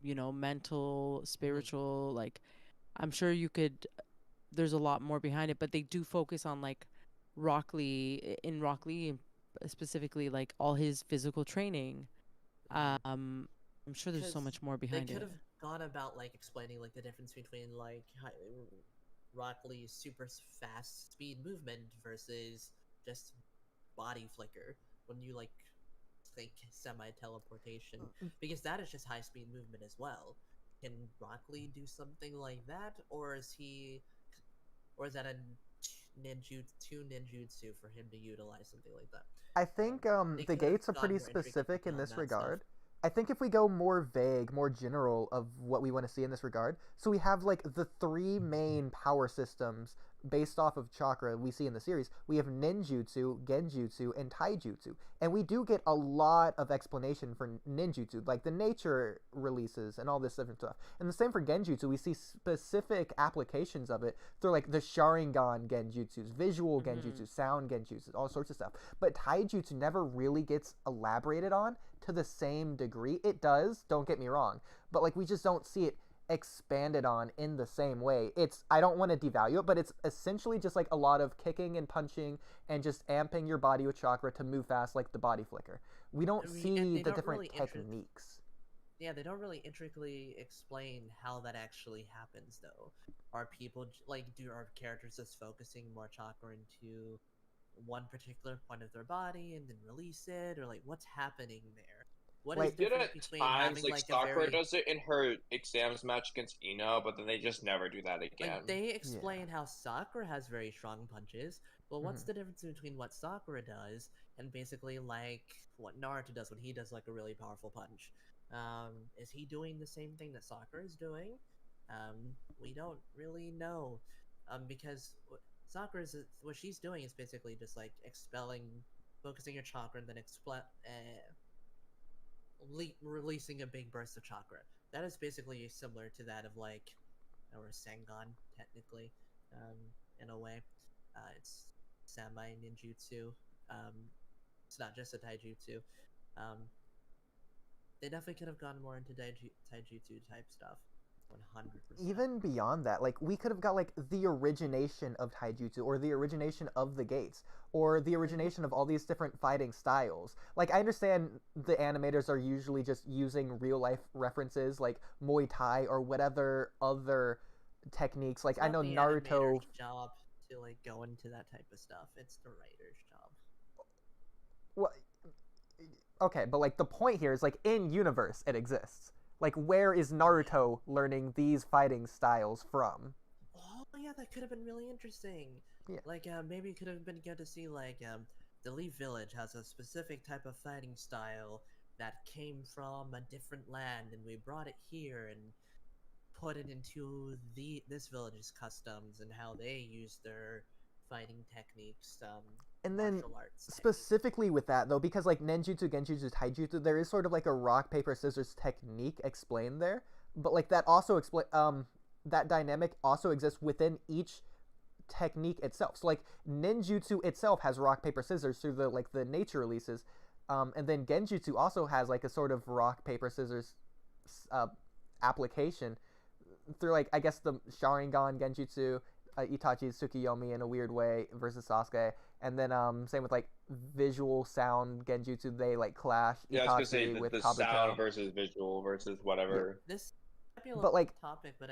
you know, mental, spiritual. Like I'm sure you could. There's a lot more behind it, but they do focus on like Rock Lee specifically, like all his physical training. I'm sure there's so much more behind They could it. have gone about like explaining like the difference between like Rock Lee's super fast speed movement versus just body flicker when you like think semi teleportation, because that is just high speed movement as well. Can Rock Lee do something like that, or is that a ninjutsu for him to utilize something like that? I think They the could have gates are gone pretty more intricate specific in on this that regard. stuff. I think if we go more vague, more general of what we want to see in this regard, so we have like the three main power systems based off of chakra we see in the series. We have ninjutsu, genjutsu, and taijutsu. And we do get a lot of explanation for ninjutsu, like the nature releases and all this different stuff. And the same for genjutsu, we see specific applications of it through like the Sharingan genjutsus, visual genjutsu, sound genjutsu, all sorts of stuff. But taijutsu never really gets elaborated on to the same degree. It does, don't get me wrong, but like we just don't see it expanded on in the same way. I don't want to devalue it, but it's essentially just like a lot of kicking and punching and just amping your body with chakra to move fast like the body flicker. We don't see the different techniques. Yeah, they don't really intricately explain how that actually happens, though. Are people are characters just focusing more chakra into one particular point of their body and then release it, or like what's happening there? What is different between times, having Sakura does it in her exams match against Ino, but then they just never do that again. Like, they explain how Sakura has very strong punches, but what's the difference between what Sakura does and basically like what Naruto does when he does like a really powerful punch? Is he doing the same thing that Sakura is doing? We don't really know, because what she's doing is basically just like focusing your chakra and then releasing a big burst of chakra. That is basically similar to that of like or Sengon technically, in a way. It's samurai ninjutsu. It's not just a taijutsu. They definitely could have gone more into taijutsu type stuff. 100%. Even beyond that, like we could have got like the origination of taijutsu, or the origination of the gates, or the origination of all these different fighting styles. Like, I understand the animators are usually just using real life references like Muay Thai or whatever other techniques. Like, I know Naruto. It's job to like go into that type of stuff. It's the writer's job. Well, okay, but like the point here is like in universe it exists. Like, where is Naruto learning these fighting styles from? Oh yeah, that could have been really interesting. Yeah. Like, maybe it could have been good to see like the Leaf Village has a specific type of fighting style that came from a different land, and we brought it here and put it into this village's customs and how they use their fighting techniques. And then specifically with that though, because like ninjutsu, genjutsu, taijutsu, there is sort of like a rock paper scissors technique explained there, but like that also that dynamic also exists within each technique itself. So like ninjutsu itself has rock paper scissors through the nature releases, and then genjutsu also has like a sort of rock paper scissors application through like, I guess, the Sharingan genjutsu, Itachi's Tsukiyomi in a weird way versus Sasuke, and then same with like visual sound genjutsu, they like clash. Yeah, Itachi I was gonna say with the Kabuto. sound versus visual versus whatever. Yeah. This might be a but like topic, but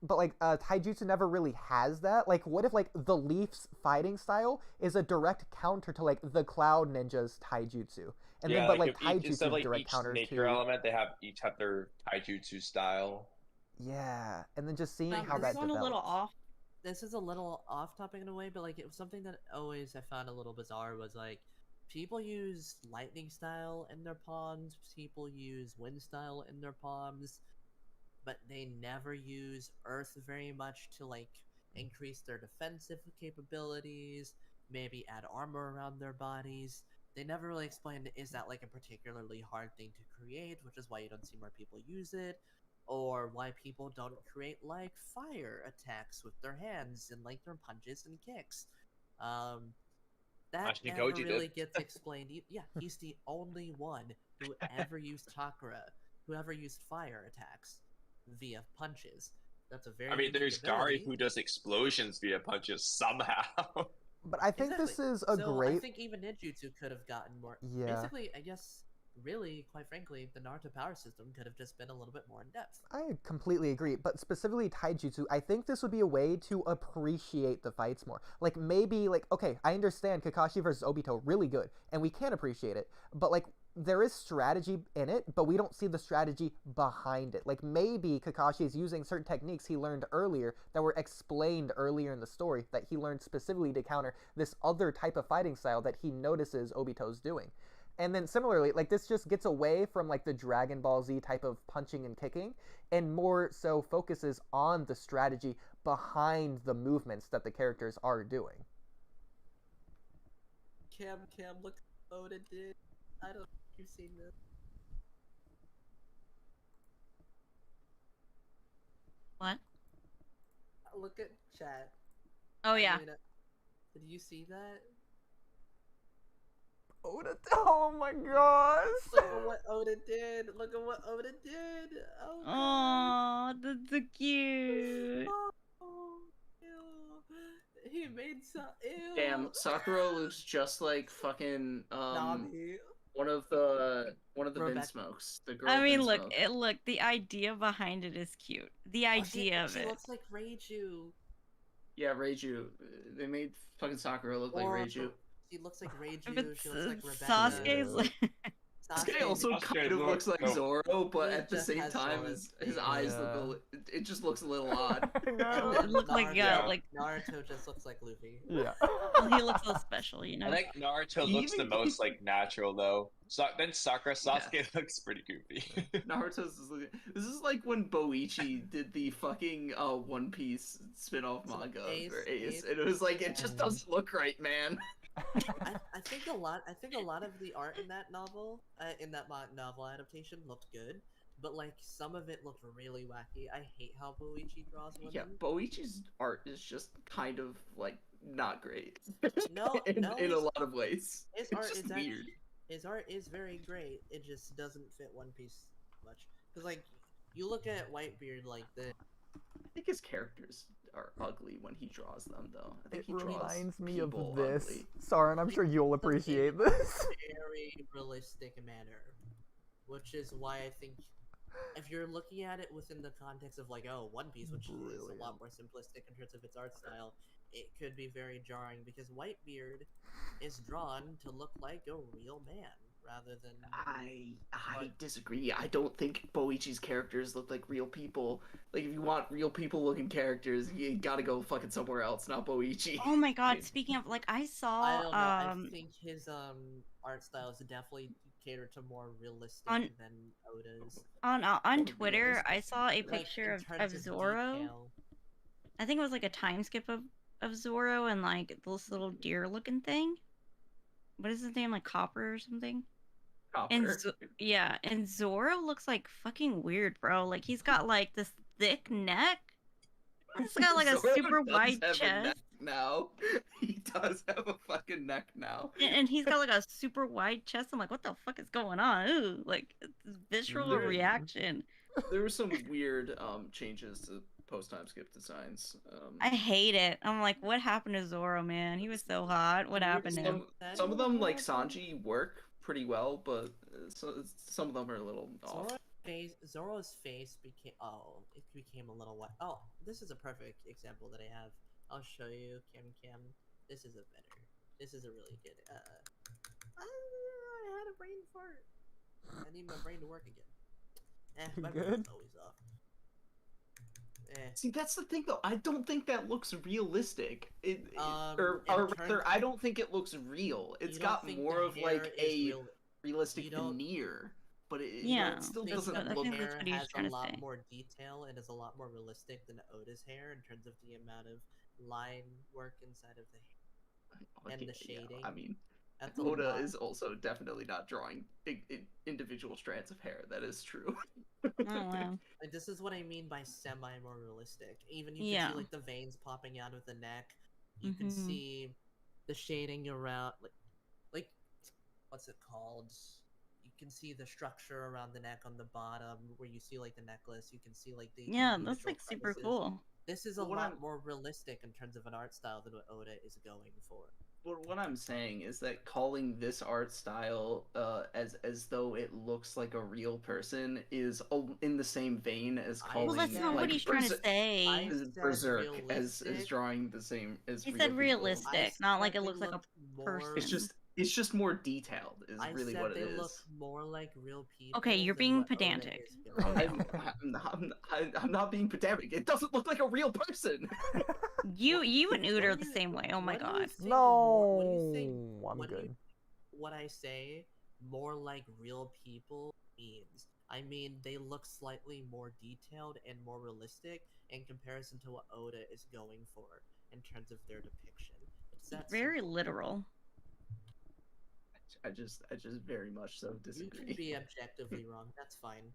but like taijutsu never really has that. Like, what if like the Leaf's fighting style is a direct counter to like the Cloud Ninja's taijutsu, and then but like taijutsu is like direct each counter nature to element, they each have their taijutsu style. Yeah, and then just seeing how this that is develops. a little off. This is a little off topic in a way, but like it was something that always I found a little bizarre was like people use lightning style in their palms, people use wind style in their palms, but they never use earth very much to like increase their defensive capabilities, maybe add armor around their bodies. They never really explained, is that like a particularly hard thing to create, which is why you don't see more people use it, or why people don't create like fire attacks with their hands and like their punches and kicks. That Actually, never Koji really did. gets explained. Yeah, he's the only one who ever used chakra, who ever used fire attacks via punches. That's a very. I mean, there's ability. Gary who does explosions via punches somehow. But I think this is a great. I think even ninjutsu could have gotten more. Yeah. Basically, I guess. Really, quite frankly, the Naruto power system could have just been a little bit more in depth. I completely agree, but specifically taijutsu, I think this would be a way to appreciate the fights more. Like, maybe, like, okay, I understand Kakashi versus Obito, really good, and we can appreciate it, but, like, there is strategy in it, but we don't see the strategy behind it. Like, maybe Kakashi is using certain techniques he learned earlier that were explained earlier in the story that he learned specifically to counter this other type of fighting style that he notices Obito's doing. And then similarly, like, this just gets away from like the Dragon Ball Z type of punching and kicking and more so focuses on the strategy behind the movements that the characters are doing. Cam, look what it did. I don't know if you've seen this. What? Look at chat. Oh yeah. Did you see that? Oda, oh my gosh. Look at what Oda did. Look at what Oda did. Oh, Oh, that's so cute. oh, ew. He made some. Ew. Damn, Sakura looks just like fucking Nami. one of the Rebecca. Vinsmokes. The girl I mean, look, Vinsmoke. the idea behind it is cute. The Oh, idea of she it. looks like Reiju. Yeah, Reiju. They made fucking Sakura look like Or- Reiju. She looks like Reiju. But She looks like Rebecca. Sasuke's like. Sasuke also Sasuke kind of looks like looks- Zoro, but He at the just same has time, Zoro's his face. eyes Yeah. look it just looks a little odd. I know. It looked like Naruto- like Naruto just looks like Luffy. Yeah. he looks so special, you know. I think Naruto He looks the even- most like natural though. So then Sasuke looks pretty goofy. Naruto's is looking. This is like when Boichi did the fucking One Piece spin-off manga for Ace, and it was like it just doesn't look right, man. I think a lot of the art in that novel, novel adaptation looked good, but like some of it looked really wacky. I hate how Boichi draws women. Yeah, Boichi's art is just kind of like not great. No, in a his- lot of ways. His It's art just is weird. His art is very great. It just doesn't fit One Piece much. Cause like you look at Whitebeard, like I think his characters are ugly when he draws them, though. I think It he draws reminds me of people this. ugly. Sorry, and I'm sure you'll appreciate this. very realistic manner, which is why I think if you're looking at it within the context of like, oh, One Piece, which is a lot more simplistic in terms of its art style, it could be very jarring because Whitebeard is drawn to look like a real man rather than. I disagree. I don't think Boichi's characters look like real people. Like, if you want real people looking characters, you gotta go fucking somewhere else, not Boichi. Oh my god, speaking of, like, I saw, I don't know. I think his art style is definitely catered to more realistic than Oda's. on Twitter, I saw a Like, picture in terms of Zoro. detail. I think it was like a time skip of Zoro and like this little deer looking thing. What is his name? Like Copper or something? And Copper. yeah, and Zoro looks like fucking weird, bro. Like he's got like this thick neck. He's got like a Zoro super does wide have a chest. neck now. He does have a fucking neck now. And he's got like a super wide chest. I'm like, what the fuck is going on? Ooh, like it's visceral There- reaction. There were some weird changes to post-time skip designs. I hate it. I'm like, what happened to Zoro, man? He was so hot. What happened to him? Some of them, like Sanji, work pretty well, but some of them are a little off. Zoro's face became it became a little white. Oh, this is a perfect example that I have. I'll show you camcam. This is a really good. I had a brain fart. I need my brain to work again. My brain's always off. See, that's the thing, though. I don't think that looks realistic. Or in rather, terms- I don't think it looks real. It's You don't got think more the of like hair is a real- realistic you don't- veneer, but it, Yeah, it still think doesn't that look. I think that's hair what he was has trying a to lot say. more detail and is a lot more realistic than Oda's hair in terms of the amount of line work inside of the hair and the Yeah, shading. I mean, That's a Oda lot. is also definitely not drawing individual strands of hair. That is true. Oh wow. Like, this is what I mean by semi more realistic. Even you can Yeah. see like the veins popping out of the neck. You can Mhm. see the shading around like what's it called? You can see the structure around the neck on the bottom where you see like the necklace. You can see like the Yeah, that's individual like super crevices. cool. This is a What lot I'm- more realistic in terms of an art style than what Oda is going for. But what I'm saying is that calling this art style as though it looks like a real person is in the same vein as calling Well, that's not like, what he's trying to say. I as said Berserk as realistic. drawing the same as He real said people. realistic, not like it they looks like a look more- person. It's just more detailed is I really said what they it look is. more like real people. Okay, you're than being what Oda pedantic. is doing. I'm not being pedantic. It doesn't look like a real person. You and Ood What are do the you- same way. Oh my what do you god. think more- what do you think- No, I'm what do you- good. What I say, more like real people means. I mean, they look slightly more detailed and more realistic in comparison to what Oda is going for in terms of their depiction. It's that Very simple. literal. I just very much so You disagree. can be objectively wrong. That's fine.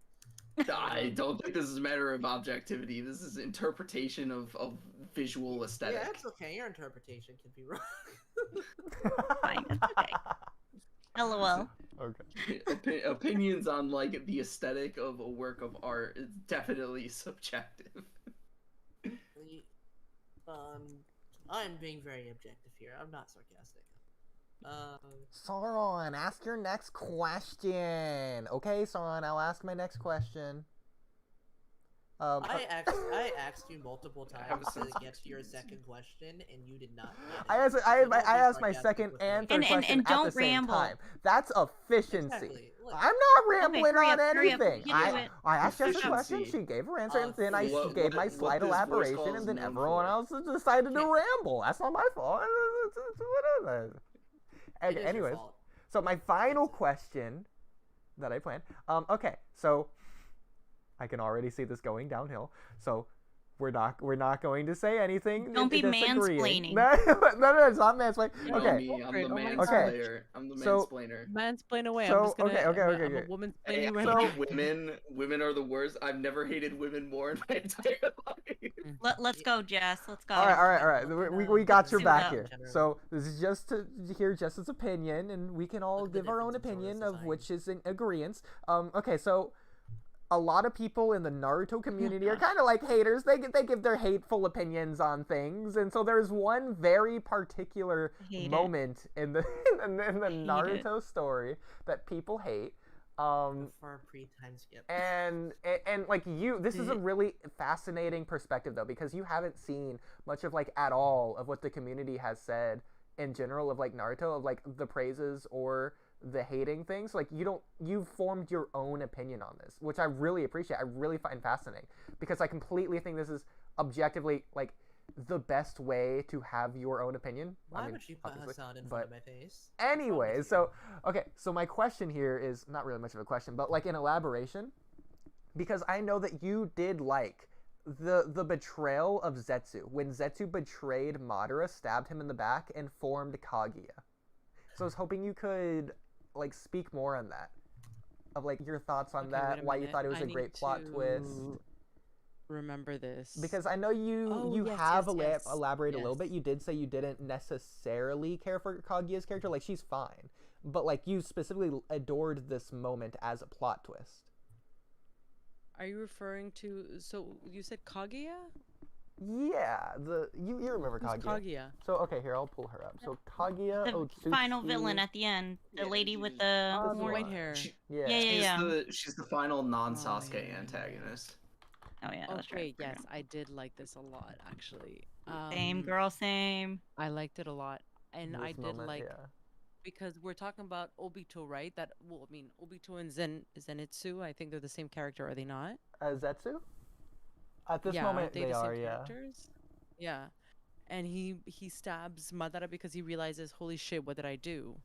I don't think this is a matter of objectivity. This is interpretation of visual aesthetic. Yeah, it's okay. Your interpretation can be wrong. Fine, it's okay. LOL. Okay. Opinions on like the aesthetic of a work of art is definitely subjective. I'm being very objective here. I'm not sarcastic. Sauron, ask your next question. Okay, Sauron, I'll ask my next question. I asked you multiple times to get to your second question, and you did not. I asked my second and third question and at the don't same ramble. time. That's efficiency. Exactly. Look, I'm not rambling hurry on up, hurry up. anything. You can do it. I asked Jess a Efficiency. question, she gave her answer, and then I What- gave my what slight this voice elaboration, call and is then known everyone for. else decided to ramble. That's not my fault. Whatever. it is your Anyways, fault. so my final question that I planned. Okay, so I can already see this going downhill. So we're not going to say anything. Don't be disagreeing. mansplaining. No, it's not mansplaining. You know Okay. me, I'm the Oh my God. mansplainer. I'm the So- mansplainer. Mansplain away. So, I'm just gonna. okay. I'm a woman Hey, splaining I right hate women are the worst. I've never hated women more in my entire life. Let's go, Jess. Let's go. All right. We got your Zoom back out. here. So this is just to hear Jess's opinion, and we can all Look at the give our own difference in opinion Jordan's of design. which is in agreement. Okay, so a lot of people in the Naruto community are kind of like haters. They give their hateful opinions on things, and so there's one very particular Hate it. moment in the in the Hate it. Naruto story that people hate. For a pre-time skip. And like this is a really fascinating perspective though, because you haven't seen much of like at all of what the community has said in general of like Naruto, of like the praises or the hating things. Like you've formed your own opinion on this, which I really appreciate. I really find fascinating, because I completely think this is objectively like the best way to have your own opinion. Why would you put obviously, Hassan in but front of my face? anyway, so my question here is not really much of a question, but like an elaboration, because I know that you did like the betrayal of Zetsu, when Zetsu betrayed Madara, stabbed him in the back, and formed Kaguya. So I was hoping you could like speak more on that, of like your thoughts on Okay, that, wait a why you minute. thought it was I a great need plot to twist. Remember this. Because I know you yes, have yes. elaborated a little Yes. bit. You did say you didn't necessarily care for Kaguya's character. Like, she's fine. But, like, you specifically adored this moment as a plot twist. Are you referring to? So you said Kaguya? Yeah, you remember Who's Kaguya. Kaguya? So, okay, here, I'll pull her up. So, Kaguya The final Otsutsu- villain at the end. The Yeah, lady she with was- the Oh, The horn. white hair. Yeah. She's the final non-Sasuke Oh, yeah. antagonist. Oh yeah, that's Okay, right. yes, I did like this a lot actually. Same girl, same. I liked it a lot, and This I did moment, like yeah. because we're talking about Obito, right? That well, I mean Obito and Zenitsu. I think they're the same character, are they not? Zetsu? At this yeah, moment, aren't they they the are, same yeah. characters? Yeah, and he stabs Madara because he realizes, holy shit, what did I do?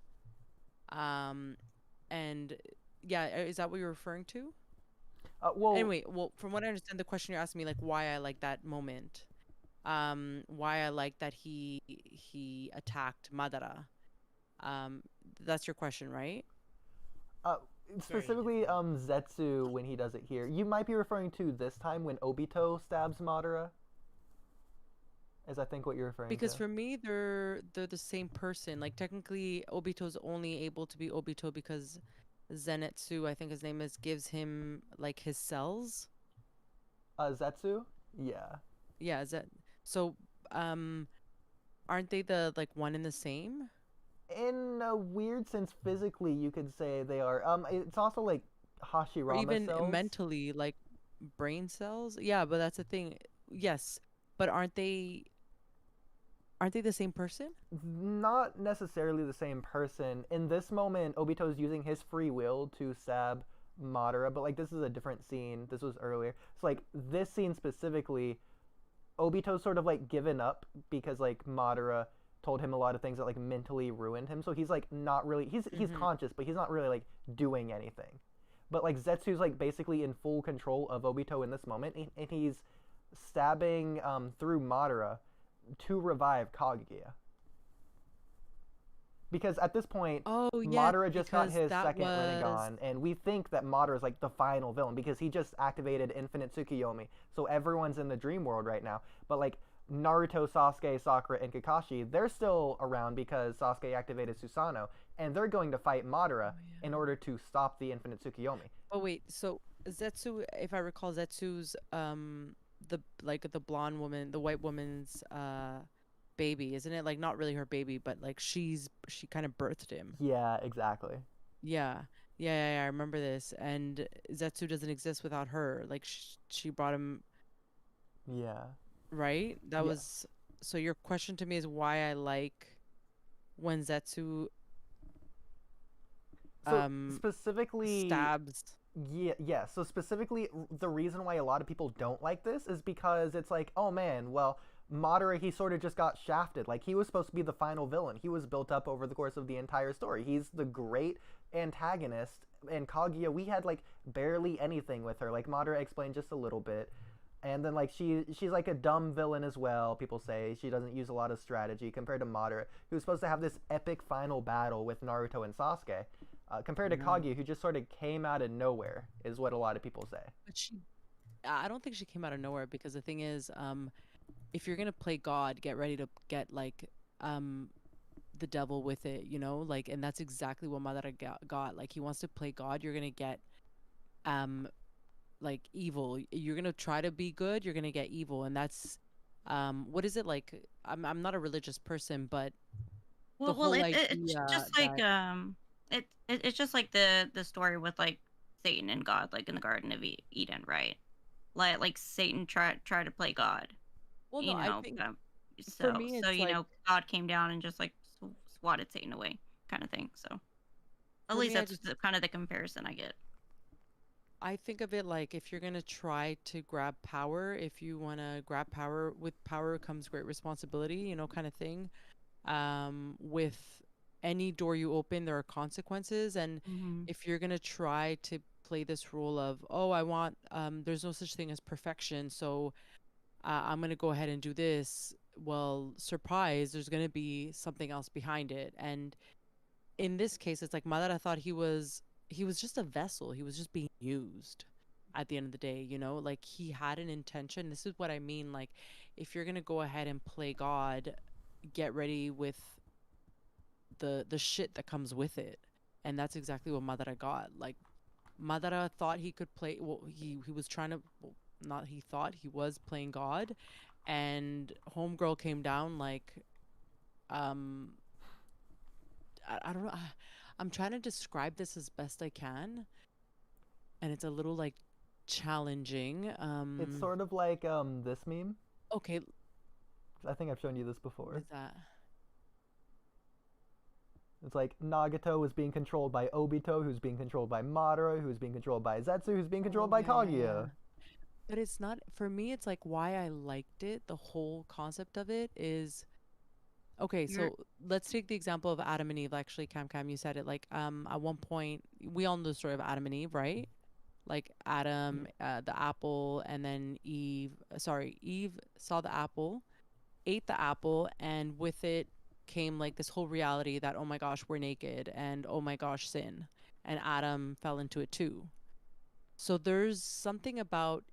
And yeah, is that what you're referring to? Well, Anyway, well, from what I understand, the question you're asking me, like, why I like that moment, why I like that he attacked Madara. That's your question, right? specifically, Zetsu, when he does it here. You might be referring to this time when Obito stabs Madara. Is I think what you're referring Because to. for me, they're the same person. Like technically, Obito's only able to be Obito because Zenitsu, I think his name is, gives him like his cells. Zetsu? Yeah. Yeah, so aren't they the like one and the same? In a weird sense, physically, you could say they are. It's also like Hashirama Or even cells. mentally, like brain cells? Yeah, but that's the thing. Yes, but aren't they the same person? Not necessarily the same person. In this moment, Obito's using his free will to stab Madara, but like this is a different scene. This was earlier. So like this scene specifically, Obito's sort of like given up because like Madara told him a lot of things that like mentally ruined him. So he's like not really he's conscious, but he's not really like doing anything. But like Zetsu's like basically in full control of Obito in this moment, and he's stabbing through Madara to revive Kaguya. Because at this point, Madara just got his second Rinnegan, and we think that Madara is like the final villain because he just activated Infinite Tsukuyomi. So everyone's in the dream world right now. But like Naruto, Sasuke, Sakura, and Kakashi, they're still around because Sasuke activated Susanoo. and they're going to fight Madara in order to stop the Infinite Tsukuyomi. Oh wait, so Zetsu, if I recall, Zetsu's the blonde woman, the white woman's baby, isn't it? Like not really her baby, but like she kind of birthed him. Yeah, exactly. Yeah. Yeah, I remember this. And Zetsu doesn't exist without her. Like she brought him, Yeah. right? That Yeah. was so your question to me is why I like when Zetsu So specifically stabs. Yeah. So specifically, the reason why a lot of people don't like this is because it's like, oh man, well, Madara, he sort of just got shafted. Like, he was supposed to be the final villain. He was built up over the course of the entire story. He's the great antagonist. And Kaguya, we had like barely anything with her. Like, Madara explained just a little bit. And then like she's like a dumb villain as well, people say. She doesn't use a lot of strategy compared to Madara, who's supposed to have this epic final battle with Naruto and Sasuke. Compared to Kaguya, who just sort of came out of nowhere, is what a lot of people say. But I don't think she came out of nowhere, because the thing is, if you're gonna play God, get ready to get like the devil with it, you know, like, and that's exactly what Madara got. Like, he wants to play God. You're gonna get like evil. You're gonna try to be good. You're gonna get evil, and that's what is it like? I'm not a religious person, but it's just like it's just like the story with like Satan and God, like in the Garden of Eden, right? Like Satan tried to play God. Well, no, I think so for me, so it's you like, know, God came down and just like swatted Satan away, kind of thing. So at For least me, I that's kind of the comparison I get. I think of it like, if you're gonna try to grab power, if you wanna grab power, with power comes great responsibility, you know, kind of thing. With any door you open, there are consequences, and if you're gonna try to play this role of, oh, I want, there's no such thing as perfection, so I'm gonna go ahead and do this. Well, surprise, there's gonna be something else behind it. And in this case, it's like Madara thought he was just a vessel. He was just being used at the end of the day, you know? Like, he had an intention. This is what I mean. Like, if you're gonna go ahead and play God, get ready with the shit that comes with it. And that's exactly what Madara got. Like, Madara thought he could play, well, he was trying to, well, not he thought, he was playing God, and homegirl came down like I don't know, I'm trying to describe this as best I can, and it's a little like challenging. It's sort of like this meme. Okay. I think I've shown you this before. What is that? It's like Nagato was being controlled by Obito, who's being controlled by Madara, who's being controlled by Zetsu, who's being controlled by Kaguya. But it's not, for me, it's like why I liked it, the whole concept of it is, okay, so let's take the example of Adam and Eve. Actually, Camcam, you said it, like, at one point, we all know the story of Adam and Eve, right? Like, Adam, the apple, and then Eve saw the apple, ate the apple, and with it came like this whole reality that, oh my gosh, we're naked, and oh my gosh, sin. And Adam fell into it too. So there's something about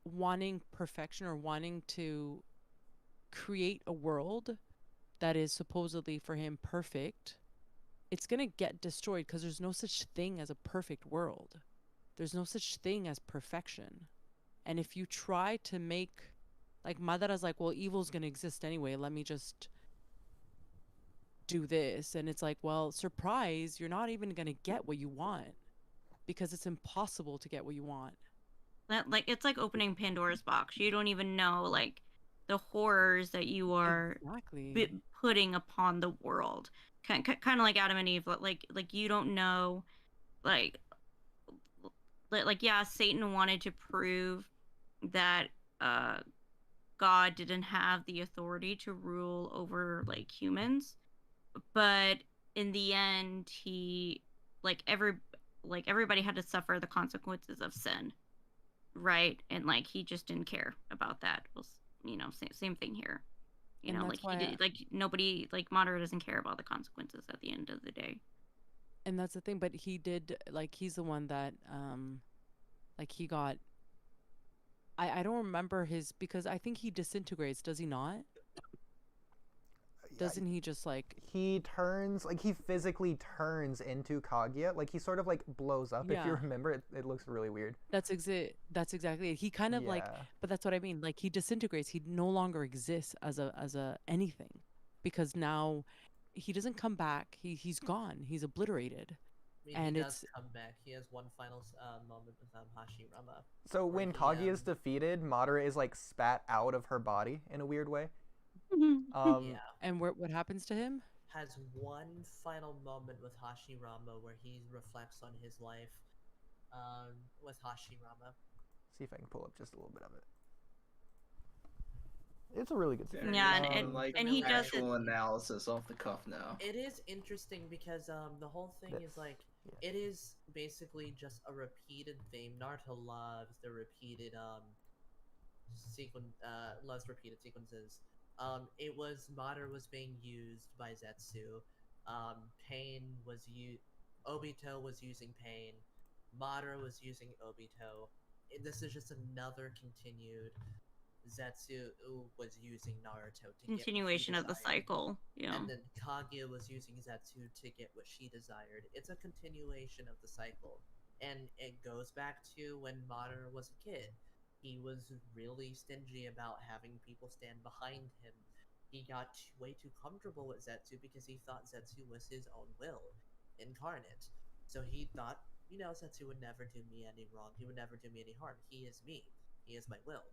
wanting perfection, or wanting to create a world that is supposedly for him perfect. It's gonna get destroyed, because there's no such thing as a perfect world. There's no such thing as perfection. And if you try to make, like, Madara's like, well, evil's gonna exist anyway, let me just do this. And it's like, well, surprise, you're not even gonna get what you want, because it's impossible to get what you want. That, like, it's like opening Pandora's box. You don't even know, like, the horrors that you are putting upon the world. Kind of like Adam and Eve. Like you don't know, like yeah, Satan wanted to prove that God didn't have the authority to rule over like humans, but in the end, he everybody had to suffer the consequences of sin. Right, and like he just didn't care about that. Well, you know, same thing here. You know, like he did, like nobody, like Madara doesn't care about the consequences at the end of the day. And that's the thing. But he did, like, he's the one that, like, he got. I don't remember his, because I think he disintegrates. Does he not? Doesn't he just like? He turns, like, he physically turns into Kaguya. Like, he sort of, like, blows up. If you Yeah. remember, it looks really weird. That's exactly it. He kind of like, Yeah. but that's what I mean. Like he disintegrates. He no longer exists as a anything, because now he doesn't come back. He's gone. He's obliterated. I mean, And he does it's- come back. He has one final moment with Hashirama. So where when he, Kaguya is defeated, Madara is, like, spat out of her body in a weird way. yeah, And what happens to him? has one final moment with Hashirama where he reflects on his life with Hashirama. See if I can pull up just a little bit of it. It's a really good scene. Yeah, You're and- on, like, and he does actual analysis off the cuff now. It is interesting because the whole thing is like yeah. it is basically just a repeated theme. Naruto loves the repeated loves repeated sequences. It was Madara was being used by Zetsu. Pain was Obito was using Pain. Madara was using Obito. This is just another continued. Zetsu was using Naruto to Continuation get of the cycle. Yeah. and then Kaguya was using Zetsu to get what she desired. It's a continuation of the cycle. And it goes back to when Madara was a kid. He was really stingy about having people stand behind him. He got way too comfortable with Zetsu because he thought Zetsu was his own will incarnate. So he thought, Zetsu would never do me any wrong. He would never do me any harm. He is me. He is my will.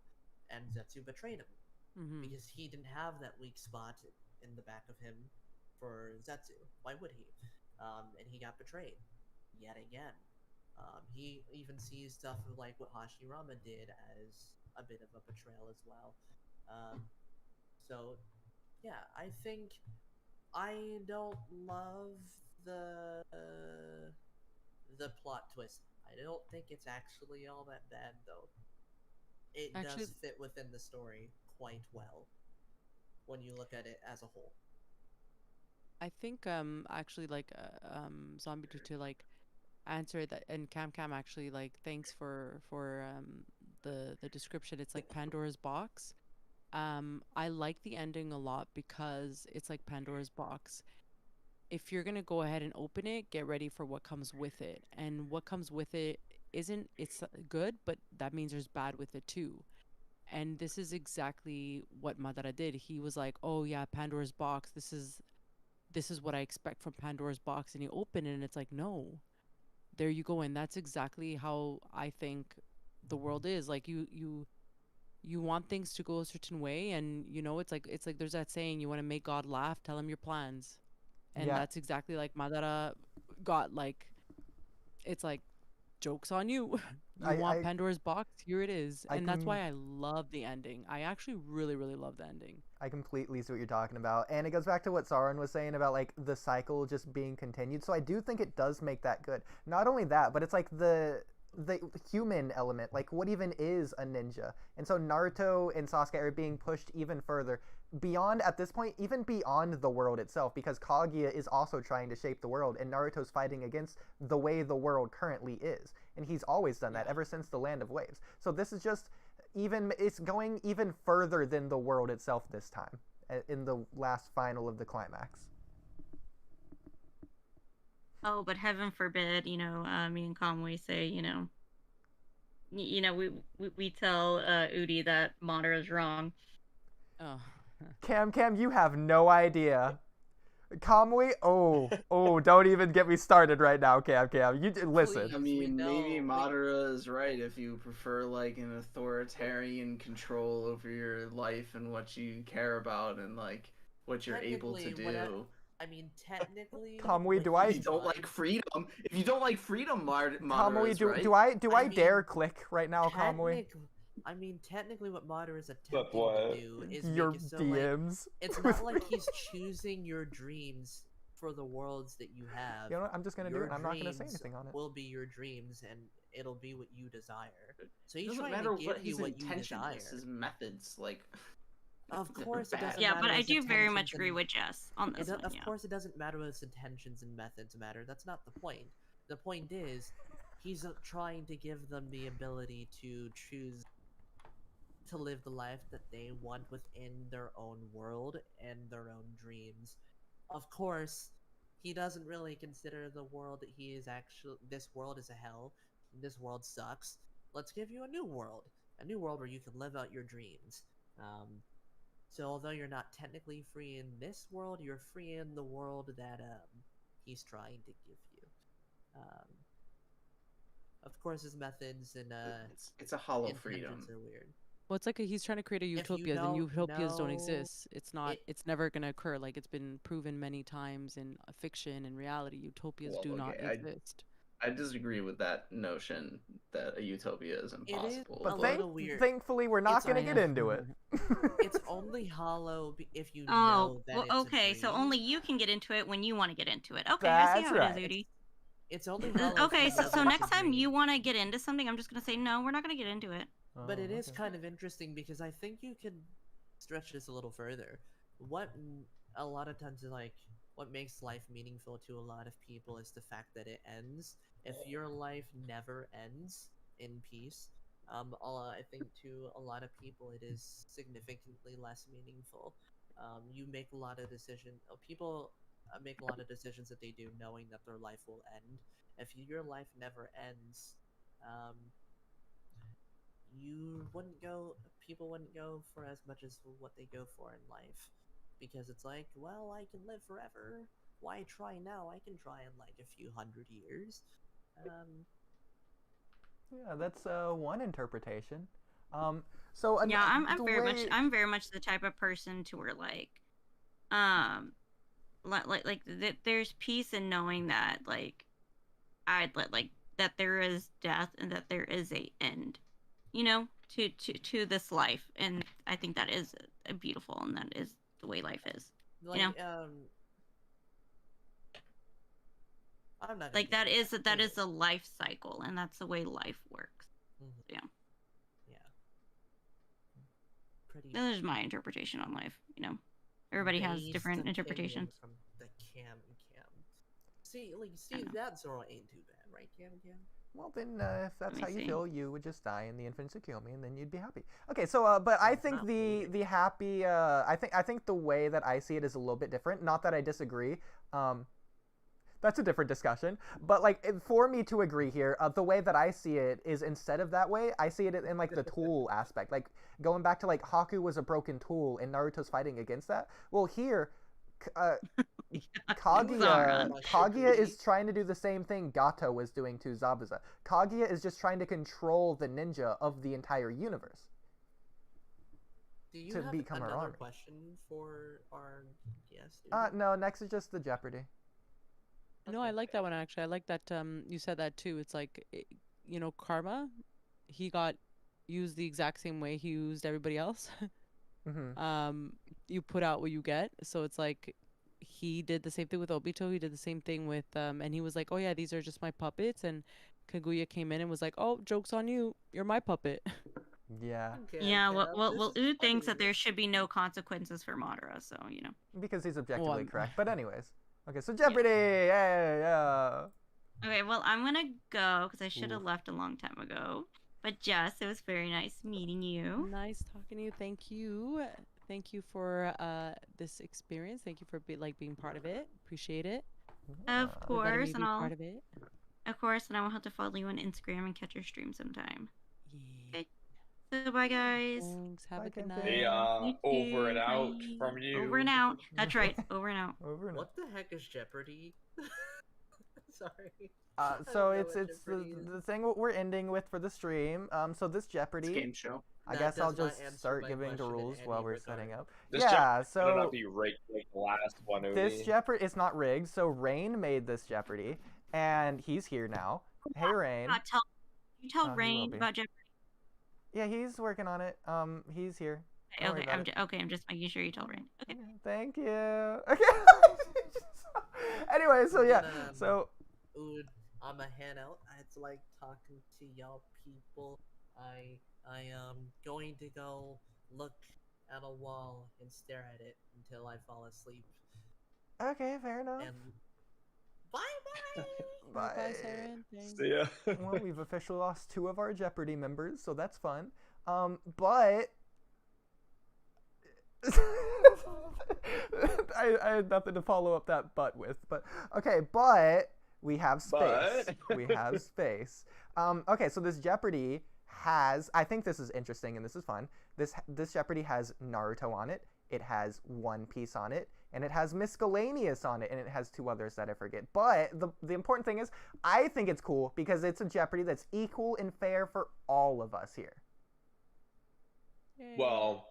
And Zetsu betrayed him because he didn't have that weak spot in the back of him for Zetsu. Why would he? And he got betrayed yet again. He even sees stuff like what Hashirama did as a bit of a betrayal as well. So, yeah, I think I don't love the plot twist. I don't think it's actually all that bad, though. It Actually- does fit within the story quite well when you look at it as a whole. I think actually like Zombie to like answer that, and camcam actually like thanks for the description. It's like Pandora's box. I like the ending a lot because it's like Pandora's box. If you're gonna go ahead and open it, get ready for what comes with it, and what comes with it isn't it's good, but that means there's bad with it too. And this is exactly what Madara did. He was like, oh yeah, Pandora's box, this is what I expect from Pandora's box, and you open it and it's like, no, there you go. And that's exactly how I think the world is. Like you want things to go a certain way, and it's like there's that saying, you want to make God laugh, tell him your plans. And Yeah. that's exactly like Madara got. Like, it's like, joke's on you. You want Pandora's box, here it is. And that's why I love the ending. I actually really, really love the ending. I completely see what you're talking about. And it goes back to what Sauron was saying about, like, the cycle just being continued. So I do think it does make that good. Not only that, but it's like the human element. Like, what even is a ninja? And so Naruto and Sasuke are being pushed even further beyond, at this point, even beyond the world itself, because Kaguya is also trying to shape the world, and Naruto's fighting against the way the world currently is. And he's always done that ever since the Land of Waves. So this is just it's going even further than the world itself this time, in the last final of the climax. Oh, but heaven forbid, me and Kamui say, we tell Oodie that Madara is wrong. Oh. Cam, you have no idea. Kamui, don't even get me started right now, Cam. You listen. I mean, maybe Madara is right if you prefer like an authoritarian control over your life and what you care about and like what you're able to do. I mean, technically, Kamui, If you don't like freedom, Madara Kamui, is right. do I dare click right now, Kamui? I mean, technically, what Madara is attempting to do is your make it so DMs. like it's not like he's choosing your dreams for the worlds that you have. You know what? I'm just gonna do Your it. I'm not gonna say dreams anything on it. Will be your dreams, and it'll be what you desire. So It he's doesn't trying matter to give what you his what you intention desire. is, his methods, like. Of course, it doesn't Yeah, matter but I his do very much intentions agree and- with Jess on this one. Of Yeah. course, it doesn't matter what his intentions and methods matter. That's not the point. The point is, he's trying to give them the ability to choose to live the life that they want within their own world and their own dreams. Of course, he doesn't really consider the world that he is actually. This world is a hell. This world sucks. Let's give you a new world where you can live out your dreams. So although you're not technically free in this world, you're free in the world that he's trying to give you. Of course, his methods and it's a hollow intentions freedom. are weird. Well, it's like he's trying to create a If you utopia, and don't utopias don't know exist. It's not. it- It's never gonna occur. Like it's been proven many times in fiction and reality. Utopias Well, do not okay, exist. I disagree with that notion that a utopia is impossible. a But little weird. thankfully, we're not It's going to get a- into it. It's only hollow if you Oh, know that well, it's a okay. So dream. only you can get into it when you want to get into it. Okay, I see That's how right. it is, Oodie. It's only hollow. if Okay, you so know so that next it's a time dream. you want to get into something, I'm just gonna say no. We're not gonna get into it. But it is okay. kind of interesting because I think you could stretch this a little further. What a lot of times is like what makes life meaningful to a lot of people is the fact that it ends. If your life never ends in peace, I think to a lot of people it is significantly less meaningful. You make a lot of decisions. People make a lot of decisions that they do knowing that their life will end. If your life never ends, people wouldn't go for as much as what they go for in life, because it's like, well, I can live forever. Why try now? I can try in like a few hundred years. Yeah, that's one interpretation. So Yeah, I'm the very much way- I'm very much the type of person to where like there's peace in knowing that like that there is death and that there is a end, you know, to this life, and I think that is beautiful, and that is the way life is. Like, You know? I'm not gonna Like get that into is that is a life cycle, and that's the way life works. Mhm. Yeah. Yeah. Pretty. That is my interpretation on life. You know, everybody has based different opinion interpretations. From the cam. See, know. that Zoro ain't too bad, right, Cam? Well, then, if that's me how you see. feel, you would just die in the infinite Tsukuyomi, and then you'd be happy. Okay, so, but I think not the happy, I think the way that I see it is a little bit different. Not that I disagree. That's a different discussion. But like, for me to agree here, the way that I see it is instead of that way, I see it in like the tool aspect. Like going back to like Haku was a broken tool, and Naruto's fighting against that. Well, here. Kaguya is trying to do the same thing Gato was doing to Zabuza. Kaguya is just trying to control the ninja of the entire universe. Do you To have become our another army. question for our guest? No, next is just the Jeopardy. No, I like that one actually. I like that you said that too. It's like, you know, karma. He got used the exact same way he used everybody else. Mm-hmm. You put out what you get. So it's like he did the same thing with Obito. He did the same thing with and he was like, oh yeah, these are just my puppets. And Kaguya came in and was like, oh, joke's on you. You're my puppet. Yeah. Yeah, well, Ood thinks that there should be no consequences for Madara, so you know. Because he's objectively I'm- correct. But anyways. Okay, so Jeopardy! Yeah. Okay, well, I'm gonna go because I should have left a long time ago. But Jess, it was very nice meeting you. Nice talking to you. Thank you. Thank you for this experience. Thank you for being part of it. Appreciate it. Of For letting me course, be and part of it. I will have to follow you on Instagram and catch your stream sometime. Yeah. Okay. So bye, guys. Thanks. Have Bye, a good Kente. night. Hey, You over and too, out bye. from you. Over and out. That's right. Over and out. Over and What the heck is Jeopardy? Sorry. So I don't it's know what the Jeopardy is. the thing we're ending with for the stream. So this It's Jeopardy. a game show. I That guess I'll does not just answer start my giving the question in rules any while we're regard. setting up. This Yeah, Jeopardy better so not be rigged like the last one. this Oodie. Jeopardy is not rigged. So Rain made this Jeopardy, and he's here now. Hey, Rain. You tell He will Rain be. about Jeopardy. Yeah, he's working on it. He's here. Don't worry Okay, about it. I'm just making sure you tell Rain. Okay. Thank you. Okay. Anyway, so yeah, so Ood, I'm a head out. It's like talking to y'all people. I am going to go look at a wall and stare at it until I fall asleep. okay, fair enough. And bye bye. Bye. Bye, Siren. Thanks. See ya. Well, we've officially lost 2 of our Jeopardy members, so that's fun. But I had nothing to follow up that but with, but okay, but we have space. But- We have space. Okay, so this Jeopardy has, I think this is interesting and this is fun. This Jeopardy has Naruto on it. It has One Piece on it, and it has Miscellaneous on it, and it has 2 others that I forget. But the important thing is, I think it's cool because it's a Jeopardy that's equal and fair for all of us here. Well,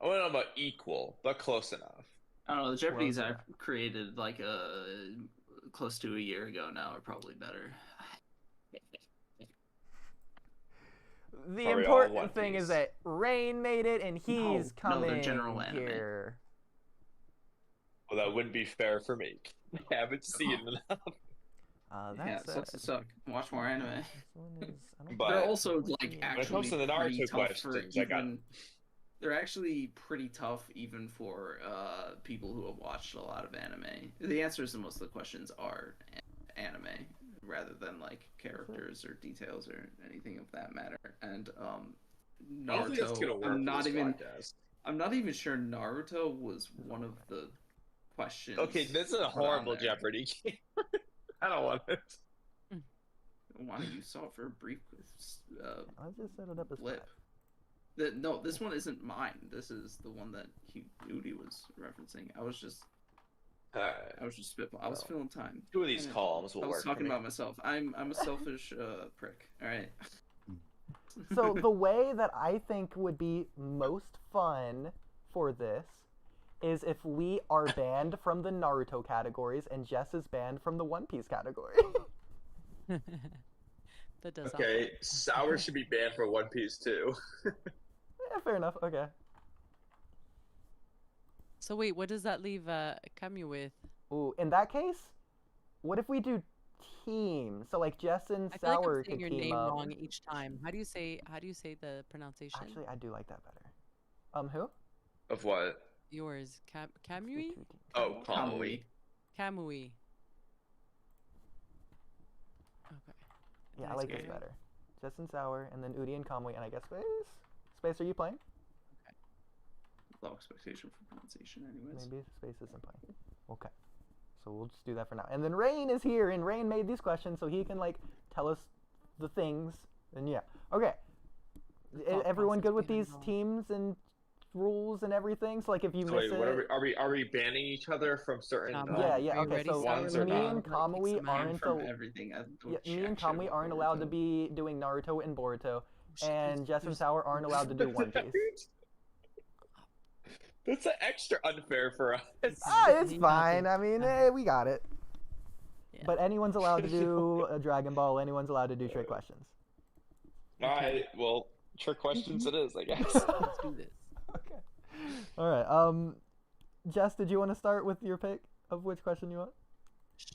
I don't know about equal, but close enough. I don't know. The Jeopardies Close I've created like close to a year ago now are probably better. The Are we all important One thing is Piece? that Rain made it, and he's No, coming the general anime. here. Well, that wouldn't be fair for me. I haven't seen enough. Yeah, it sucks to suck. Watch more anime. This one is, I don't But- They're also like When it actually comes to the pretty Naruto tough for questions, I got- even. They're actually pretty tough even for people who have watched a lot of anime. The answers to most of the questions are anime rather than like characters or details or anything of that matter. And I don't think it's gonna Naruto, work for this podcast. I'm not even sure Naruto was one of the questions. Okay, this is a put on horrible there. Jeopardy game. I don't want it. Why don't you saw it for a brief I just set it up as blip? No, this one isn't mine. This is the one that Oodie was referencing. I was just spitballing. I was Well, filling time. 2 of these And columns will I work was for talking me. about myself. I'm a selfish prick. All right. So the way that I think would be most fun for this is if we are banned from the Naruto categories and Jess is banned from the One Piece category. That does sound Okay, Sour should be banned for One Piece too. Yeah, fair enough. Okay. So wait, what does that leave Kamui with? Ooh, in that case, what if we do teams? So like Jess and I feel like Sour I'm saying could your team name up. wrong each time. How do you say the pronunciation? Actually, I do like that better. Who? Of what? Yours, Kamui? Oh, Kamui. Kamui. Okay. Yeah, I That's like this great. better. Jess and Sour, and then Oodie and Kamui, and I guess Space. Space, are you playing? Low expectation for pronunciation, anyways. Maybe Space isn't playing. Okay. So we'll just do that for now. And then Rain is here, and Rain made these questions, so he can, like, tell us the things. And yeah. Okay. thought Everyone process good with behind these it all. teams and rules and everything? So, like, if you So miss wait, what it... are we banning each other from certain? Yeah, yeah, Are you okay, ready, so Sour? ones or me not? and Kamui aren't from al- everything. me and Kamui aren't allowed to be doing Naruto and Boruto, and Jess and there's- Sour aren't allowed to do One Piece. That's extra unfair for us. Ah, it's He fine. knows I mean, we got it. Yeah. But anyone's allowed to do a Dragon Ball. Anyone's allowed to do trick questions. Alright, well, trick questions it is, I guess. Let's do this. Okay. All right. Jess, did you want to start with your pick of which question you want?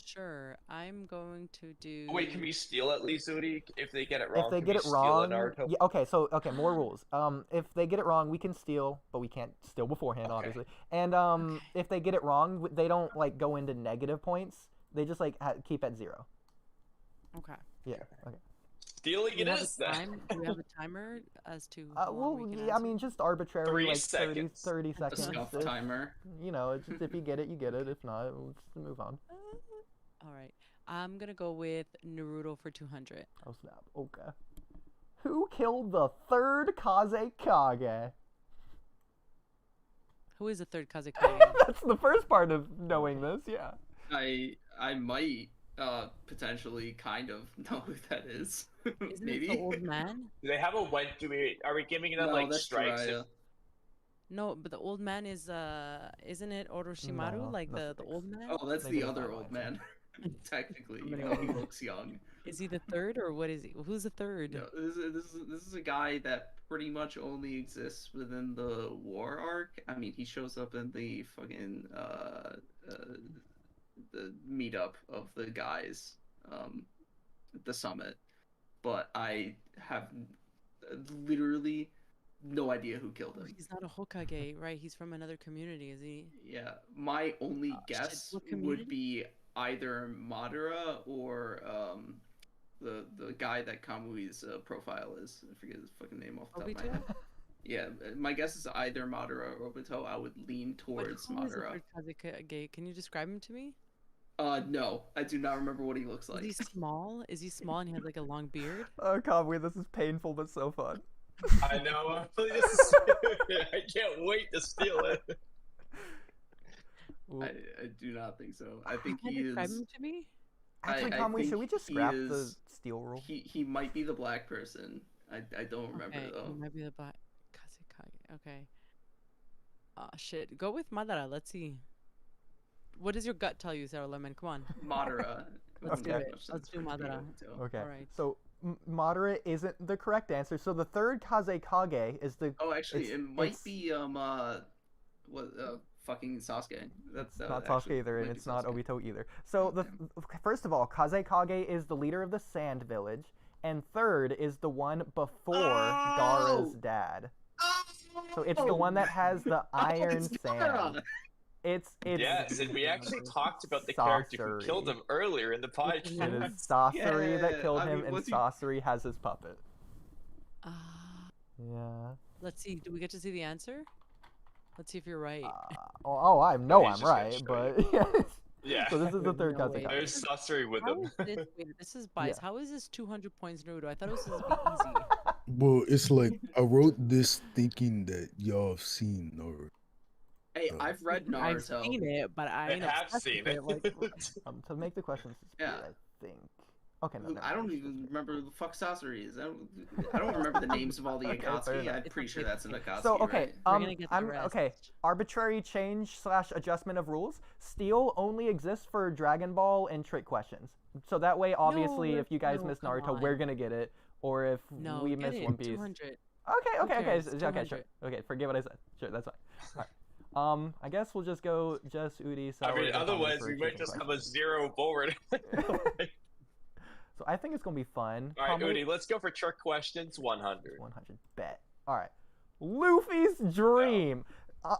Sure, I'm going to do. Wait, can we steal at least Oodie if they get it wrong? If they Can get we it steal a wrong, Naruto? yeah, okay. So more rules. If they get it wrong, we can steal, but we can't steal beforehand, Okay. obviously. And if they get it wrong, they don't like go into negative points. They just like keep at 0. Okay. Yeah. Okay. Stealing Do it we have is a then. time? Do we have a timer as to how long Well, we can yeah, I answer? mean, just arbitrarily, 3 like 30 seconds. 30 A seconds. scuff If- timer. You know, it's just if you get it, you get it. If not, we'll just move on. All right. I'm gonna go with Naruto for 200. Oh snap. Okay. Who killed the third Kazekage? Who is the third Kazekage? That's the first part of knowing this. Yeah. I might potentially kind of know who that is. Isn't Maybe. it the old man? Do they have a when? Are we giving them No, like that's strikes? Jiraiya. No, but the old man is isn't it Orochimaru? No, like that's the Six. old man? Oh, that's Maybe the the other timeline. old man. Technically, I'm you gonna know, he go- looks young. Is he the third or what is he? Who's the third? No, this is a guy that pretty much only exists within the war arc. I mean, he shows up in the fucking the meetup of the guys, at the summit. But I have literally no idea who killed Oh, him. he's not a Hokage, right? He's from another community, is he? Yeah, my only shit, guess what would community? be either Madara or the guy that Kamui's profile is. I forget his fucking name off the top of my Obito? head. Yeah, my guess is either Madara or Obito. I would lean towards Who is the Madara. third Kazekage? Can you describe him to me? No, I do not remember what he looks like. Is he small? Is he small and he has like a long beard? Oh, Kamui, this is painful but so fun. I know. This is, I can't wait to steal it. I do not think so. I think Can he you describe is. him to me? Actually, I Kamui, think should we just he scrap the is- steal rule? He might be the black person. I don't remember Okay, though. he might be the black Kazekage. Okay. Shit. Go with Madara. Let's see. What does your gut tell you, Sarah Lemon? Come on. Madara. Let's do Okay. it. Let's do Madara. Okay. Alright. So Madara isn't the correct answer. So the third Kazekage is the Oh, actually, It's- it might it's- be fucking Sasuke. That's not actually Sasuke either, and might be it's not Sasuke. Obito either. So first of all, Kazekage is the leader of the Sand Village, and third is the one before Gaara's dad. So it's the one that has the iron it's sand. Gaara! It's Yes, and we actually talked about the character who killed him earlier in the It podcast. is Sasori that Yeah, killed I him, mean, and what's he- Sasori has his puppet. Yeah. Let's see. Do we get to see the answer? Let's see if you're right. I know He's I'm just gonna right, show but yes. Yeah. So this is the third No way. Kazekage. There's Sasori with How him. is this? Wait, this is bias. Yeah. How is this 200 points Naruto? I thought it was supposed to be easy. Well, it's like I wrote this thinking that y'all have seen Naruto. Hey, I've read I've Naruto. seen it, but I ain't have obsessed seen with it. Like, To make the questions speed, Yeah. I think. Okay, no, never I don't mind. even remember who the fuck Sasori is. I don't remember the names of all the Okay, fair Akatsuki. enough. I'm pretty sure that's an Akatsuki, So okay, right? We're gonna get the I'm rest. okay. Arbitrary change / adjustment of rules. Steal only exists for Dragon Ball and trick questions. So that way, obviously, No, if you guys no, miss come Naruto, we're on. gonna get it. Or if no, we get miss it. One Piece. 200. Okay, cares? sure. 200. Okay, forget what I said. Sure, that's fine. All right. I guess we'll just go Oodie. I mean, Sour, and otherwise Tommy we for might choosing just have a questions. 0 board. So I think it's gonna be fun. All right, Tommy, Oodie, let's go for trick questions 100. 100 bet. All right. Luffy's dream.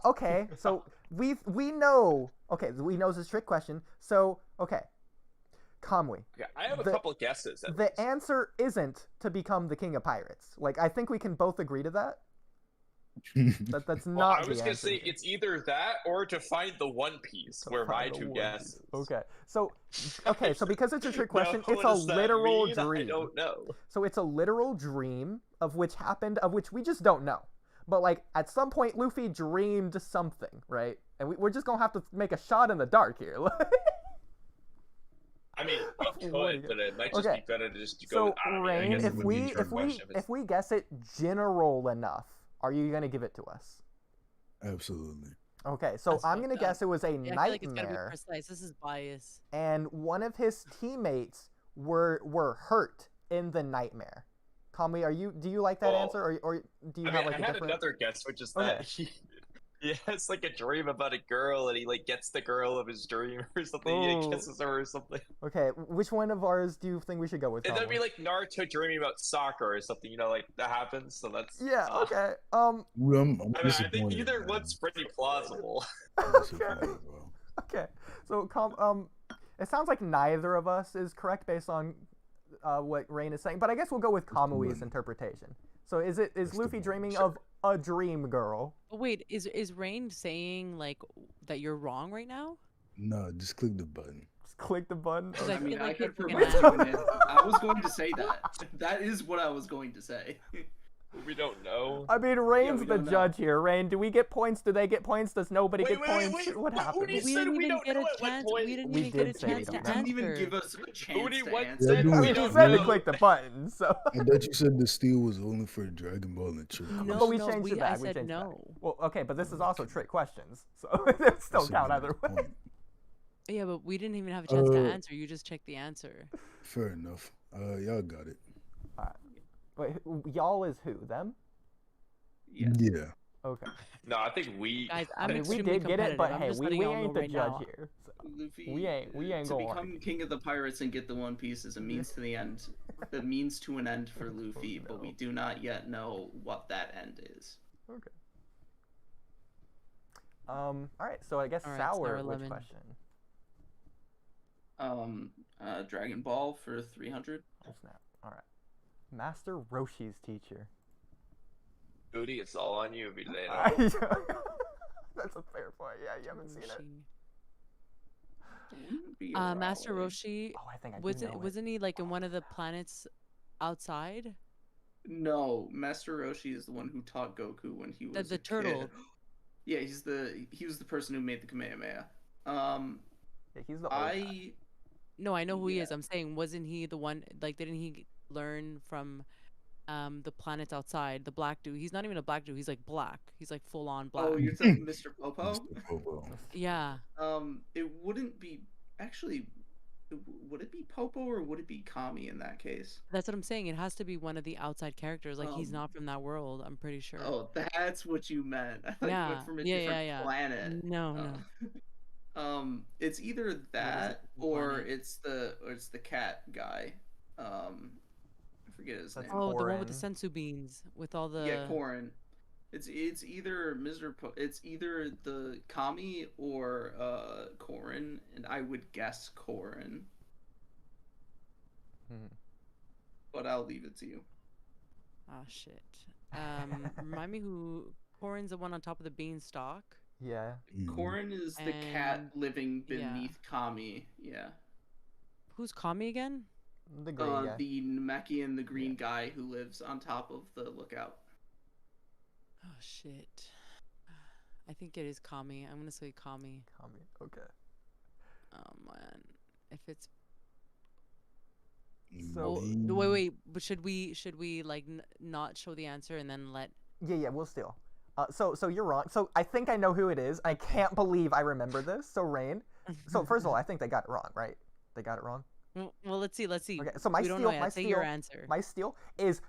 Okay, so we know. Okay, we know it's a trick question. So okay, Kamui. Okay, I have a The- couple guesses. At The least. answer isn't to become the king of pirates. Like I think we can both agree to that. That's Well, not. I was the gonna answer say here. it's either that or to find the One Piece. To Were my find the 2 One guesses. Piece. Okay, so because it's a trick question, Now, it's what a does that literal mean? dream. I don't know. So it's a literal dream of which we just don't know. But like at some point, Luffy dreamed something, right? And we're just gonna have to make a shot in the dark here. I mean, we What do you could, but it might just Okay. be better to just go. So with, I don't know, I Rain, guess if it would be a we trick question if we guess it general enough, are you gonna give it to us? Absolutely. Okay, so That's I'm fucked gonna up. guess it was a Yeah, I feel like it's gotta be nightmare, precise. This is bias. and one of his teammates were hurt in the nightmare. Kamui, do you like that Well, answer, or do you I have mean, like I a had different? another guess, which is Okay. that he has like a dream about a girl, and he like gets the girl of his dream or something. Ooh. He kisses her or something. Okay, which one of ours do you think we should go with? And that'd be Kamui? like Naruto dreaming about soccer or something. You know, like that happens. So that's Yeah. Okay. Well, I'm I mean, I think disappointed. either man. one's pretty plausible. I'm disappointed, bro. Okay. So it sounds like neither of us is correct based on what Rain is saying, but I guess we'll go with the Kamui's one. interpretation. So is That's the Luffy one. dreaming Sure. of a dream girl? But wait, is Rain saying like that you're wrong right now? No, just click the button. Just click the button. Because I I mean, feel I like could if we're provide gonna you an answer. I was going to say that. That is what I was going to say. We don't know. I mean, Rain's we the don't know. judge here. Rain, do we get points? Do they get points? Does nobody get points? What happens? Oodie We said didn't we even don't get know a at what chance. point. We didn't We even get a did say we chance to don't You know. didn't even answer. give us a chance Oodie, to what answer. said Yeah, we You don't said to know? click the button, so. I thought you said the steal was only for Dragon Ball and Trick. No, But we no, changed it back. I We said changed it back. no. Well, okay, but this is also trick questions, so it still count either way. Yeah, but we didn't even have a chance to Uh, answer. You just checked the answer. Fair enough. Y'all got it. Wait, y'all is who? Them? Yeah. Yeah. Okay. No, I think we. Guys, I I'm mean, we extremely did get it, competitive. but I'm hey, just we letting y'all know ain't the right judge now. here. So. Luffy, We ain't to going become king of the pirates and get the One Piece is a means to the end. The means to an end for Luffy, but we do not yet know what that end is. Okay. All right. So I guess All right, sour. Sour Which Lemon. question? Dragon Ball for 300. Oh snap! All right. Master Roshi's teacher. Oodie, it's all on you, Vileno. That's a fair point. Yeah, you haven't seen it. Master Roshi. Oh, I think I do know it. Wasn't he like in one of the planets outside? No, Master Roshi is the one who taught Goku when he was The a turtle. kid. Yeah, he was the person who made the Kamehameha. Yeah, he's the old guy. No, I know who he is. I'm saying, wasn't he the one? Like, didn't he learn from the planets outside? The black dude. He's not even a black dude. He's like black. He's like full on black. Oh, you're talking Mr. Popo? Mr. Popo. Yeah. It wouldn't be actually. Would it be Popo or would it be Kami in that case? That's what I'm saying. It has to be one of the outside characters. Like, he's not from that world. I'm pretty sure. Oh, that's what you meant. I thought you went from a different planet. No. It's either that or it's the cat guy. I forget his name. Oh, the one with the sensu beans with all the. Yeah, Korin. It's either it's either the Kami or Korin, and I would guess Korin. But I'll leave it to you. Oh shit. Remind me who Korin's the one on top of the beanstalk. Yeah. Korin is the cat living beneath Kami. Yeah. Who's Kami again? The green guy. The Namekian, the green guy who lives on top of the lookout. Oh shit. I think it is Kami. I'm gonna say Kami. Kami. Okay. Oh man. If it's so wait. But should we like not show the answer and then let? Yeah. We'll still. So you're wrong. So I think I know who it is. I can't believe I remember this. So Rain. So first of all, I think they got it wrong, right? They got it wrong. Well, let's see. Okay. So my Say your answer. My steal is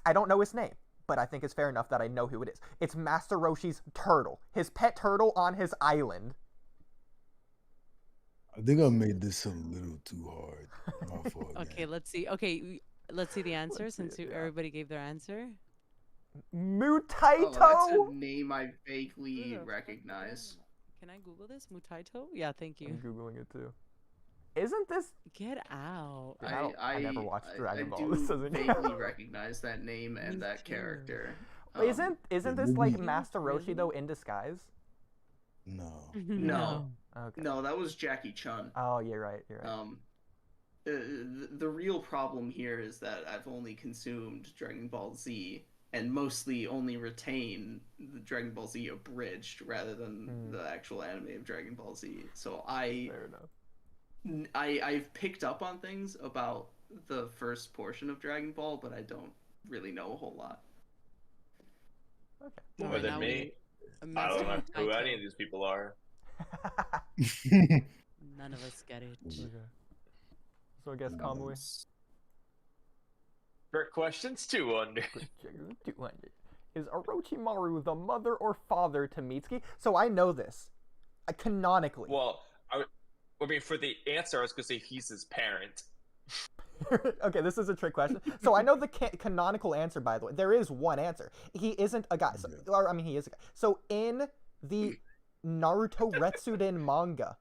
I don't know his name, but I think it's fair enough that I know who it is. It's Master Roshi's turtle, his pet turtle on his island. I think I made this a little too hard. My fault. Okay, let's see. Okay, let's see the answer since everybody gave their answer. Mutaito. Oh, that's a name I vaguely recognize. Can I Google this? Mutaito? Yeah, thank you. I'm Googling it too. Isn't this? Get out. I never watched Dragon Ball. I This do doesn't vaguely recognize that name and that character. Isn't this like Master Roshi though in disguise? No. No. Okay. No, that was Jackie Chun. Oh, you're right. The real problem here is that I've only consumed Dragon Ball Z and mostly only retain the Dragon Ball Z abridged rather than the actual anime of Dragon Ball Z. So Fair enough. I've picked up on things about the first portion of Dragon Ball, but I don't really know a whole lot. Okay. More than me. I don't know who any of these people are. None of us get it. Okay. So I guess Kamui. Trick questions 200. 200. Is Orochimaru the mother or father to Mitsuki? So I know this. Canonically. Well, I mean, for the answer, I was going to say he's his parent. Okay, this is a trick question. So I know the canonical answer, by the way. There is one answer. He isn't a guy. So, or, I mean, he is a guy. So in the Naruto Retsuden manga.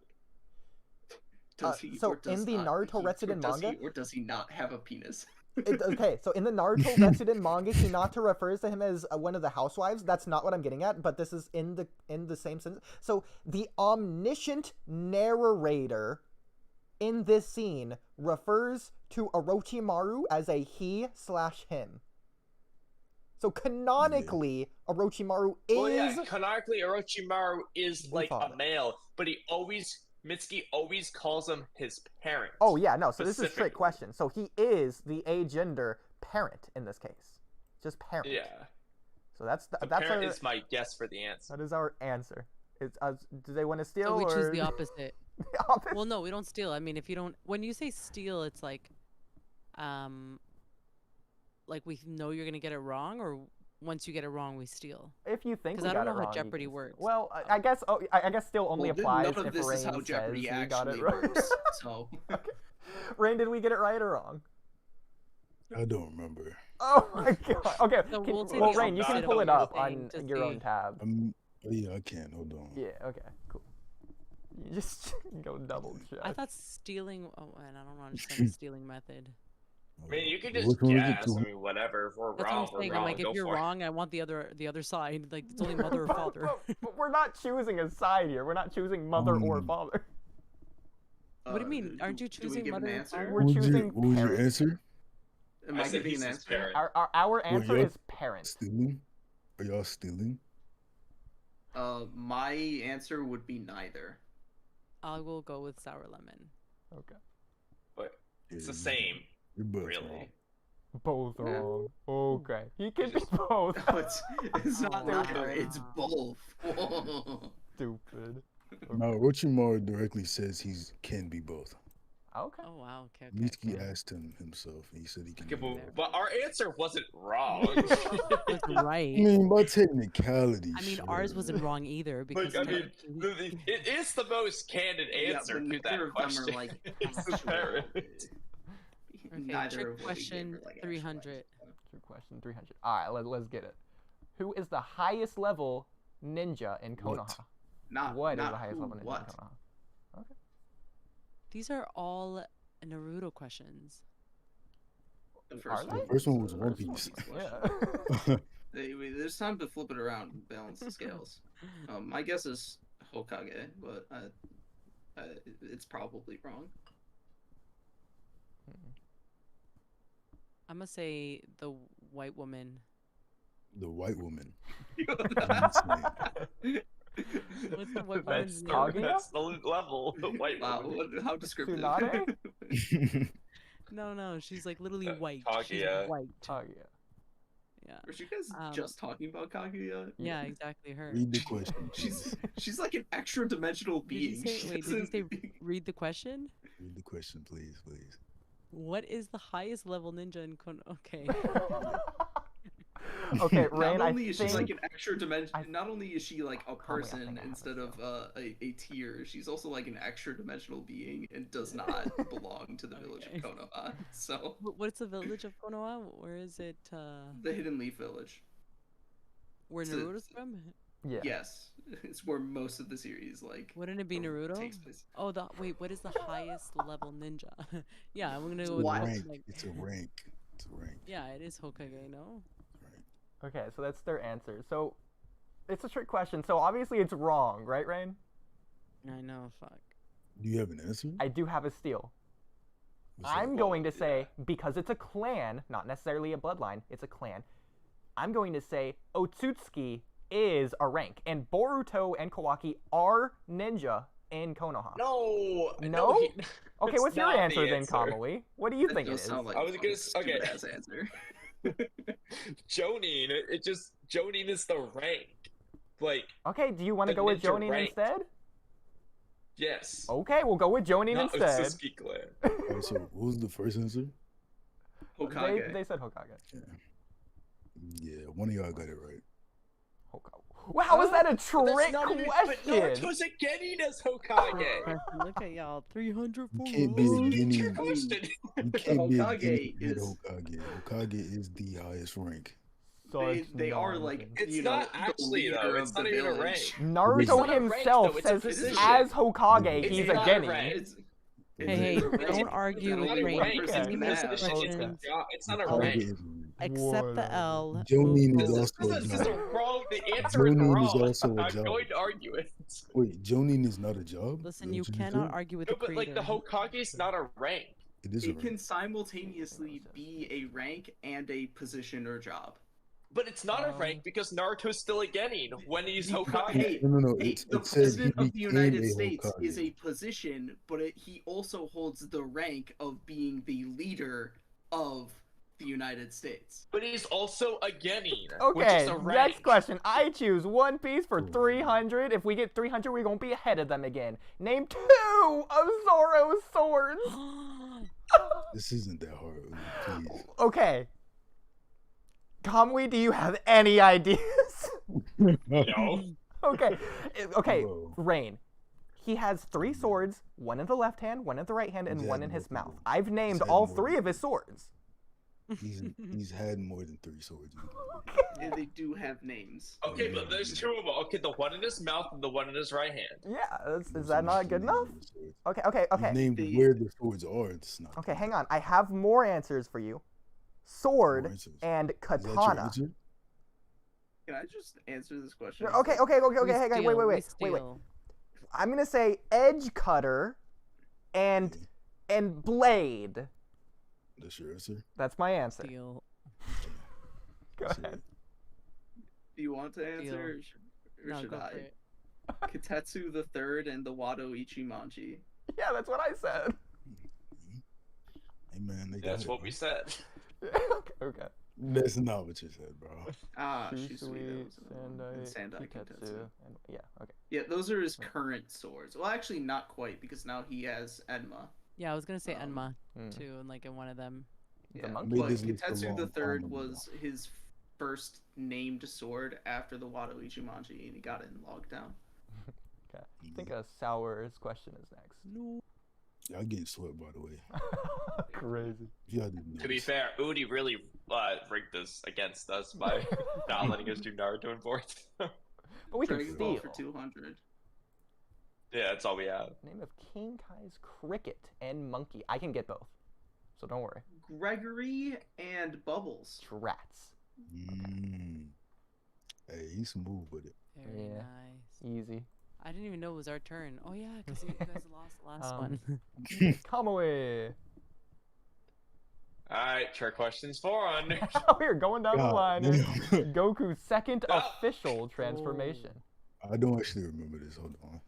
Naruto Retsuden manga. Or does he not have a penis? Okay, so in the Naruto Retsuden manga, Hinata refers to him as one of the housewives. That's not what I'm getting at, but this is in the same sentence. So the omniscient narrator in this scene refers to Orochimaru as a he/him. So canonically, Orochimaru is... Well, yeah, canonically, Orochimaru is like a male, but Mitsuki always calls him his parent. Oh, yeah, no, so this is a trick question. So he is the agender parent in this case. Just parent. Yeah. So that's parent is my guess for the answer. That is our answer. It's, do they want to steal, so we or... choose the opposite. The opposite? Well, no, we don't steal. I mean, if you don't... When you say steal, it's like we know you're going to get it wrong, or once you get it wrong, we steal? If you think we because I got don't it know wrong, how Jeopardy works. Well, I guess still only applies none of if this Rain is how says Jeopardy we got it actually right. works. So, Okay. Rain, did we get it right or wrong? I don't remember. Oh my god. Okay. So well, Rain, you can pull it up thing on your own tab. Yeah, I can. Hold on. Yeah. Okay. Cool. You just go double check. I thought stealing. Oh, and I don't understand the stealing method. I mean, you can Which just one is it, guess. two? I mean, whatever. If we're That's wrong, what I'm we're saying. wrong. I'm like, if Go you're for it. wrong, I want the other side. Like, it's only mother or father. But we're not choosing a side here. We're not choosing mother or Mm. father. What do you mean? Aren't you do we choosing give an mother or answer? father? We're choosing What was your parents. answer? Am I I said giving he's an his answer? parent. Our answer y'all is parent. Stealing? Are y'all stealing? My answer would be neither. I will go with sour lemon. Okay. But it's the Yeah, same, You're both really. wrong. Both Yeah. wrong. Okay. He can be Just- both. No, it's not Oh, neither. It's wow. both. Stupid. No, Orochimaru directly says he's can be both. Okay. Oh wow. Okay. Okay. Mitsuki okay. asked him himself, and he said he can Okay, be but, both. but our answer wasn't wrong. Was I right. mean, by technicality, I mean, sure. ours wasn't wrong either because Like, I mean, technically- it is the most candid Yeah, answer but to that neither of them question. are like It's the actual. parent. Okay, Neither trick of what we gave question are, like, actual 300. answers. Good question. 300. All right. Let's get it. Who is the highest level ninja in What? Konoha? Not What is not the highest who, level ninja what. in Konoha? These are all Naruto questions. The Are first they? The first one was the One first Piece. Yeah. There's time to flip it around and balance the scales. My guess is Hokage, but it's probably wrong. I'm gonna say the white woman. The white woman. What's the white That's woman's the, name? Kaguya? that's the level. The white Wow, woman. how descriptive. Tsunade? No, she's like literally white. She's Kaguya. white. Oh yeah. Yeah. Were you guys just talking about Kaguya? Yeah, exactly her. Read the question. She's like an extra dimensional Did you being. say, She wait, did you say doesn't- read the question? Read the question, please, please. What is the highest level ninja in Konoha? Okay. Okay, Rain. Not I only is she think like an extra dimension, I- not only is she like a I person think I have instead a of a tier, she's also like an extra dimensional being and does not belong to the village Okay. of Konoha. So What's the village of Konoha? Where is it? the Hidden Leaf Village. Where It's a- Naruto's from? yeah. Yes, it's where most of the series like Wouldn't it be Naruto? takes place. Oh, wait. What is the highest level ninja? Yeah, I'm gonna It's go a with What? rank. like. It's a rank. It's a rank. Yeah, it is Hokage. No. Right. Okay, so that's their answer. So it's a trick question. So obviously it's wrong, right, Rain? I know. Fuck. Do you have an answer? I do have a steal. What's that? I'm going to say, because it's a clan, not necessarily a bloodline, it's a clan, I'm going to say Otsutsuki is a rank, and Boruto and Kawaki are ninja in Konoha. No. No? he- Okay, that's what's your not the answer then, Kamui? What do you That think it does is? sound like I was a gonna fucking okay. stupid-ass answer. Jonin. It just Jonin is the rank. Like Okay, do you want to the go with ninja Jonin rank. instead? yes. Okay, we'll go with Jonin Not instead. Otsutsuki clan. Alright, so what was the first answer? Hokage. They said Hokage. Yeah, one of y'all got it right. Hokage. Well, how is that a That's trick not even- question? But Naruto's a Genin as Hokage. Look at y'all. 300 You for can't be a us. Trick Guinea. question. You can't be a Hokage Guinea and is- Hokage. Hokage is the highest rank. They are like It's you know, not the actually, though. leader It's of the not even a village. rank. Naruto It's not a rank, himself though, it's a says position. as Hokage, It's he's a not a Genin. rank. It's, Hey, it's a don't rank argue that It's with not a only Rain. one rank. person Okay. Give can me a have. It's, question. it's not a Hokage rank. is a rank. Accept the Whatever. L. Jonin move is on. also a This is job. wrong. The answer is Jonin wrong. is also a I'm job. going to argue it. Wait, Jonin is not a job? Listen, Is you that what just cannot said? argue with No, the but creator. like the Hokage's not a rank. It is a It can rank. simultaneously be a rank and a position or job. But it's not a rank because Naruto's still a Genin when he's Because- Hokage. hey, No. Hey, It, the it says he president of the became United a States Hokage. is a position, but he also holds the rank of being the leader of the United States. But he's also a Genin, which Okay, is a rank. next question. I choose One Piece for Ooh. 300. If we get 300, we're gonna be ahead of them again. Name 2 of Zoro's swords. This isn't that hard, please. Okay. Kamui, do you have any ideas? No. Okay. Okay, Whoa. Rain. He has 3 swords, one in the left hand, one in the right hand, and He's one in adding his more mouth. people. I've named adding all more 3 of people. his swords. He's had more than 3 swords. And they do have names. Okay, but there's 2 of them. Okay, the one in his mouth and the one in his right hand. Yeah, is that not good enough? Okay. Named where the swords are. It's not. Okay, hang on. I have more answers for you. Sword and Is that your katana. answer? Can I just answer this question? Okay. Hang on. Wait. I'm gonna say edge cutter and blade. That's your answer? That's my answer. Steel. Go ahead. Do you want to answer, or should I? Kitetsu the Third and the Wado Ichimonji. Yeah, that's what I said. Hey man, That's what we said. Okay. That's not what you said, bro. Shisui, Sandai, Sandai Kitetsu, Kitetsu. and yeah, okay. Yeah, those are his current swords. Well, actually, not quite, because now he has Enma. Yeah, I was gonna say Enma too, and like in one of them. Yeah, The but monkey. Kitetsu the Third was his first named sword after the Wado Ichimonji, and he got it in lockdown. Okay. I think a Sour's question is next. No. Y'all getting swept, by the way. Crazy. Y'all didn't know To be this. fair, Oodie really rigged this against us by not letting us do Naruto and Boruto. But we can Dragon Ball steal. for 200. Yeah, that's all we have. Name of King Kai's cricket and monkey. I can get both, so don't worry. Gregory and Bubbles. Drats. Hey, he's smooth with it. Very Yeah. nice. Easy. I didn't even know it was our turn. Oh yeah, because you guys lost the last one. Kamui. Alright, trick questions 4 on. We're going down the God line. damn. Here's Goku's second official transformation. I don't actually remember this. Hold on.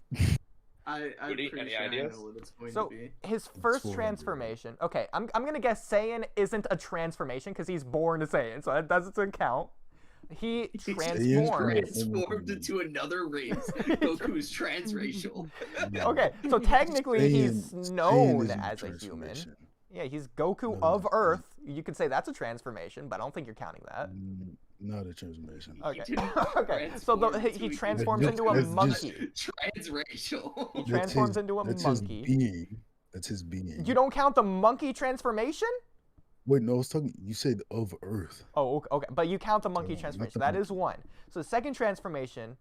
I'm Oodie, pretty any sure ideas? I know what it's going So to be. his first 400. transformation. Okay, I'm gonna guess Saiyan isn't a transformation because he's born a Saiyan, so that doesn't count. He transformed. Transformed into another race. Goku's transracial. Okay, so technically he's Saiyan known isn't as a human. transformation. Yeah, he's Goku No, of no. Earth. You could say that's a transformation, but I don't think you're counting that. Not a transformation. Okay. didn't Okay. So he transforms into a That's just- monkey. Transracial. He transforms into a That's monkey. his being. That's his being. You don't count the monkey transformation? Wait, no, I was talking. You said of Earth. Oh, okay. But you count the monkey Oh, transformation. not the That is one. So the second transformation,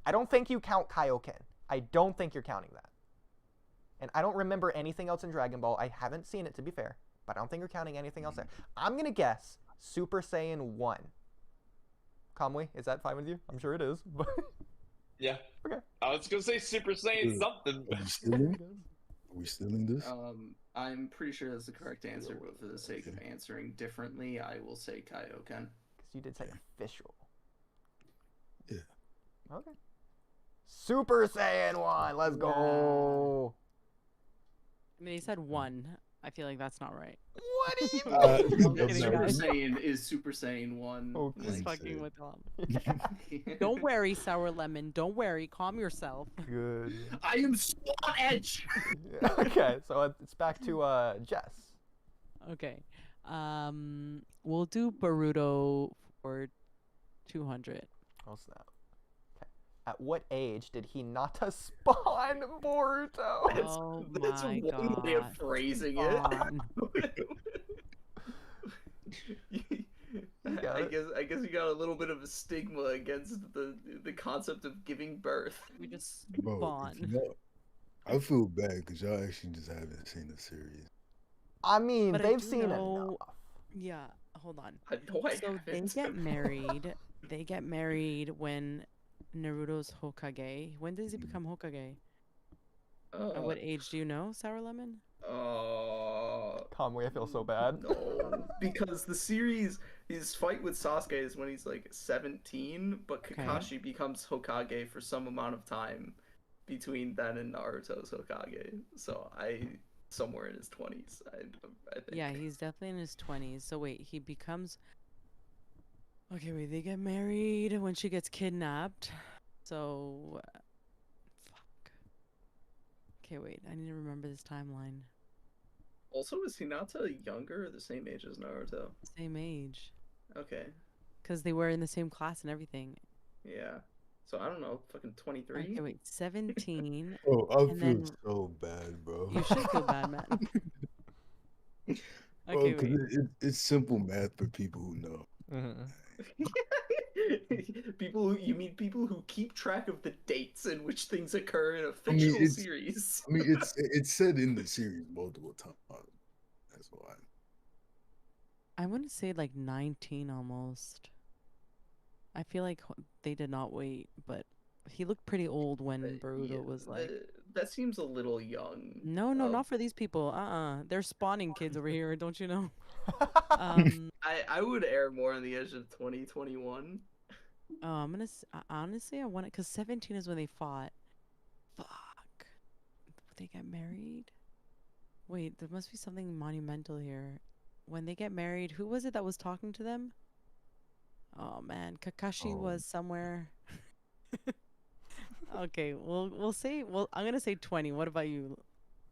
I don't think you count Kaioken. I don't think you're counting that. And I don't remember anything else in Dragon Ball. I haven't seen it, to be fair. But I don't think you're counting anything else there. I'm going to guess Super Saiyan 1. Kamui, is that fine with you? I'm sure it is. But Yeah. Okay. I was gonna say Super Saiyan something. Are we stealing? Are we stealing this? I'm pretty sure that's the correct answer, but for the sake of answering differently, I will say Kaioken. Because you did say official. Yeah. Okay. Super Saiyan 1. Let's go. I mean, he said 1. I feel like that's not right. What do you That's kidding, Super guys. Saiyan is Super Saiyan 1. Okay. Just Thanks, fucking Ed. with them. Don't worry, Sour Lemon. Don't worry. Calm yourself. Good. I am so on edge! Okay, so it's back to Jess. Okay. We'll do Boruto for 200. Oh snap. Okay. At what age did Hinata spawn Boruto? Oh That's my one way of god. phrasing it. Spawn. got it. I guess you got a little bit of a stigma against the concept of giving birth. We just Bro, spawn. if y'all- I feel bad because y'all actually just haven't seen the series. I mean, But I they've do seen know- enough. Yeah, hold on. I know I So they haven't. get married. They get married when Naruto's Hokage. When does he become Hokage? At what age do you know, Sour Lemon? Kamui, I feel so bad. No, because the series, his fight with Sasuke is when he's like 17, but Kakashi becomes Hokage for some amount of time between then and Naruto's Hokage. So somewhere in his 20s, I think. Yeah, he's definitely in his 20s. So wait, he becomes. Okay, wait, they get married when she gets kidnapped. So. Fuck. Okay, wait, I need to remember this timeline. Also, is Hinata younger or the same age as Naruto? Same age. Okay, Because they were in the same class and everything. yeah. So I don't know, fucking 23? Okay, wait, 17. Oh, I And feel then- so bad, bro. You should feel bad, man. Bro, Okay, 'cause wait. it's simple math for people who know. You mean people who keep track of the dates in which things occur in a I mean, fictional series. it's said in the series multiple times. That's why. I want to say like 19 almost. I feel like they did not wait, but he looked pretty old when Boruto was like. That seems a little young. No, not for these people. They're spawning kids over here. Don't you know? I would err more on the edge of 2021. Oh, honestly, I want it because 17 is when they fought. Fuck. They get married? Wait, there must be something monumental here. When they get married, who was it that was talking to them? Oh man, Kakashi was somewhere. Okay, I'm gonna say 20. What about you?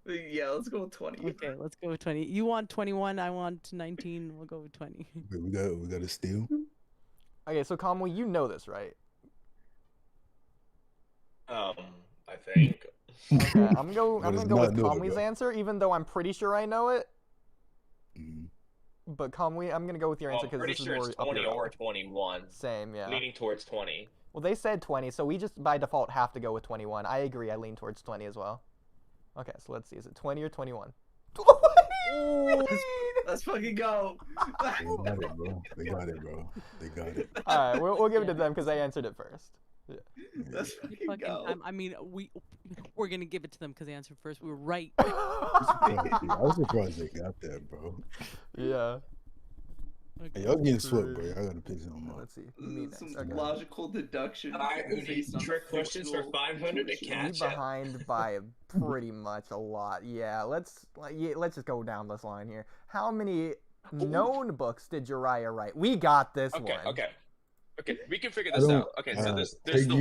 Yeah, let's go with 20. Okay, let's go with 20. You want 21, I want 19. We'll go with 20. Wait, we got a steal. Okay, so Kamui, you know this, right? I think. Okay, I'm gonna it's go with not no, Kamui's bro. answer, even though I'm pretty sure I know it. But Kamui, I'm gonna go with your answer I'm because pretty this is sure more it's up 20 your or alley. 21. Same, yeah. Leaning towards 20. Well, they said 20, so we just by default have to go with 21. I agree. I lean towards 20 as well. Okay, so let's see. Is it 20 or 21? Let's fucking go. They got it, bro. They got it, bro. They got it. All right, we'll give it to them because they answered it first. Yeah. Let's fucking go. I mean, we're gonna give it to them because they answered first. We were right. I was surprised they got that, bro. Yeah. Hey, y'all getting swept, bro. Y'all gotta pick something up. Let's see. Some logical deduction. Oodie, trick questions for 500 to Me catch up. behind by pretty much a lot. Yeah, let's just go down this line here. How many known books did Jiraiya write? We got this one. Okay, we can figure this out. Okay, so there's the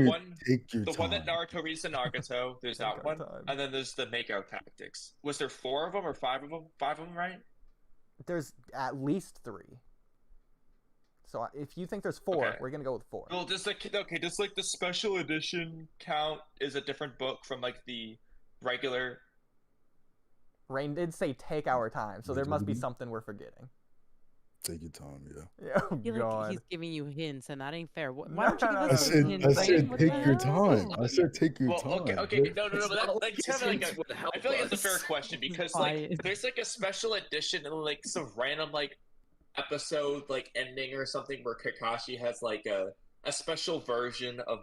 one that Naruto reads to Nagato. There's that one, and then there's the makeout tactics. Was there 4 of them or 5 of them? 5 of them, right? There's at least 3. So if you think there's 4, we're gonna go with 4. Well, does the special edition count as a different book from like the regular? Rain did say take our time, so there must be something we're forgetting. Take your time, yeah. Yeah, oh I feel God. like he's giving you hints, and that ain't fair. Why don't you give No, us I some hints? said take your time. I said take your time. Okay, no, but that's kind of like I feel like it's a fair question because like there's like a special edition and like some random like episode like ending or something where Kakashi has like a special version of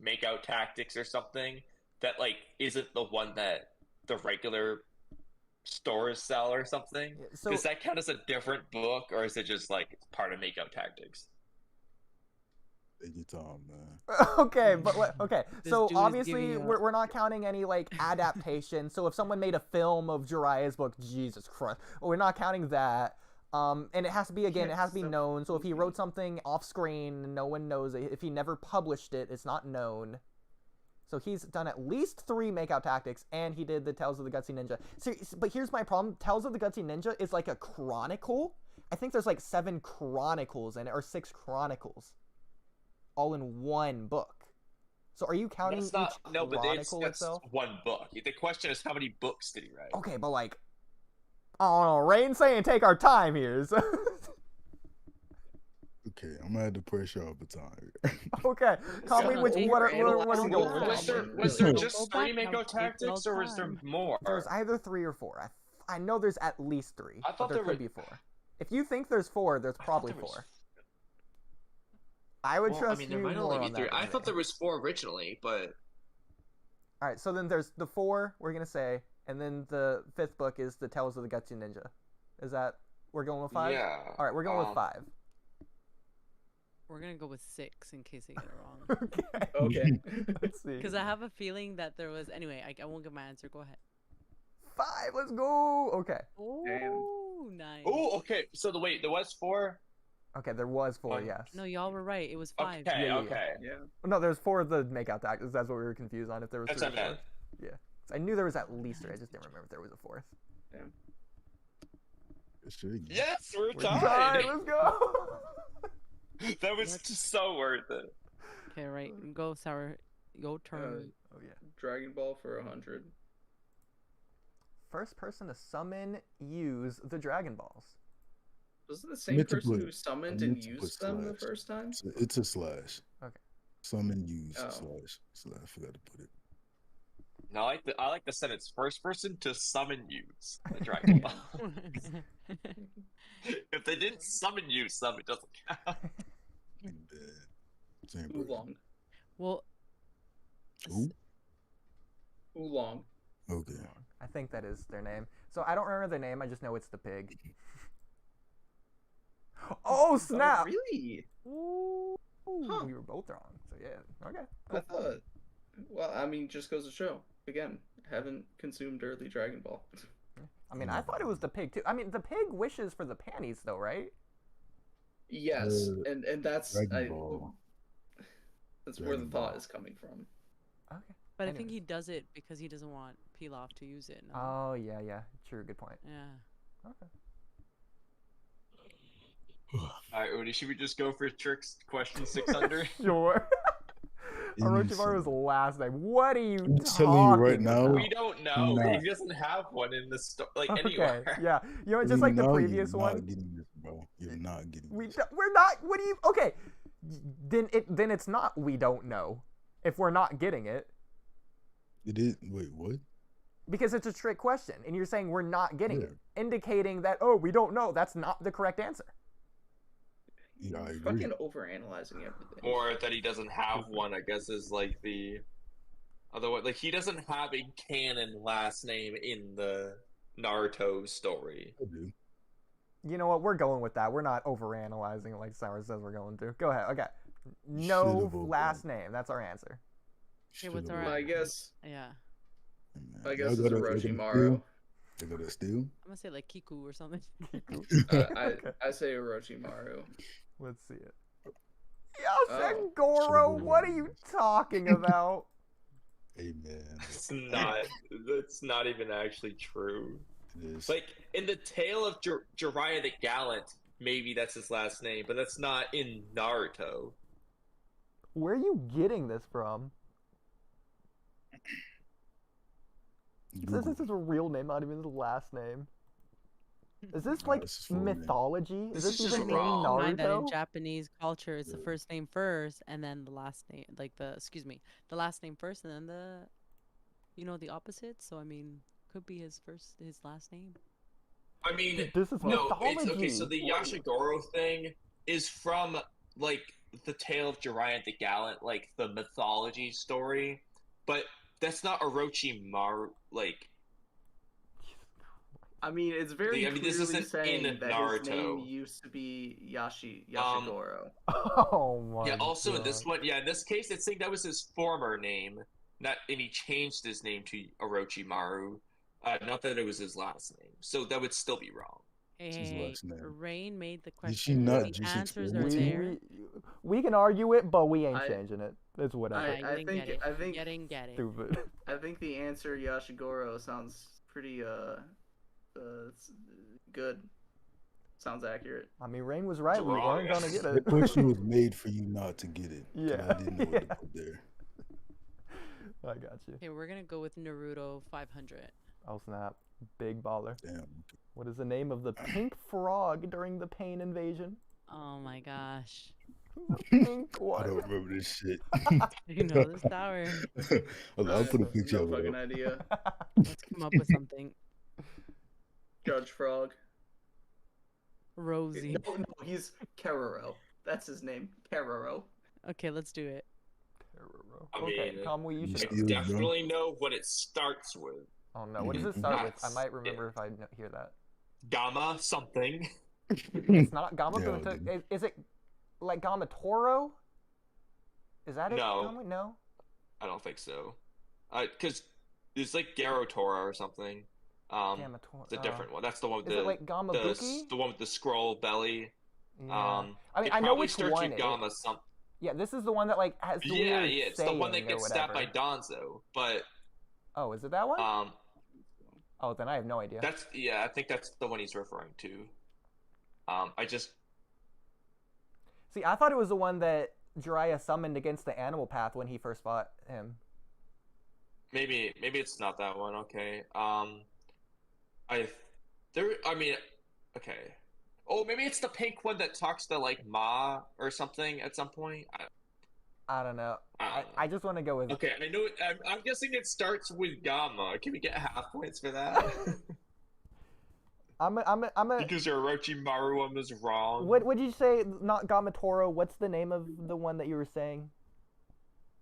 makeout tactics or something that like isn't the one that the regular stores sell or something. So, does that count as a different book or is it just like part of makeout tactics? Take your time, man. Okay, but okay. This So dude is obviously giving you we're not counting any like adaptation. So if someone made a film of Jiraiya's book, Jesus Christ, we're not counting that. And it has to be it has to be known. So if he wrote something off screen, no one knows it. If he never published it, it's not known. So he's done at least 3 makeout tactics, and he did the Tales of the Gutsy Ninja. So, but here's my problem: Tales of the Gutsy Ninja is like a chronicle. I think there's like 7 chronicles in it, or 6 chronicles, all in one book. So are you counting each chronicle itself? One book. The question is how many books did he write? Okay, but like, I don't know. Rain's saying take our time here. So. Okay, I'm gonna have to push y'all for time. Okay, call me with what are we going with? Was there just 3 makeout tactics, or was there more? There's either 3 or 4. I know there's at least 3. I thought but there could be 4. If you think there's 4, there's probably 4. I would trust there you might more only on be 3. that. I thought there was 4 originally, but all right. So then there's the 4 we're gonna say, and then the 5th book is the Tales of the Gutsy Ninja. Is that we're going with 5? Yeah. All right, we're going with 5. We're gonna go with 6 in case I get it wrong. Okay. Let's see. Because I have a feeling that there was. Anyway, I won't give my answer. Go ahead. 5. Let's go. Okay. Oh, nice. Oh, okay. So there was 4. Okay, there was 4. Yes. No, y'all were right. It was 5. Okay, Yeah. yeah. No, there's 4 of the makeout tactics. That's what we were confused on. If there was That's 3 or what I 4. meant. Yeah. So I knew there was at least 3. I just didn't remember if there was a 4th. Yes, we're Tied. tied. Let's go. That was just so worth it. Okay, right. Go, Sour. Your turn. Oh yeah. Dragon Ball for 100. First person to summon, use the Dragon Balls. Was it the same meant to person put- who summoned I and meant to put used them the slash. first time? It's a slash. Okay. Summon, use, Oh. slash. I forgot to put it. No, I like the sentence first person to summon use the Dragon Ball. If they didn't summon you, some it doesn't count. Same person. Oolong. Well, Who? Oolong. Okay. I think that is their name. So I don't remember their name. I just know it's the pig. Oh snap! Oh, really? Ooh, Huh. we were both wrong. So yeah, okay. I thought. Well, I mean, just goes to show. Again, haven't consumed early Dragon Ball. I mean, I thought it was the pig too. I mean, the pig wishes for the panties though, right? Yes, and that's Dragon Ball. that's where the Dragon thought Ball. is coming from. Okay. but I think Anyways. he does it because he doesn't want Pilaf to use it. No? Oh yeah. True. Good point. Yeah. Okay. Alright, Oodie, should we just go for tricks question 600? Sure. Orochimaru's Insane. last name. What are you I'm talking telling you right now. about? We don't know. Nah. He doesn't have one in the story, like Okay, anywhere. yeah. You know, just like the No, previous you're one. Not getting this, bro. You're not getting this. We're not. What do you? Okay, then it's not. We don't know if we're not getting it It is. Wait, what? because it's a trick question, and you're saying we're not getting Yeah. it, indicating that we don't know. That's not the correct answer. Yeah, I agree. Fucking overanalyzing everything. Or that he doesn't have one, I guess, is like the other one. Like, he doesn't have a canon last name in the Naruto story. I do. You know what? We're going with that. We're not overanalyzing it like Sour says we're going to. Go ahead. Okay. No Should've last name. That's our answer. Okay, what's Should've- our- I guess Yeah. Man, I y'all guess it's gotta Orochimaru. steal? They gotta steal? I'm gonna say like Kiku or something. I say Orochimaru. Let's see it. Yosengoro, Should've what are won. you talking about? Hey man, That's not even actually true. it is. Like, in the tale of Jiraiya the Gallant, maybe that's his last name, but that's not in Naruto. Where are you getting this from? This is his real name, not even his last name. Is this No, like this is full name. mythology? This Is is this just even in wrong. Mind that in Naruto? Japanese culture, it's the Yeah. first name first, and then the last name, like the the last name first, and then the opposite. So I mean, could be his last name. I mean, This is no, mythology. it's okay. So the Yashigoro thing is from like the tale of Jiraiya the Gallant, like the mythology story, but that's not Orochimaru. Like, I mean, it's very I mean, this clearly isn't saying in that his name Naruto. used to be Yashigoro. Oh my Yeah. Also, in God. this one, in this case, it's saying that was his former name, and he changed his name to Orochimaru. Not that it was his last name, so that would still be wrong. Hey, It's his hey, last name. Rain made the Did she question. not The just answers explain are it to we, you? there. we can argue it, but we ain't I- changing it. It's whatever. Yeah, you I didn't think- get it. I think- You didn't get it. Stupid. I think the answer Yashigoro sounds pretty good. Sounds accurate. I mean, Rain was right. It's We wrong. weren't gonna get The it. question was made for you not to get it. 'cause Yeah, I didn't know what yeah. to put there. I got you. Okay, we're gonna go with Naruto 500. Oh snap! Big baller. Damn. What is the name of the pink frog during the Pain invasion? Oh my gosh. Pink I one. don't remember this shit. You know this tower. Hold on, I'll put a have picture no of fucking it. idea. Let's come up with something. Judge Frog. Rosie. No, he's Keroro. That's his name. Keroro. Okay, let's do it. I Okay, mean, Kamui, you You I should. steal, bro. definitely know what it starts with. Oh no, what does it start with? I That's might remember it. if I hear that. Gamma something. It's not Gamma. Yeah, But dude. is it like Gamma Toro? Is that it? No. Kamui? No. I don't think so. Because it's like Garotora or something. Gamma Toro. It's a different one. That's the one with Is the it like Gamma Buki? the one with the scroll belly. Yeah. I mean, I know probably which starts one. with Gamma something. Yeah, this is the one that like has the Yeah, weird yeah, it's the one that saying or gets stabbed by whatever. Donzo. But Oh, is it that one? Oh, then I have no idea. I think that's the one he's referring to. I just See, I thought it was the one that Jiraiya summoned against the animal path when he first fought him. maybe it's not that one. Okay. I mean, okay. Oh, maybe it's the pink one that talks to like Ma or something at some point. I don't know. I don't know. I just want to go with. Okay, I know. I'm guessing it starts with Gamma. Can we get half points for that? I'm a. Because your Orochimaru one was wrong. What did you say? Not Gamatoro. What's the name of the one that you were saying?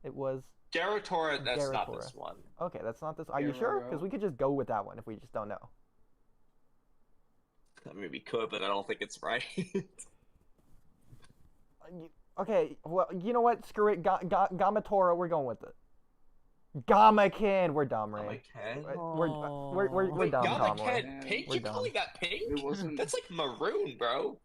It was. Garatora, that's not Garatora. this one. Okay, that's not this. Are you sure? Because we could just go with that one if we just don't know. I mean, we could, but I don't think it's right. Okay, well, you know what? Screw it. Gamatora, we're going with it. Gamakin, we're dumb, right? We're dumb. Gamakin, pink? You calling that pink? It wasn't. That's like maroon, bro.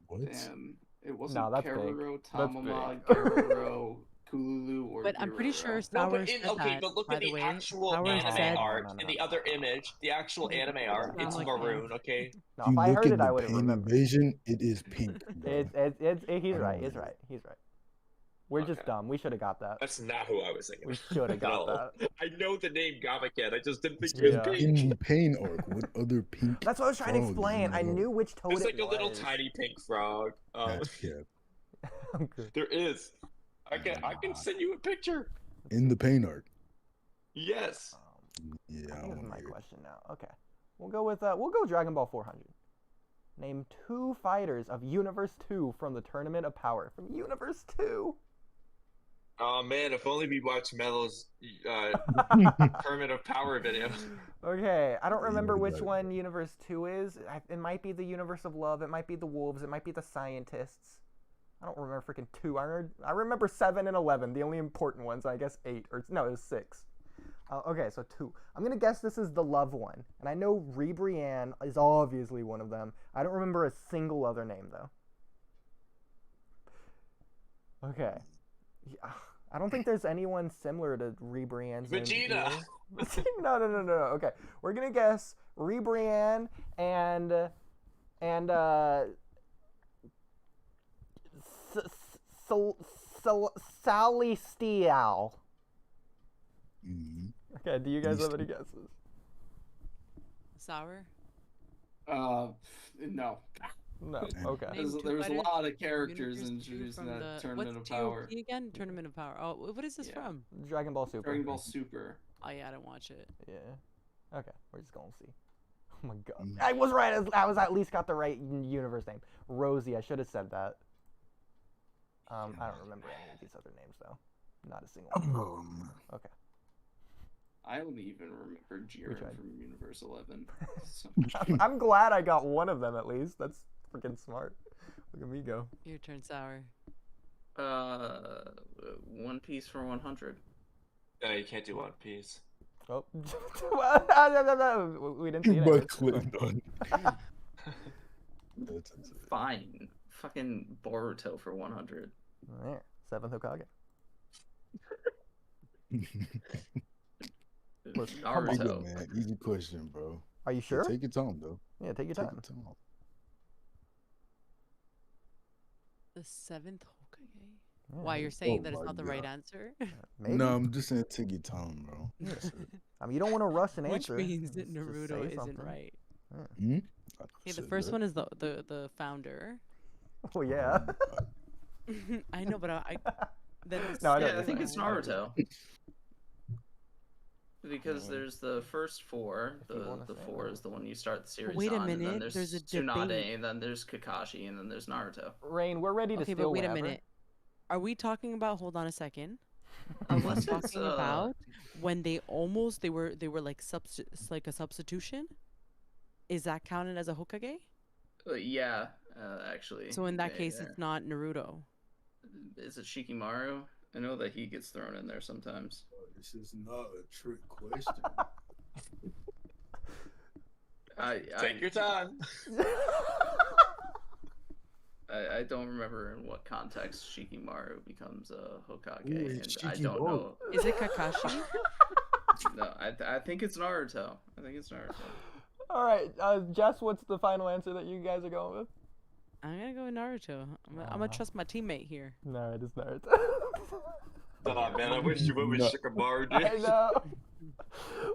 What? Damn. It wasn't No, that's Keroro, big. That's Tamama, Geroro, Kululu, or But I'm pretty sure Geroro. No, Sour but said okay, that, but look by at the the way. actual Sour anime said- art No. in the other image. The actual anime art, it's Gamakin. maroon, okay? No, You if I look heard in it, I the would have pain remembered. invasion, it is pink. Bro. He's right. don't He's know. right. He's right. We're just Okay. dumb. We should have got that. That's not who I was thinking. We of should have at got all. that. I know the name Gamakin, I just didn't think it In, was pink. in the pain arc, what other pink? That's what I was trying to frog do you explain. I know? knew which toad It's it like a little was. tiny pink frog. That's cap. Okay. There is. I can send you a picture. In the pain arc. Yes. Yeah, I Here's don't my hear it. question now. Okay, we'll go Dragon Ball 400. Name 2 fighters of Universe 2 from the Tournament of Power. From Universe 2. Oh man, if only we watched Melo's Tournament of Power video. Okay, I don't Yeah, remember you which got it. one Universe 2 is. It might be the Universe of Love. It might be the Wolves. It might be the Scientists. I don't remember freaking 2. I remember 7 and 11, the only important ones. I guess 8 or no, it was 6. Okay, so 2. I'm gonna guess this is the Love one, and I know Ribrianne is obviously one of them. I don't remember a single other name though. Okay. Yeah, I don't think there's anyone similar to Ribrianne's name Vegeta. either. No. Okay, we're gonna guess Ribrianne and Sally Steele. Mhm. Okay, do you guys have any guesses? Sour? No. No. Okay. Name two There's a fighters lot of characters Universe 2 introduced in from that the- Tournament of what's Power. TOP again? Tournament of Power. Oh, what is this Yeah. from? Dragon Ball Super. Dragon Ball Super. Oh yeah, I didn't watch it. Yeah. Okay, we're just gonna see. Oh my god. Mm. I was right. I was at least got the right universe name. Rosie. I should have said that. I don't remember any of these other names though. Not a single one. Okay. I only even remember Jiren tried. from Universe 11. So, I'm glad I got one of them at least. That's freaking smart. Look at me go. Your turn, Sour. One Piece for 100. No, you can't do One Piece. Oh. We didn't see it. But anyways. clicked on. That's insane. Fine. Fucking Boruto for 100. There. 7th Hokage. Listen, come on. Hey, yo, Naruto. man, easy question, bro. Are you sure? Take your time, though. Yeah, take your Take time. your time. The 7th Hokage? Yeah, Why, he- you're saying Oh that it's my not the right God. answer? Maybe. No, I'm just saying take your time, bro. That's it. I mean, you don't want to rush an Which answer. means that Just Naruto say isn't something. right. Hmm? I Okay, the said first that. one is the founder. Oh yeah. I know, but I then it's No, I know Yeah, I this think one. it's Naruto. Because there's the first 4. If you wanna The say 4 that. is the one you start the series Wait a on. And then minute, there's there's a Tsunade, debate. and then there's Kakashi, and then there's Naruto. Rain, we're ready to Okay, steal but wait a whenever. minute. Are we talking about? Hold on a second. Are we Unless it's, talking about when they were like like a substitution? Is that counted as a Hokage? Yeah, actually. So in that yeah, case, yeah. it's not Naruto. Is it Shikimaru? I know that he gets thrown in there sometimes. This is not a trick question. Take your time. I don't remember in what context Shikimaru becomes a Hokage, Ooh, and it's I don't know. Is it Kakashi? No, I think it's Naruto. I think it's Naruto. All right, Jess, what's the final answer that you guys are going with? I'm gonna go with Naruto. I'm gonna trust my teammate here. No, it is Naruto. Oh man, I wish you went with No. Shikamaru, I dude. know.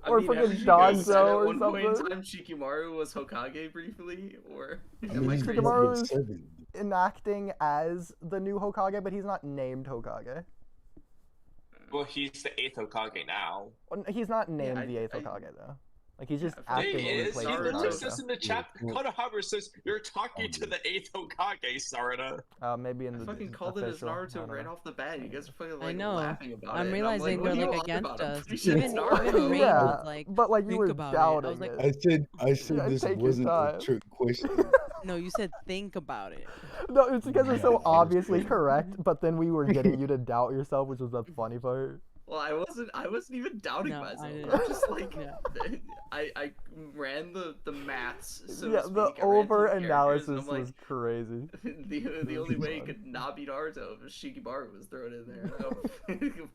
Or I mean, fucking everything goes, Danzo at or one point in something. time, Shikimaru was Hokage briefly, or I am mean, I he's crazy? Shikamaru level is 7. enacting as the new Hokage, but he's not named Hokage. Well, he's the 8th Hokage now. Well, he's not named I- the 8th I- Hokage, though. Like, he's just Yeah, He acting in is. place He of literally Naruto. says in the chat, Yeah. Konohamaru says, you're talking to the 8th Hokage, Sarada. Maybe in I the fucking called it as official, I Naruto don't right know. off the bat. You guys are fucking I like know. laughing about it. I'm and realizing what they're are you like on against about? I'm us. pretty sure it's Even Naruto. Rain Yeah, was like, but like you think were about it. I doubting was like, it. I said Yeah, this take your wasn't a time. trick question. no, you said think about it. No, it's because it's so Yeah, obviously honestly. correct, but then we were getting you to doubt yourself, which was the funny part. Well, I wasn't even doubting No, myself. I- I'm just like, Yeah. I ran the maths. So Yeah, to the speak. I ran through over the characters, analysis and I'm like, was crazy. the only way it could not be Naruto if Shikimaru was thrown in there.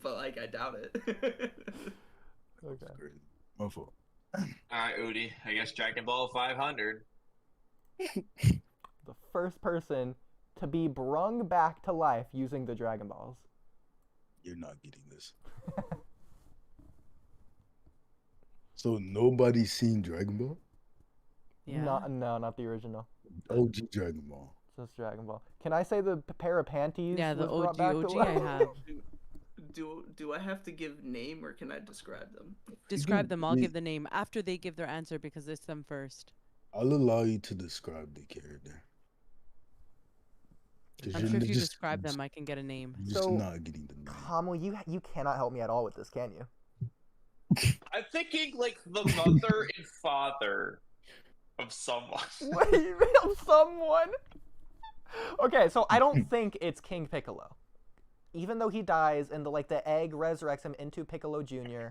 But like, I doubt it. Okay. Crazy. My fault. Alright, Oodie. I guess Dragon Ball 500. The first person to be brung back to life using the Dragon Balls. You're not getting this. So nobody's seen Dragon Ball? Yeah. No, not the original. OG Dragon Ball. Just Dragon Ball. Can I say the pair of panties? Yeah, the was brought OG back to OG life? I have. Do I have to give name or can I describe them? Describe them. I'll me- give the name after they give their answer because it's them first. I'll allow you to describe the character. 'Cause I'm you're sure if you just- describe them, I can get a name. You're just So- not getting the name. Kamui, you cannot help me at all with this, can you? I'm thinking like the mother and father of someone. Wait, someone? Okay, so I don't think it's King Piccolo. Even though he dies and the egg resurrects him into Piccolo Jr.,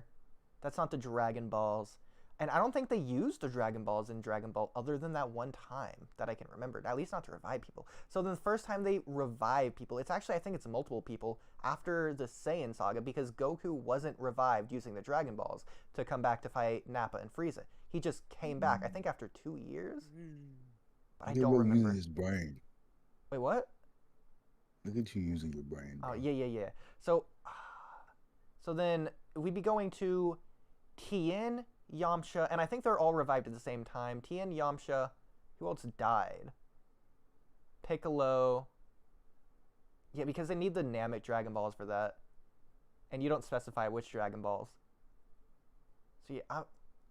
that's not the Dragon Balls. And I don't think they used the Dragon Balls in Dragon Ball other than that one time that I can remember. At least not to revive people. So then the first time they revive people, it's actually, I think it's multiple people after the Saiyan saga because Goku wasn't revived using the Dragon Balls to come back to fight Nappa and Frieza. He just came back, I think after 2 years? But I Look at don't what remember. using his brain. Wait, what? Look at you using your brain. Oh, bro. yeah. So then we'd be going to Tien, Yamcha, and I think they're all revived at the same time. Tien, Yamcha, who else died? Piccolo. Yeah, because they need the Namek Dragon Balls for that. And you don't specify which Dragon Balls.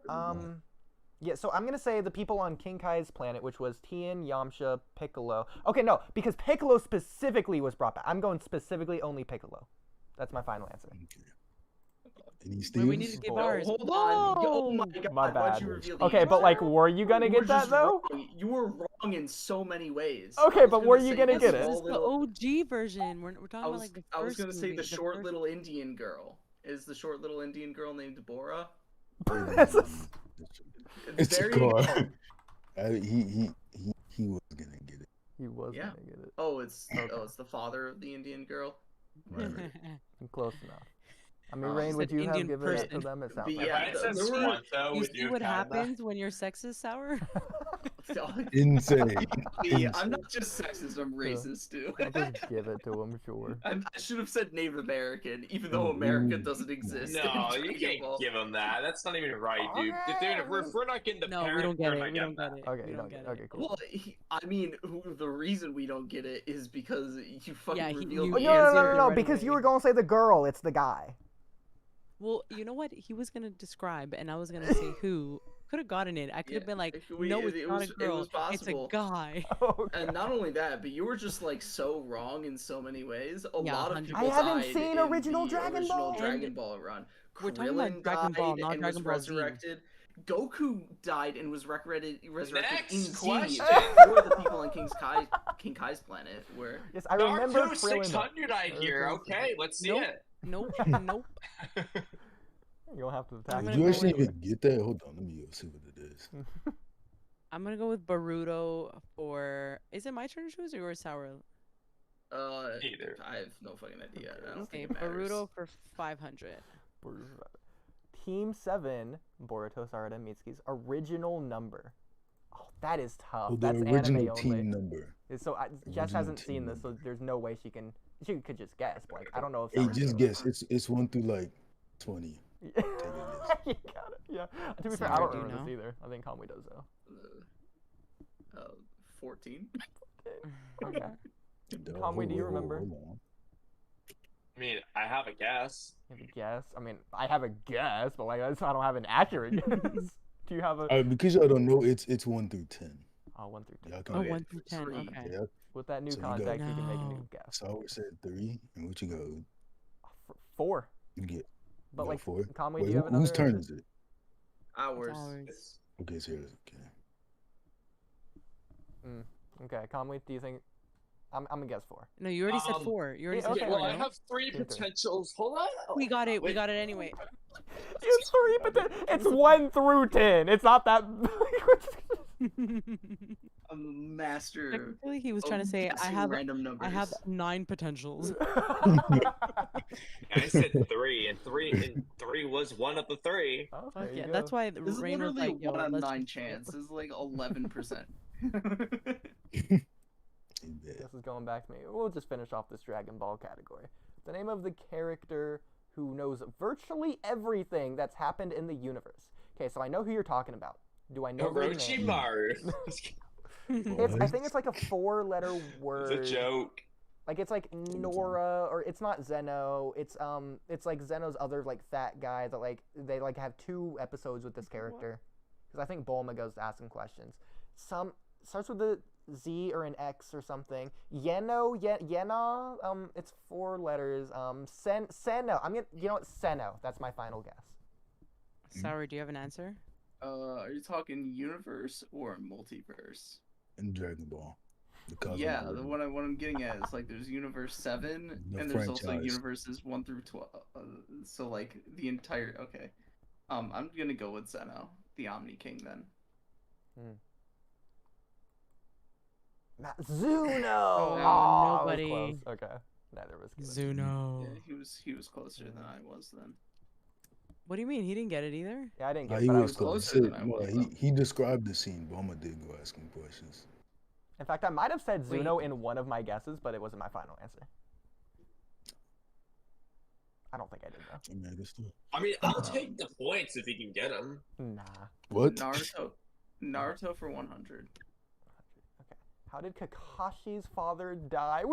So yeah, so I'm going to say the people on King Kai's planet, which was Tien, Yamcha, Piccolo. Okay, no, because Piccolo specifically was brought back. I'm going specifically only Piccolo. That's my final answer. And he's Wait, we need to give ours. Hold on. Oh my god. My Why'd bad. you reveal the Okay, but answer? like, were you going to You were get that just though? wrong. You were wrong in so many ways. Okay, I was but were you say gonna the get it? small This is the little- OG version. We're talking I about was, like the I was first gonna say movie, the short first- little Indian girl. Is the short little Indian girl named Bora? It's a There you car. go. He was gonna get it. He was Yeah. going to get it. Oh, it's the father of the Indian girl. Right. Close enough. I mean, Oh, Rain, Said would you have Indian given it to person. them? It sounds But like yeah, If I said there were- Squanto, You would see you what have that? happens when your sex is sour? Insane. Yeah, I'm not just sexist, I'm racist too. I'll just give it to him, sure. I should have said Native American, even though America doesn't exist. No, in you Dragon can't Ball. give him that. That's not even right, dude. Dude, if we're not getting the No, we parent, don't get we're it. not We don't getting get that. it. Okay, we you don't don't get get it. Okay, cool. Well, I mean, the reason we don't get it is because you fucking Yeah, revealed you- Oh, the no, no, answer. no, no, no, right because you away. were going to say the girl, it's the guy. Well, you know what? He was gonna describe, and I was gonna say who. Could have gotten it. I could have Yeah, been like, we- no, it's it not was- a it girl. was It's a possible. guy. Oh, And not only that, but you were just like so wrong in so many ways. A Yeah, lot of 100%. people I haven't died seen in original the Dragon original Ball. Dragon And Ball run. we're talking about Krillin Dragon Ball, died not and Dragon was Ball Z. resurrected. Goku died and was resurrected in Next Z question. before the people on King Kai's planet were. Yes, I remember Naruto Krillin. 600 I hear. Naruto Okay, let's see Nope. it. Nope. Nope. You'll have to I'm attack Did gonna you go actually with- even get that? Hold on, let me go see what it is. I'm gonna go with Boruto for. Is it my turn to choose or yours, Sour? Either. I have no fucking idea. I don't Okay, think it matters. Boruto for 500. Team 7, Boruto Sarada Mitsuki's original number. Oh, that is tough. Oh, the That's original anime team only. number. So Jess Original hasn't team seen this, so number. there's no way she could just guess. But like, I don't know if. Hey, Sarah's just gonna- guess. It's 1 through like 20. Take a guess. You got it. Yeah. To be fair, Sarah, I don't do you remember this know? either. I think Kamui does though. 14. Okay. Hold Kamui, do you on, remember? hold on. I mean, I have a guess. You have a guess? I mean, I have a guess, but like I don't have an accurate guess. Do you have a? Because y'all don't know, it's 1 through 10. Oh, 1 through 10. Y'all can Oh, Okay. 1 through 10. Three. Okay. Yeah. With that new So you got- context, you can make a new No. guess. So I always said 3, and what you got? 4. You get. But got like, 4. Kamui, Wait, do you have another? whose turn is it? Ours. Ours. Okay, so okay. Okay, Kamui, do you think? I'm gonna guess 4. No, you already said 4. You already yeah, said okay, 4. Well, I no? have 3 Three. potentials. Hold on. We got it. We Wait. got it anyway. It's 3, but it's 1 through 10. It's not that. I'm a master. Technically, he was trying to of say I guessing have random numbers. 9 potentials. I said 3, and 3 was one of the 3. Oh, Fuck there you yeah, go. that's why This is Rain was literally like, yo, 1 out of let's 9 just go. chance. This is like 11%. This is going back to me. We'll just finish off this Dragon Ball category. The name of the character who knows virtually everything that's happened in the universe. Okay, so I know who you're talking about. Do I know the name? Orochimaru. I think it's like a 4-letter word. It's a joke. Like it's like Nora, or it's not Zeno. It's like Zeno's other like fat guy that like they like have 2 episodes with this character. Because I think Bulma goes to ask him questions. Some starts with a Z or an X or something. Yeno, Yena. It's 4 letters. Seno. I'm gonna, you know what? Seno. That's my final guess. Sour, do you have an answer? Are you talking universe or multiverse? In Dragon Ball. Yeah, what I'm getting at is like there's Universe 7, The and there's also franchise. Universes 1 through 12. So like the entire. Okay, I'm gonna go with Zeno, the Omni King then. Zuno. Oh, I was nobody. close. Okay, neither of us. get it. Zuno. Yeah, he was closer than I was then. What do you mean? He didn't get it either? Yeah, I didn't Nah, get, he but I was was close. closer than I No, was, he, though. he described the scene. Bulma did go ask him questions. In fact, I might have said Wait. Zuno in one of my guesses, but it wasn't my final answer. I don't think I did though. I mean, I guess so. I mean, I'll take the points if you can get them. Nah. What? Naruto for 100. Okay. How did Kakashi's father die?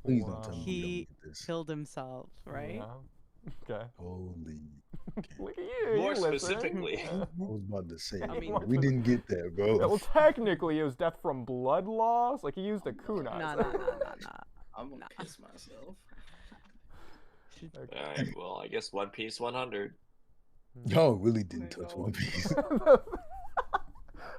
Please don't tell me we He don't get this. killed himself, right? Yeah. Okay. Holy. Look at you. More you listening. specifically. I was about to say, I mean- we didn't get that, bro. Yeah, well, technically, it was death from blood loss. Like he used a kunai. Nah. I'm gonna kiss myself. Alright, well, I guess One Piece 100. Y'all really didn't touch One Piece.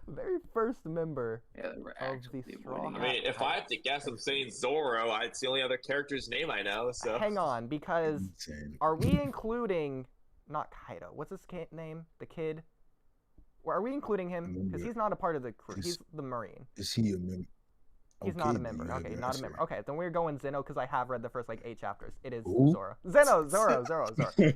Very first member Yeah, they were of the actually Straw avoiding I Hat mean, if I have to guess, I'm saying Zoro. It's the only other character's name I know, so. Hang on, because Insane. are we including not Kaido? What's his name? The kid? Or are we including him? Because Remember. he's not a part of the crew. Is- He's the Marine. Is he a member? He's not a member. Okay, not a member. Okay, then we're going Zeno because I have read the first like 8 chapters. It is Who? Zoro. Zoro. We're Yeah,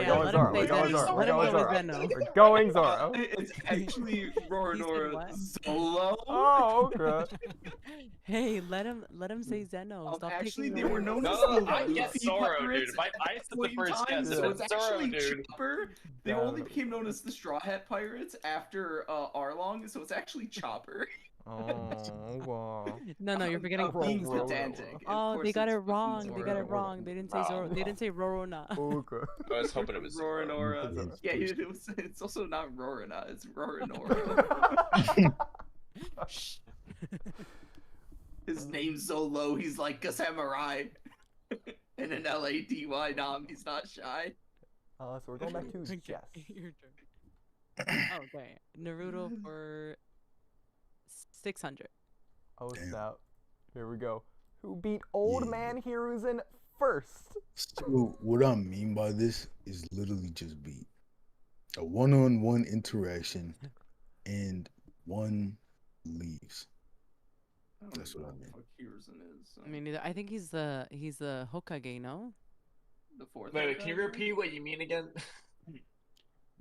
going let Zoro. him We're say going Zeno. Zoro. Let We're him going go with Zoro. Zeno. We're going Zoro. It's actually Roranora what? Zolo. Oh, okay. Hey, let him say Zeno. Stop Actually, taking they were words. known as No, the I guess Luffy Zoro, pirates dude. I at said the one first time, guess. so It's it's Zoro, actually dude. Chopper. They Yeah, only no. became known as the Straw Hat Pirates after Arlong, so it's actually Chopper. Oh, wow. No, you're forgetting I'm being Zoro. pedantic. Of Oh, course they got it's it wrong. They got it Zoro. wrong. They didn't say Zoro. They didn't say Rorona. Okay. I was hoping it was Zoro. Roranora. Yeah, it's also not Rorana, it's Roranora. His name's so low, he's like a samurai. And an LADY nom, he's not shy. So we're going back to Okay, Jess. your turn. Okay, Naruto for 600. Oh, Damn. snap. Here we go. Who beat Old Yeah. Man Hiruzen first? So what I mean by this is literally just beat a one-on-one interaction, and one leaves. That's what I mean. Fuck Hiruzen is. I mean, I think he's the Hokage, no? The fourth. Wait, Hokage? can you repeat what you mean again?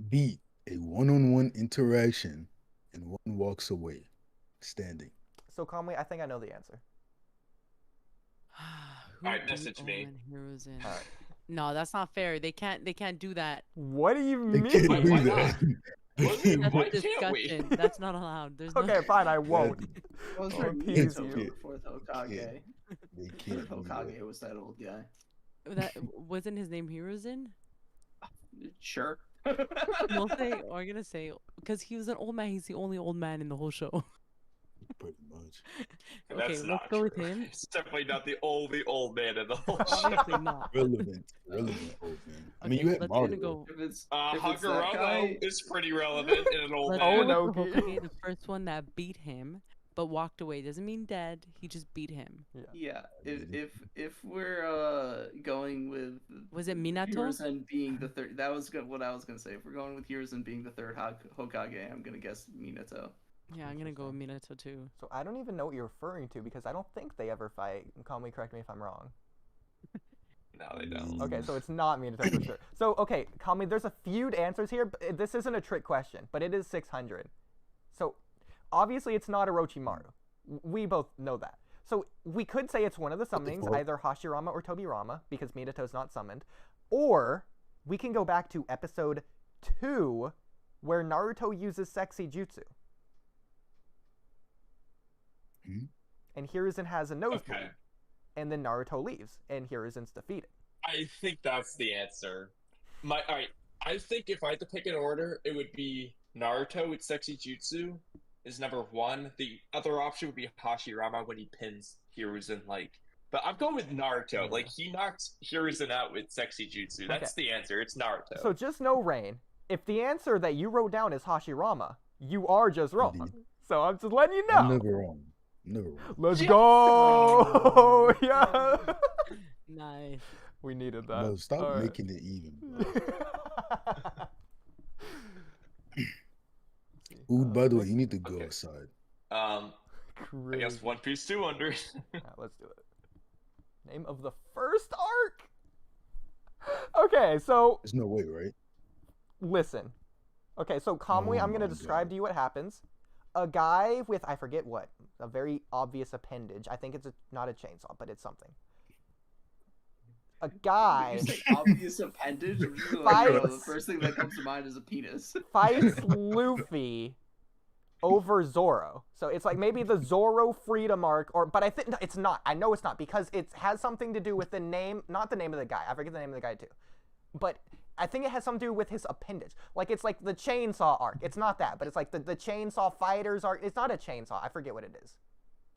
Beat a one-on-one interaction, and one walks away, standing. So, Kamui, I think I know the answer. Who Alright, message beat me. Old Man Hiruzen? Alright. No, that's not fair. They can't do that. What do you They can't mean? do Why that. What? That's Why a can't we? discussion. That's not allowed. There's no. Okay, fine, I won't. Well, it's Oh, for appease Minato, you. the fourth Hokage. They Fourth can't do Hokage that. was that old guy. That wasn't his name. Hiruzen. Sure. We'll say, or I'm gonna say, because he was an old man. He's the only old man in the whole show. Pretty much. Okay, That's let's not go with true. him. It's definitely not the only old man in the whole show. Obviously not. Relevant old man. I mean, Okay, you had let's Mario. go. If it's that Hagoromo guy, is pretty relevant in an old Let's man. Oh, go no, with the okay. Hokage, the first one that beat him, but walked away. Doesn't mean dead. He just beat him. yeah. If we're going with Was it Minato? Hiruzen being the third, that was what I was gonna say. If we're going with Hiruzen being the third Hokage, I'm gonna guess Minato. Yeah, I'm gonna go with Minato too. So I don't even know what you're referring to because I don't think they ever fight. Kamui, correct me if I'm wrong. No, they don't. Okay, so it's not Minato for sure. So, okay, Kamui, there's a few answers here. But this isn't a trick question, but it is 600. So, obviously it's not Orochimaru. We both know that. So, we could say it's one of the summonings, fuck? either Hashirama or Tobirama, because Minato's not summoned. Or, we can go back to episode 2, where Naruto uses sexy jutsu. Hmm? And Hiruzen has a nosebleed. Okay. And then Naruto leaves, and Hiruzen's defeated. I think that's the answer. Alright, I think if I had to pick an order, it would be Naruto with Sexy Jutsu is number 1. The other option would be Hashirama when he pins Hiruzen, but I'm going with Naruto. Like, he knocked Hiruzen out with Sexy Jutsu. That's the answer. It's Naruto. So just know, Rain, if the answer that you wrote down is Hashirama, you are just wrong. Indeed. So I'm just letting you know. I'm never wrong. Never wrong. Let's go! Yeah! Nice. We needed that. No, stop All right. making it even. Bro. Ood, by the way, you need to go Okay. outside. I guess One Piece 200. Alright, let's do it. Name of the first arc? Okay, so There's no way, right? listen. Okay, so Kamui, Oh I'm going to my describe God. to you what happens. A guy with, I forget what, a very obvious appendage. I think it's not a chainsaw, but it's something. A guy You say obvious appendage. I'm just like, Fights- the first thing that comes to mind is a penis. fights Luffy over Zoro. So it's like maybe the Zoro freedom arc, but I think it's not. I know it's not because it has something to do with the name, not the name of the guy. I forget the name of the guy too. But I think it has something to do with his appendage. Like it's like the chainsaw arc. It's not that, but it's like the chainsaw fighters arc. It's not a chainsaw. I forget what it is.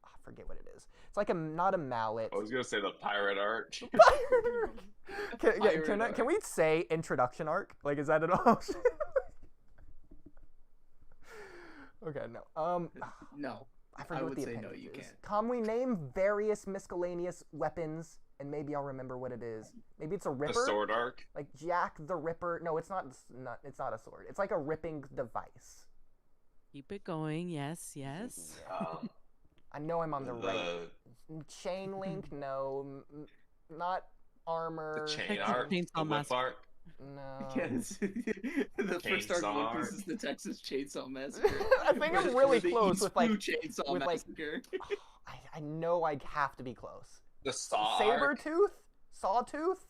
I forget what it is. It's like not a mallet. I was gonna say the pirate arc. Can we say introduction arc? Like, is that an option? Okay, no. No. I forget I what would the say no, appendage you is. can't. Can we name various miscellaneous weapons, and maybe I'll remember what it is. Maybe it's a The ripper. sword arc. Like Jack the Ripper. No, it's not. It's not a sword. It's like a ripping device. Keep it going. Yes, yes. I know I'm on the right. The Chain link. No, not armor. chain Texas arc. The Chainsaw whip Massacre. arc. No. Yes. The first arc of One Piece Chainsaw. is the Texas Chainsaw Massacre. I think I'm Where really they close eat with like Chainsaw with like. Massacre. I know I have to be close. The saw Saber arc. tooth, sawtooth.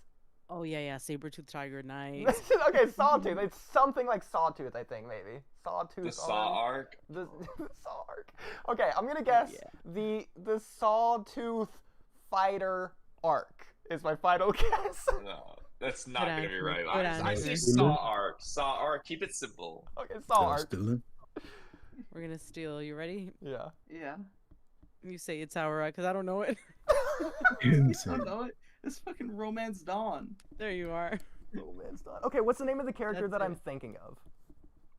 Oh yeah, saber-tooth tiger, nice. Okay, sawtooth. It's something like sawtooth, I think maybe. Sawtooth. The saw arc. The saw arc. Okay, I'm gonna guess the sawtooth fighter arc is my final guess. No, that's not Good gonna be answer. right. Good I say answer. saw arc. Saw arc. Keep it simple. Okay, saw arc. Dylan? We're gonna steal. You ready? Yeah. Yeah. You say it's our because I don't know it. You Insane. don't know it? It's fucking Romance Dawn. There you are. Romance Dawn. Okay, what's the name of the character That's that I'm it. thinking of?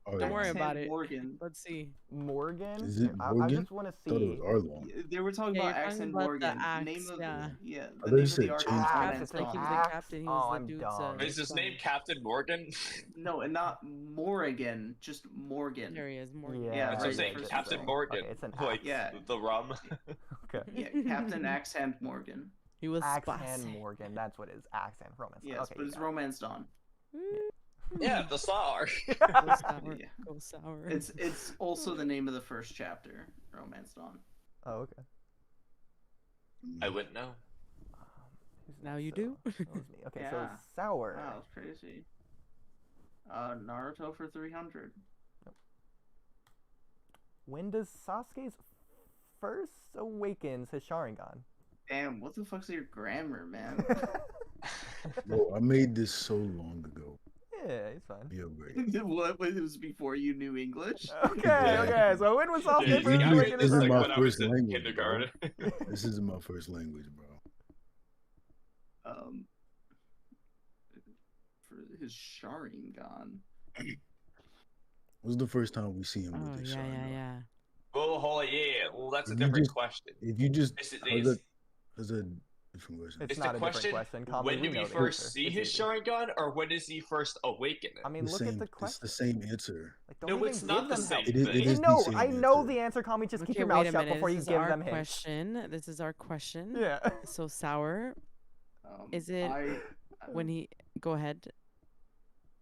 Oh, Don't yeah. worry about it. Morgan. Let's see. Morgan? Is it I Morgan? just want to I thought it see. was Arlong. They were talking Yeah, about you're Axe talking and about the Morgan. axe, Name of yeah. yeah. I The name thought you of said the arc is Chainsaw. Axe, Romance it's Like an he Dawn. was the axe? captain. He Oh, was I'm the dude's. dumb. Is his son. name Captain Morgan? No, and not Morrigan, just Morgan. There he is. Morgan. Yeah, Yeah, That's what I'm right, saying. first Captain thing. Morgan. Okay, it's an Like axe. Yeah. the rum. Okay. Yeah, Captain Axe Hand Morgan. He was Axe and spicy. Morgan. That's what it is. Axe and Romance. Yes, Okay, but you it's got it. Romance Dawn. Yeah, the saw arc. Go sour. Yeah. Go sour. It's also the name of the first chapter, Romance Dawn. Oh, okay. I wouldn't know. Now you So, do. that was me. Okay, so Yeah. sour. Wow, that's crazy. Naruto for 300. When does Sasuke's first awakens his Sharingan? Damn, what the fuck's your grammar, man? Bro, I made this so long ago. Yeah, he's fine. Be great. What? It was before you knew English? Okay. So when was Sasuke Yeah, first you awakens This his is like my when I was first in language, kindergarten. This isn't my first language, bro. For his Sharingan. What's the first time we see him with Oh his yeah, Sharingan? yeah. Oh, yeah. Well, that's a If you different just- question. If you just This is- that's a different question. It's Is not the a different question, question. Kamui, when we do know we the first answer. see It's his easy. Sharingan, or when does he first awaken it? I mean, look at the It's question. the same answer. Like, don't No, even it's give not the them same help. It is the same I know answer. the answer, Kamui. Just keep Okay, your wait mouth a shut minute. before you This is give our them hints. question. This is our question. Yeah. So sour. Is it when he? Go ahead.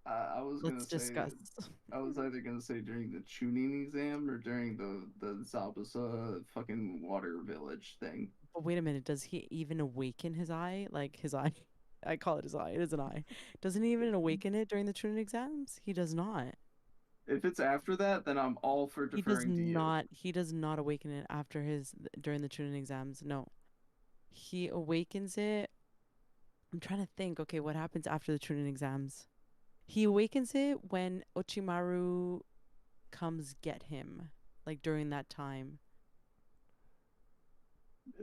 I was gonna Let's say. discuss. I was either gonna say during the tuning exam or during the Zabuza fucking water village thing. But wait a minute. Does he even awaken his eye? Like his eye? I call it his eye. It is an eye. Doesn't he even awaken it during the Chunin exams? He does not. If it's after that, then I'm all for He does deferring to you. not. He does not awaken it after his during the Chunin exams. No. He awakens it. I'm trying to think. Okay, what happens after the Chunin exams? He awakens it when Ochimaru comes get him, like during that time.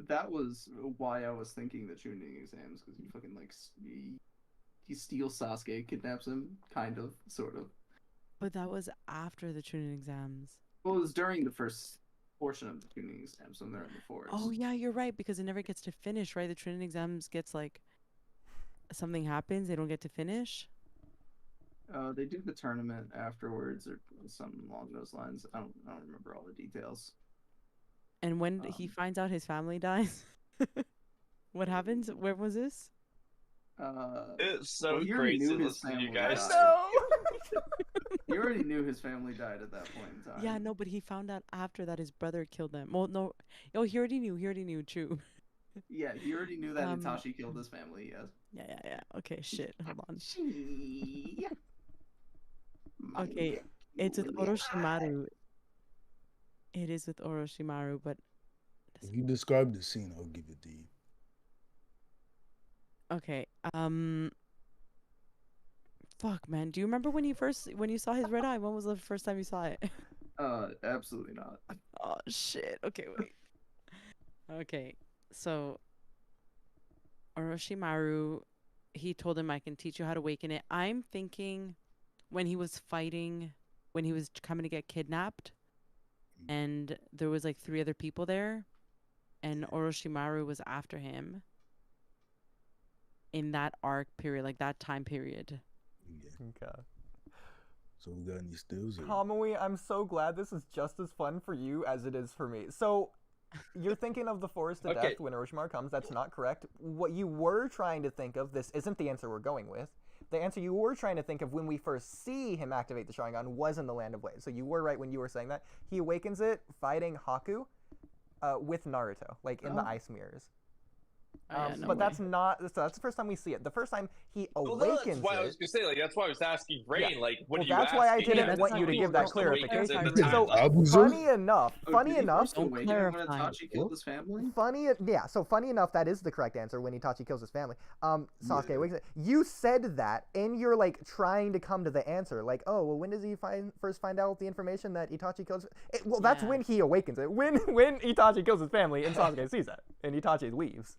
That was why I was thinking the tuning exams, because he fucking like he steals Sasuke, kidnaps him, kind of, sort of. But that was after the Chunin exams. Well, it was during the first portion of the tuning exams when they're in the forest. Oh yeah, you're right, because it never gets to finish, right? The Chunin exams gets like something happens, they don't get to finish. They do the tournament afterwards, or something along those lines. I don't remember all the details. And when he finds out his family dies, what happens? Where was this? It's so well, he already crazy knew his listening to you family guys. died. You already knew his family died at that point in time. Yeah, no, but he found out after that his brother killed them. Well, no, oh, he already knew. He already knew. True. Yeah, he already knew that Itachi killed his family. Yes. Yeah. Okay, shit. Hold on. Yeah. Okay, it's with Orochimaru. It is with Orochimaru, but If you describe the scene, I'll give it to you. okay. Fuck, man. Do you remember when you saw his red eye? When was the first time you saw it? Absolutely not. Oh shit. Okay, wait. Okay, so Orochimaru, he told him, I can teach you how to awaken it. I'm thinking when he was fighting, when he was coming to get kidnapped, and there was like 3 other people there, and Orochimaru was after him in that arc period, like that time period. Yeah. Okay. So we got any stills? Or... Kamui, I'm so glad this is just as fun for you as it is for me. So, you're thinking of the forest of Okay. death when Orochimaru comes. That's not correct. What you were trying to think of, this isn't the answer we're going with. The answer you were trying to think of when we first see him activate the Sharingan was in the Land of Waves. So you were right when you were saying that. He awakens it fighting Haku with Naruto, like in the ice mirrors. But that's not. So that's the first time we see it. The first time he awakens That's why I was it. gonna say, like, that's why I was asking Rain, Yeah. like, what Well, are you that's why I asking? didn't That's want how you to he give that first awakens clarification. at the So timeline. funny enough, Did he first awaken Don't when clarify. Itachi killed his family? So funny enough, that is the correct answer when Itachi kills his family. Sasuke awakens it. You said that, and you're like trying to come to the answer, like, oh, well, when does he first find out the information that Itachi kills? That's when he awakens it. When Itachi kills his family, and Sasuke sees that, and Itachi leaves.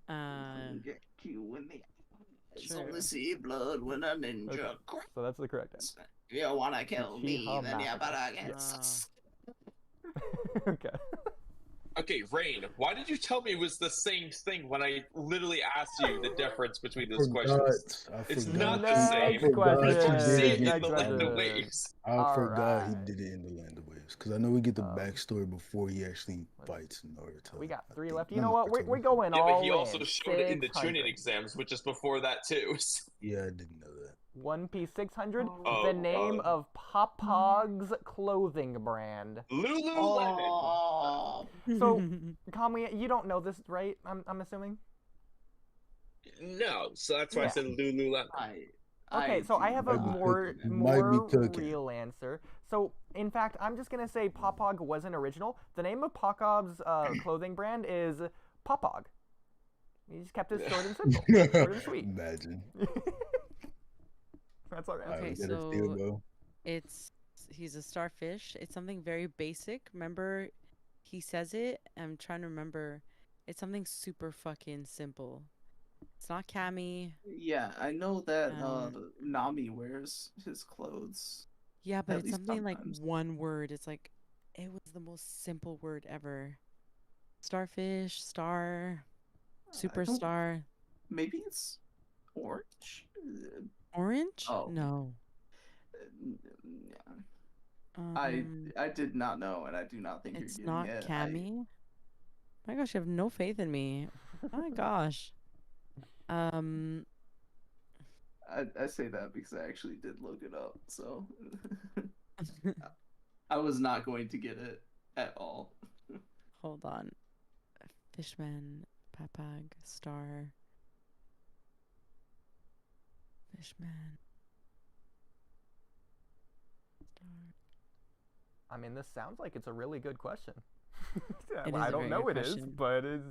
Get you in the eyes, Sure. only see blood when a ninja Okay. So that's the correct answer. You wanna kill me, Uchiha then you Massacre. better get Yes. Okay. Okay, Rain, why did you tell me it was the same thing when I literally asked you the difference between those questions? It's not the same. Next question. You see it in Next the Land of question. Waves. I forgot he Alright. did it in the Land of Waves because I know we get the backstory before he actually fights Naruto. We got I 3 think. left. You No, know what? Naruto. We're going Yeah, all but he also in. showed it in the 600. tuning exams, which is before that too. Yeah, I didn't know that. One Piece 600. Oh, the name God. of Popog's clothing brand. Lululemon. So, Kamui, you don't know this, right? I'm assuming. No, so that's why I Yeah. said Lululemon. Okay, so I have a Might be more cooking. Might be cooking. real answer. So, in fact, I'm just gonna say Popog wasn't original. The name of Popog's clothing brand is Popog. He just kept it short and simple, short and sweet. Imagine. That's all right. Okay, we got a steal, bro. he's a starfish. It's something very basic. Remember, he says it. I'm trying to remember. It's something super fucking simple. It's not Cammy. Yeah, I know that Nami wears his clothes. Yeah, but At it's least something like sometimes. one word. It's like it was the most simple word ever. Starfish, star, superstar. Maybe it's orange. Orange? Oh. No. I did not know, and I do not think It's you're not getting it. Cammy. My gosh, you have no faith in me. Oh my gosh. I say that because I actually did look it up, so I was not going to get it at all. Hold on. Fishman, Papag, star. Fishman. Star. I mean, this sounds like it's a really good question. It I is a don't very know good it is, question. but it's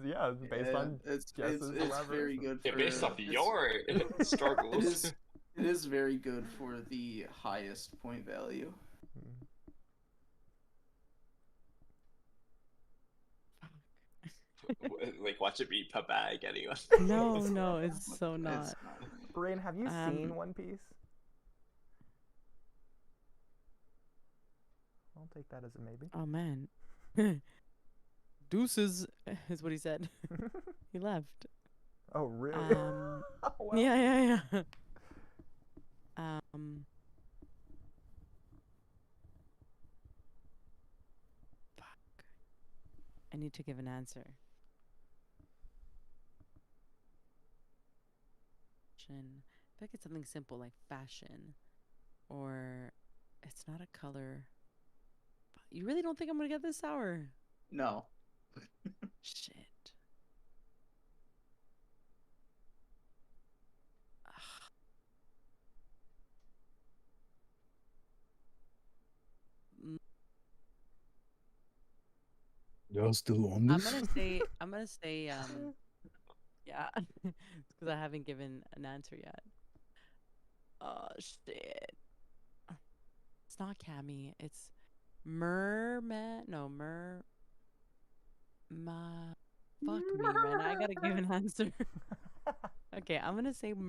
based on it's Jess's very elaboration. good. Yeah, For, based off your struggles. It is very good for the highest point value. Like, watch it beat Papag anyway. No, it's so not. It's Brain, have you seen One Piece? I'll take that as a maybe. Oh man. Deuces is what he said. He left. Oh, really? Wow. Wow. Yeah. Fuck. I need to give an answer. Fashion. I feel like it's something simple like fashion, or it's not a color. You really don't think I'm gonna get this sour? No. Shit. Y'all still on I'm this? gonna say yeah, because I haven't given an answer yet. Oh shit. It's not Cammy. It's Merman. No, Fuck me, man. I gotta give an answer. Okay, I'm gonna say It's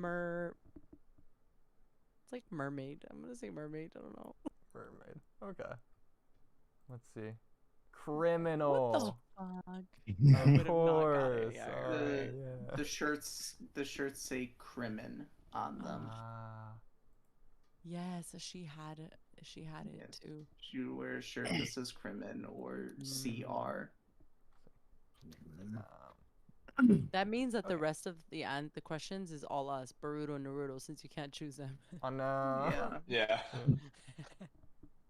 like mermaid. I'm gonna say mermaid. I don't know. Mermaid. Okay. Let's see. Criminal. What the fuck? Of course. Yeah, Alright, yeah. The shirts say Crimin on them. Yes, she had it. She had it Yes. too. She would wear a shirt that says Crimin or CR. That means that the rest of the questions is all us, Boruto, Naruto, since you can't choose them. Oh no. Yeah.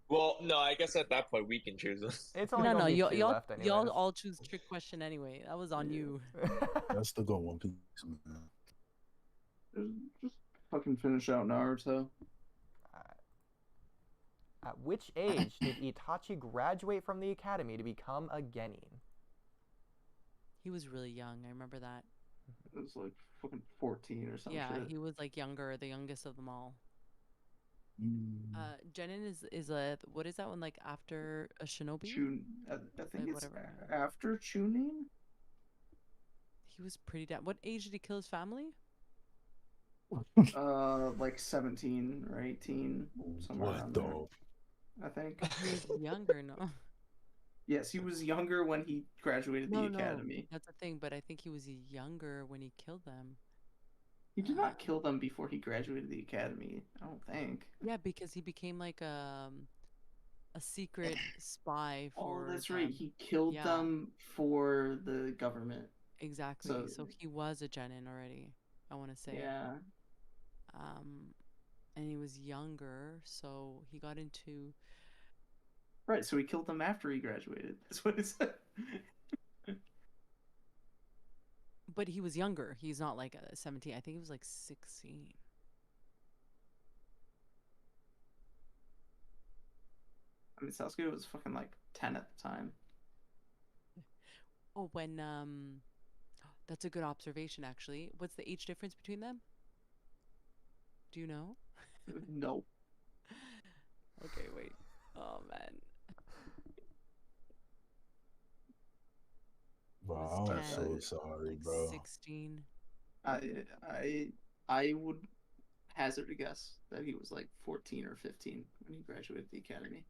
Well, no, I guess at that point we can choose them. It's only gonna be two left anyways. Y'all all choose trick question anyway. That was on you. I still got One Piece. Just fucking finish out Naruto. At which age did Itachi graduate from the academy to become a genin? He was really young. I remember that. It was like fucking 14 or something. Yeah, he was like younger, the youngest of them all. Genin is a what is that one like after a shinobi? I think Like, it's whatever. after Chunin. He was pretty damn. What age did he kill his family? Like 17 or 18, somewhere around there. I think. He was younger, no? Yes, he was younger when he graduated the academy. That's the thing, but I think he was younger when he killed them. He did not kill them before he graduated the academy, I don't think. Yeah, because he became like a secret spy for. Oh, that's right. He killed them for the government. Exactly. So he was a genin already, I want to say. Yeah. And he was younger, so he got into. Right, so he killed them after he graduated. That's what it said. But he was younger. He's not like 17. I think he was like 16. I mean, Sasuke was fucking like 10 at the time. Oh, when that's a good observation actually. What's the age difference between them? Do you know? No. Okay, wait. Oh man. Bro, I'm so 10, sorry, like bro. 16. I would hazard a guess that he was like 14 or 15 when he graduated the academy.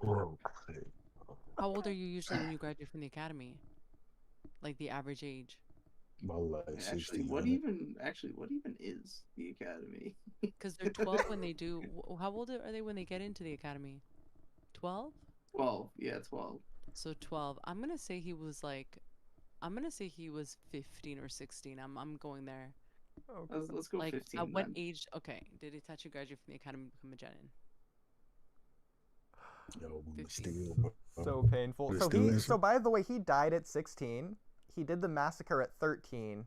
Okay. How old are you usually when you graduate from the academy? Like the average age? About like Actually, 16. what even is the academy? Because they're 12 when they do. How old are they when they get into the academy? 12? 12. Yeah, 12. So 12. I'm gonna say he was like, I'm gonna say he was 15 or 16. I'm going there. Let's go Like 15. at what then. age? Okay, did Itachi graduate from the academy and become a genin? Yo, we 15. still, bro. So painful. We're So still he. in- So by the way, he died at 16. He did the massacre at 13.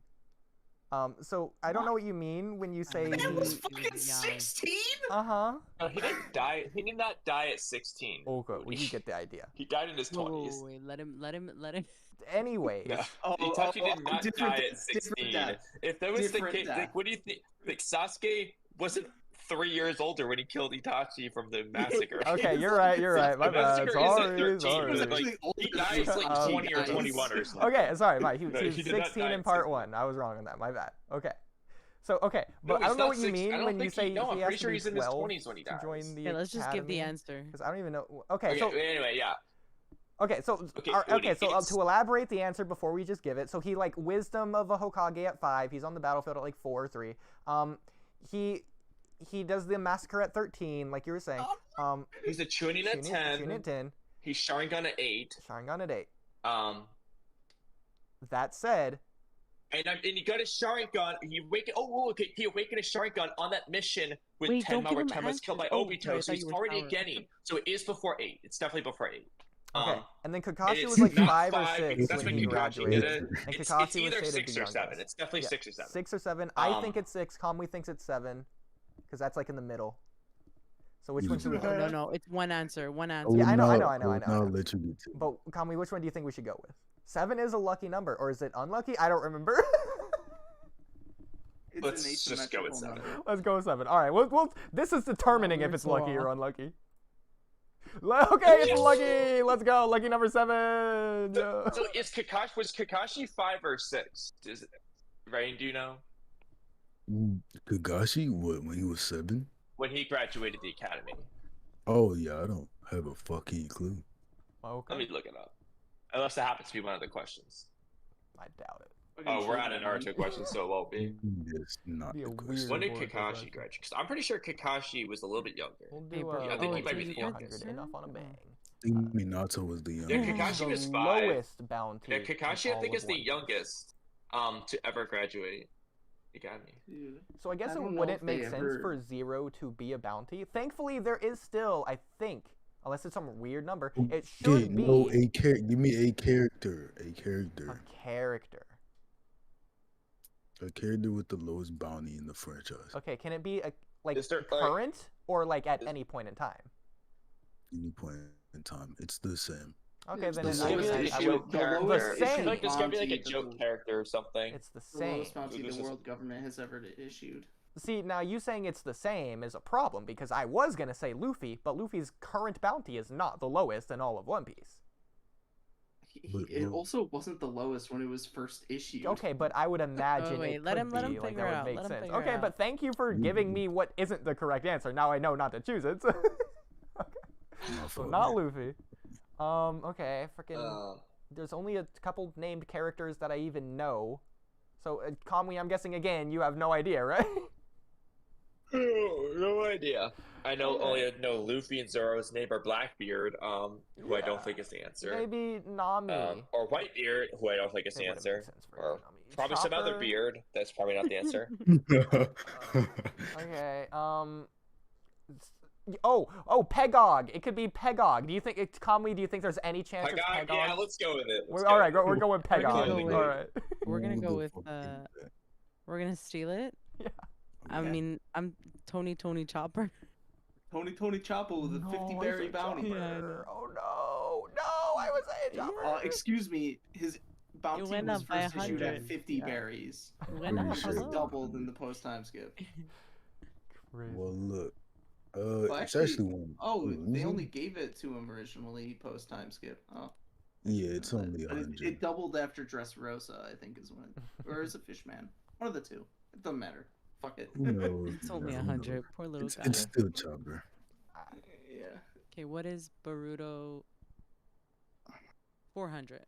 So I don't know what you mean when you say That was he. fucking young. 16. Uh-huh. No, he didn't die. He did not die at 16. Okay, well, you get the idea. He died in his Whoa, 20s. wait. Let him. Anyways, No, Oh, Itachi oh, did not different die death, at different 16. death. If that was the Different case, death. like, what do you think? Like, Sasuke wasn't 3 years older when he killed Itachi from the massacre. okay, you're right. You're right. My The bad. massacre is at Sorry, 13, sorry. but, like, he dies like 20 or 21 or something. Okay, sorry, Mike. He No, was he did not 16 die in at part 16. 1. I was wrong on that. My bad. Okay. So, okay, No, but I he's don't know not what you 6 I mean don't when you think say no, I'm he has pretty to sure be he's in his 12 20s when he to dies. join the Yeah, let's just give the academy. answer. Because I don't even know. Okay, Okay, so anyway, yeah. okay, so Okay, okay, Oodie, so it's- to elaborate the answer before we just give it, so he like wisdom of a Hokage at 5. He's on the battlefield at like 4 or 3. He does the massacre at 13, like you were saying. He's a Chunin at 10. Chunin at 10. He's Sharingan at 8. Sharingan at 8. Um, That said, and he got his Sharingan. Okay. He awakened his Sharingan on that mission with Wait, don't Tenma, give where him Tenma was killed by answers. Oh, sorry, I Obito. So thought he's you were already a sour. Genin. So it is before 8. It's definitely before 8. okay, and then And Kakashi it's was like not 5 or 5 6 because that's when when he Kakashi graduated. did it. And It's Kakashi was either stated 6 the or 7. youngest. It's definitely Yeah, 6 or 7. 6 or 7. I think it's 6. Kamui thinks it's 7, because that's like in the middle. So which one should we? Oh, no. It's one answer. One I answer. would Yeah, I know. not let you get to. But Kamui, which one do you think we should go with? 7 is a lucky number, or is it unlucky? I don't remember. It's Let's an just go with asymmetrical 7. number. Let's go with 7. All right. Well, this is determining if we're it's so lucky or off. unlucky. Okay, it's lucky. Let's go. Lucky number 7. So was Kakashi 5 or 6? Rain, do you know? Kagashi, what, when he was 7? When he graduated the academy. Oh, yeah, I don't have a fucking clue. Okay. Let me look it up. Unless that happens to be one of the questions. I doubt it. Oh, we're out of Naruto questions, so it won't be. It's not Be a the weird question. When did Boruto Kakashi question. graduate? Because I'm pretty sure Kakashi was a little bit younger. We'll Hey, do bro. I think he might be so the 400 youngest. enough on a bang. I think Minato was the Yeah, youngest. Kakashi the was 5. lowest bounty. Yeah, Kakashi, in I all think, of is the One Piece. youngest to ever graduate the academy. Dude, So I guess I it don't know wouldn't if they make sense ever- for 0 to be a bounty. Thankfully, there is still, I think, unless it's some weird number, it should Okay, be no, give me a character. A character. a character. A character with the lowest bounty in the franchise. Okay, can it be like Is there, current or like at any point in time? Any point in time. It's the same. Okay, It's then the I lowest would- I issue- would- the character. lowest The I same. feel like there's gonna be like a bounty that joke the- character or something. It's the The lowest same. bounty This the is- world government has ever issued. See, now you saying it's the same is a problem because I was gonna say Luffy, but Luffy's current bounty is not the lowest in all of One Piece. It also wasn't the lowest when it was first issued. Okay, but I would imagine wait, it let could him- let him be, like, figure that would out, make let him sense. figure Okay, out. but thank you for giving me what isn't the correct answer. Now I know not to choose it. My So fault, not man. Luffy. Okay, freaking. There's only a couple named characters that I even know. So, Kamui, I'm guessing again you have no idea, right? No idea. I only know Luffy and Zoro's neighbor Blackbeard, who I don't think is the answer. Maybe Nami. Or Whitebeard, who I don't think is It the wouldn't answer. make sense for Or Nami. probably some other Chopper. beard. That's probably not the answer. Okay, Pegog. It could be Pegog. Do you think it's Kamui? Do you think there's any chance it's Pegog? Pegog? Yeah, let's go with it. All right, we're going We're Pegog. gonna go with- All right. We're gonna Who go the with fuck did that? we're gonna steal it. Yeah. I Okay. mean, I'm Tony Chopper. Tony Chapo with a 50 No, berry it's a bounty. Yeah, I know. Chopper. Oh no, I was saying Chopper. Excuse me, his bounty went was up by first issued at 100. 50 Yeah. berries. When Pretty I sure. It hello? doubled in the post time skip. Crazy. Well, look. Well, It's actually one. Oh, they losing. only gave it to him originally post time skip. Oh. Yeah, it's only But 100. it doubled after Dressrosa, I think is when. Or is it Fishman? One of the two. It doesn't matter. Fuck it. Who knows? It's only man, who 100. knows? Poor little It's, guy. it's still Chopper. Yeah. Okay, what is Boruto? 400.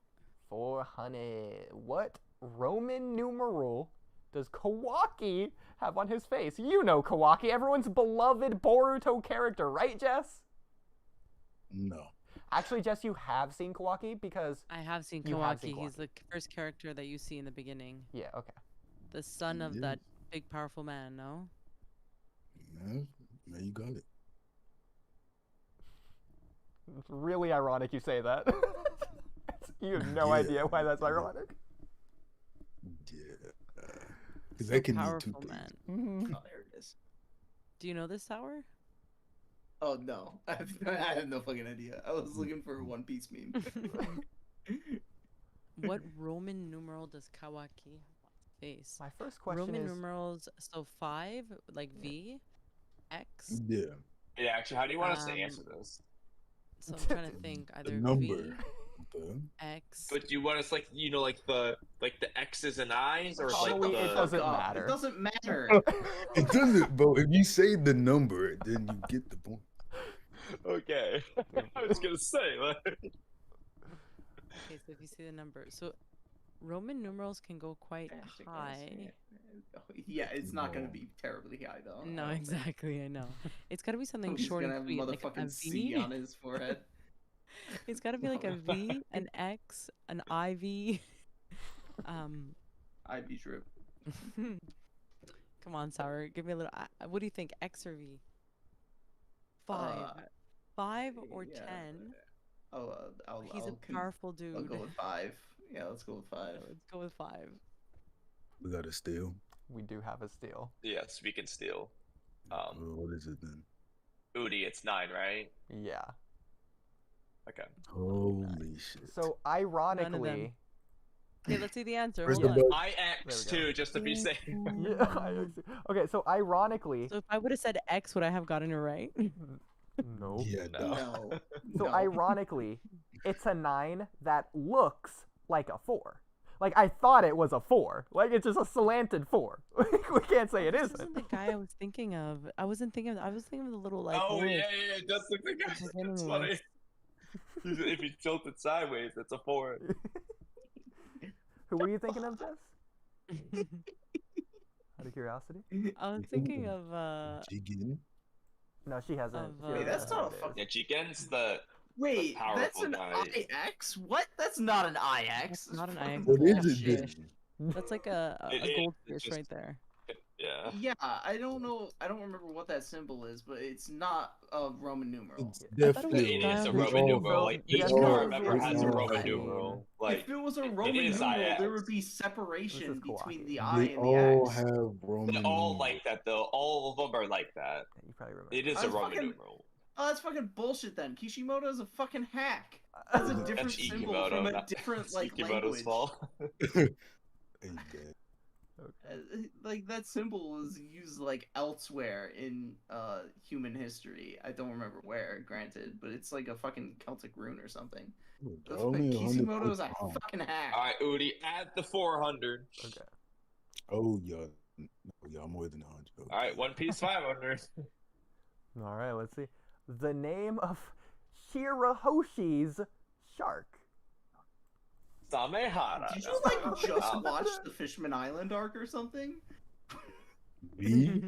400. What Roman numeral does Kawaki have on his face? You know Kawaki, everyone's beloved Boruto character, right, Jess? No. Actually, Jess, you have seen Kawaki because I have seen You have seen Kawaki. He's Kawaki. the first character that you see in the beginning. yeah, okay. The son of Yeah. that big powerful man, no? Yeah, now you got it. It's really ironic you say that. You have no Yeah. idea why that's ironic. Yeah. Because So that can mean two powerful things. man. Mhm. Oh, there it is. Do you know this tower? Oh no, I have no fucking idea. I was looking for a One Piece meme. What Roman numeral does Kawaki face? My first question Roman is numerals, so 5, like V, X. Yeah. Yeah, actually, how do you want us to Um, answer this? So I'm trying to think The either number. V, Okay. X. But do you want us like like the X's and I's or like Probably the it doesn't Fuck off. matter. It doesn't matter. It doesn't, bro. If you say the number, then you get the point. Okay. I was gonna say like Okay, so if you see the number, so Roman numerals can go quite high. Yeah, it's not gonna No. be terribly high though. No, I don't think. exactly. I know. It's got to be something He's short gonna and have a sweet, like a motherfucking C V. on his forehead. It's got to be like a V, an X, an IV. IV drip. Come on, Sour. Give me a little. What do you think, X or V? 5. 5 or yeah. 10? He's He's a powerful dude. I'll go with 5. Yeah, let's go with 5. Let's go with 5. We got to steal. we do have a steal. yes, we can steal. What is it then? Oodie, it's 9, right? Yeah. Okay. Holy shit. So ironically, Okay, let's see the answer. First Hold of on. all- I X There we go. too, just to be safe. yeah. Okay, so ironically, So if I would have said X, would I have gotten it right? no. Yeah, No. No. So no. ironically, it's a 9 that looks like a 4. Like I thought it was a 4. Like it's just a slanted 4. We can't say it This isn't. isn't the guy I was thinking of. I was thinking of the little like. oh wolf. yeah, it does look like It's that's beginning funny. with- If you tilt it sideways, it's a 4. Who were you thinking of, Jess? Out of curiosity? I was thinking of Jigen? No, she hasn't. Of, she Wait, hasn't that's had not a days. fucking- Yeah, Chiken's the Wait, powerful that's an guy. IX? What? That's not an IX. That's not an IX. What is it Bullshit. then? that's like a It- it- goldfish it's just- right there. yeah. Yeah, I don't know. I don't remember what that symbol is, but it's not a Roman numeral. It's thought it was definitely It guy is a on we the Roman all- numeral. Like Yeah, each no, card member it's has a all Roman fine. numeral. Like If it was a it Roman is numeral, IX. there would be separation Kawaki. between the They I and the all X. have Roman they're all numerals. like that though. All of them are like that. You probably remember. It is I a was Roman fucking- numeral. Oh, that's fucking bullshit then. Kishimoto is a fucking hack. That's a That's different That's symbol Ikimoto, from a not- different it's like Ikimoto's language. fault. Hey, Dad. Like that symbol was used like elsewhere in human history. I don't remember where, granted, but it's like a fucking Celtic rune or something. They're only 100 Kishimoto's a pounds. fucking hack. All right, Oodie, add the 400. Okay. Oh, y'all. No, y'all more than 100. Okay. All right, One Piece 500. All right, let's see. The name of Shirahoshi's shark. Samehara. Did you like just watch the Fishman Island arc or something? V?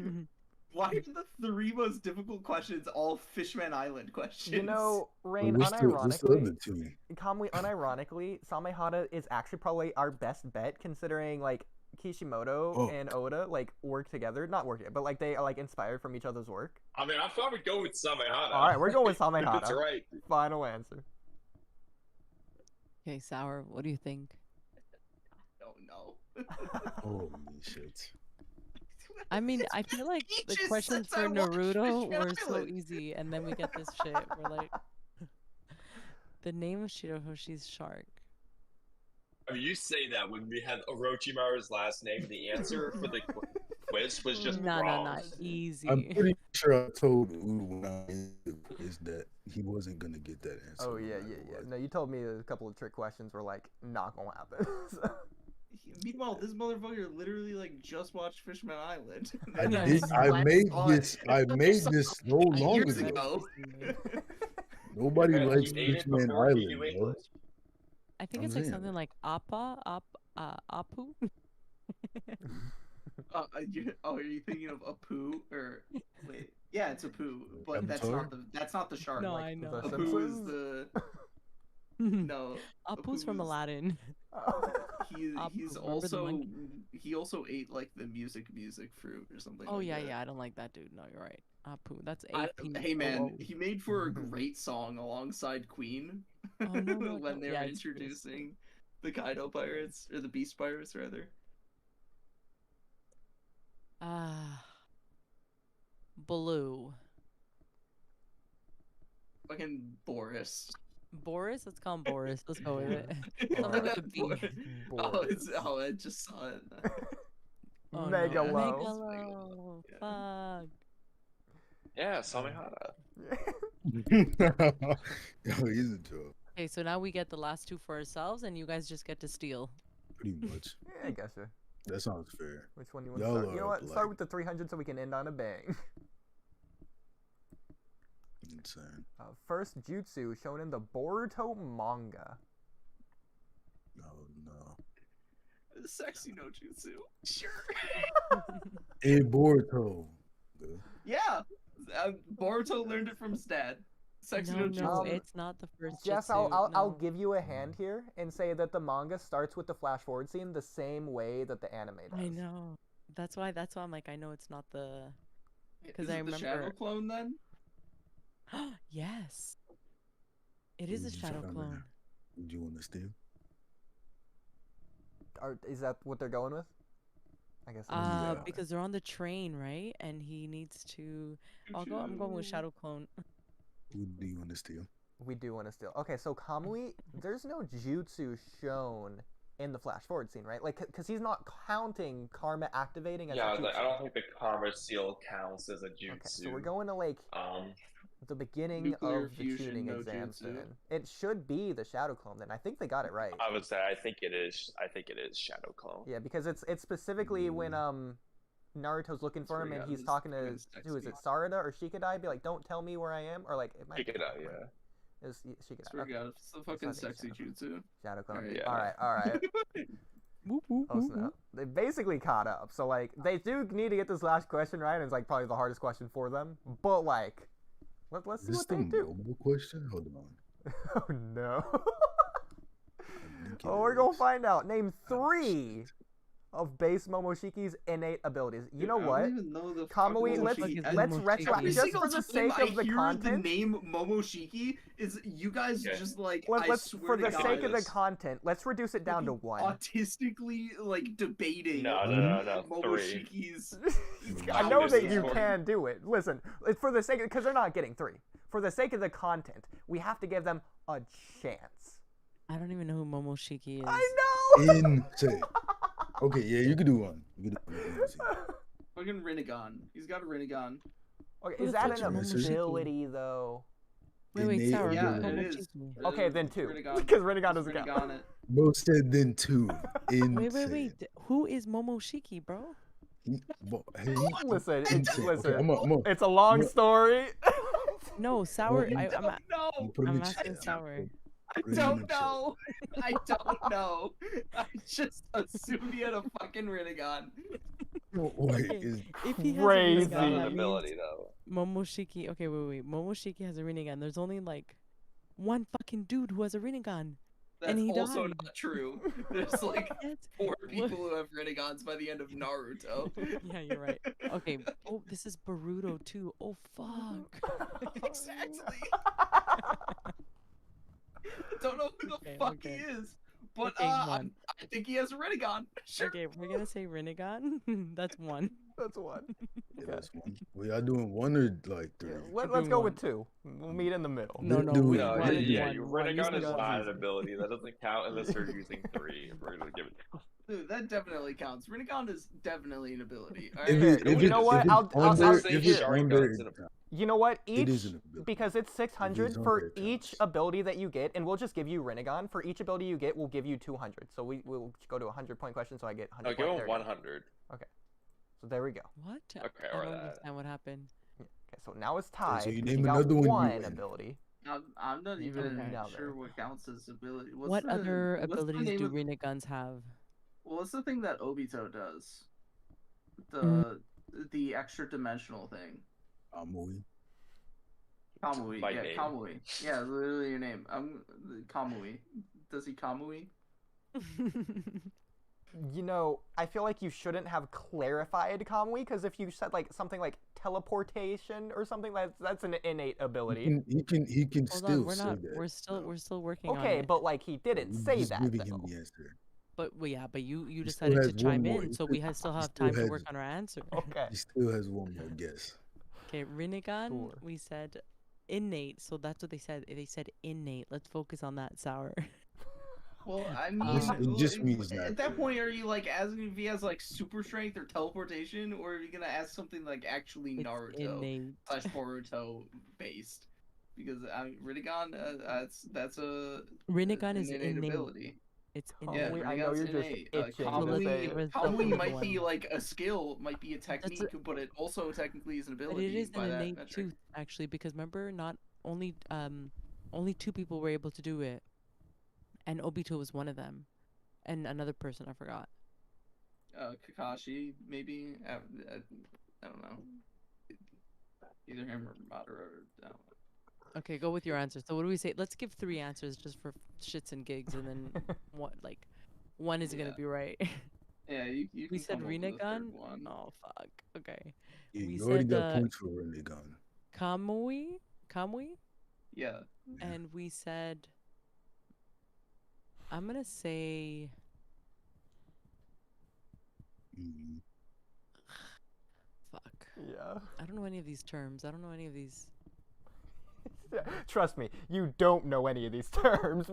Why are the 3 most difficult questions all Fishman Island questions? You know, Rain, What's the other unironically, two? Kamui, unironically, Samehara is actually probably our best bet considering, like, Kishimoto Oh. and Oda like work together? Not work together, but like they are like inspired from each other's work. I mean, I thought we'd go with Samehada. All right, we're going with If it's Samehada. right. Final answer. Okay, Sour, what do you think? Oh no. Holy shit. I mean, I feel like He the just questions says I for watched Naruto Fishman were so Island. easy, and then we get this shit. We're like, the name of Shirahoshi's shark. I mean, you say that when we had Orochimaru's last name, the answer for the quiz was just No, wrong. not easy. I'm pretty sure I told Udo when I ended the quiz that he wasn't gonna get that answer. Oh yeah, yeah, yeah. No, you told me a couple of trick questions were like not gonna happen. So- Meanwhile, this motherfucker literally like just watched Fishman Island. I And did. just I slept made on this. it. I made this so long years ago. ago. Nobody Yeah, likes you ate it Fishman before he Island, knew bro. English. I think I'm it's like saying. something like Apu. Are you thinking of Apu or wait? Yeah, it's Apu, but Avatar? that's not the shark. No, like, I know. The Apu is Simpsons? the no. Apu's from Apu is- Aladdin. He's Apu, remember the also monkey? he also ate like the music fruit or something. Oh like yeah, that. yeah. I don't like that dude. No, you're right. Apu. That's Hey man, APO. he made for a great song alongside Queen Oh, no, no, when no. they Yeah, were it's true. introducing the Kaido pirates or the Beast pirates rather. Blue. Fucking Boris. Boris? Let's call him Boris. Let's go with it. Something with a B. I just saw it. Oh, no. Megalo. Megalo. Fuck. Yeah, Samehada. Yo, he's a joke. Okay, so now we get the last two for ourselves, and you guys just get to steal. Pretty much. Yeah, I guess so. That sounds fair. Which one do you want to Y'all start? You know are what? Start like- with the 300 so we can end on a bang. Insane. First jutsu shown in the Boruto manga. Oh no. Sexy no jutsu. Sure. Hey, Boruto. Yeah. Boruto learned it from his dad. Sexy no, No, jutsu. no, it's not the first Jess, jutsu. I'll no. give you a hand here and say that the manga starts with the flash forward scene the same way that the anime does. I know. That's why I'm like, I know it's not the... Because Is I it the shadow remember... clone then? Yes. It is a Would you shadow try to- clone. Would you want to steal? Is that what they're going with? I guess. Yeah. Because they're on the train, right? And he needs to... I'm going with shadow clone. Who do you want to steal? We do want to steal. Okay, so Kamui, there's no jutsu shown in the flash forward scene, right? Like, because he's not counting karma activating as Yeah, a jutsu. I don't think the karma seal counts as a jutsu. Okay, so we're going to like the beginning Nuclear of the fusion tuning no exams. jutsu. Then it should be the shadow clone. Then I think they got it right. I would say I think it is shadow clone. Yeah, because it's specifically when Naruto's looking for him and he's talking to who is it, Sarada or Shikadai? Be like, don't tell me where I am, or like it might. Shikadai, yeah. It's Shikadai. Swear to Okay. God, it's the fucking sexy jutsu. Shadow clone. Alright. All right, all right. Oh snap! They basically caught up. So like, they do need to get this last question right, and it's like probably the hardest question for them. But like, let's see Is what this they the do. mobile question? Hold on. Oh no! I think Oh, it we're gonna is. find out. Name 3 of base Momoshiki's innate abilities. You know I what? don't even know the Kamui, fucking let's Momoshiki. let's Momoshiki. retro Every just single for the time sake I of the hear content. the name Momoshiki is you guys Okay. just like Let's I swear for to the God, sake of the this. content, let's reduce it down to 1. autistically like debating No, no, 3. Momoshiki's. I know that This is you for- can do it. Listen, it's for the sake because they're not getting 3. For the sake of the content, we have to give them a chance. I don't even know who Momoshiki is. I know. Insane. Okay, yeah, you can do one. You can do one. Easy. Fucking Rinnegan. He's got a Rinnegan. Okay, Who is the that fuck's an Momoshiki? ability though? Wait, Innate Sour. Yeah, who's it is. Momoshiki? Okay, then 2. Rinnegan. Because Rinnegan It's doesn't count. Rinnegan it. Bro said then 2. Insane. Wait. Who is Momoshiki, bro? Hey, Listen, insane. listen. Okay, It's a long story. No, Sour. you- I'm No, put him in asking chat. Sour. I Put him in don't the chat. know. I don't know. I just assumed he had a fucking Rinnegan. Wait, Okay, is If he has Crazy. a It's not Rinnegan, an that means ability though. Momoshiki. Okay, wait. Momoshiki has a Rinnegan. There's only like one fucking dude who has a Rinnegan. That's And he also died. not true. There's like Yes. 4 What? people who have renegons by the end of Naruto. Yeah, you're right. Okay. Oh, this is Boruto too. Oh, fuck. Exactly. Don't know who the Okay, fuck okay. he is, but Okay, one. I think he has a renegon. Sure. Okay, we're gonna say Rinnegan. That's one. That's one. Yeah, that's one. Well, y'all doing one or like three? Let's doing go one. with two. We'll meet in the middle. No, no, Do we it. No, one, yeah, one, you one. Renegon is Rinnegan's not an easy. ability. That doesn't count unless they're using 3. If we're gonna give it. Dude, that definitely counts. Renegon is definitely an ability. All If right? it, if You it, know what? if it's I'll under, say if it's Sharingan's under, an ability. You know what? It Each is an ability. because it's 600 under, for it each counts. ability that you get, and we'll just give you Rinnegan. For each ability you get, we'll give you 200. So we'll go to a 100-point question, so I get 100. No, give him 100. Okay. So there we go. What? Okay, I don't alright. understand what happened. Okay, so now it's tied. so you 'cause name got another one, you one win. ability. I'm not even Okay. sure what counts as ability. What other what's the abilities name do of- Rinnegans have? What's the thing that Obito does? The extra dimensional thing. Kamui. Kamui. My Yeah, name. Kamui. Yeah, literally your name. Kamui. Does he Kamui? You know, I feel like you shouldn't have clarified Kamui, because if you said like something like teleportation or something, that's an innate ability. He can Hold still on, we're say not. that. We're still working on Okay, it. but like he didn't We're say just that giving though. him the answer. But well, yeah, but you He still decided to has one chime more. in, so we still have still time to has- work on our answer. Okay. He still has one more guess. Okay, Rinnegan, Sure. we said innate, so that's what they said. They said innate. Let's focus on that, Sour. Well, I mean, it just means at that. that point, are you like asking if he has like super strength or teleportation, or are you gonna ask something like actually It's Naruto innate. / Boruto based? Because Rinnegan, that's a Rinnegan an is innate innate. ability. It's Oh, Yeah, innate. I know Rinnegan's you're just innate. itching to Kamui, say give us the Kamui third might be one. like a skill, might be a That's technique, but it also technically is an But ability it is by an that innate metric. too, actually, because remember, not only only 2 people were able to do it, and Obito was one of them, and another person I forgot. Kakashi, maybe. I don't know. Either him or Madara. I don't know. Okay, go with your answer. So what do we say? Let's give 3 answers just for shits and gigs, and then one is gonna Yeah. be right. Yeah, you We can said come up with a third Rinnegan. one. Oh fuck. Okay. Yeah, We you already said, got points for Rinnegan. Kamui, Yeah. and we said. I'm gonna say. Mhm. Fuck. Yeah. I don't know any of these terms. I don't know any of these. Trust me, you don't know any of these terms.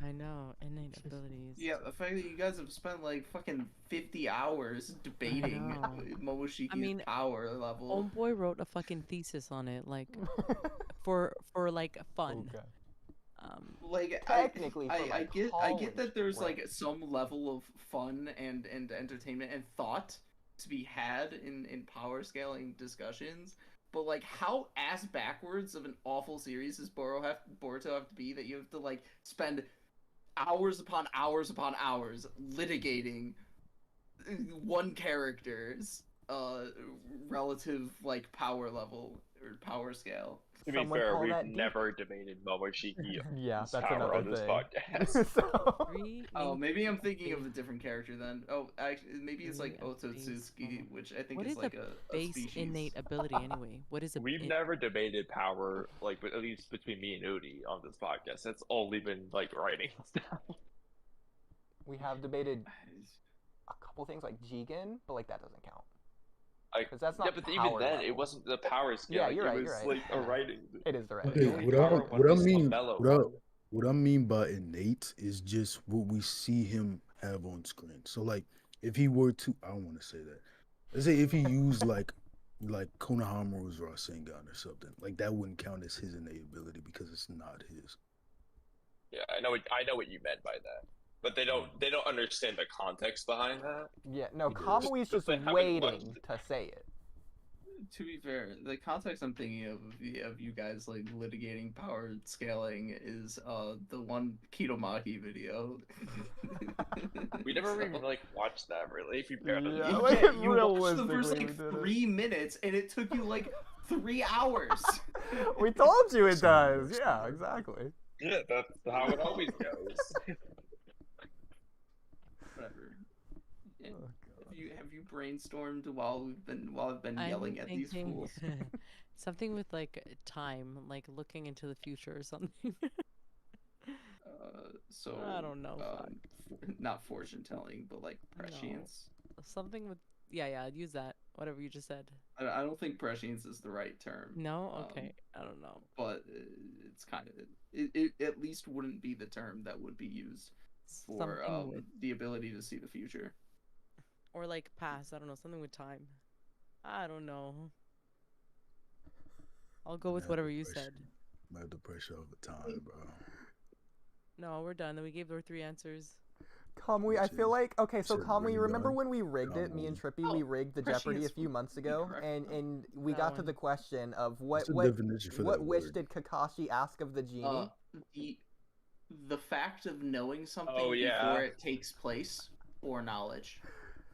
I know innate abilities. Yeah, the fact that you guys have spent like fucking 50 hours debating know. Momoshiki's I mean, power level. Homeboy wrote a fucking thesis on it, like for like fun. Okay. Like Technically, I for, like, get college that there's like ranks. some level of fun and entertainment and thought to be had in power scaling discussions, but like how ass backwards of an awful series does Boruto have to be that you have to like spend hours upon hours upon hours litigating one character's relative like power level or power scale. To be Someone fair, call we've that deep. never debated Momoshiki Yeah, that's power another on this thing. podcast. So- Oh, Name maybe I'm 3 thinking of a base- different character then. Oh, actually, maybe it's like Maybe a base Otsutsuki, level. which I think What is is like a a base species. innate ability anyway? What is a We've never debated power, like, at least between me and Oodie on this podcast. That's only been, like, writing stuff. we have debated a couple things like Jigen, but like that doesn't count. Like, 'Cause that's yeah, not but power even then, level. it wasn't the power scale. Yeah, like, you're it right, was you're right. like a Yeah. writing. It is the right. Okay, The only what power one was the mellow one. what I mean by innate is just what we see him have on screen. So like if he were to, I don't want to say that. Let's say if he used like Konohamaru's Rasengan or something, like that wouldn't count as his innate ability because it's not his. Yeah, I know what you meant by that. But they don't understand the context behind that. Yeah, no, He does. Kamui's just They haven't waiting watched to say it. To be fair, the context I'm thinking of you guys like litigating power scaling is the one Kitomaki video. We never even like watched that really. If you barely. Yeah, Yeah, like, you watched the realistically, first we like did it. 3 minutes, and it took you like 3 hours. We told you it does. Yeah, exactly. Yeah, that's how it always goes. Whatever. Yeah. Oh, Have you brainstormed while I've been yelling at these fools? Something with like time, like looking into the future or something. So I don't know. not fortune telling, but like prescience. No. Something with yeah, use that. Whatever you just said. I don't think prescience is the right term. No, okay, I don't know. But it's kind of it at least wouldn't be the term that would be used for the ability to see the future. Or like past, I don't know, something with time. I don't know. I'll go with whatever you said. I have the pressure of the time, bro. No, we're done. Then we gave our 3 answers. Kamui, I feel like okay. So Should Kamui, bring remember on when we rigged it? Me and Trippy, we rigged the Jeopardy a few months ago, and we got to the question of what wish did Kakashi ask of the genie? The fact of knowing something before it takes place, or knowledge.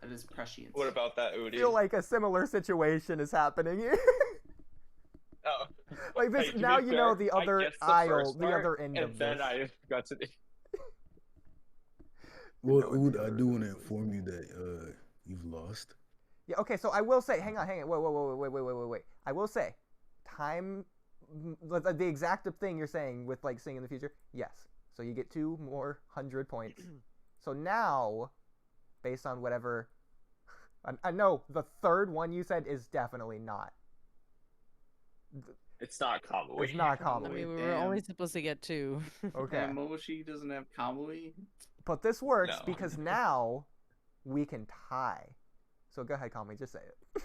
That is prescience. What about that, Oodie? I feel like a similar situation is happening here. Oh. Like this, Hey, now be you fair, know the I other guessed aisle, first the part, other end and of then this. I got to. Well, Ood, I do want to inform you that you've lost. Yeah. Okay. So I will say, hang on. Wait. I will say, time, the exact thing you're saying with like seeing in the future. Yes. So you get 2 more 100 points. So now, based on whatever, I know the third one you said is definitely not. It's not Kamui. It's not Kamui. I mean, we were only supposed to get 2. Okay. And Momoshi doesn't have Kamui. But this works because now we can tie. So go ahead, Kamui, just say it.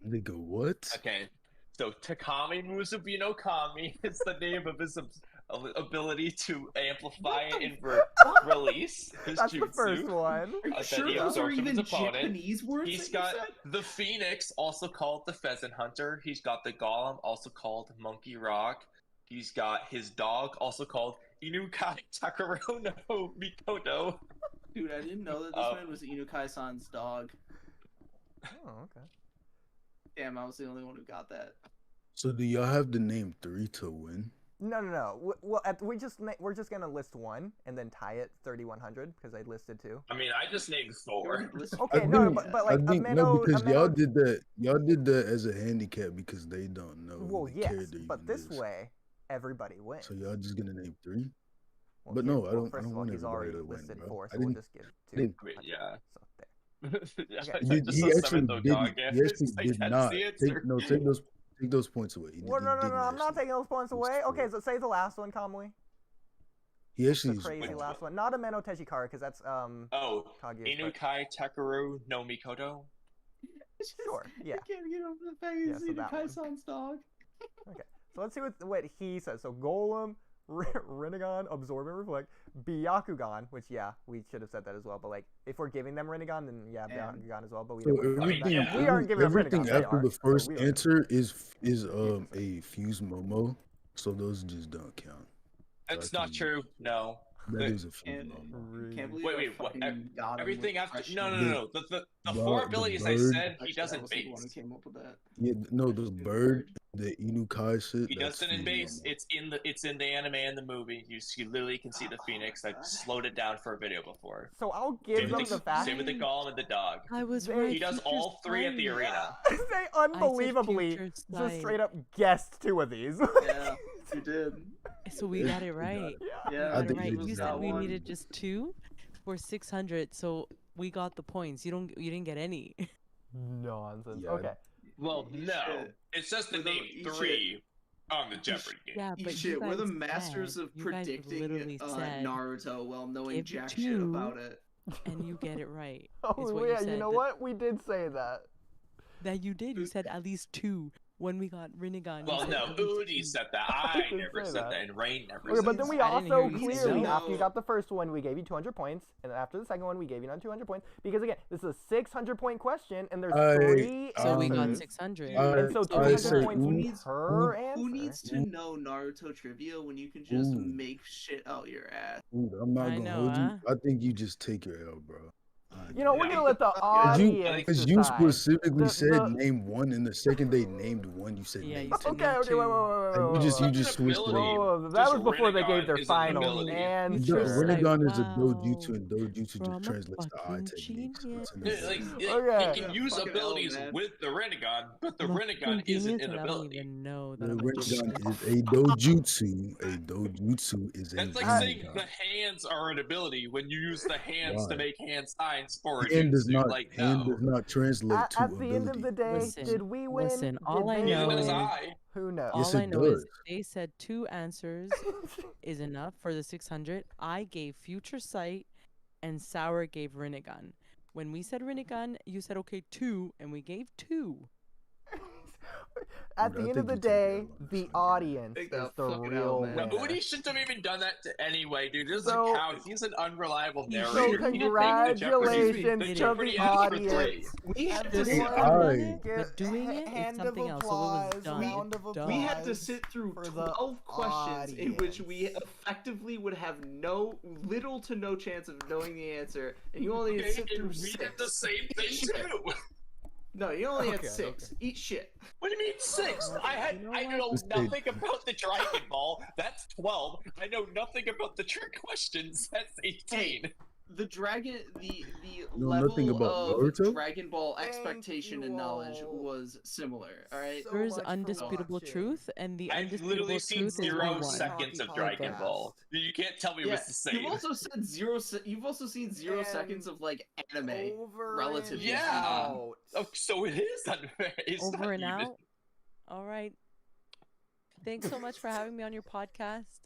Nigga, what? Okay, so Takami Musubi no Kami is the name of his ability to amplify and release his That's jutsu. the first one. Are you sure those are even Japanese words? He's got the Phoenix, also called the Pheasant Hunter. He's got the Golem, also called Monkey Rock. He's got his dog, also called Inukai Takaro no Mikoto. Dude, I didn't know that this man was Inukai-san's dog. Oh, okay. Damn, I was the only one who got that. So do y'all have the name 3 to win? No. Well, we're just gonna list 1 and then tie it 3100 because I listed 2. I mean, I just named 4. Okay, but like because y'all did that as a handicap because they don't know. Well, the yes, character but this way everybody wins. So y'all just gonna name 3? Well, but no, I don't. First I don't of all, want he's everybody already to win, listed bro. 4, so I we'll didn't. just give 2. I mean, yeah. So there. He actually did not. Take those points away. Well, no, I'm not taking those points away. Okay, so say the last one, Kamui. He actually the crazy last one. Not Ameno Tejikara, because that's Kaguya's, Inukai Takaro no Mikoto. Sure, yeah. I can't get over the fact he's Inukai-san's dog. Okay, so let's see what he says. So Golem, Rinnegan, Absorb and Reflect, Byakugan, which we should have said that as well. But like, if we're giving them Rinnegan, then Byakugan as well. But we aren't giving them everything Rinnegan. after the first answer is a fused Momo, so those just don't count. That's not true. No. That is a fused Momo. Can't believe Wait. What? Everything after? No. The The 4 abilities I bird. said he doesn't base. Who came up with that? Yeah, no, the bird, the Inukai shit. He doesn't in base. It's in the anime and the movie. You literally can see the Phoenix. I slowed it down for a video before. So I'll give them the fact. Same with the Golem and the dog. I was right. He does all 3 at the arena. They unbelievably just straight up guessed 2 of these. Yeah, you did. So we got it right. Yeah, we got it right. You said we needed just 2 for 600, so we got the points. You didn't get any. Nonsense. Yeah. Okay. Well, no. It says the name 3 on the Jeopardy game. Yeah, but shit, we're the masters of predicting Naruto while knowing jack shit about it. And you get it right. Oh yeah, you know what? We did say that. That you did. You said at least 2 when we got Rinnegan. Well, no, Oodie said that. I never said that, and Rain never said that. But then we also clearly, after you got the first one, we gave you 200 points, and then after the second one, we gave you another 200 points. Because again, this is a 600-point question, and there's 3 So we got 600. And so 200 points per answer. Who needs to know Naruto trivia when you can just make shit out your ass? I'm not gonna hold you. I think you just take your L, bro. You know, we're gonna let the Because audience Because you decide. specifically The- said the- name one, and the second they named one, you said Yeah, name you two. said Okay, name okay, two. wait, wait, And wait, you wait, just wait. switched it. Whoa, that Just was before they gave Rinnegan their is an final ability. answer. Rinnegan is a Wow. dojutsu, and dojutsu From a just translates to eye fucking techniques. genius. It's an Yeah, ability. Okay. He can use fucking hell, abilities man. with the Rinnegan, but the I'm a Rinnegan fucking isn't genius, an and I don't ability. even know The that I'm a Rinnegan genius. is a dojutsu. A dojutsu is a That's like saying Rinnegan. the hands are an ability when you use the hands to Why? make hand signs for a Hand does jutsu. not Like, hand no. does not translate to At the end of ability. the day, Listen, did we win? listen, Did all I they know Neither does win? I. Who knows? Yes, All I it know is does. they said 2 answers is enough for the 600. I gave Future Sight, and Sour gave Rinnegan. When we said Rinnegan, you said okay 2, and we gave 2. At Dude, the I end of think the you took day, that long, the son. audience Take is that the fucking real L, man. No, winner. Oodie shouldn't have even done that anyway, dude. It doesn't So- count. He's an unreliable So narrator. So He didn't make the Jeopardy. congratulations The to Jeopardy the asked for 3. audience. We had to Just sit Hey, done through. I- it, but doing it is hand of something else. So it was applause, done. round of Done. We had to applause sit through for the 12 questions in which we audience. effectively would have little to no chance of knowing the answer, and you only had to Okay, sit and through we 6. did the same thing Eat shit. too. No, you only had Okay, 6. Eat shit. What do you mean 6? I know Let's nothing about the Dragon Ball. That's 12. I know nothing about the trick questions. That's 18. The know nothing level about of Naruto? Dragon Ball Thank expectation you and knowledge all was similar. All right. so There is much for undisputable watching. truth, and the I've literally undisputable seen truth is we 0 won. seconds of Walky Dragon Podcast. Ball. You can't tell me it Yeah, was the same. you've also said You've also seen 0 And seconds of like anime. Over relatively and Yeah. out. Oh, so it is unfair. It's Over not and even. out. All right. Thanks so much for having me on your podcast.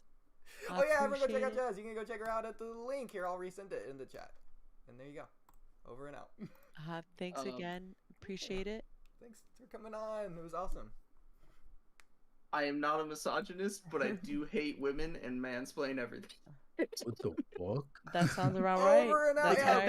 I Oh yeah, everyone go check out appreciate it. Jazz. You can go check her out at the link here. I'll resend it in the chat. And there you go. Over and out. Thanks again. Appreciate it. Thanks for coming on. It was awesome. I am not a misogynist, but I do hate women and mansplain everything. What the fuck? That sounds about right. Over and out. That's Yeah, right.